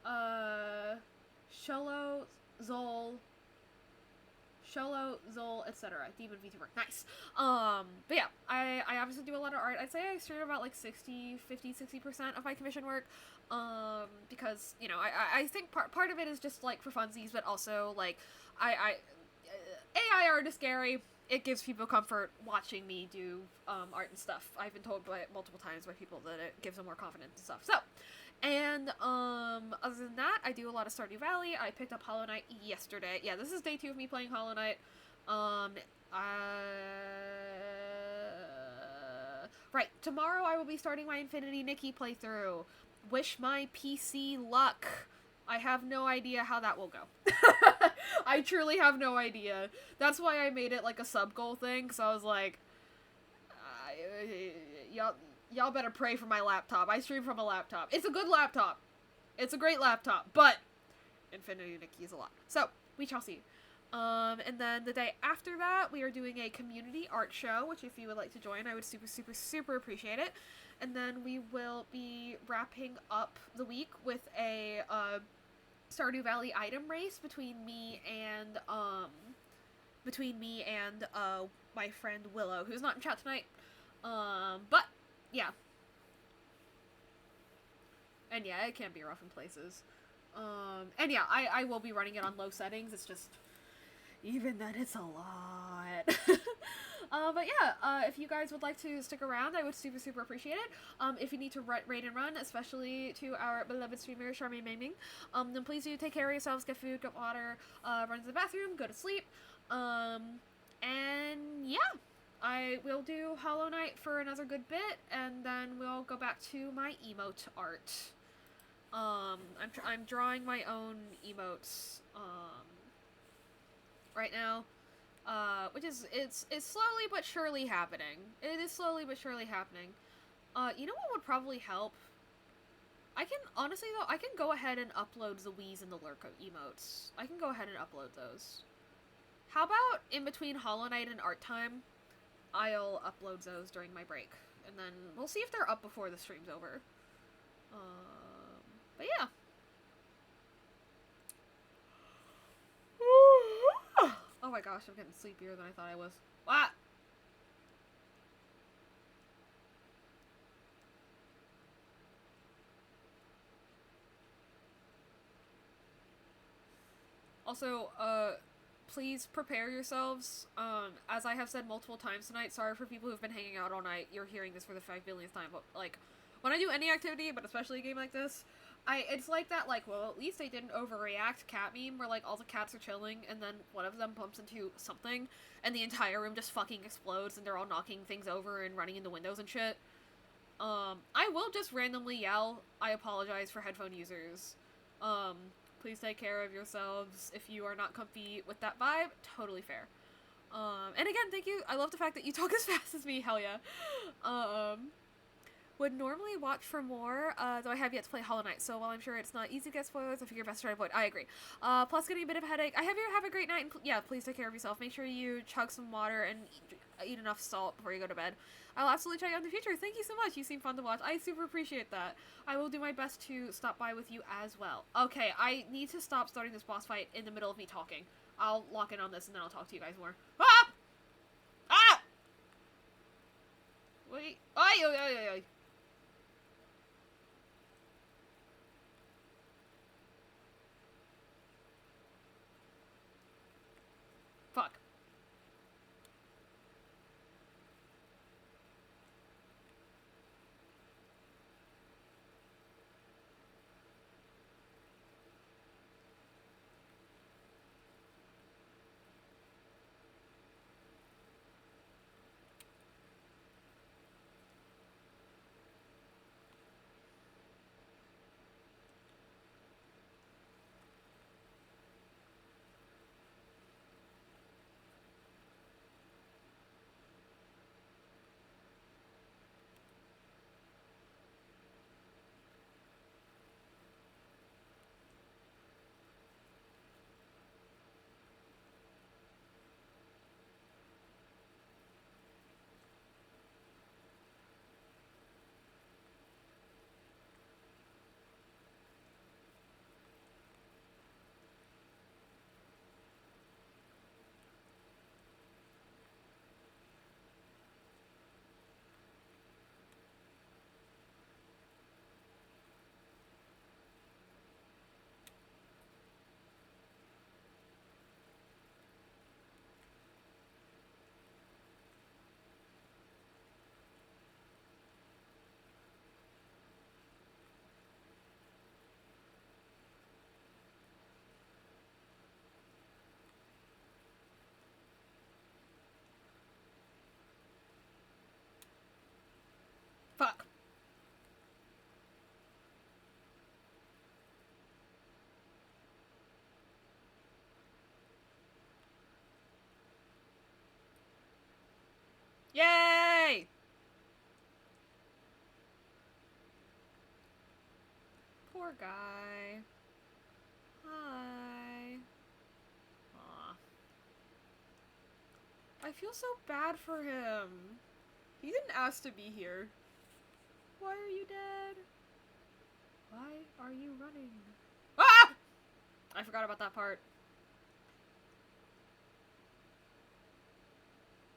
Sholo, Zol, etc. Demon VTuber. Nice. But yeah, I obviously do a lot of art. I'd say I stream about like 60% of my commission work. Because, you know, I think part of it is just like for funsies, but also like, AI art is scary. It gives people comfort watching me do, art and stuff. I've been told multiple times by people that it gives them more confidence and stuff. So, and, other than that, I do a lot of Stardew Valley. I picked up Hollow Knight yesterday. Yeah, this is day 2 of me playing Hollow Knight. Right, tomorrow I will be starting my Infinity Nikki playthrough. Wish my PC luck. I have no idea how that will go. I truly have no idea. That's why I made it like a sub-goal thing, because I was like, y'all better pray for my laptop. I stream from a laptop. It's a good laptop. It's a great laptop, but Infinity Nikki is a lot. So, we shall see. And then the day after that, we are doing a community art show, which if you would like to join, I would super appreciate it. And then we will be wrapping up the week with a, Stardew Valley item race between me and my friend Willow, who's not in chat tonight. But, yeah. And yeah, it can be rough in places. And yeah, I will be running it on low settings. It's just, even then, it's a lot. But yeah, if you guys would like to stick around, I would super appreciate it. If you need to raid and run, especially to our beloved streamer, Charmy Ming Ming, then please do take care of yourselves, get food, get water, run to the bathroom, go to sleep. And yeah, I will do Hollow Knight for another good bit, and then we'll go back to my emote art. I'm drawing my own emotes, right now. Which is, it's slowly but surely happening. It is slowly but surely happening. You know what would probably help? Honestly though, I can go ahead and upload the Wheeze and the Lurko emotes. I can go ahead and upload those. How about in between Hollow Knight and art time, I'll upload those during my break. And then we'll see if they're up before the stream's over. But yeah. Oh my gosh, I'm getting sleepier than I thought I was. What? Also, please prepare yourselves. As I have said multiple times tonight, sorry for people who've been hanging out all night. You're hearing this for the 5 billionth time, but, like, when I do any activity, but especially a game like this, it's like that, like, well, at least they didn't overreact cat meme, where, like, all the cats are chilling, and then one of them bumps into something, and the entire room just fucking explodes, and they're all knocking things over and running into windows and shit. I will just randomly yell, I apologize for headphone users. Please take care of yourselves. If you are not comfy with that vibe, totally fair. And again, thank you. I love the fact that you talk as fast as me, hell yeah. Would normally watch for more, though I have yet to play Hollow Knight, so while I'm sure it's not easy to get spoilers, I figure best to try to avoid. I agree. Plus getting a bit of a headache. I have you have a great night, and yeah, please take care of yourself. Make sure you chug some water and eat enough salt before you go to bed. I'll absolutely check you out in the future. Thank you so much. You seem fun to watch. I super appreciate that. I will do my best to stop by with you as well. Okay, I need to stop starting this boss fight in the middle of me talking. I'll lock in on this and then I'll talk to you guys more. Ah! Ah! Wait. Ay, ay, ay, ay, ay. Fuck. Fuck. Yay! Poor guy. Hi. Aw. I feel so bad for him. He didn't ask to be here. Why are you dead? Why are you running? Ah! I forgot about that part.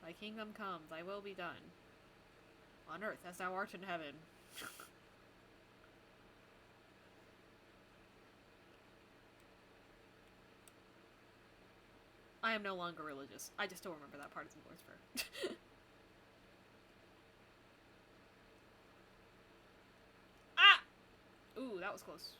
Thy kingdom comes, thy will be done. On earth as thou art in heaven. I am no longer religious. I just don't remember that part as the Lord's Prayer. Ah! Ooh, that was close.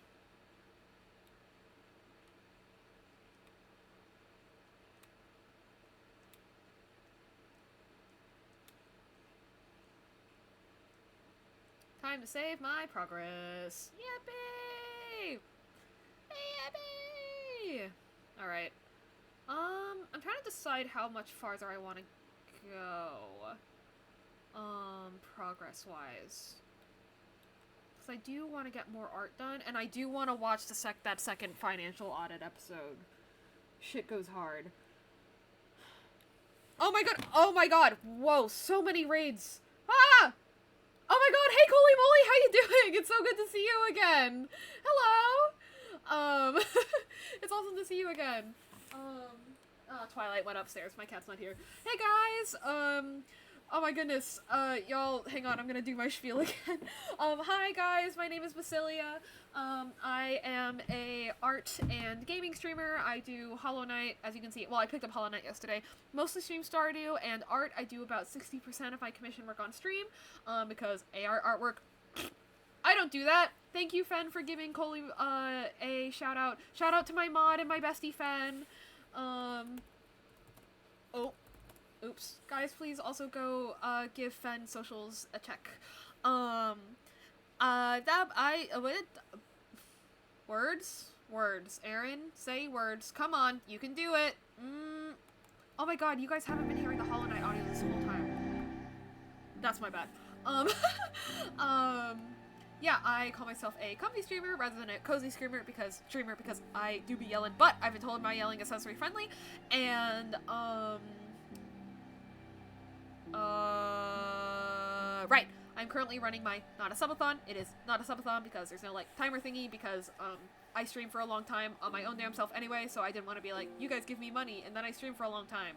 Time to save my progress. Yippee! Yippee! Alright. I'm trying to decide how much farther I want to go. Progress-wise. Because I do want to get more art done, and I do want to watch that second financial audit episode. Shit goes hard. Oh my god! Oh my god! Whoa, so many raids! Ah! Oh my god, hey Coley Moly, how you doing? It's so good to see you again! Hello! It's awesome to see you again. Twilight went upstairs, my cat's not here. Hey guys! Oh my goodness. Y'all, hang on, I'm gonna do my spiel again. Hi guys, my name is Basilia. I am a art and gaming streamer. I do Hollow Knight, as you can see. Well, I picked up Hollow Knight yesterday. Mostly stream Stardew and art. I do about 60% of my commission work on stream, because AR artwork, I don't do that. Thank you, Fen, for giving Coley, a shout out. Shout out to my mod and my bestie, Fen. Oops. Guys, please also go, give Fen socials a check. Words. Aaron, say words. Come on, you can do it. Oh my god, you guys haven't been hearing the Hollow Knight audio this whole time. That's my bad. Yeah, I call myself a comfy streamer rather than a cozy streamer because I do be yelling, but I've been told my yelling is sensory friendly, and, right. I'm currently running my not-a-subathon. It is not-a-subathon because there's no, like, timer thingy because, I stream for a long time on my own damn self anyway, so I didn't want to be like, you guys give me money, and then I stream for a long time.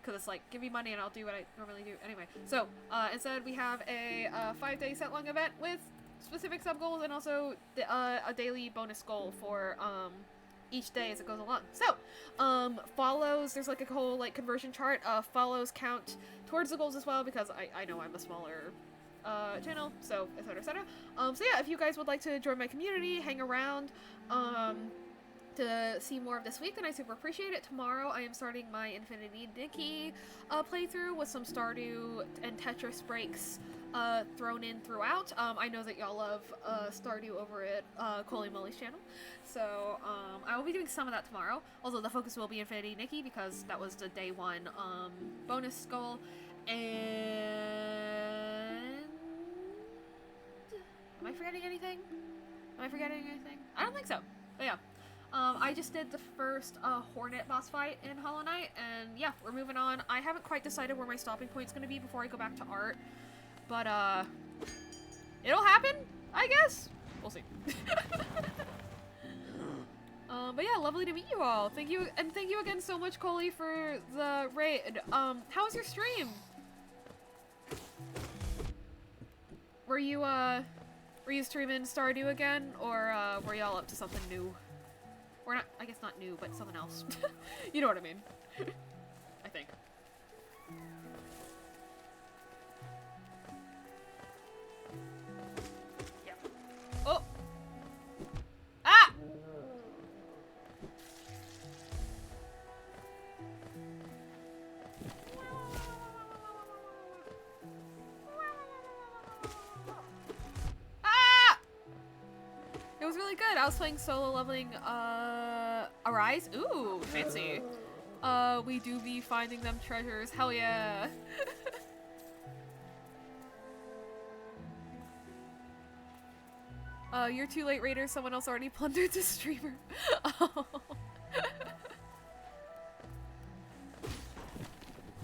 Because it's like, give me money and I'll do what I normally do. Anyway, so, instead we have a 5-day set-long event with specific sub-goals and also a daily bonus goal for, each day as it goes along. So, follows, there's like a whole, like, conversion chart. Follows count towards the goals as well because I know I'm a smaller channel, so etc. So yeah, if you guys would like to join my community, hang around, to see more of this week, then I super appreciate it. Tomorrow I am starting my Infinity Nikki playthrough with some Stardew and Tetris breaks thrown in throughout. I know that y'all love Stardew over at Coley Molly's channel, so I will be doing some of that tomorrow. Although the focus will be Infinity Nikki because that was the day 1 bonus goal. And am I forgetting anything? I don't think so. But yeah. I just did the first Hornet boss fight in Hollow Knight, and yeah, we're moving on. I haven't quite decided where my stopping point's gonna be before I go back to art, but it'll happen, I guess. We'll see. But yeah, lovely to meet you all. Thank you again so much, Coley, for the raid. How was your stream? Were you streaming Stardew again, or were y'all up to something new? Or not, I guess not new, but something else. You know what I mean. I think. Yeah. Oh! Ah! It was really good. I was playing solo leveling, Arise. Ooh, fancy. We do be finding them treasures. Hell yeah. You're too late, Raider. Someone else already plundered the streamer. Oh.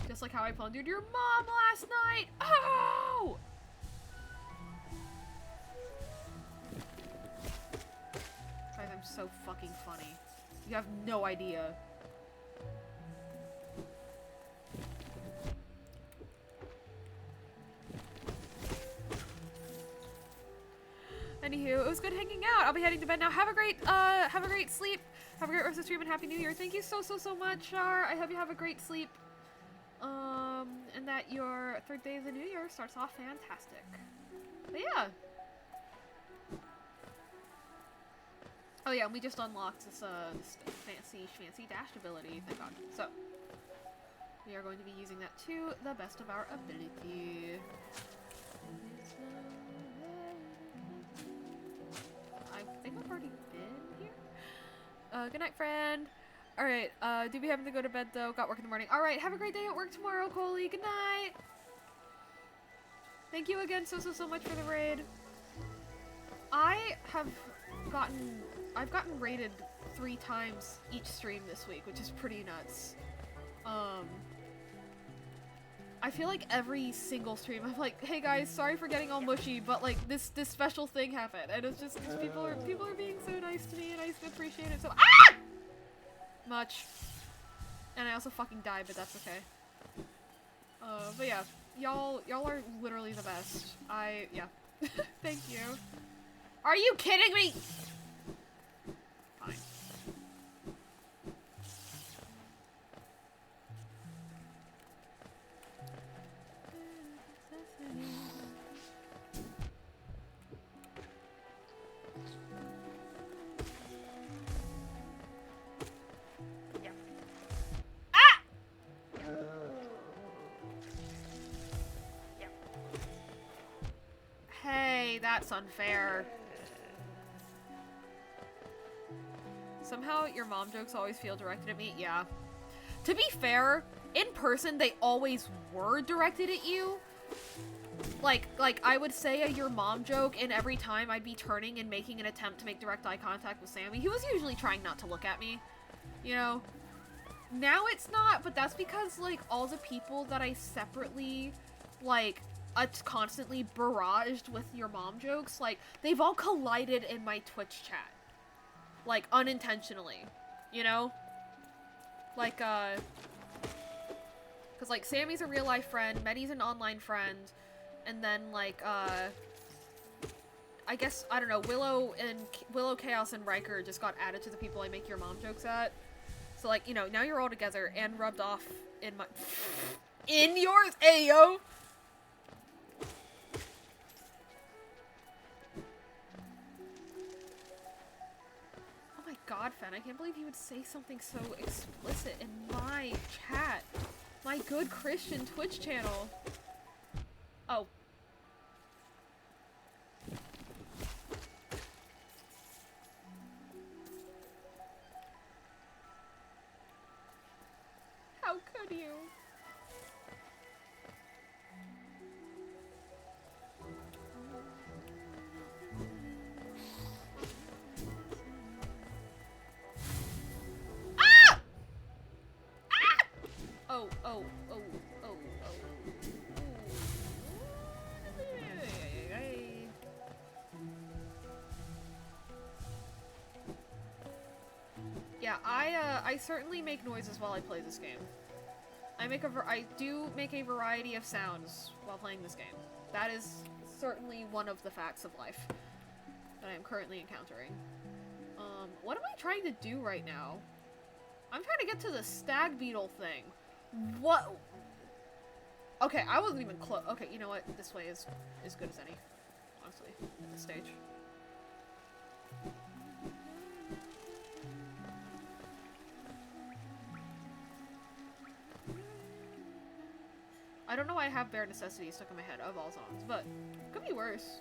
Just like how I plundered your mom last night. Oh! Guys, I'm so fucking funny. You have no idea. Anywho, it was good hanging out. I'll be heading to bed now. Have a great sleep. Have a great rest of the stream and Happy New Year. Thank you so much, Char. I hope you have a great sleep. And that your 3rd day of the new year starts off fantastic. But yeah. Oh yeah, and we just unlocked this, fancy dash ability, thank god. So, we are going to be using that to the best of our ability. I think I've already been here. Good night, friend. Alright, do be having to go to bed though, got work in the morning. Alright, have a great day at work tomorrow, Coley. Good night! Thank you again so much for the raid. I've gotten raided 3 times each stream this week, which is pretty nuts. I feel like every single stream I'm like, hey guys, sorry for getting all mushy, but like this special thing happened, and it's just people are being so nice to me, and I appreciate it so much. And I also fucking died, but that's okay. But yeah, Y'all are literally the best. Yeah. Thank you. Are you kidding me? Fine. Yeah. Ah! Yeah. Hey, that's unfair. Somehow your mom jokes always feel directed at me. Yeah. To be fair, in person they always were directed at you. Like I would say your mom joke, and every time I'd be turning and making an attempt to make direct eye contact with Sammy. He was usually trying not to look at me. You know? Now it's not, but that's because, like, all the people that I separately, like, constantly barraged with your mom jokes, like, they've all collided in my Twitch chat. Like, unintentionally. You know? Like, cause, like, Sammy's a real-life friend, Meddy's an online friend, and then, like, I guess, I don't know, Willow, Chaos, and Riker just got added to the people I make your mom jokes at. So, like, you know, now you're all together and rubbed off in my... in yours, ayo! Oh my god, Fen, I can't believe you would say something so explicit in my chat. My good Christian Twitch channel. Oh. How could you? Ah! Ah! Oh. Yeah, I certainly make noises while I play this game. I do make a variety of sounds while playing this game. That is certainly one of the facts of life that I am currently encountering. What am I trying to do right now? I'm trying to get to the stag beetle thing. What? Okay, I wasn't even close. Okay, you know what? This way is as good as any, honestly, at this stage. I don't know why I have Bare Necessities stuck in my head of all songs, but could be worse.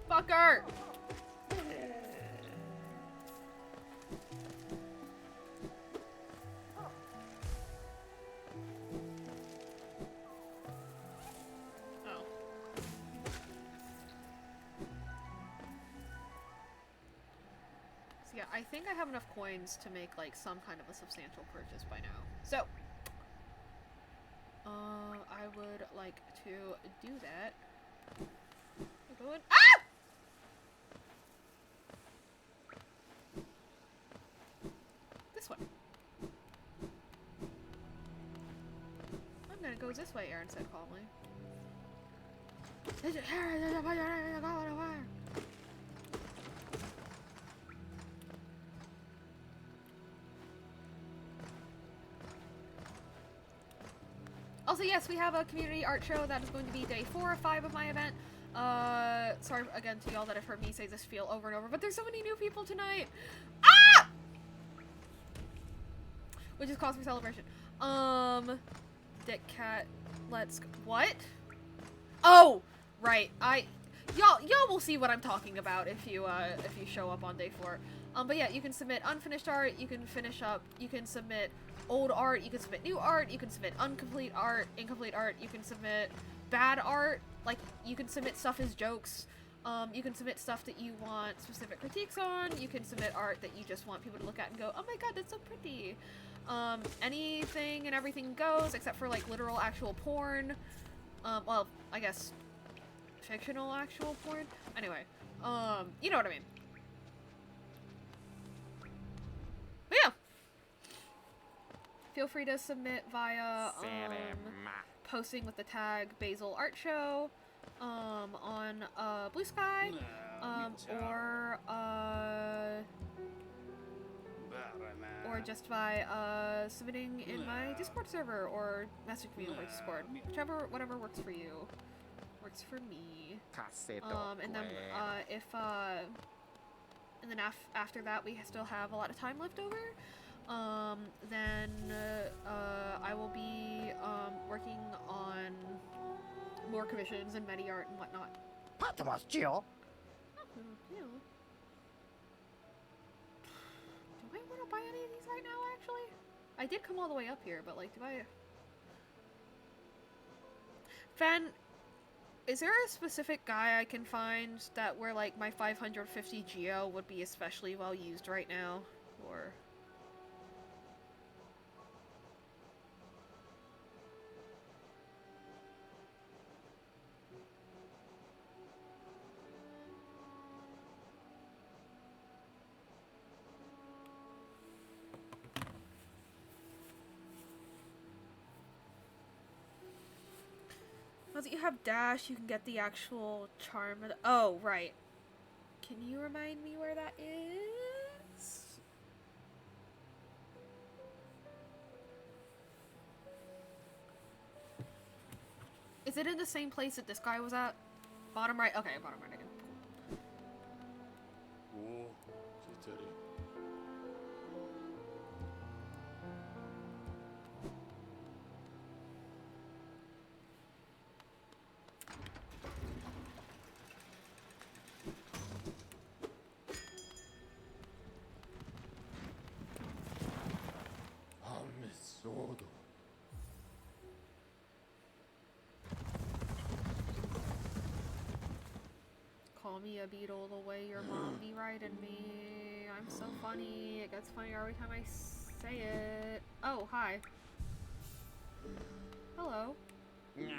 Fucker! Oh. So yeah, I think I have enough coins to make like some kind of a substantial purchase by now. So, I would like to do that. We're going. Ah! This way. I'm gonna go this way, Aaron said calmly. Also, yes, we have a community art show that is going to be day 4 or 5 of my event. Sorry again to y'all that have heard me say this spiel over and over, but there's so many new people tonight. Ah! Which is cause for celebration. Dick Cat, let's go. What? Oh, right. Y'all will see what I'm talking about if you show up on day 4. But yeah, you can submit unfinished art, you can finish up, you can submit old art, you can submit new art, you can submit incomplete art, you can submit bad art, like, you can submit stuff as jokes, you can submit stuff that you want specific critiques on, you can submit art that you just want people to look at and go, oh my god, that's so pretty. Anything and everything goes, except for, like, literal actual porn, well, I guess, fictional actual porn? Anyway, you know what I mean. But yeah. Feel free to submit via posting with the tag Basil Art Show on Blue Sky, or just by submitting in my Discord server or message me over Discord. Whatever works for you. Works for me. And then after that we still have a lot of time left over. Then I will be working on more commissions and medi art and whatnot. Do I want to buy any of these right now, actually? I did come all the way up here, but, like, do I... Fan, is there a specific guy I can find that where, like, my 550 Geo would be especially well used right now? Or... Now that you have dash, you can get the actual charm of the... Oh, right. Can you remind me where that is? Is it in the same place that this guy was at? Bottom right? Okay, bottom right again. Cool. Call me a beetle the way your mom be riding me. I'm so funny. It gets funnier every time I say it. Oh, hi. Hello. Okay.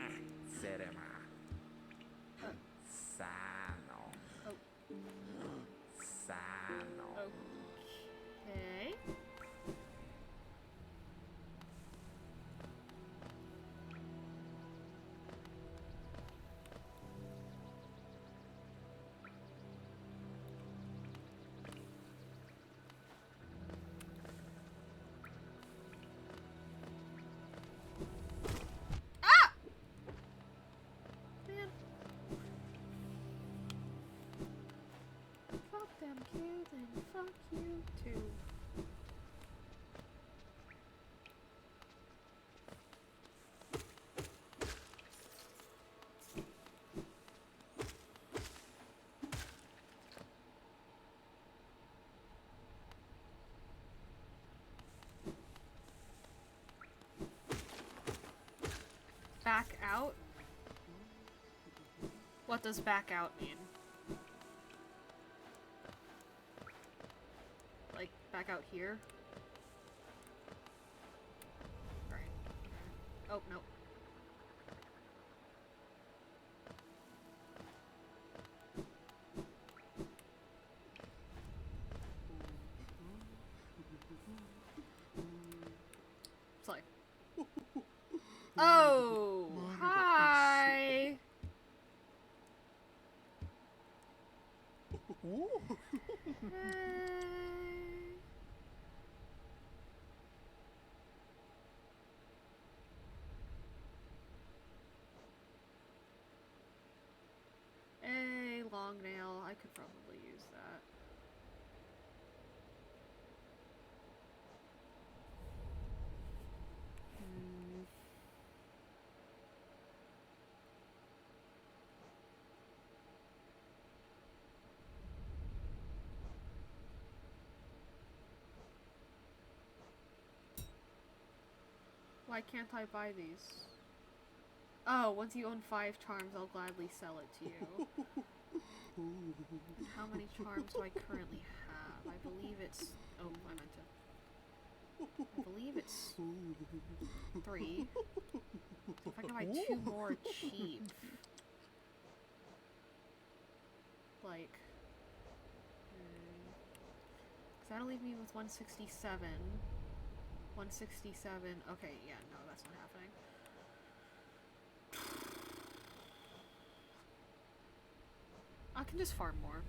Fuck them kids and fuck you too. Back out? What does back out mean? Like, back out here? Right. Oh, no. It's like... Oh! Hi! Hey, long nail. I could probably use that. Why can't I buy these? Oh, once you own 5 charms, I'll gladly sell it to you. How many charms do I currently have? I believe it's... Oh, I meant to... I believe it's 3. So if I can buy 2 more cheap... Like... Because that'll leave me with 167. 167. Okay, yeah, no, that's not happening. I can just farm more.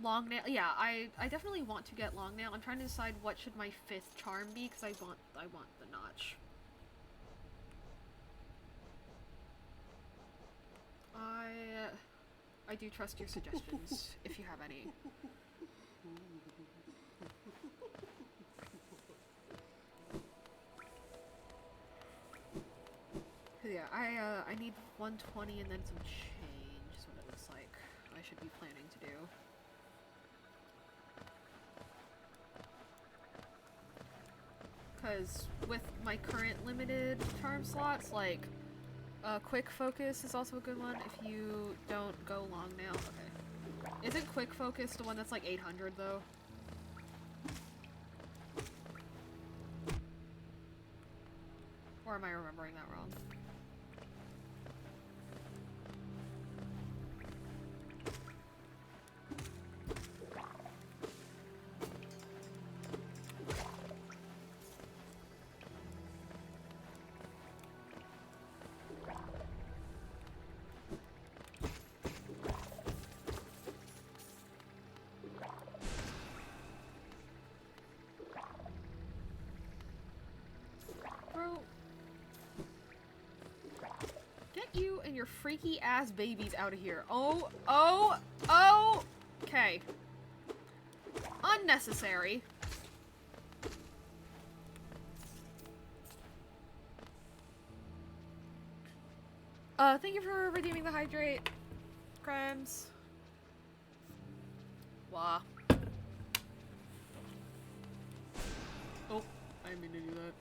Long nail. Yeah, I definitely want to get long nail. I'm trying to decide what should my 5th charm be because I want the notch. I do trust your suggestions if you have any. Yeah, I need 120 and then some change is what it looks like I should be planning to do. Because with my current limited charm slots, like, quick focus is also a good one if you don't go long nail. Okay. Isn't quick focus the one that's like 800 though? Or am I remembering that wrong? You and your freaky ass babies out of here. Oh, okay. Unnecessary. Thank you for redeeming the hydrate, Krems. Wah. Oh, I didn't mean to do that.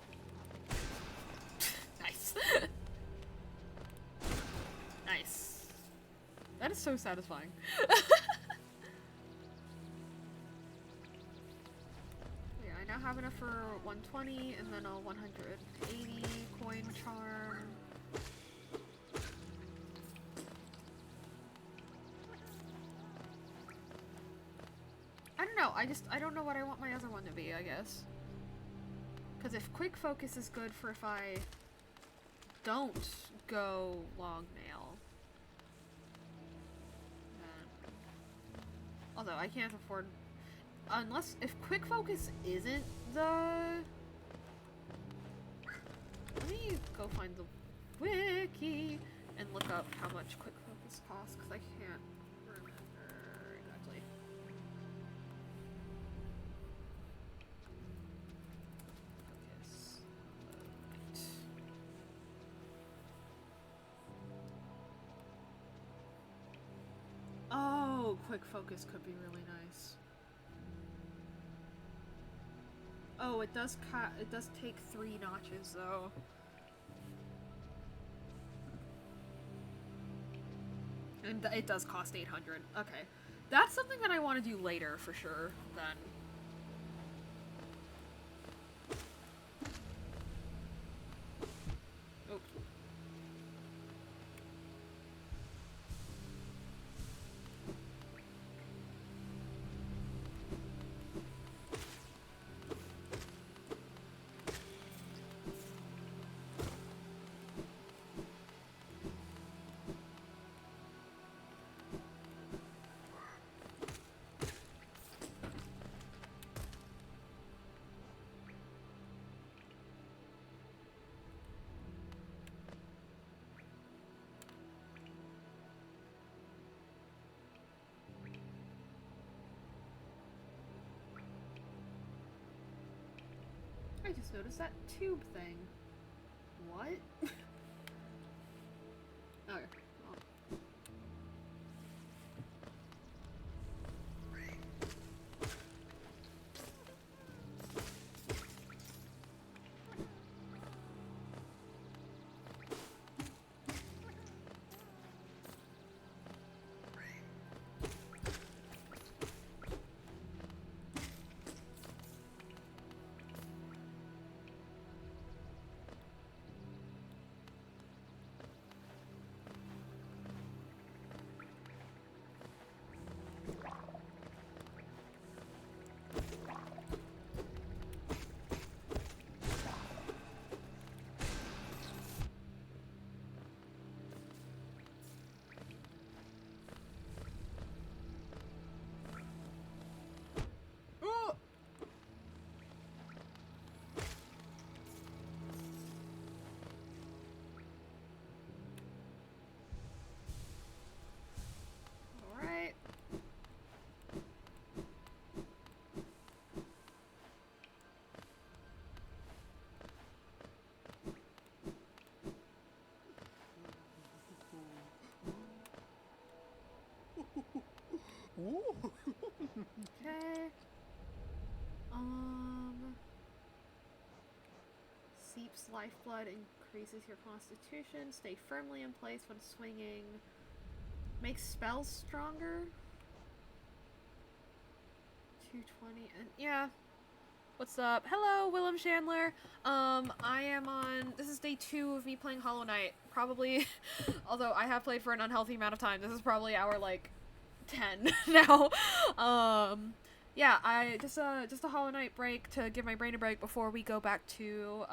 Nice. Nice. That is so satisfying. Yeah, I now have enough for 120 and then a 180 coin charm. I don't know, I don't know what I want my other one to be, I guess. Because if quick focus is good for if I don't go long nail. Although I can't afford, unless if quick focus isn't the. Let me go find the wiki and look up how much quick focus costs because I can't remember exactly. Oh, quick focus could be really nice. Oh, it does take 3 notches though. And it does cost 800. Okay. That's something that I want to do later for sure then. I just noticed that tube thing. What? Okay. Well. Okay. Seeps lifeblood, increases your constitution. Stay firmly in place when swinging. Makes spells stronger. 220 and yeah. What's up? Hello, Willem Chandler. I am on. This is day 2 of me playing Hollow Knight. Probably, although I have played for an unhealthy amount of time. This is probably hour like 10 now. Yeah, I just a Hollow Knight break to give my brain a break before we go back to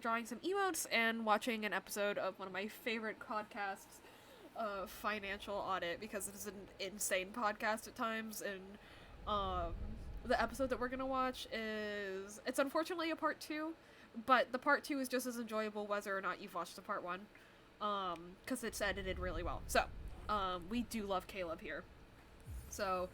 drawing some emotes and watching an episode of one of my favorite podcasts, Financial Audit, because it is an insane podcast at times. And the episode that we're gonna watch it's unfortunately a part 2, but the part 2 is just as enjoyable whether or not you've watched the part 1, because it's edited really well. So we do love Caleb here. So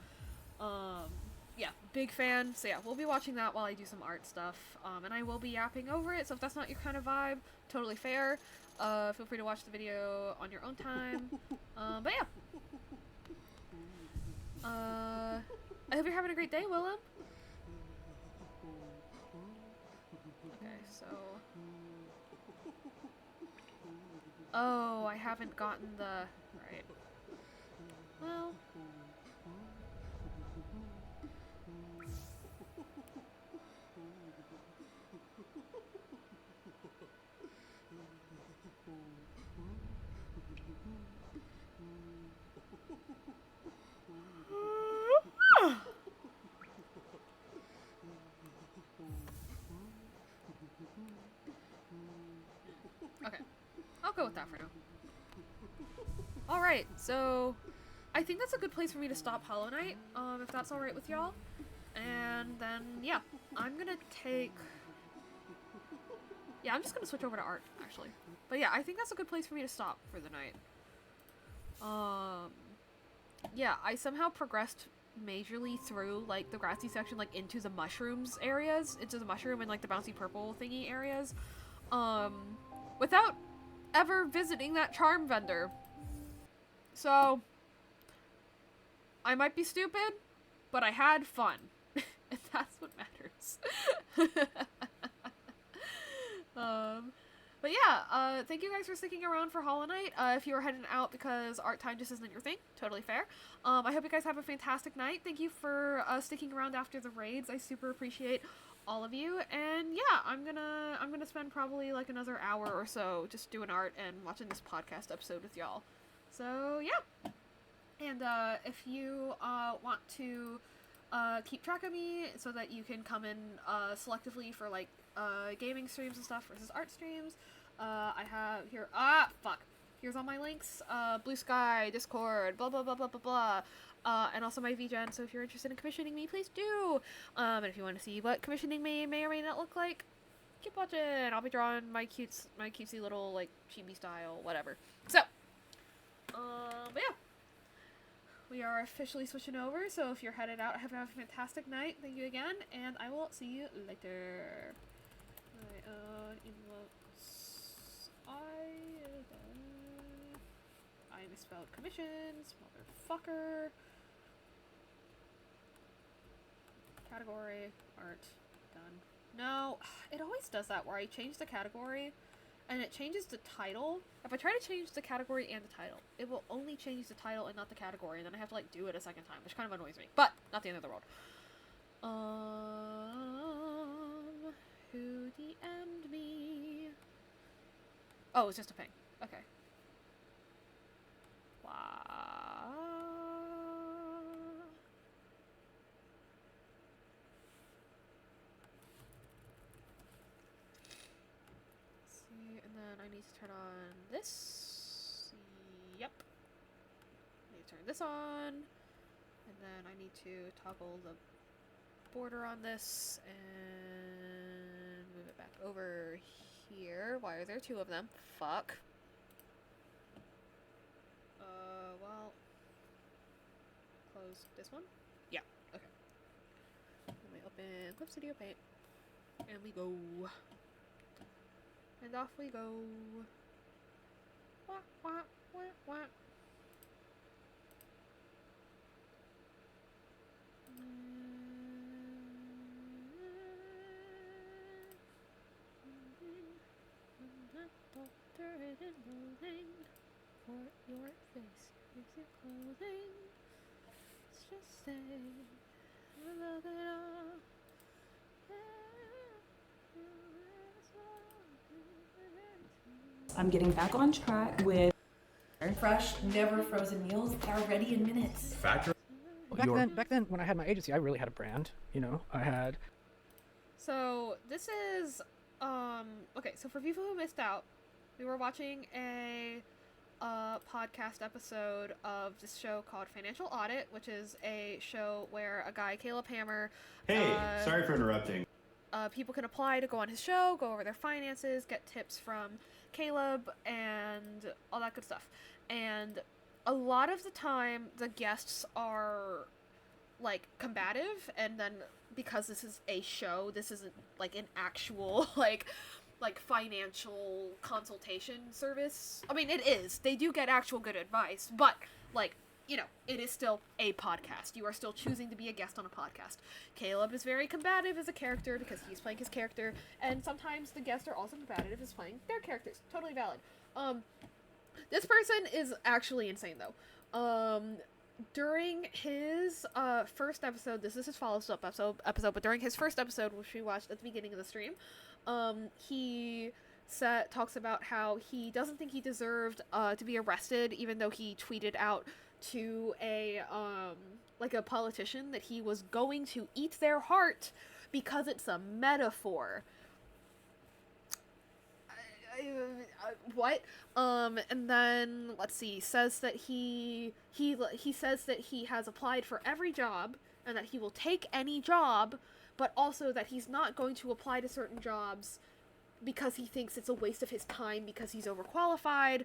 yeah, big fan. So yeah, we'll be watching that while I do some art stuff, and I will be yapping over it, so if that's not your kind of vibe, totally fair. Feel free to watch the video on your own time. But yeah. I hope you're having a great day, Willem. Okay, so... Oh, I haven't gotten the... Right. Well... Okay, I'll go with that for now. Alright, so I think that's a good place for me to stop Hollow Knight, if that's alright with y'all. And then, yeah, I'm gonna take... Yeah, I'm just gonna switch over to art, actually. But yeah, I think that's a good place for me to stop for the night. Yeah, I somehow progressed majorly through, like, the grassy section, like, into the mushrooms areas, into the mushroom and, like, the bouncy purple thingy areas, without ever visiting that charm vendor. So, I might be stupid, but I had fun. And that's what matters. But yeah, thank you guys for sticking around for Hollow Knight. If you were heading out because art time just isn't your thing, totally fair. I hope you guys have a fantastic night. Thank you for sticking around after the raids. I super appreciate all of you. And yeah, I'm gonna spend probably like another hour or so just doing art and watching this podcast episode with y'all. So yeah. And if you want to keep track of me so that you can come in selectively for like gaming streams and stuff versus art streams, I have here here's all my links, Blue Sky, Discord, blah blah blah blah blah blah, and also my VGen, so if you're interested in commissioning me, please do. And if you want to see what commissioning may or may not look like, keep watching. I'll be drawing my cutesy little like chibi style whatever. So but yeah, we are officially switching over, so if you're headed out, have a fantastic night. Thank you again, and I will see you later. My own emotes. I misspelled commissions, motherfucker. Category, art, done. No, it always does that where I change the category and it changes the title. If I try to change the category and the title, it will only change the title and not the category, and then I have to like do it a second time, which kind of annoys me. But not the end of the world. Who DM'd me? Oh, it's just a ping. Okay. Wow. See, and then I need to turn on this. Yep. I need to turn this on. And then I need to toggle the border on this and move it back over here. Why are there 2 of them? Fuck. Well, close this one? Yeah, okay. Let me open Clip Studio Paint. And we go. And off we go. Wah, wah, wah, wah. Altered in clothing for your face. Makes your clothing. Let's just say I love it all. I'm getting back on track with fresh, never frozen meals that are ready in minutes. Back then, when I had my agency, I really had a brand. You know, I had. So this is okay. So for people who missed out, we were watching a podcast episode of this show called Financial Audit, which is a show where a guy, Caleb Hammer. Hey, sorry for interrupting. People can apply to go on his show, go over their finances, get tips from Caleb, and all that good stuff. And a lot of the time, the guests are like combative, and then because this is a show, this isn't like an actual like financial consultation service. I mean, it is. They do get actual good advice, but like, you know, it is still a podcast. You are still choosing to be a guest on a podcast. Caleb is very combative as a character because he's playing his character, and sometimes the guests are also combative as playing their characters. Totally valid. This person is actually insane though. During his first episode, this is his follow-up episode, but during his first episode, which we watched at the beginning of the stream, he talks about how he doesn't think he deserved to be arrested, even though he tweeted out to a politician that he was going to eat their heart because it's a metaphor. What? And then let's see. Says that he says that he has applied for every job and that he will take any job, but also that he's not going to apply to certain jobs because he thinks it's a waste of his time because he's overqualified,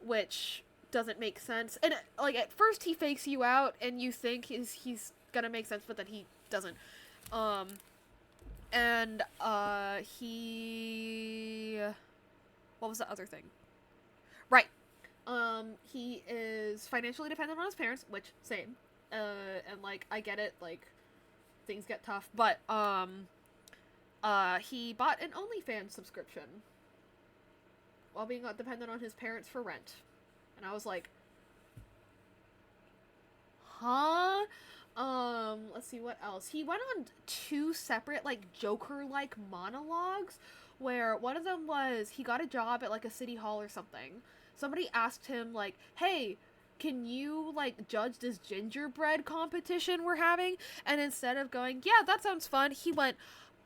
which doesn't make sense. And like at first he fakes you out and you think he's gonna make sense, but then he doesn't. What was the other thing? Right. He is financially dependent on his parents, which same. And like I get it, like things get tough, but he bought an OnlyFans subscription while being dependent on his parents for rent. And I was like, huh? Let's see what else. He went on 2 separate like Joker-like monologues where one of them was he got a job at like a city hall or something. Somebody asked him like, hey, can you like judge this gingerbread competition we're having? And instead of going, yeah, that sounds fun, he went,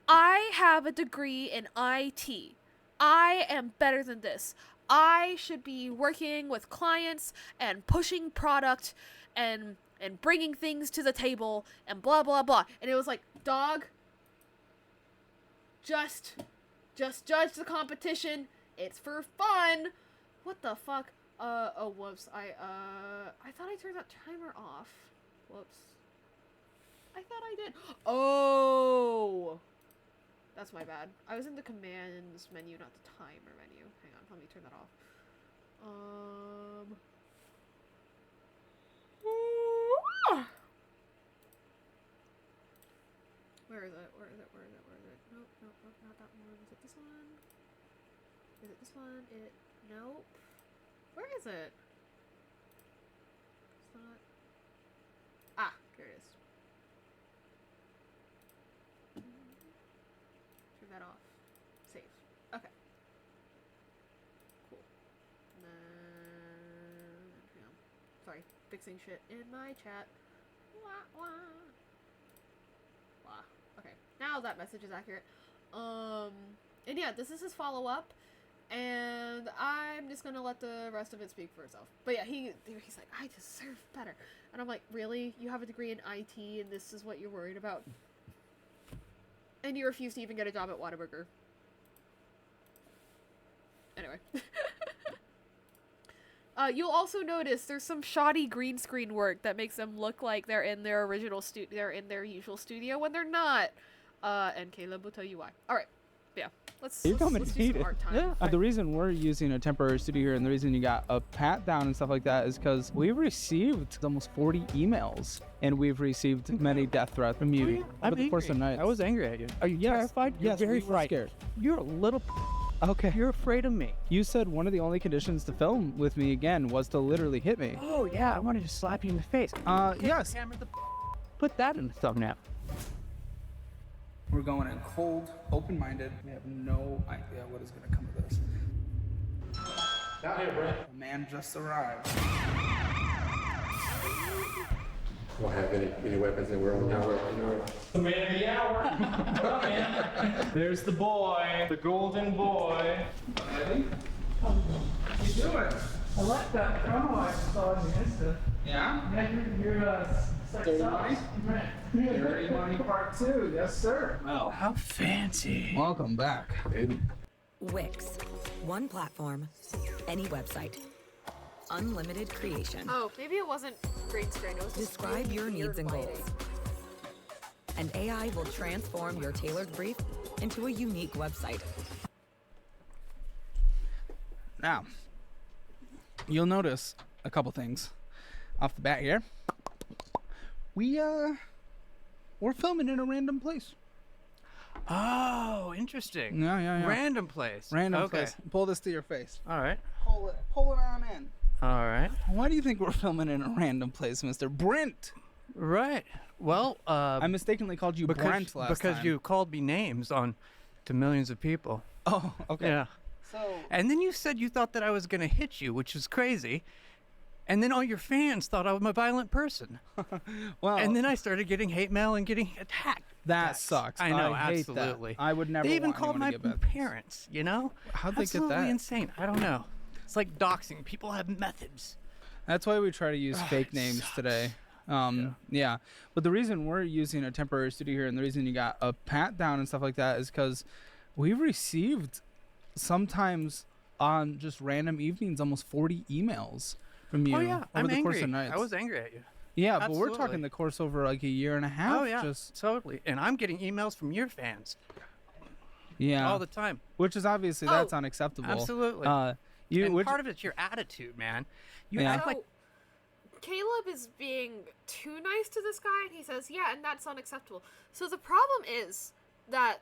I have a degree in IT. I am better than this. I should be working with clients and pushing product and bringing things to the table and blah blah blah. And it was like, dog, just judge the competition. It's for fun. What the fuck? Oh, whoops. I thought I turned that timer off. Whoops. I thought I did. Oh! That's my bad. I was in the commands menu, not the timer menu. Hang on, let me turn that off. Where is it? Where is it? Where is it? Where is it? Nope, nope, nope, not that one. Is it this one? Is it this one? Nope. Where is it? It's not. Ah, here it is. Turn that off. Save. Okay. Cool. And then, hang on. Sorry, fixing shit in my chat. Wah, wah. Wah. Okay, now that message is accurate. And yeah, this is his follow-up, and I'm just gonna let the rest of it speak for itself. But yeah, he's like, I deserve better. And I'm like, really? You have a degree in IT, and this is what you're worried about? And you refuse to even get a job at Whataburger. Anyway. You'll also notice there's some shoddy green screen work that makes them look like they're in their they're in their usual studio when they're not. And Caleb will tell you why. Alright. Yeah. Let's do some art time. Yeah. The reason we're using a temporary studio here and the reason you got a pat down and stuff like that is because we've received almost 40 emails and we've received many death threats from you over the course of nights. I was angry at you. Are you terrified? Yes, You're very we were frightened. scared. You're a little Okay. You're afraid of me. You said one of the only conditions to film with me again was to literally hit me. Oh, yeah, I wanted to slap you in the face. Yes. Put that in the thumbnail. We're going in cold, open-minded. We have no idea what is going to come of this. Down here, Brent. The man just arrived. We don't have any weapons and we're on the hour. The man of the hour. Come in. There's the boy, the golden boy. Ready? What are you doing? I like that promo I saw on the Insta. Yeah? Yeah, you're Dirty Money? Dirty Money Part 2, yes sir. Oh, how fancy. Welcome back. Wix. One platform, any website. Unlimited creation. Oh, maybe it wasn't green screen. It was just Describe really your needs and lighting. goals. And AI will transform your tailored brief into a unique website. Now, you'll notice a couple things off the bat here. We're filming in a random place. Oh, interesting. Yeah. Random place. Random place. Pull this to your face. All right. Pull it on in. All right. Why do you think we're filming in a random place, Mr. Brent? Right. Well, I mistakenly called you Brent last time. Because you called me names to millions of people. Oh, okay. Yeah. So. And then you said you thought that I was going to hit you, which is crazy. And then all your fans thought I was a violent person. Well. And then I started getting hate mail and getting attacked. That sucks. I know, hate absolutely. That. I would never. They even want called my anyone to get parents. You know? How'd they Absolutely get that? Insane. I don't know. It's like doxing. People have methods. That's why we try to use fake names today. Yeah. But the reason we're using a temporary studio here and the reason you got a pat down and stuff like that is because we've received sometimes on just random evenings almost 40 emails from you over the course of nights. I was angry at you. Yeah, Absolutely. but we're talking the course over like a year and a half. Oh, yeah, just totally. And I'm getting emails from your fans. Yeah. All the time. Which is obviously, that's unacceptable. Absolutely. And part of it's your attitude, man. You Yeah. act like... Caleb is being too nice to this guy, and he says, yeah, and that's unacceptable. So the problem is that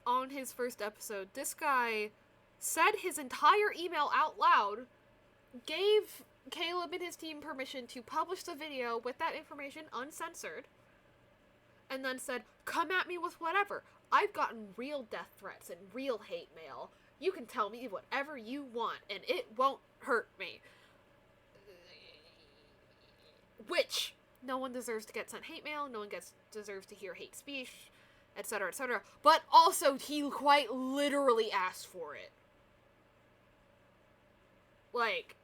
on his first episode, this guy said his entire email out loud, gave Caleb and his team permission to publish the video with that information uncensored, and then said, come at me with whatever. I've gotten real death threats and real hate mail. You can tell me whatever you want, and it won't hurt me. Which, no one deserves to get sent hate mail, no one deserves to hear hate speech, etc., etc. But also, he quite literally asked for it. Like,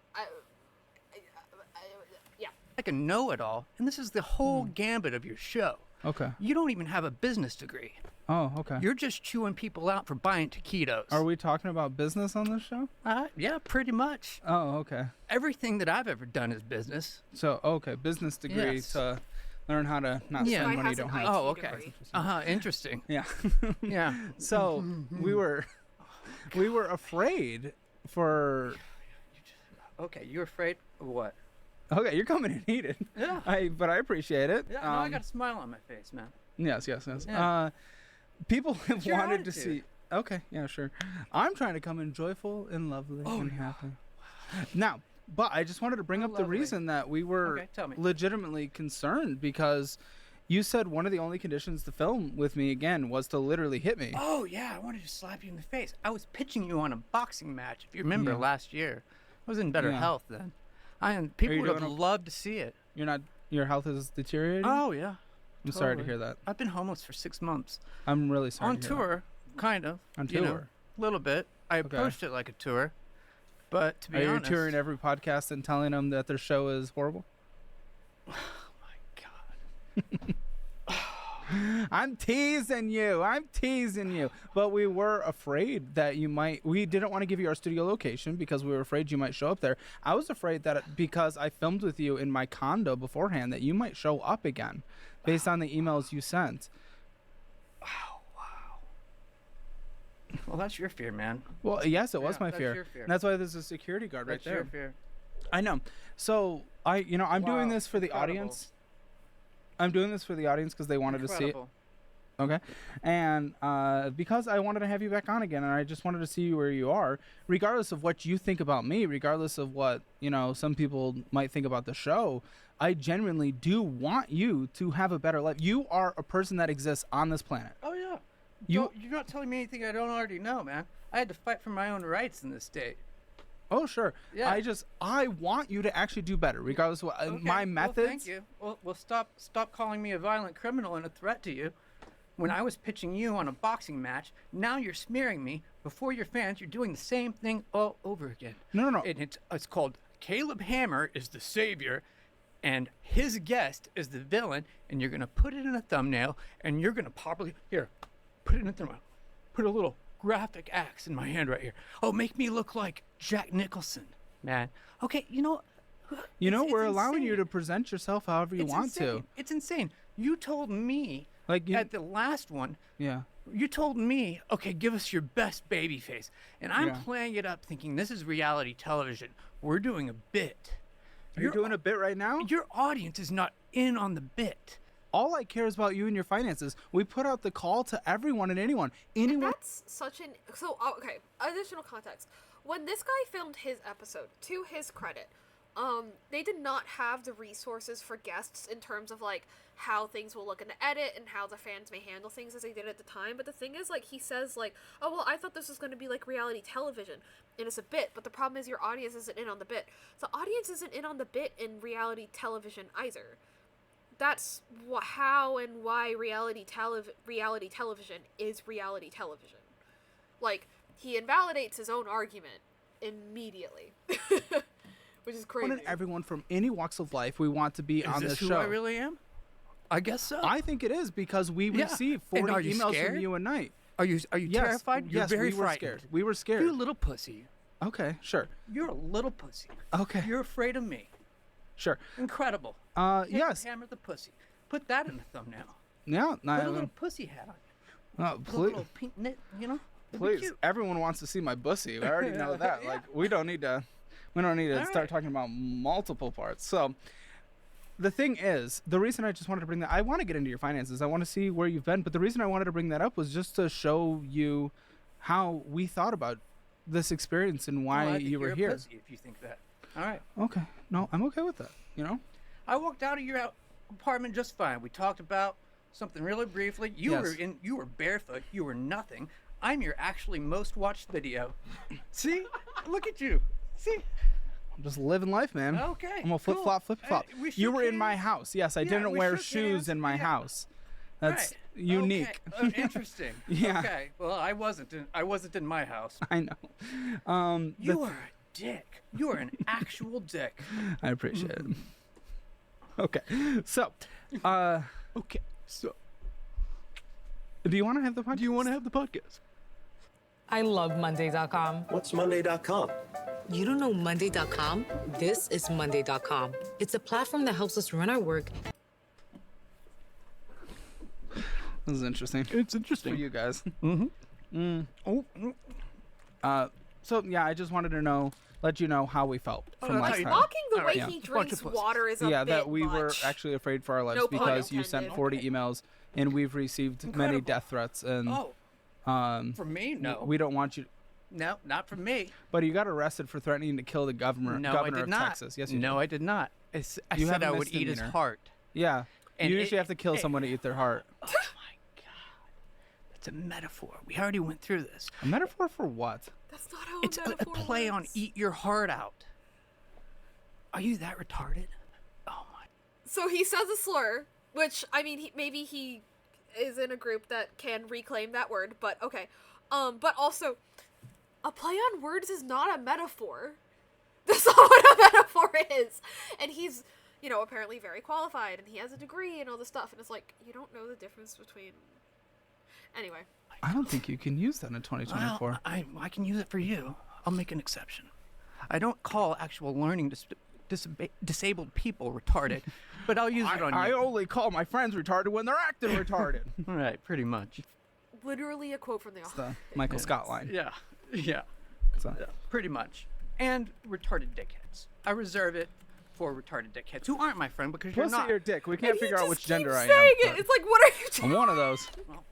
yeah. like a know-it-all, and this is the whole gambit of your show. Okay. You don't even have a business degree. Oh, okay. You're just chewing people out for buying taquitos. Are we talking about business on this show? Yeah, pretty much. Oh, okay. Everything that I've ever done is business. So, okay, business degree Yes. to learn how to not spend money you don't have. Oh, okay. Interesting. Yeah. Yeah. So we were afraid for. Okay, you're afraid of what? Okay, you're coming in heated. Yeah. But I appreciate it. Yeah, no, I got a smile on my face, man. Yes. Yeah. People have It's your wanted to attitude. see. Okay, yeah, sure. I'm trying to come in joyful and lovely and happy. Now, but I just wanted to bring up the lovely. reason that we were Okay, tell me. legitimately concerned because you said one of the only conditions to film with me again was to literally hit me. Oh, yeah, I wanted to slap you in the face. I was pitching you on a boxing match, if you remember last year. I was in better Yeah. health then. People you would have doing okay? loved to see it. Your health is deteriorating? Oh, yeah. I'm sorry to Totally. hear that. I've been homeless for 6 months. I'm really sorry On to hear tour, kind of. On you know, tour? a little bit. I Okay. approached it like a tour. But to be Are you honest... touring every podcast and telling them that their show is horrible? I'm teasing you. But we were afraid that you might. We didn't want to give you our studio location because we were afraid you might show up there. I was afraid that because I filmed with you in my condo beforehand that you might show up again based on the emails you sent. Well, that's your fear, man. Well, yes, it was Yeah, my that's fear. your fear. And that's why there's a security guard That's right there. your fear. I know. So I'm doing Wow, this for the incredible. audience. I'm doing this for the audience because they wanted to see it. Incredible. Okay. And because I wanted to have you back on again, and I just wanted to see where you are, regardless of what you think about me, regardless of what, some people might think about the show, I genuinely do want you to have a better life. You are a person that exists on this planet. Oh, yeah. You're not telling me anything I don't already know, man. I had to fight for my own rights in this state. Oh, sure. Yeah. I want you to actually do better, regardless of what, my methods. Well, thank you. Well, stop calling me a violent criminal and a threat to you. When I was pitching you on a boxing match, now you're smearing me before your fans. You're doing the same thing all over again. No. And it's called Caleb Hammer is the savior, and his guest is the villain, and you're going to put it in a thumbnail, and you're going to put it in a thumbnail. Put a little graphic axe in my hand right here. Oh, make me look like Jack Nicholson, man. Okay, we're allowing you to present yourself however you want to. It's insane. You told me at the last one. Yeah. You told me, okay, give us your best baby face. And I'm playing it up thinking this is reality television. We're doing a bit. You're doing a bit right now? Your audience is not in on the bit. All I care is about you and your finances. We put out the call to everyone and anyone. And that's such an... So, okay, additional context. When this guy filmed his episode, to his credit, they did not have the resources for guests in terms of, how things will look in the edit and how the fans may handle things as they did at the time. But the thing is, he says, oh, well, I thought this was going to be like reality television. And it's a bit, but the problem is your audience isn't in on the bit. The audience isn't in on the bit in reality television either. That's how and why reality television is reality television. He invalidates his own argument immediately. Which is crazy. And everyone from any walks of life, we want to be on this show. Is this who I really am? I guess so. I think it is because we receive 40 emails from you a night. Are you terrified? You're very frightened. We were scared. You little pussy. Okay, sure. You're a little pussy. Okay. You're afraid of me. Sure. Incredible. Yes. Hammer the pussy. Put that in the thumbnail. Yeah. Put a little pussy hat on. Oh, please. Put a little pink knit, Please. Everyone wants to see my bussy. I already know that. We don't need to start talking about multiple parts. So the thing is, the reason I just wanted to bring that, I want to get into your finances. I want to see where you've been. But the reason I wanted to bring that up was just to show you how we thought about this experience and why you were here. A pussy if you think that. All right. Okay. No, I'm okay with that. I walked out of your apartment just fine. We talked about something really briefly. You were barefoot. You were nothing. I'm your actually most watched video. See? Look at you. See? I'm just living life, man. Okay. I'm a flip-flop. You were in my house. Yes, I didn't wear shoes in my house. That's unique. Okay. Interesting. Yeah. Okay. Well, I wasn't in my house. I know. You are a dick. You are an actual dick. I appreciate it. Okay. So, do you want to have the podcast? Do you want to have the podcast? I love Monday.com. What's Monday.com? You don't know Monday.com? This is Monday.com. It's a platform that helps us run our work. This is interesting. It's interesting. For you guys. Mm-hmm. So, yeah, I just wanted to let you know how we felt from last time. Talking the way he drinks water is a bit that we much. were actually afraid for our lives because you sent 40 emails and we've received many death threats. And for me, no. We don't want you. No, not for me. But you got arrested for threatening to kill the governor of Texas. Yes, you did. No, I did not. I said I would eat his heart. Yeah. And you usually have to kill someone to eat their heart. Oh, my God. That's a metaphor. We already went through this. A metaphor for what? That's not how it's a play on eat your heart out. Are you that retarded? Oh, my. So he says a slur, which, I mean, maybe he is in a group that can reclaim that word, but okay. But also, a play on words is not a metaphor. That's not what a metaphor is. And he's, apparently very qualified, and he has a degree and all this stuff, and it's you don't know the difference between... Anyway. I don't think you can use that in 2024. Well, I can use it for you. I'll make an exception. I don't call actual learning disabled people retarded, but I'll use it on you. I only call my friends retarded when they're acting retarded. Right, pretty much. Literally a quote from the author. The Michael Scott line. Yeah. Pretty much. And retarded dickheads. I reserve it for retarded dickheads who aren't my friend because you're Pussy not. or dick? We can't figure out which gender I am. Saying it. but It's like, what are you doing? I'm one of those. Well,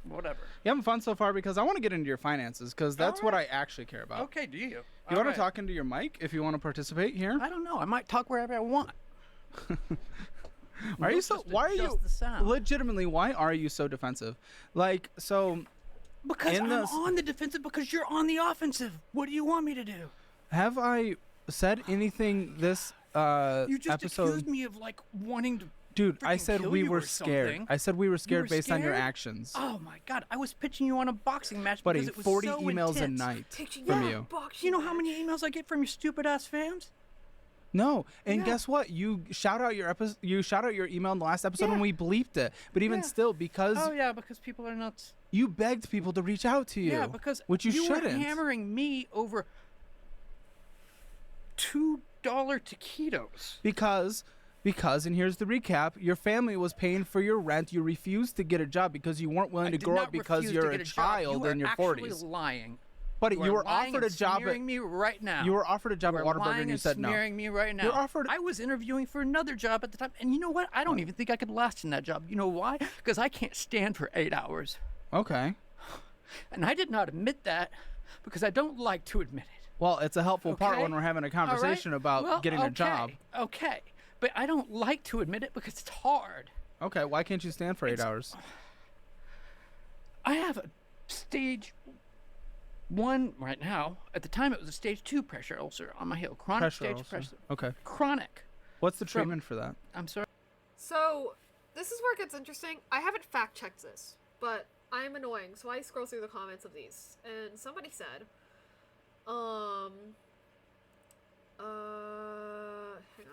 whatever. You having fun so far? Because I want to get into your finances, because that's what I actually care about. Okay, do you? You want to talk into your mic if you want to participate here? I don't know. I might talk wherever I want. Are you so? Why are you? Legitimately, why are you so defensive? Like, so. Because I'm on the defensive because you're on the offensive. What do you want me to do? Have I said anything this You just episode? accused me of like wanting to. Dude, I said kill we you were or scared. something. I said we were scared You were based on your scared? actions. Oh my god, I was pitching you on a boxing match Buddy, because it was 40 so emails a intense. night from you. You know how many emails I get from your stupid ass fans? No, and guess what? You shout out your You shout out your email in the last episode, and we bleeped it. But even still, because because people are nuts. you begged people to reach out to you. Yeah, because which you were shouldn't. hammering me over $2 taquitos. Because, and here's the recap: your family was paying for your rent. You refused to get a job because you weren't willing to grow up because you're a child in your 40s. You are actually lying. But you were lying offered a and job smearing me right now. You were offered a job at You are Whataburger lying and you said no. Smearing me right now. You're offered. I was interviewing for another job at the time, and you know what? I don't even think I could last in that job. You know why? Because I can't stand for 8 hours. Okay. And I did not admit that because I don't like to admit it. Well, it's a helpful part Okay? when we're having a All conversation right? about Well, getting a job. Okay. But I don't like to admit it because it's hard. Okay, why can't you stand for 8 hours? I have a stage 1 right now. At the time, it was a stage 2 pressure ulcer on my heel. Chronic Pressure stage ulcer. pressure. Okay. Chronic. What's the treatment for that? I'm sorry. So, this is where it gets interesting. I haven't fact checked this, but I'm annoying, so I scroll through the comments of these, and somebody said, hang on,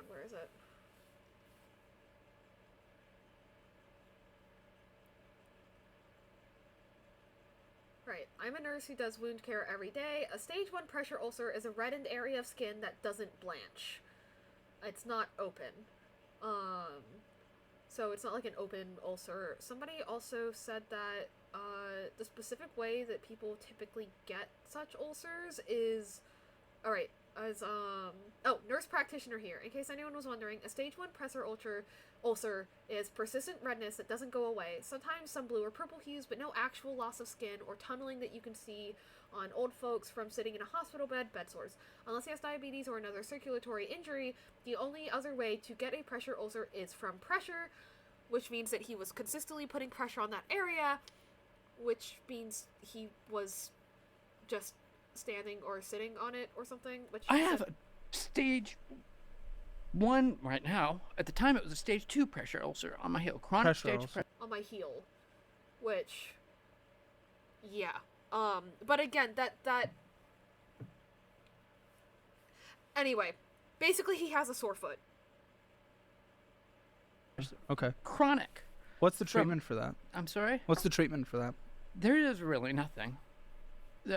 where is it? Right, I'm a nurse who does wound care every day. A stage 1 pressure ulcer is a reddened area of skin that doesn't blanch. It's not open. So it's not like an open ulcer. Somebody also said that the specific way that people typically get such ulcers is, alright, nurse practitioner here. In case anyone was wondering, a stage 1 pressure ulcer is persistent redness that doesn't go away, sometimes some blue or purple hues, but no actual loss of skin or tunneling that you can see on old folks from sitting in a hospital bed sores. Unless he has diabetes or another circulatory injury, the only other way to get a pressure ulcer is from pressure, which means that he was consistently putting pressure on that area, which means he was just standing or sitting on it or something. Which I have a stage 1 right now. At the time, it was a stage 2 pressure ulcer on my heel. Chronic stage pressure. On my heel, which, yeah. But again, that anyway, basically he has a sore foot. Okay. Chronic. What's the treatment for that? I'm sorry? What's the treatment for that? There is really nothing.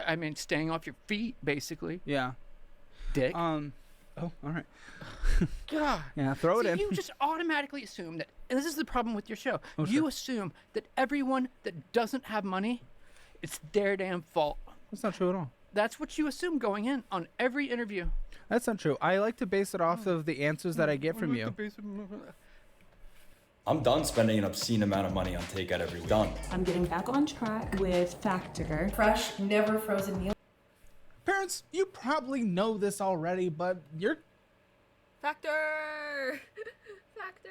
I mean, staying off your feet, basically. Yeah. Dick. Oh, all right. God. Yeah, throw it in. You just automatically assume that, and this is the problem with your show. Oh, you sure. assume that everyone that doesn't have money, it's their damn fault. That's not true at all. That's what you assume going in on every interview. That's not true. I like to base it off of the answers that I get from you. I'm done spending an obscene amount of money on takeout every week. Done. I'm getting back on track with Factor. Fresh, never frozen meals. Parents, you probably know this already, but you're... Factor! Factor!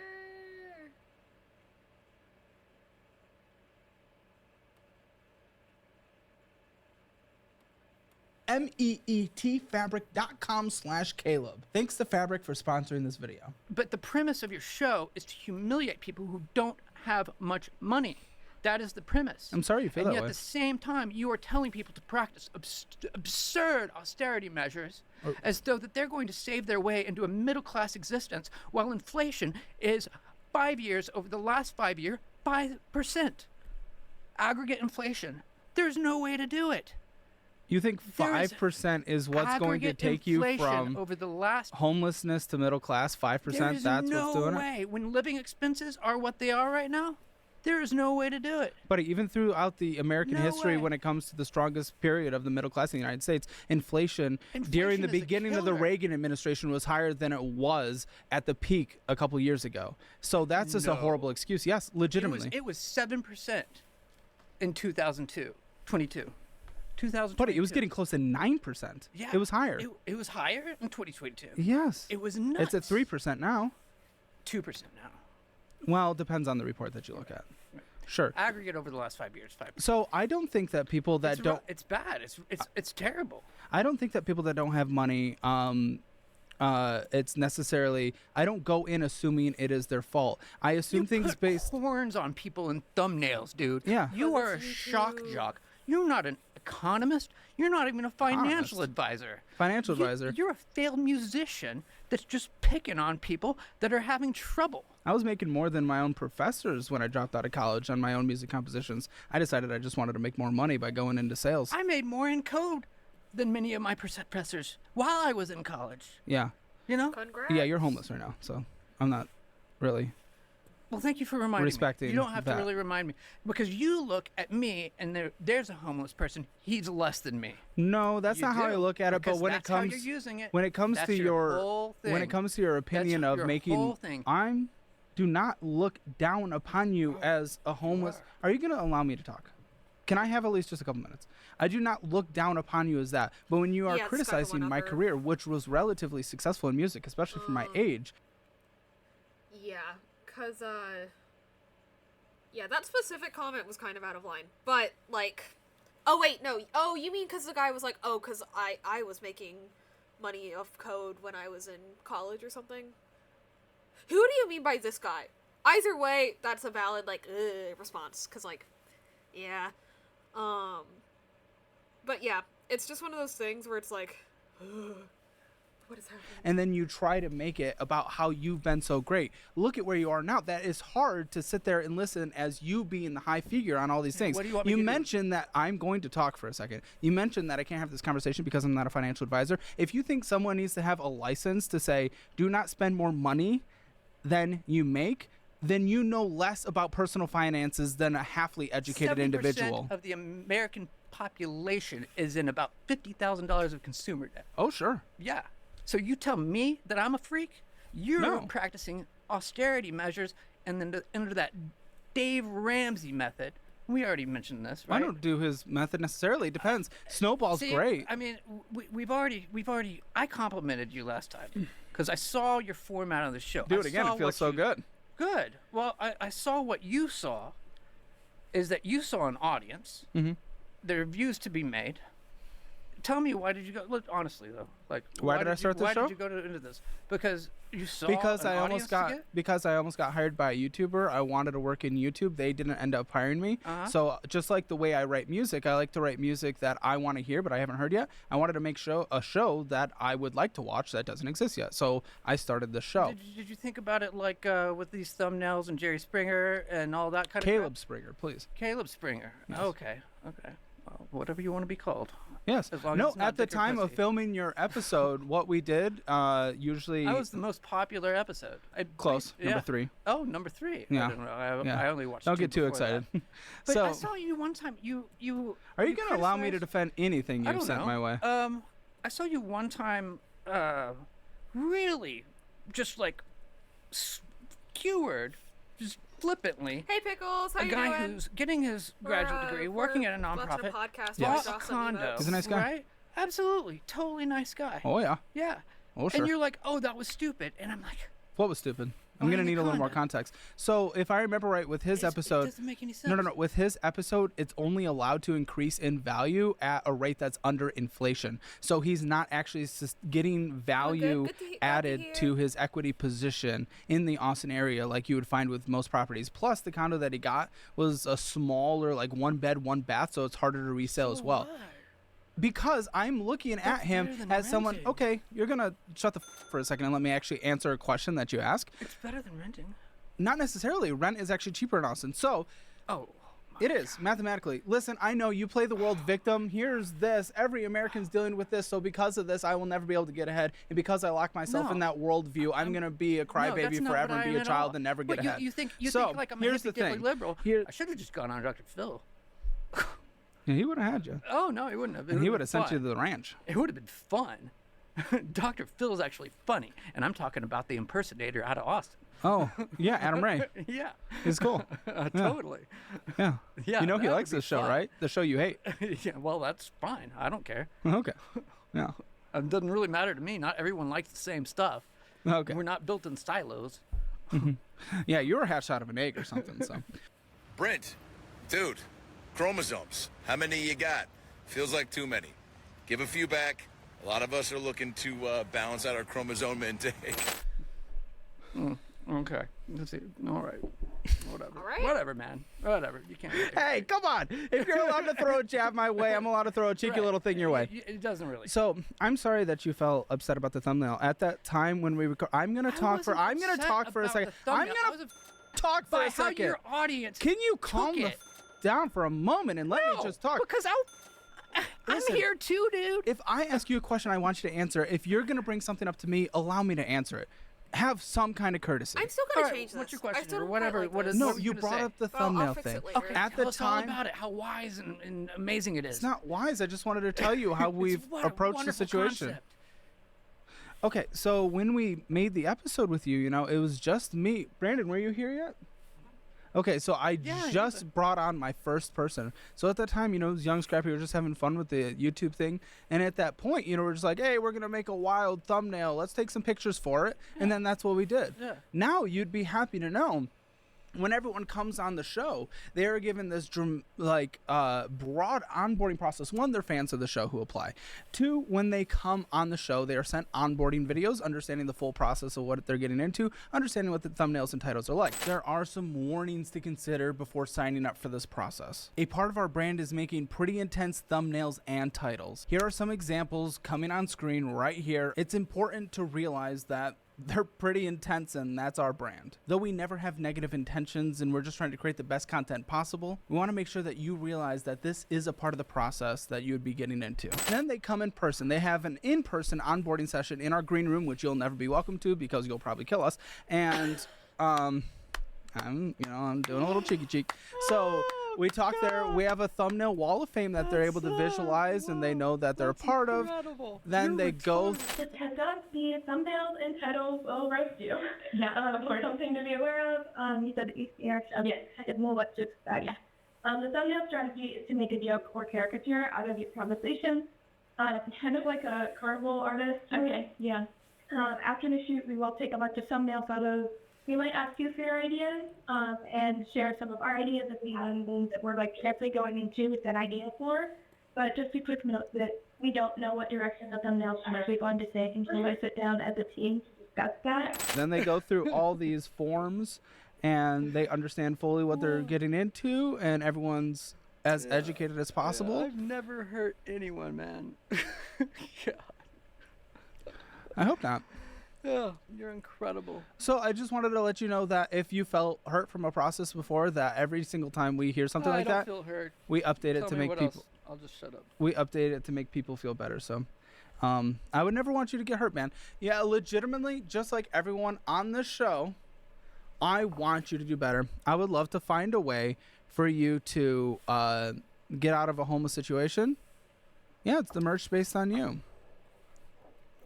meetfabric.com/Caleb. Thanks to Fabric for sponsoring this video. But the premise of your show is to humiliate people who don't have much money. That is the premise. I'm sorry you feel and that yet way. at the same time, you are telling people to practice absurd austerity measures as though that they're going to save their way into a middle-class existence while inflation is 5 years over the last 5 years, 5%. Aggregate inflation. There's no way to do it. You think 5% is what's going to take you from over the last homelessness to middle class? 5%? There is That's no what's doing it? way. When living expenses are what they are right now, There is no way to do it. But even throughout the American No history, way. when it comes to the strongest period of the middle class in the United States, inflation during the is a beginning of the killer. Reagan administration was higher than it was at the peak a couple years ago. So that's just a horrible excuse. Yes, legitimately. It was 7% in 2002, 22. 2022. But it was getting close to 9%. Yeah, It was higher. It was higher in 2022. Yes. It was nuts. It's at 3% now. 2% now. Well, it depends on the report that you look at. Sure. Aggregate over the last 5 years, 5%. So I don't think that people that don't. It's bad. It's terrible. I don't think that people that don't have money, it's necessarily. I don't go in assuming it is their fault. I assume things put based. horns on people and thumbnails, dude. Yeah. You are a shock jock. You're not an economist. You're not even a financial advisor. Financial advisor. You're a failed musician that's just picking on people that are having trouble. I was making more than my own professors when I dropped out of college on my own music compositions. I decided I just wanted to make more money by going into sales. I made more in code than many of my professors while I was in college. Yeah. You know? Congrats. Yeah, you're homeless right now, so I'm not really. Well, thank you for reminding Respecting me. You don't have that. to really remind me because you look at me and there's a homeless person. He's less than me. No, that's You not how I do, look at it. But because when it that's how comes, you're using it. when it comes That's to your your, whole when it thing. comes to your opinion of your making, whole thing. do not look down upon you as a homeless. Are you gonna allow me to talk? Can I have at least just a couple minutes? I do not look down upon you as that. But when you are Yeah, it's got the criticizing my one-upper. career, which was relatively successful in music, especially for my age, Yeah, cause yeah, that specific comment was kind of out of line. But like, oh wait, no, oh you mean cause the guy was like, oh, cause I was making money off code when I was in college or something. Who do you mean by this guy? Either way, that's a valid like response, cause like, yeah, but yeah, it's just one of those things where it's like, what is happening? and then you try to make it about how you've been so great. Look at where you are now. That is hard to sit there and listen as you being the high figure on all these things. What do you want me to do? mentioned that I'm going to talk for a second. You mentioned that I can't have this conversation because I'm not a financial advisor. If you think someone needs to have a license to say, do not spend more money than you make, then you know less about personal finances than a halfly educated 70% individual. of the American population is in about $50,000 of consumer debt. Oh, sure. Yeah. So you tell me that I'm a freak? You're No. practicing austerity measures and then under that Dave Ramsey method. We already mentioned this, right? I don't do his method necessarily. It depends. Snowball's See, great. I mean, we've already. I complimented you last time because I saw your format on the show. Do I it again. saw It feels what so you- good. Good. Well, I saw what you saw. Is that you saw an audience? Mm-hmm. There are views to be made. Tell me, why did you go? Look, honestly though, like Why did I start this Why show? did you go into this? Because you saw Because an I audience almost to got get? because I almost got hired by a YouTuber. I wanted to work in YouTube. They didn't end up hiring me. Uh-huh. So just like the way I write music, I like to write music that I want to hear but I haven't heard yet. I wanted to make a show that I would like to watch that doesn't exist yet. So I started the show. Did you think about it like with these thumbnails and Jerry Springer and all that kind of Caleb Springer, please. Caleb Springer. Yes. Okay. Well, whatever you want to be called. Yes. As long as No, it's not at the dick or time of pussy. filming your episode, what we did usually That was the most popular episode. close, Yeah. number 3. Oh, number 3. Yeah. I didn't know. Yeah. I only watched. Don't 2 get too before that. excited. But So I saw you one time. You. are you going to allow me to criticized- defend anything I you've don't sent know. my way? I saw you one time. Really, just like skewered, just flippantly. Hey Pickles, how A you guy doing? who's getting his graduate degree, working at a watching a nonprofit, podcast bought while a Jocelyn condo. emotes. He's a nice guy. Right? Absolutely, totally nice guy. Oh, yeah. Yeah. Oh, sure. And you're like, oh, that was stupid, and I'm like, What was stupid? I'm Buying gonna a need a little more condo. context. So if I remember right, with his episode, it doesn't make any sense. no. With his episode, it's only allowed to increase in value at a rate that's under inflation. So he's not actually getting value Good to added hear. to his equity position in the Austin area, like you would find with most properties. Plus, the condo that he got was a smaller, like 1 bed, 1 bath, so it's harder to resell as well. Because I'm looking at That's him better than as someone. renting. Okay, you're gonna shut the for a second and let me actually answer a question that you ask. It's better than renting. Not necessarily. Rent is actually cheaper in Austin. So, Oh It is, mathematically. Listen, I know you play the world victim. Here's this. Every American's dealing with this, so because of this, I will never be able to get ahead. And because I lock myself in that worldview, I'm going to be a crybaby forever and be a child and never get ahead. You think so, like I'm a here's the hippy-dippy thing. liberal. I should have just gone on Dr. Phil. Yeah, he would have had you. Oh, no, he wouldn't have. And he would have sent you to the ranch. It would have been fun. Dr. Phil's actually funny, and I'm talking about the impersonator out of Austin. Oh, yeah, Adam Ray. Yeah. He's cool. Totally. Yeah. Yeah, You know he that would likes be this show, fun. right? The show you hate. Yeah, well, that's fine. I don't care. Okay. Yeah. It doesn't really matter to me. Not everyone likes the same stuff. Okay. We're not built in silos. Yeah, you were hatched out of an egg or something, so. Brent, dude, chromosomes. How many you got? Feels like too many. Give a few back. A lot of us are looking to balance out our chromosome intake. Okay. Let's see. All right. Whatever. All right. Whatever, man. Whatever. You can't. Hey, come on. If you're allowed to throw a jab my way, I'm allowed to throw a cheeky little thing your way. It doesn't really. So I'm sorry that you felt upset about the thumbnail. At that time when we record, I'm gonna talk for a second. I'm gonna talk for a second. How your audience Can you calm down for a moment and let me just talk? Because Listen, I'm here too, dude. If I ask you a question, I want you to answer. If you're gonna bring something up to me, allow me to answer it. Have some kind of courtesy. I'm still gonna change this. What's your question? I still Or don't whatever. quite What like is? this. No, you brought up the thumbnail fix thing. it later. Okay, At the tell us time, all about it. How wise and amazing it is. it's not wise. I just wanted to tell you how we've What a approached the wonderful situation. concept. Okay, so when we made the episode with you, it was just me. Brandon, were you here yet? Okay, so I just brought on my first person. So at that time, it was young, scrappy. We were just having fun with the YouTube thing. And at that point, we're just like, hey, we're going to make a wild thumbnail. Let's take some pictures for it. Yeah. And then that's what we did. Yeah. Now you'd be happy to know when everyone comes on the show, they are given this broad onboarding process. One, they're fans of the show who apply. Two, when they come on the show, they are sent onboarding videos, understanding the full process of what they're getting into, understanding what the thumbnails and titles are like. There are some warnings to consider before signing up for this process. A part of our brand is making pretty intense thumbnails and titles. Here are some examples coming on screen right here. It's important to realize that they're pretty intense, and that's our brand. Though we never have negative intentions and we're just trying to create the best content possible, we want to make sure that you realize that this is a part of the process that you would be getting into. And then they come in person. They have an in-person onboarding session in our green room, which you'll never be welcome to because you'll probably kill us. And I'm doing a little cheeky cheek. So we talk there. We have a thumbnail wall of fame that they're able to visualize, and they know that they're a part of. Then they go. Just heads up, the thumbnails and titles will roast you. Yeah, or something to be aware of. You said the it's more what to expect. The thumbnail strategy is to make a joke or caricature out of your conversation. Kind of like a carnival artist. Okay, yeah. After the shoot, we will take a bunch of thumbnail photos. We might ask you for your ideas and share some of our ideas if we have things that we're carefully going into with an idea for. But just a quick note that we don't know what direction the thumbnails are actually going to take until we sit down as a team to discuss that. Then they go through all these forms and they understand fully what they're getting into, and everyone's as educated as possible. I've never hurt anyone, man. God. I hope not. Yeah, you're incredible. So I just wanted to let you know that if you felt hurt from a process before, that every single time we hear something like that, I don't feel hurt. we update it Tell to me make what people. else. I'll just shut up. We update it to make people feel better. So, I would never want you to get hurt, man. Yeah, legitimately, just like everyone on this show, I want you to do better. I would love to find a way for you to get out of a homeless situation. Yeah, it's the merch based on you. I'm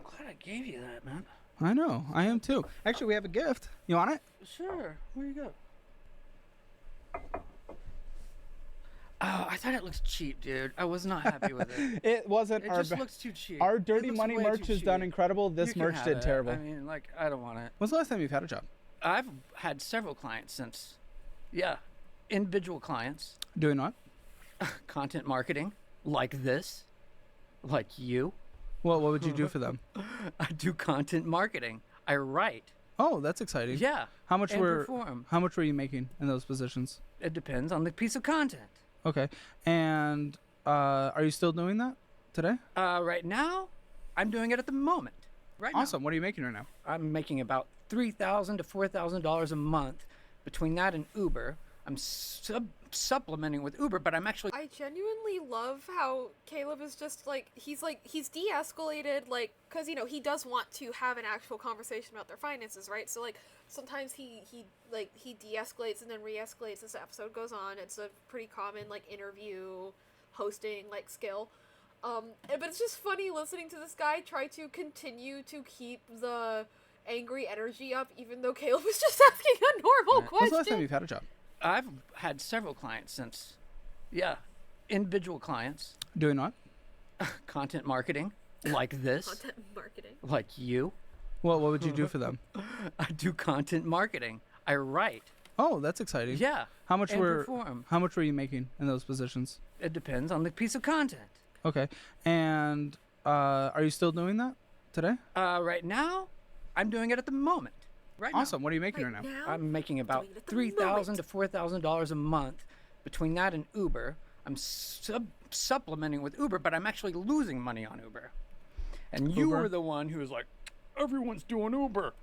glad I gave you that, man. I know. I am too. Actually, we have a gift. You want it? Sure. Where you go? Oh, I thought it looks cheap, dude. I was not happy with it. It wasn't. It our just looks too cheap. Our It Dirty looks Money way merch too has done cheap. incredible. This You can merch have did it. terrible. I mean, I don't want it. When's the last time you've had a job? I've had several clients since. Yeah. Individual clients. Doing what? Content marketing. Like this. Like you. Well, what would you do for them? I do content marketing. I write. Oh, that's exciting. Yeah. How much and were perform. How much were you making in those positions? It depends on the piece of content. Okay. And are you still doing that today? Right now, I'm doing it at the moment. Right now. Awesome. What are you making right now? I'm making about $3,000 to $4,000 a month. Between that and Uber, I'm supplementing with Uber, but I'm actually. I genuinely love how Caleb is just he's de-escalated, because he does want to have an actual conversation about their finances, right? So sometimes he de-escalates and then re-escalates as the episode goes on. It's a pretty common interview hosting skill. But it's just funny listening to this guy try to continue to keep the angry energy up, even though Caleb was just asking a normal question. When's the last time you've had a job? I've had several clients since, individual clients. Doing what? Content marketing, like this. Content marketing. Like you. Well, what would you do for them? I do content marketing. I write. Oh, that's exciting. Yeah. How much perform. How much were you making in those positions? It depends on the piece of content. Okay. And are you still doing that today? Right now, I'm doing it at the moment. Right awesome. now. What are you making right now? I'm making about $3,000 to $4,000 a month. Between that and Uber, I'm supplementing with Uber, but I'm actually losing money on Uber. And you were the one who was like, everyone's doing Uber.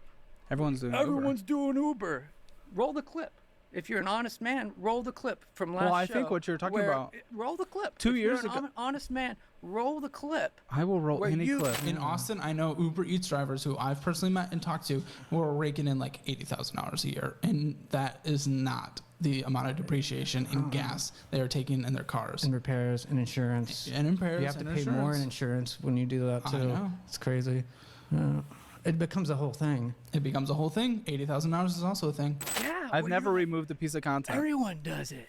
Everyone's doing Uber. Roll the clip. If you're an honest man, roll the clip from last show. Well, I think what you're talking about. Roll the clip. 2 if years you're ago. An honest man, roll the clip. I will roll any clip. In Austin, I know Uber Eats drivers who I've personally met and talked to who are raking in $80,000 a year, and that is not the amount of depreciation in gas they are taking in their cars. And repairs and insurance. And repairs. You have to pay more in insurance when you do that too. I know. It's crazy. It becomes a whole thing. It becomes a whole thing. $80,000 is also a thing. Yeah. I've never removed a piece of content. Everyone does it.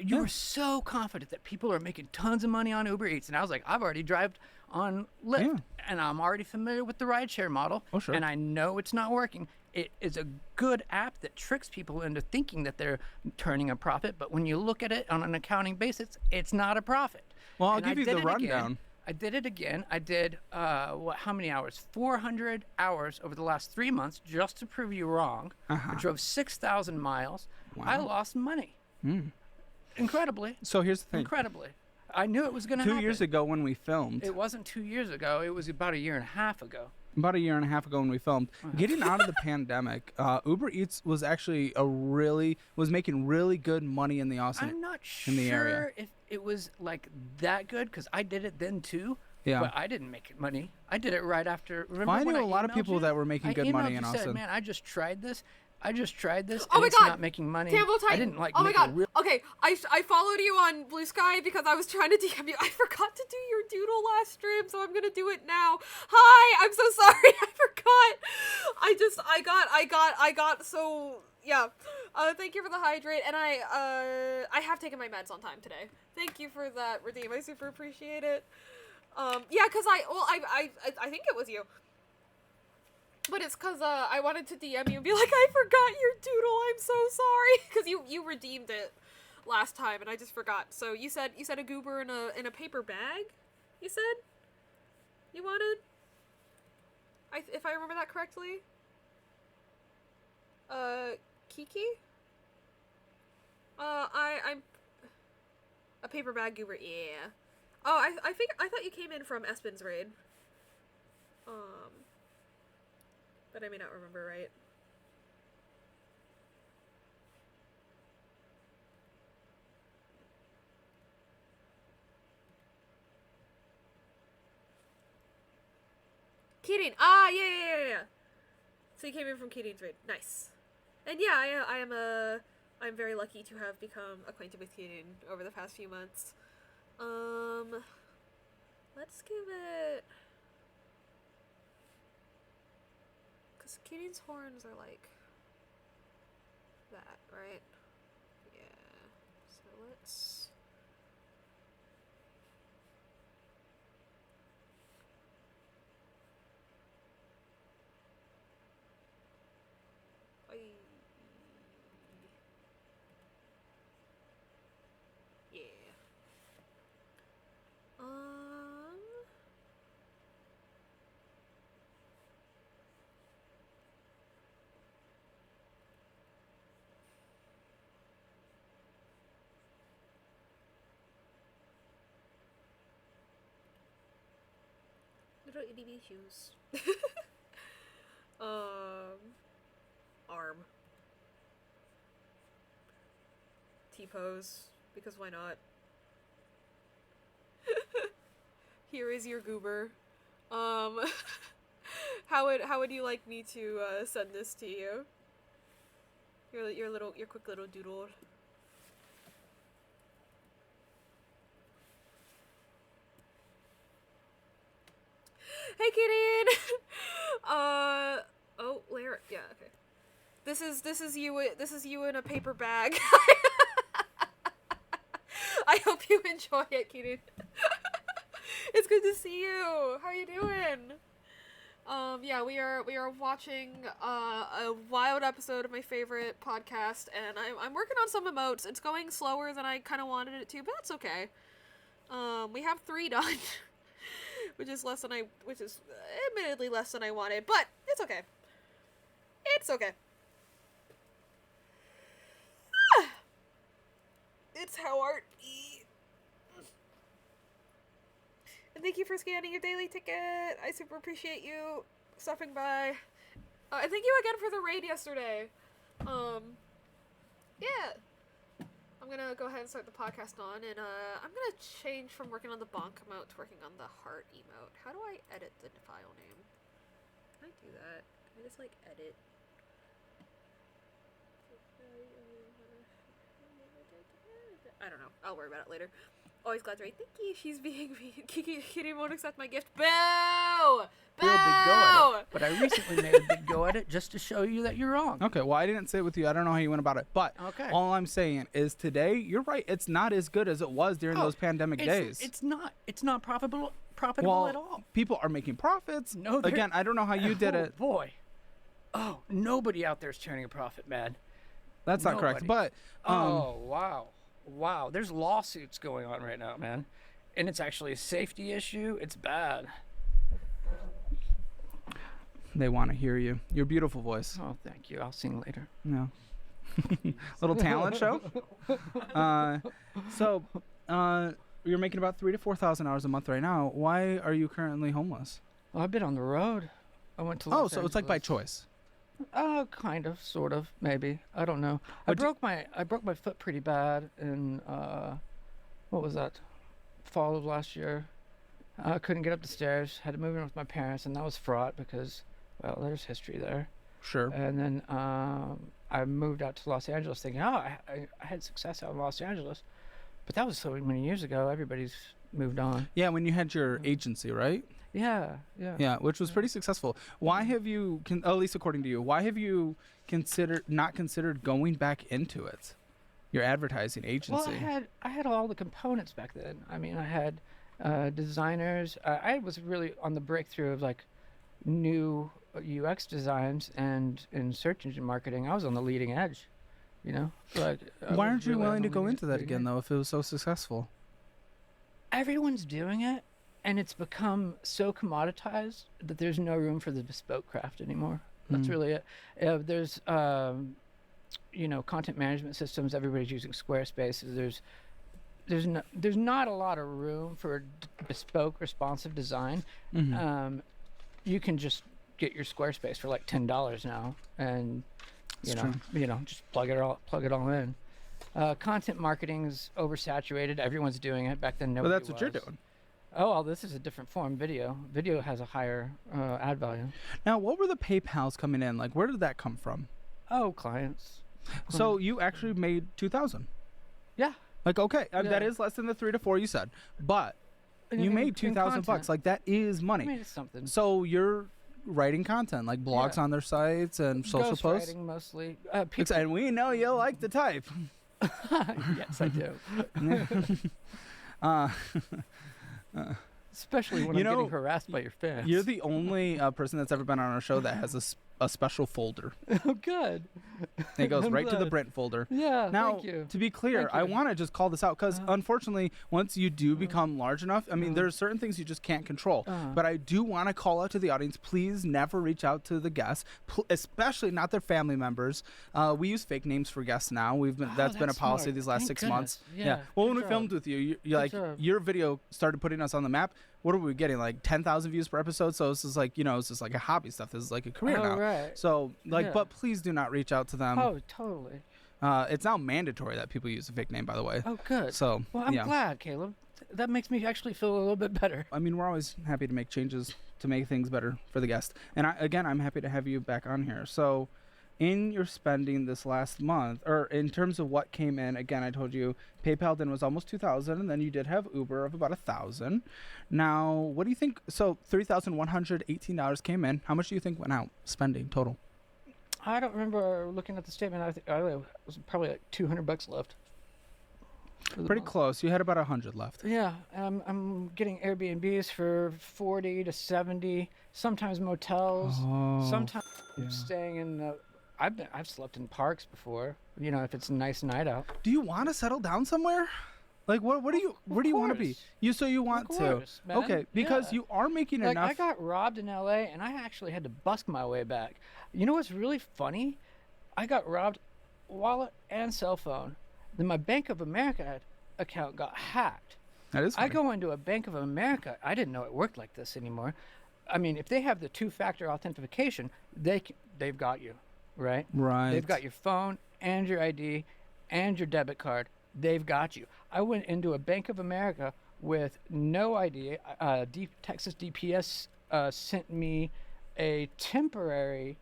You were so confident that people are making tons of money on Uber Eats, and I was like, I've already driven on Lyft, and I'm already familiar with the rideshare model, and I know it's not working. It is a good app that tricks people into thinking that they're turning a profit, but when you look at it on an accounting basis, it's not a profit. Well, I'll give you the rundown. I did it again. I did, how many hours? 400 hours over the last 3 months just to prove you wrong. I drove 6,000 miles. Wow. I lost money. Incredibly. So here's the thing. Incredibly. I knew it was going to happen. 2 years ago when we filmed. It wasn't 2 years ago. It was about a year and a half ago. About a year and a half ago when we filmed. Getting out of the pandemic, Uber Eats was actually making really good money in the Austin I'm not in the area. sure if it was that good because I did it then too. Yeah. But I didn't make money. I did it right after. Remember I when knew a lot of people that were making good money in Austin. Austin. Man, I just tried this. Oh and my it's God. not making money. Tambo Titan. I didn't Oh my make God. a real. Okay, I followed you on Blue Sky because I was trying to DM you. I forgot to do your doodle last stream, so I'm gonna do it now. Hi, I'm so sorry. I forgot. I got so yeah. Thank you for the hydrate, and I have taken my meds on time today. Thank you for that, Redeem. I super appreciate it. Yeah, cause I think it was you. But it's because I wanted to DM you and be like, I forgot your doodle, I'm so sorry. Because you redeemed it last time, and I just forgot. So you said a goober in a paper bag? You said? You wanted? If I remember that correctly? Kiki? I'm... A paper bag goober, yeah. Oh, I thought you came in from Espen's raid. But I may not remember right. Keating! Ah, yeah. So you came in from Keating's raid. Nice. And yeah, I'm very lucky to have become acquainted with Keating over the past few months. Let's give it... Because Keating's horns are like that, right? Yeah. So let's... Yeah. Little itty bitty shoes. Arm. monkey pose, because why not? Here is your goober. How would you like me to send this to you? Your quick little doodle. Hey, Gideon. Oh, Lara. Yeah, okay. This is you in a paper bag. I hope you enjoy it, Keaton. It's good to see you. How are you doing? Yeah, we are watching a wild episode of my favorite podcast, and I'm working on some emotes. It's going slower than I kind of wanted it to, but that's okay. We have 3 done, which is admittedly less than I wanted, but it's okay. It's okay. It's how art be. And thank you for scanning your daily ticket. I super appreciate you stopping by. And thank you again for the raid yesterday. Yeah. I'm gonna go ahead and start the podcast on, and I'm gonna change from working on the bonk emote to working on the heart emote. How do I edit the file name? Can I do that? Can I just like edit? I don't know. I'll worry about it later. Always glad to read. Thank you. She's being mean. Kitty won't accept my gift. Boo! Boo! Real big go at it. But I recently made a big go at it just to show you that you're wrong. Okay, well, I didn't say it with you. I don't know how you went about it. But all I'm saying is today, you're right. It's not as good as it was during those pandemic days. It's not profitable well, at all. People are making profits. No, again, I don't know how you did it. Boy. Oh, nobody out there is turning a profit, man. That's not correct. But oh, wow. Wow, there's lawsuits going on right now, man. And it's actually a safety issue. It's bad. They want to hear you. Your beautiful voice. Oh, thank you. I'll sing later. No. Little talent show. So, you're making about $3,000 to $4,000 a month right now. Why are you currently homeless? Well, I've been on the road. I went to Los Angeles. It's like by choice. Kind of, sort of, maybe. I don't know. I broke my foot pretty bad in what was that? Fall of last year. I couldn't get up the stairs. Had to move in with my parents, and that was fraught because, well, there's history there. Sure. And then I moved out to Los Angeles, thinking, I had success out in Los Angeles, but that was so many years ago. Everybody's moved on. Yeah, when you had your agency, right? Yeah, which was pretty successful. Why have you, at least according to you, why have you not considered going back into it? Your advertising agency. Well, I had all the components back then. I mean, I had designers. I was really on the breakthrough of like new UX designs, and in search engine marketing, I was on the leading edge. You know, like why aren't you willing to go into that again though? If it was so successful, everyone's doing it. And it's become so commoditized that there's no room for the bespoke craft anymore. That's really it. There's, content management systems. Everybody's using Squarespace. There's not a lot of room for bespoke, responsive design. You can just get your Squarespace for like $10 now, and just plug it all in. Content marketing's oversaturated. Everyone's doing it. Back then, nobody was. But that's what you're doing. Oh, well, this is a different form. Video has a higher ad value. Now, what were the PayPals coming in? Like, where did that come from? Oh, clients. So you actually made $2,000. Yeah. Like, okay, that is less than the 3 to 4 you said, but you made $2,000. Like, that is money. I made something. So you're writing content, like blogs on their sites and social posts. Writing mostly. And we know you like to type. Yes, I do. Especially when I'm getting harassed by your fans. You're the only person that's ever been on our show that has a special folder. Oh, good. It goes right to the Brent folder. Yeah, now, thank you. To be clear, I want to just call this out because, unfortunately, once you do become large enough, I mean, there's certain things you just can't control. But I do want to call out to the audience, please never reach out to the guests, especially not their family members. We use fake names for guests now. That's been a policy these last 6 months. Yeah. Well, when we filmed with you, your video started putting us on the map. What are we getting, like 10,000 views per episode? So this is like, it's just like a hobby stuff. This is like a career now. Right. So but please do not reach out to them. Oh, totally. It's now mandatory that people use a fake name, by the way. Oh, good. So, well, I'm yeah. glad, Caleb. That makes me actually feel a little bit better. I mean, we're always happy to make changes to make things better for the guest. And I'm happy to have you back on here. So, in your spending this last month, or in terms of what came in, again, I told you PayPal then was almost $2,000, and then you did have Uber of about $1,000. Now, what do you think? So, $3,118 came in. How much do you think went out spending total? I don't remember looking at the statement. I think it was probably like $200 left. Pretty close. You had about 100 left. Yeah, I'm getting Airbnbs for 40 to 70. Sometimes motels. Oh, sometimes staying in. I've slept in parks before. You know, if it's a nice night out. Do you want to settle down somewhere? Like where do you want to be? You want to? Man. Okay, because you are making enough. I got robbed in LA, and I actually had to busk my way back. You know what's really funny? I got robbed, wallet and cell phone. Then my Bank of America account got hacked. That is funny. I go into a Bank of America. I didn't know it worked like this anymore. I mean, if they have the two-factor authentication, they've got you, right? Right. They've got your phone and your ID and your debit card. They've got you. I went into a Bank of America with no ID. Texas DPS sent me a temporary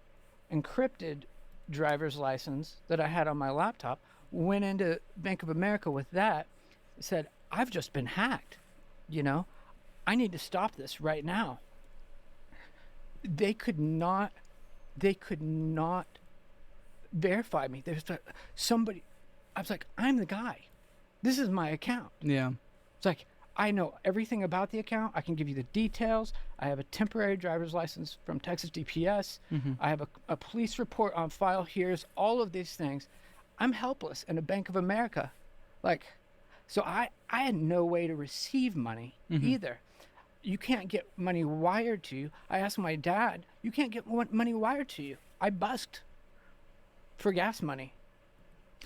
encrypted driver's license that I had on my laptop. Went into Bank of America with that. Said, I've just been hacked. You know, I need to stop this right now. They could not verify me. There's somebody. I was like, I'm the guy. This is my account. Yeah. It's like, I know everything about the account. I can give you the details. I have a temporary driver's license from Texas DPS. Mm-hmm. I have a police report on file. Here's all of these things. I'm helpless in a Bank of America. So I had no way to receive money either. You can't get money wired to you. I asked my dad, you can't get money wired to you. I busked for gas money.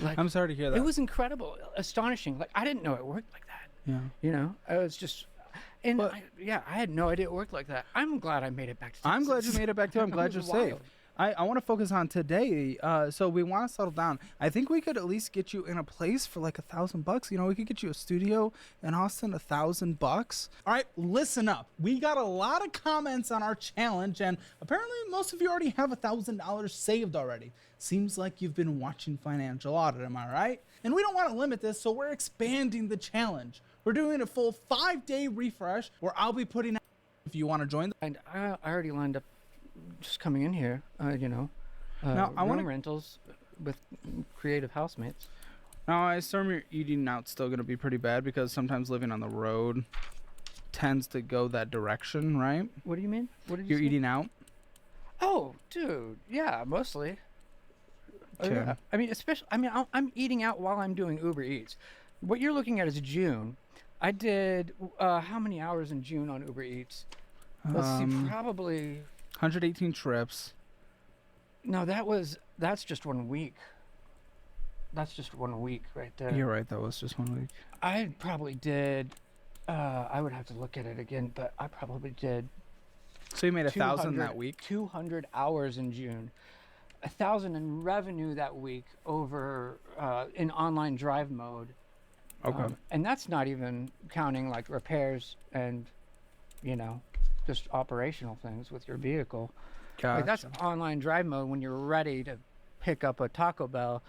I'm sorry to hear that. It was incredible, astonishing. I didn't know it worked like that. Yeah. You know, I was just, I had no idea it worked like that. I'm glad I made it back to Texas. I'm glad you made it back too. I'm glad you're safe. I want to focus on today. So we want to settle down. I think we could at least get you in a place for like $1,000. You know, we could get you a studio in Austin, $1,000. All right, listen up. We got a lot of comments on our challenge, and apparently most of you already have $1,000 saved already. Seems like you've been watching Financial Audit, am I right? And we don't want to limit this, so we're expanding the challenge. We're doing a full 5-day refresh where I'll be putting out if you want to join. And I already lined up just coming in here, now, I want rentals with creative housemates. Now, I assume your eating out's still going to be pretty bad because sometimes living on the road tends to go that direction, right? What do you mean? What did you You're say? eating out? Oh, dude, yeah, mostly. Okay. Yeah. I mean, I'm eating out while I'm doing Uber Eats. What you're looking at is June. I did how many hours in June on Uber Eats? Let's see, probably 118 trips. No, that's just 1 week. That's just 1 week right there. You're right, that was just 1 week. I probably did. I would have to look at it again, but I probably did. So you made 1,000 that week? 200 hours in June. 1,000 in revenue that week over in online drive mode. Okay. And that's not even counting like repairs and, just operational things with your vehicle. Gotcha. That's online drive mode when you're ready to pick up a Taco Bell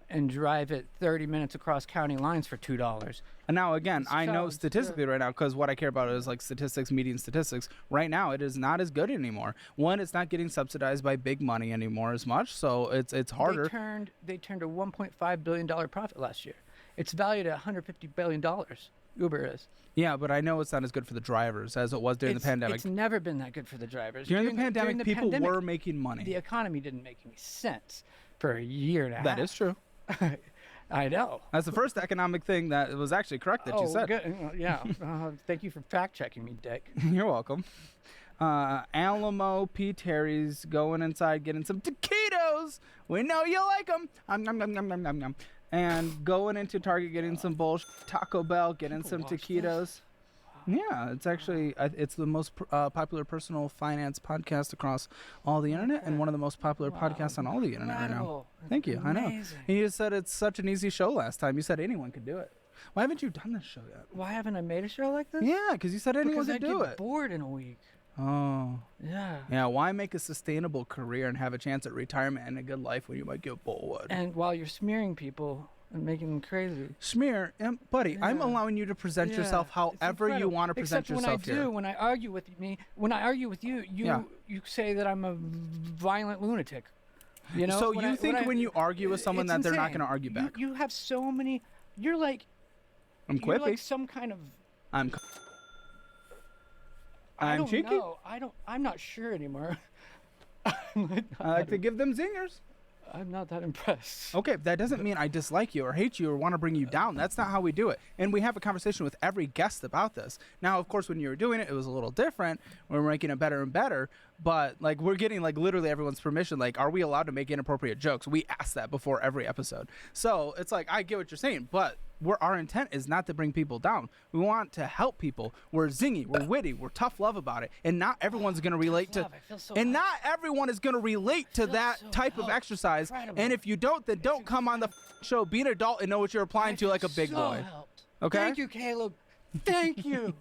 and drive it 30 minutes across county lines for $2. And now, again, I know statistically right now, because what I care about is like statistics, median statistics. Right now, it is not as good anymore. One, it's not getting subsidized by big money anymore as much, so it's harder. They turned a $1.5 billion profit last year. It's valued at $150 billion. Uber is. Yeah, but I know it's not as good for the drivers as it was during the pandemic. It's never been that good for the drivers. During the pandemic, people were making money. The economy didn't make any sense for a year and a half. That is true. I know. That's the first economic thing that was actually correct that you said. Good. Yeah. Thank you for fact-checking me, Dick. You're welcome. Alamo P. Terry's going inside getting some taquitos. We know you like them. And going into Target getting some bullshit. Taco Bell getting some taquitos. Yeah, it's actually it's the most popular personal finance podcast across all the internet, and one of the most popular podcasts on all the internet right now. Incredible. Thank you. I know. Amazing. And you just said it's such an easy show last time. You said anyone could do it. Why haven't you done this show yet? Why haven't I made a show like this? Yeah, because you said anyone Because could I do get it. bored in a week. Oh. Yeah. Yeah, why make a sustainable career and have a chance at retirement and a good life when you might get bored? And while you're smearing people and making them crazy. Smear, buddy, I'm Yeah. allowing you to present yourself It's however you incredible. want to present Except yourself when I here. do, when I argue with you, you say that I'm a violent lunatic. You know? So When you I- think when you argue with someone it's that they're not insane. going to argue back? You have so many. You're like. I'm You're quippy. like some kind of. I'm I don't cheeky. know. I'm not sure anymore. I like to give them zingers. I'm not that impressed. Okay, that doesn't mean I dislike you or hate you or want to bring you down. That's not how we do it. And we have a conversation with every guest about this. Now, of course, when you were doing it, it was a little different. We're making it better and better. But like, we're getting like literally everyone's permission. Like, are we allowed to make inappropriate jokes? We ask that before every episode. So it's like, I get what you're saying, but our intent is not to bring people down. We want to help people. We're zingy, we're witty, we're tough love about it, and not everyone's going to relate to. Not everyone is going to relate to that type of exercise. Incredible. And if you don't, then don't come on the show. Be an adult and know what you're applying to, like a big boy. Helped. Okay. Thank you, Caleb. Thank you.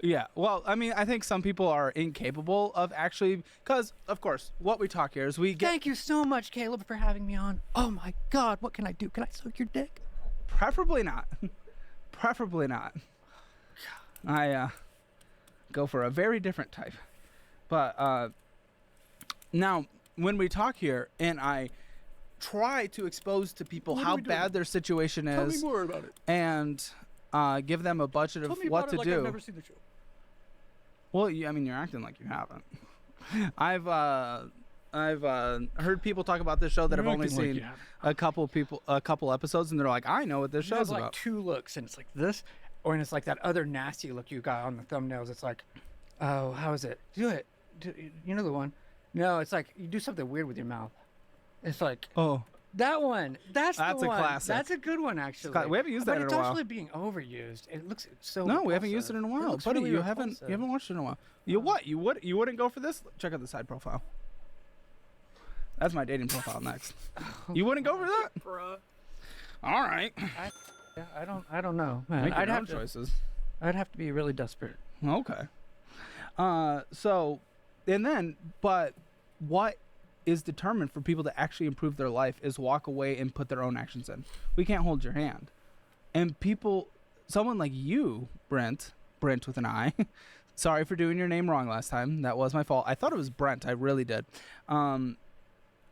Yeah. Well, I mean, I think some people are incapable of actually, because of course, what we talk here is we get. Thank you so much, Caleb, for having me on. Oh my God, what can I do? Can I suck your dick? Preferably not. Preferably not. I go for a very different type. But now, when we talk here, and I try to expose to people how bad their situation is, Tell me more about it. and give them a budget of Tell me what about to it like do. I've never seen the show. Well, I mean, you're acting like you haven't. I've heard people talk about this show that have only acting like you seen haven't. a couple episodes, and they're like, I know what this You have show's like about. 2 looks, and it's like this, or and it's like that other nasty look you got on the thumbnails. It's like, oh, how is it? Do it. You know the one? No, it's like you do something weird with your mouth. It's like, oh, that one. That's the a one. classic. That's a good one, actually. We haven't used that but in a it's while. actually being overused. It looks so. No, we haven't repulsive. used it in a It while, looks buddy. really You haven't repulsive. watched it in a while. You what? You wouldn't go for this? Check out the side profile. That's my dating profile next. You wouldn't go for that? Bruh. All right. I don't know, man. Make your I'd own have to, choices. I'd have to be really desperate. Okay. So, and then, but what is determined for people to actually improve their life is walk away and put their own actions in. We can't hold your hand. And people, someone like you, Brent with an I, sorry for doing your name wrong last time. That was my fault. I thought it was Brent. I really did.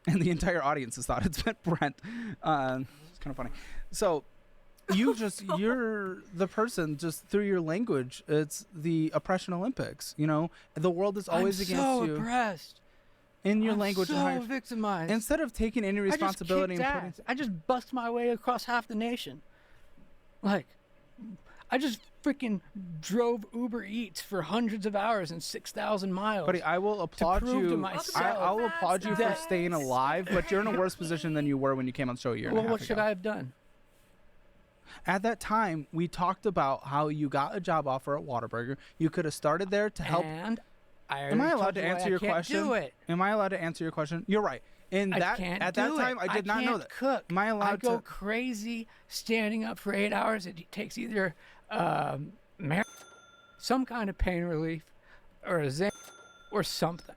And the entire audience has thought it's meant Brent. It's kind of funny. So you're the person just through your language. It's the oppression Olympics. You know, the world is always I'm against so you. oppressed. In your I'm language, so and how you're- victimized. instead of taking any responsibility and putting. I just bust my way across half the nation. Like, I just freaking drove Uber Eats for hundreds of hours and 6,000 miles. Buddy, I will applaud to prove you. To myself I will applaud you for that- staying alive, but you're in a worse position than you were when you came on the show a year and a Well, half what should ago. I have done? At that time, we talked about how you got a job offer at Whataburger. You could have started there to help. And I Am I already allowed told to you why answer I your can't question? Do it. Am I allowed to answer your question? You're right. And I that can't at that do time, it. I did not know can't that. Cook. Am I allowed go to? crazy standing up for 8 hours. It takes either some kind of pain relief, or a Zen, or something.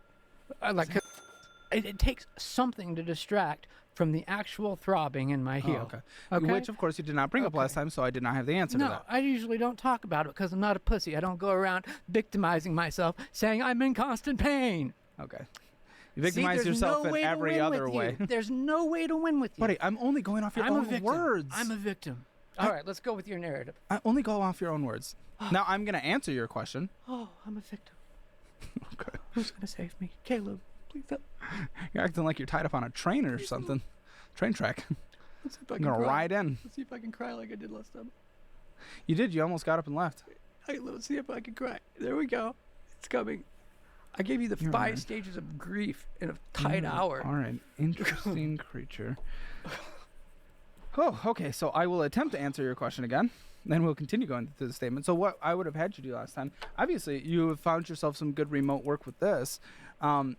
It takes something to distract from the actual throbbing in my heel. Okay. Which, of course, you did not bring up last time, so I did not have the answer to No, that. I usually don't talk about it because I'm not a pussy. I don't go around victimizing myself, saying I'm in constant pain. Okay. You victimize yourself in every other way. There's no way to win with you. Buddy, I'm only going off your own words. I'm a victim. All right, let's go with your narrative. I only go off your own words. Now I'm going to answer your question. Oh, I'm a victim. Okay. Who's going to save me? Caleb, please help. You're acting like you're tied up on a train or something. Train track. Let's see if I I'm can going to cry. ride in. Let's see if I can cry like I did last time. You did. You almost got up and left. Hey, let's see if I can cry. There we go. It's coming. I gave you the You're 5 right. stages of grief in a tight hour. All right. Interesting creature. Oh, okay. So I will attempt to answer your question again. then we'll continue going through the statement. So what I would have had you do last time, obviously you have found yourself some good remote work with this. On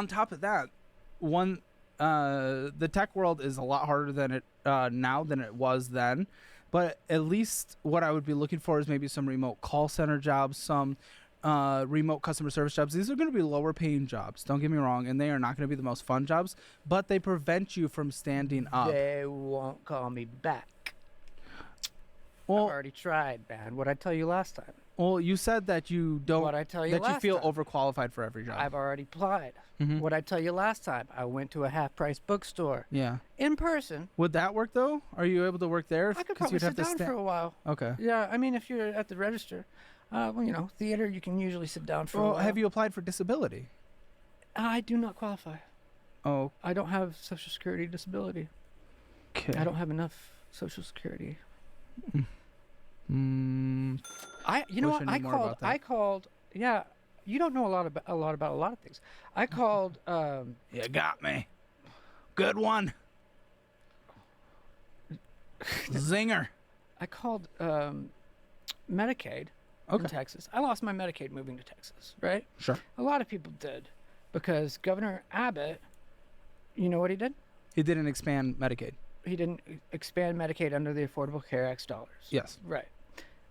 top of that, the tech world is a lot harder than it now than it was then. But at least what I would be looking for is maybe some remote call center jobs, some remote customer service jobs. These are going to be lower paying jobs, don't get me wrong, and they are not going to be the most fun jobs, but they prevent you from standing up. They won't call me back. Well, I've already tried, man. What'd I tell you last time? Well, you said that you don't. What'd I tell you that you last feel time? overqualified for every job. I've already applied. What'd I tell you last time? I went to a half-price bookstore. Yeah. In person. Would that work though? Are you able to work there? I could probably sit down for a while. Okay. Yeah, I mean, if you're at the register, well, you know, theater, you can usually sit down for a Well, while. have you applied for disability? I do not qualify. Oh. I don't have Social Security disability. Okay. I don't have enough Social Security. I you know what? I called. Yeah, you don't know a lot about a lot of things. I called. You got me. Good one. Zinger. I called Medicaid in Texas. I lost my Medicaid moving to Texas, right? Sure. A lot of people did because Governor Abbott, you know what he did? He didn't expand Medicaid. He didn't expand Medicaid under the Affordable Care Act dollars. Yes. Right.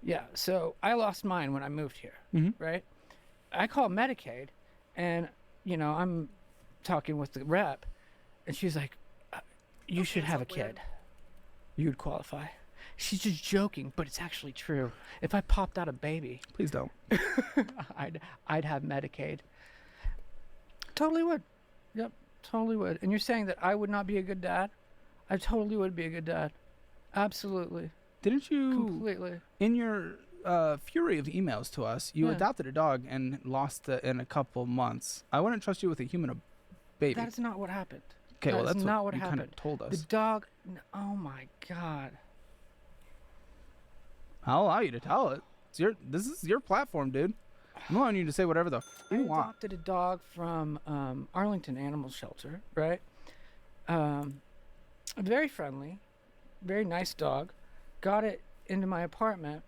Yeah. So I lost mine when I moved here. Right. I called Medicaid, and you know I'm talking with the rep, and she's like, "You should have a kid. You'd qualify." She's just joking, but it's actually true. If I popped out a baby, please don't. I'd have Medicaid. Totally would. Yep. Totally would. And you're saying that I would not be a good dad? I totally would be a good dad. Absolutely. Didn't you? Completely. In your fury of emails to us, you adopted a dog and lost it in a couple months. I wouldn't trust you with a human baby. That's not what happened. Okay, well, that's not what you happened. Kind of told us. The dog. Oh my God. I'll allow you to tell it. This is your platform, dude. I'm allowing you to say whatever the you want. I adopted a dog from Arlington Animal Shelter, right? Very friendly, very nice dog. Got it into my apartment,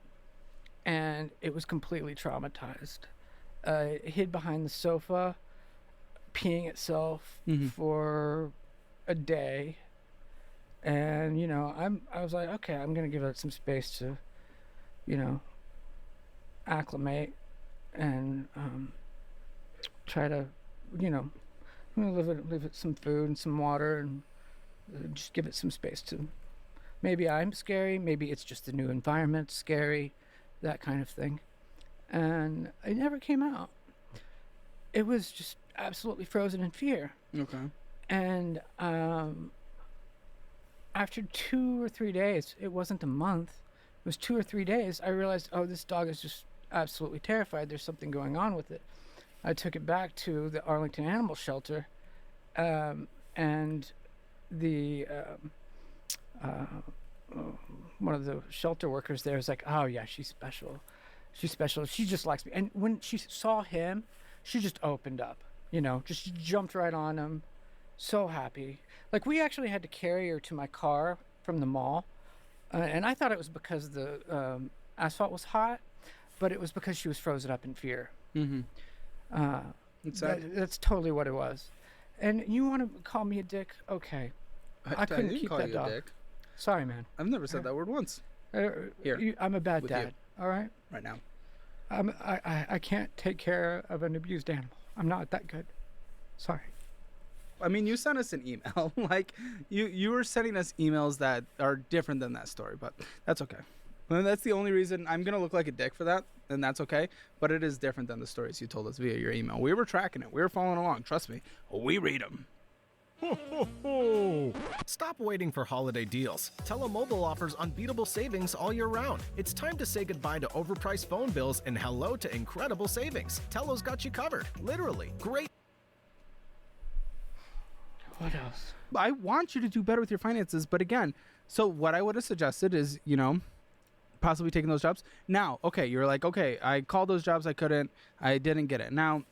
and it was completely traumatized. It hid behind the sofa, peeing itself for a day. And you know, I was like, okay, I'm gonna give it some space to, you know, acclimate and try to, you know, leave it some food and some water and just give it some space to. Maybe I'm scary. Maybe it's just the new environment scary, that kind of thing. And it never came out. It was just absolutely frozen in fear. Okay. And after 2 or 3 days, it wasn't a month, it was 2 or 3 days, I realized, oh, this dog is just absolutely terrified. There's something going on with it. I took it back to the Arlington Animal Shelter, and the one of the shelter workers there was like, oh yeah, she's special. She's special. She just likes me. And when she saw him, she just opened up, you know, just jumped right on him. So happy. Like, we actually had to carry her to my car from the mall. And I thought it was because the asphalt was hot, but it was because she was frozen up in fear. That's totally what it was. And you want to call me a dick? Okay. I couldn't keep call that you dog. a dick. Sorry, man. I've never said that word once. Here. I'm a bad with dad. All right? Right now. I can't take care of an abused animal. I'm not that good. Sorry. I mean, you sent us an email. Like, you were sending us emails that are different than that story, but that's okay. And that's the only reason I'm going to look like a dick for that, and that's okay. But it is different than the stories you told us via your email. We were tracking it. We were following along. Trust me. We read them. Ho, ho, ho. Stop waiting for holiday deals. Telemobile offers unbeatable savings all year round. It's time to say goodbye to overpriced phone bills and hello to incredible savings. Telo's got you covered. Literally. Great. What else? I want you to do better with your finances, but again, so what I would have suggested is, you know, possibly taking those jobs. Now, okay, you're like, okay, I called those jobs, I didn't get it. Now,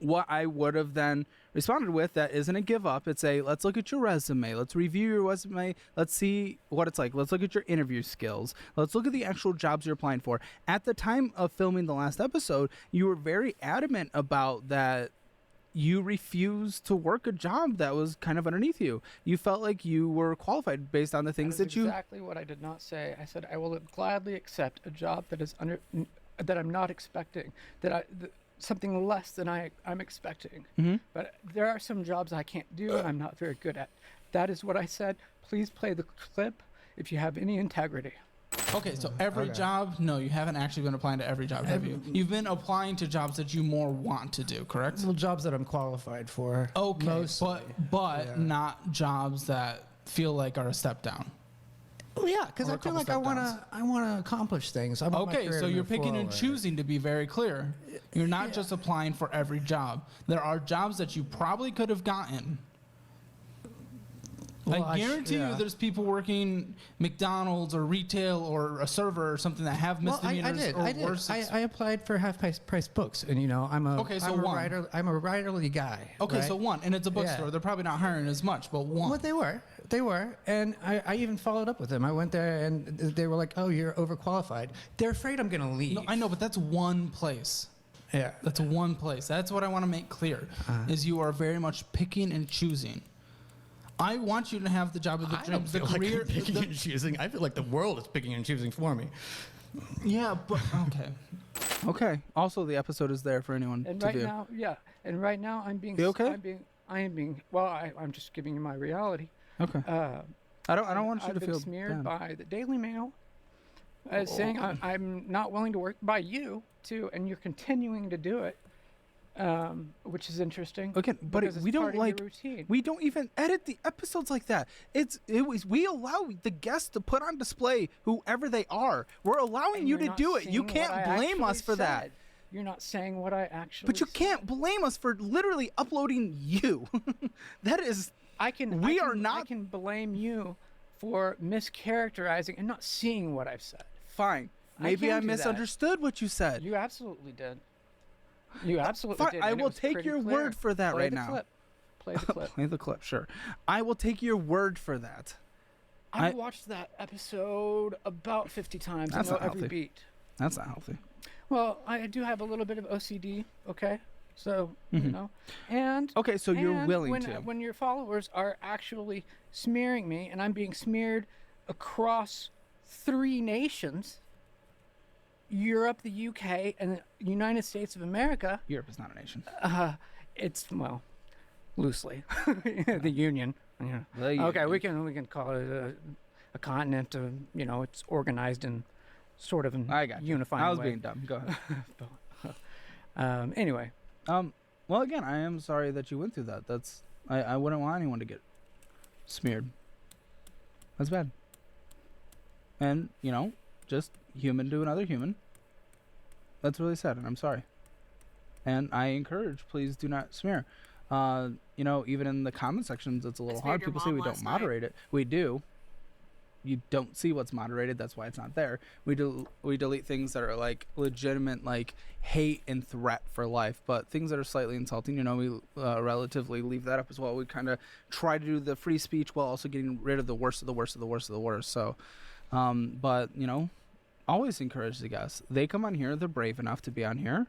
what I would have then responded with, that isn't a give up. It's a, let's look at your resume. Let's review your resume. Let's see what it's like. Let's look at your interview skills. Let's look at the actual jobs you're applying for. At the time of filming the last episode, you were very adamant about that. You refused to work a job that was kind of underneath you. You felt like you were qualified based on the things that you... Exactly what I did not say. I said I will gladly accept a job that is that I'm not expecting, something less than I'm expecting. Mm-hmm. But there are some jobs I can't do and I'm not very good at. That is what I said. Please play the clip if you have any integrity. Okay, so every job? No, you haven't actually been applying to every job, have you? You've been applying to jobs that you more want to do, correct? Well, jobs that I'm qualified for. Okay, mostly. but Yeah. not jobs that feel like are a step down. Well, yeah, because Or I a feel couple like I want to accomplish things. I want my Okay, career so to you're move picking and forward. choosing, to be very clear. You're not just applying for every job. There are jobs that you probably could have gotten. Well, I guarantee you there's people working McDonald's or retail or a server or something that have misdemeanors or worse. I applied for half-price books, and I'm a Okay, so I'm a one. writer. I'm a writerly guy. Okay, right? so one, and it's a bookstore. Yeah. They're probably not hiring as much, but one. Well, they were, and I even followed up with them. I went there, and they were like, "Oh, you're overqualified." They're afraid I'm going to leave. No, I know, but that's one place. Yeah, that's one place. That's what I want to make clear: is you are very much picking and choosing. I want you to have the job of the dreams, the career. Like I'm picking and choosing. I feel like the world is picking and choosing for me. Yeah, but okay. Okay. Also, the episode is there for anyone And to right view. now, I'm being. You okay? I am being. Well, I'm just giving you my reality. Okay. I don't want you I've to been feel smeared bad. by the Daily Mail as saying I'm not willing to work by you too, and you're continuing to do it, which is interesting. Again, but because it's we don't part of your like. routine. We don't even edit the episodes like that. We allow the guests to put on display whoever they are. We're allowing And you you're to not do it. You seeing what can't I blame us actually for that. said. You're not saying what I actually. But you can't blame us for literally uploading you. That is. I can blame you for mischaracterizing and not seeing what I've said. Fine. Maybe I can do that. misunderstood what you said. You absolutely did. You absolutely Fine, did. I and it will was take pretty your clear. word for that Play right the now. Clip. Play the clip. Play the clip, sure. I will take your word for that. I've watched that episode about 50 times. That's I know not every healthy. beat. That's not healthy. Well, I do have a little bit of OCD, okay? So, Mhm. And Okay, so you're willing when, to. When your followers are actually smearing me and I'm being smeared across 3 nations, Europe, the UK, and the United States of America. Europe is not a nation. It's, well, loosely. The Union. Yeah. The Okay, Union. we can call it a continent. It's organized in sort of an unifying I was way. being dumb. Go ahead. Anyway. Well, again, I am sorry that you went through that. That's I wouldn't want anyone to get smeared. That's bad. And just human to another human. That's really sad, and I'm sorry. And I encourage, please do not smear. Even in the comment sections, it's a little hard. People say we don't moderate it. We do. You don't see what's moderated. That's why it's not there. We delete things that are like legitimate, like hate and threat for life. But things that are slightly insulting, we relatively leave that up as well. We kind of try to do the free speech while also getting rid of the worst of the worst of the worst of the worst. So, but always encourage the guests. They come on here. They're brave enough to be on here,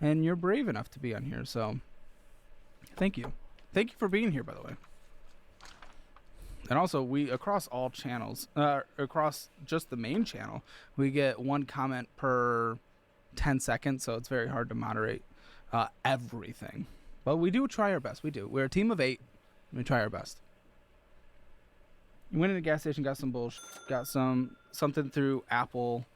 and you're brave enough to be on here. So, thank you. Thank you for being here, by the way. And also, we across all channels, across just the main channel, we get 1 comment per 10 seconds, so it's very hard to moderate everything. But we do try our best. We do. We're a team of 8. And we try our best. You went in the gas station, got some bullshit, got something through Apple,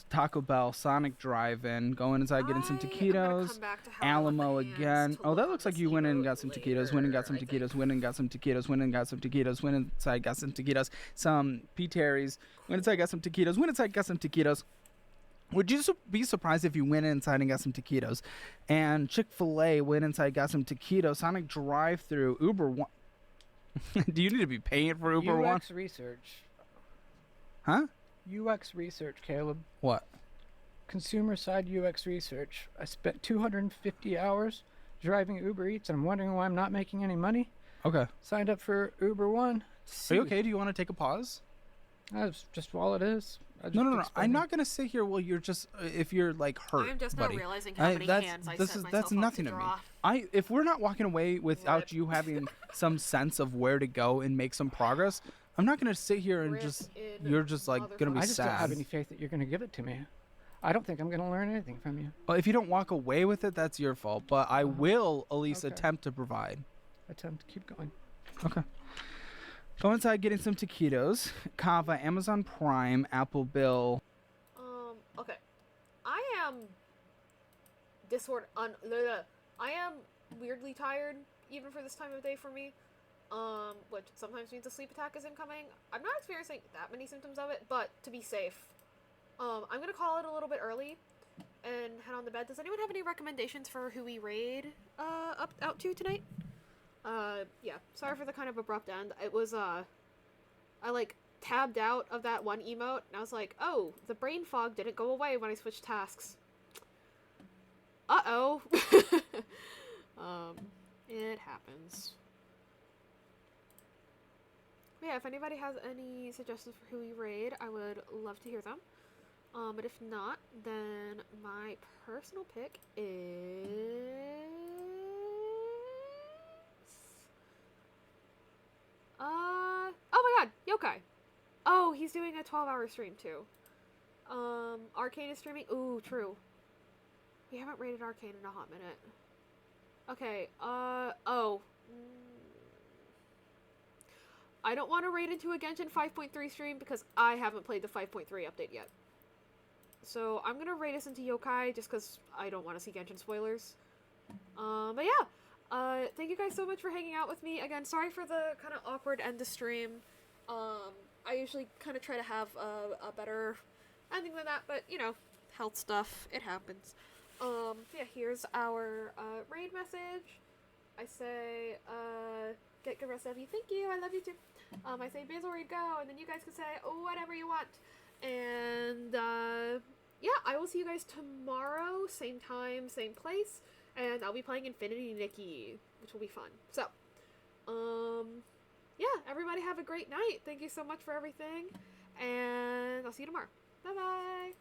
Taco Bell, Sonic Drive-In, going inside, getting some taquitos, Alamo again. Oh, that looks like you went in and got some taquitos, went and got some taquitos, went and got some taquitos, went and got some taquitos, went inside, got some taquitos, some P. Terry's, went inside, got some taquitos, went inside, got some taquitos. Would you be surprised if you went inside and got some taquitos? And Chick-fil-A went inside, got some taquitos, Sonic Drive-Thru, Uber One. Do you need to be paying for Uber One? UX research. Huh? UX research, Caleb. What? Consumer side UX research. I spent 250 hours driving Uber Eats and I'm wondering why I'm not making any money. Okay. Signed up for Uber One. Are you okay? Do you want to take a pause? That's just all it is. No. I'm not gonna sit here while you're just if you're like hurt. I'm just buddy. not realizing how many hands I set myself That's up nothing to to me. draw. If we're not walking away without you having some sense of where to go and make some progress, I'm not gonna sit here and you're just like gonna be sad. I just don't have any faith that you're gonna give it to me. I don't think I'm gonna learn anything from you. Well, if you don't walk away with it, that's your fault. But I will at least attempt to provide. Keep going. Okay. Go inside getting some taquitos. Kava, Amazon Prime, Apple Bill. Okay. I am I am weirdly tired, even for this time of day for me. Which sometimes means a sleep attack is incoming. I'm not experiencing that many symptoms of it, but to be safe, I'm gonna call it a little bit early and head on to bed. Does anyone have any recommendations for who we raid out to tonight? Yeah. Sorry for the kind of abrupt end. It was I like tabbed out of that one emote and I was like, oh, the brain fog didn't go away when I switched tasks. Uh-oh. It happens. But yeah, if anybody has any suggestions for who we raid, I would love to hear them. But if not, then my personal pick is oh my god, Yokai. Oh, he's doing a 12-hour stream too. Arcane is streaming. Ooh, true. We haven't rated Arcane in a hot minute. Okay, oh. I don't want to raid into a Genshin 5.3 stream because I haven't played the 5.3 update yet. So I'm gonna raid us into Yokai just because I don't want to see Genshin spoilers. But yeah. Thank you guys so much for hanging out with me. Again, sorry for the kind of awkward end to stream. I usually kind of try to have a better ending than that, but, you know, health stuff, it happens. Yeah, here's our raid message. I say, get good rest of you. Thank you, I love you too. I say, Basil, where you go, and then you guys can say, oh, whatever you want. And, yeah, I will see you guys tomorrow, same time, same place. And I'll be playing Infinity Nikki, which will be fun. So, yeah, everybody have a great night. Thank you so much for everything. And I'll see you tomorrow. Bye-bye.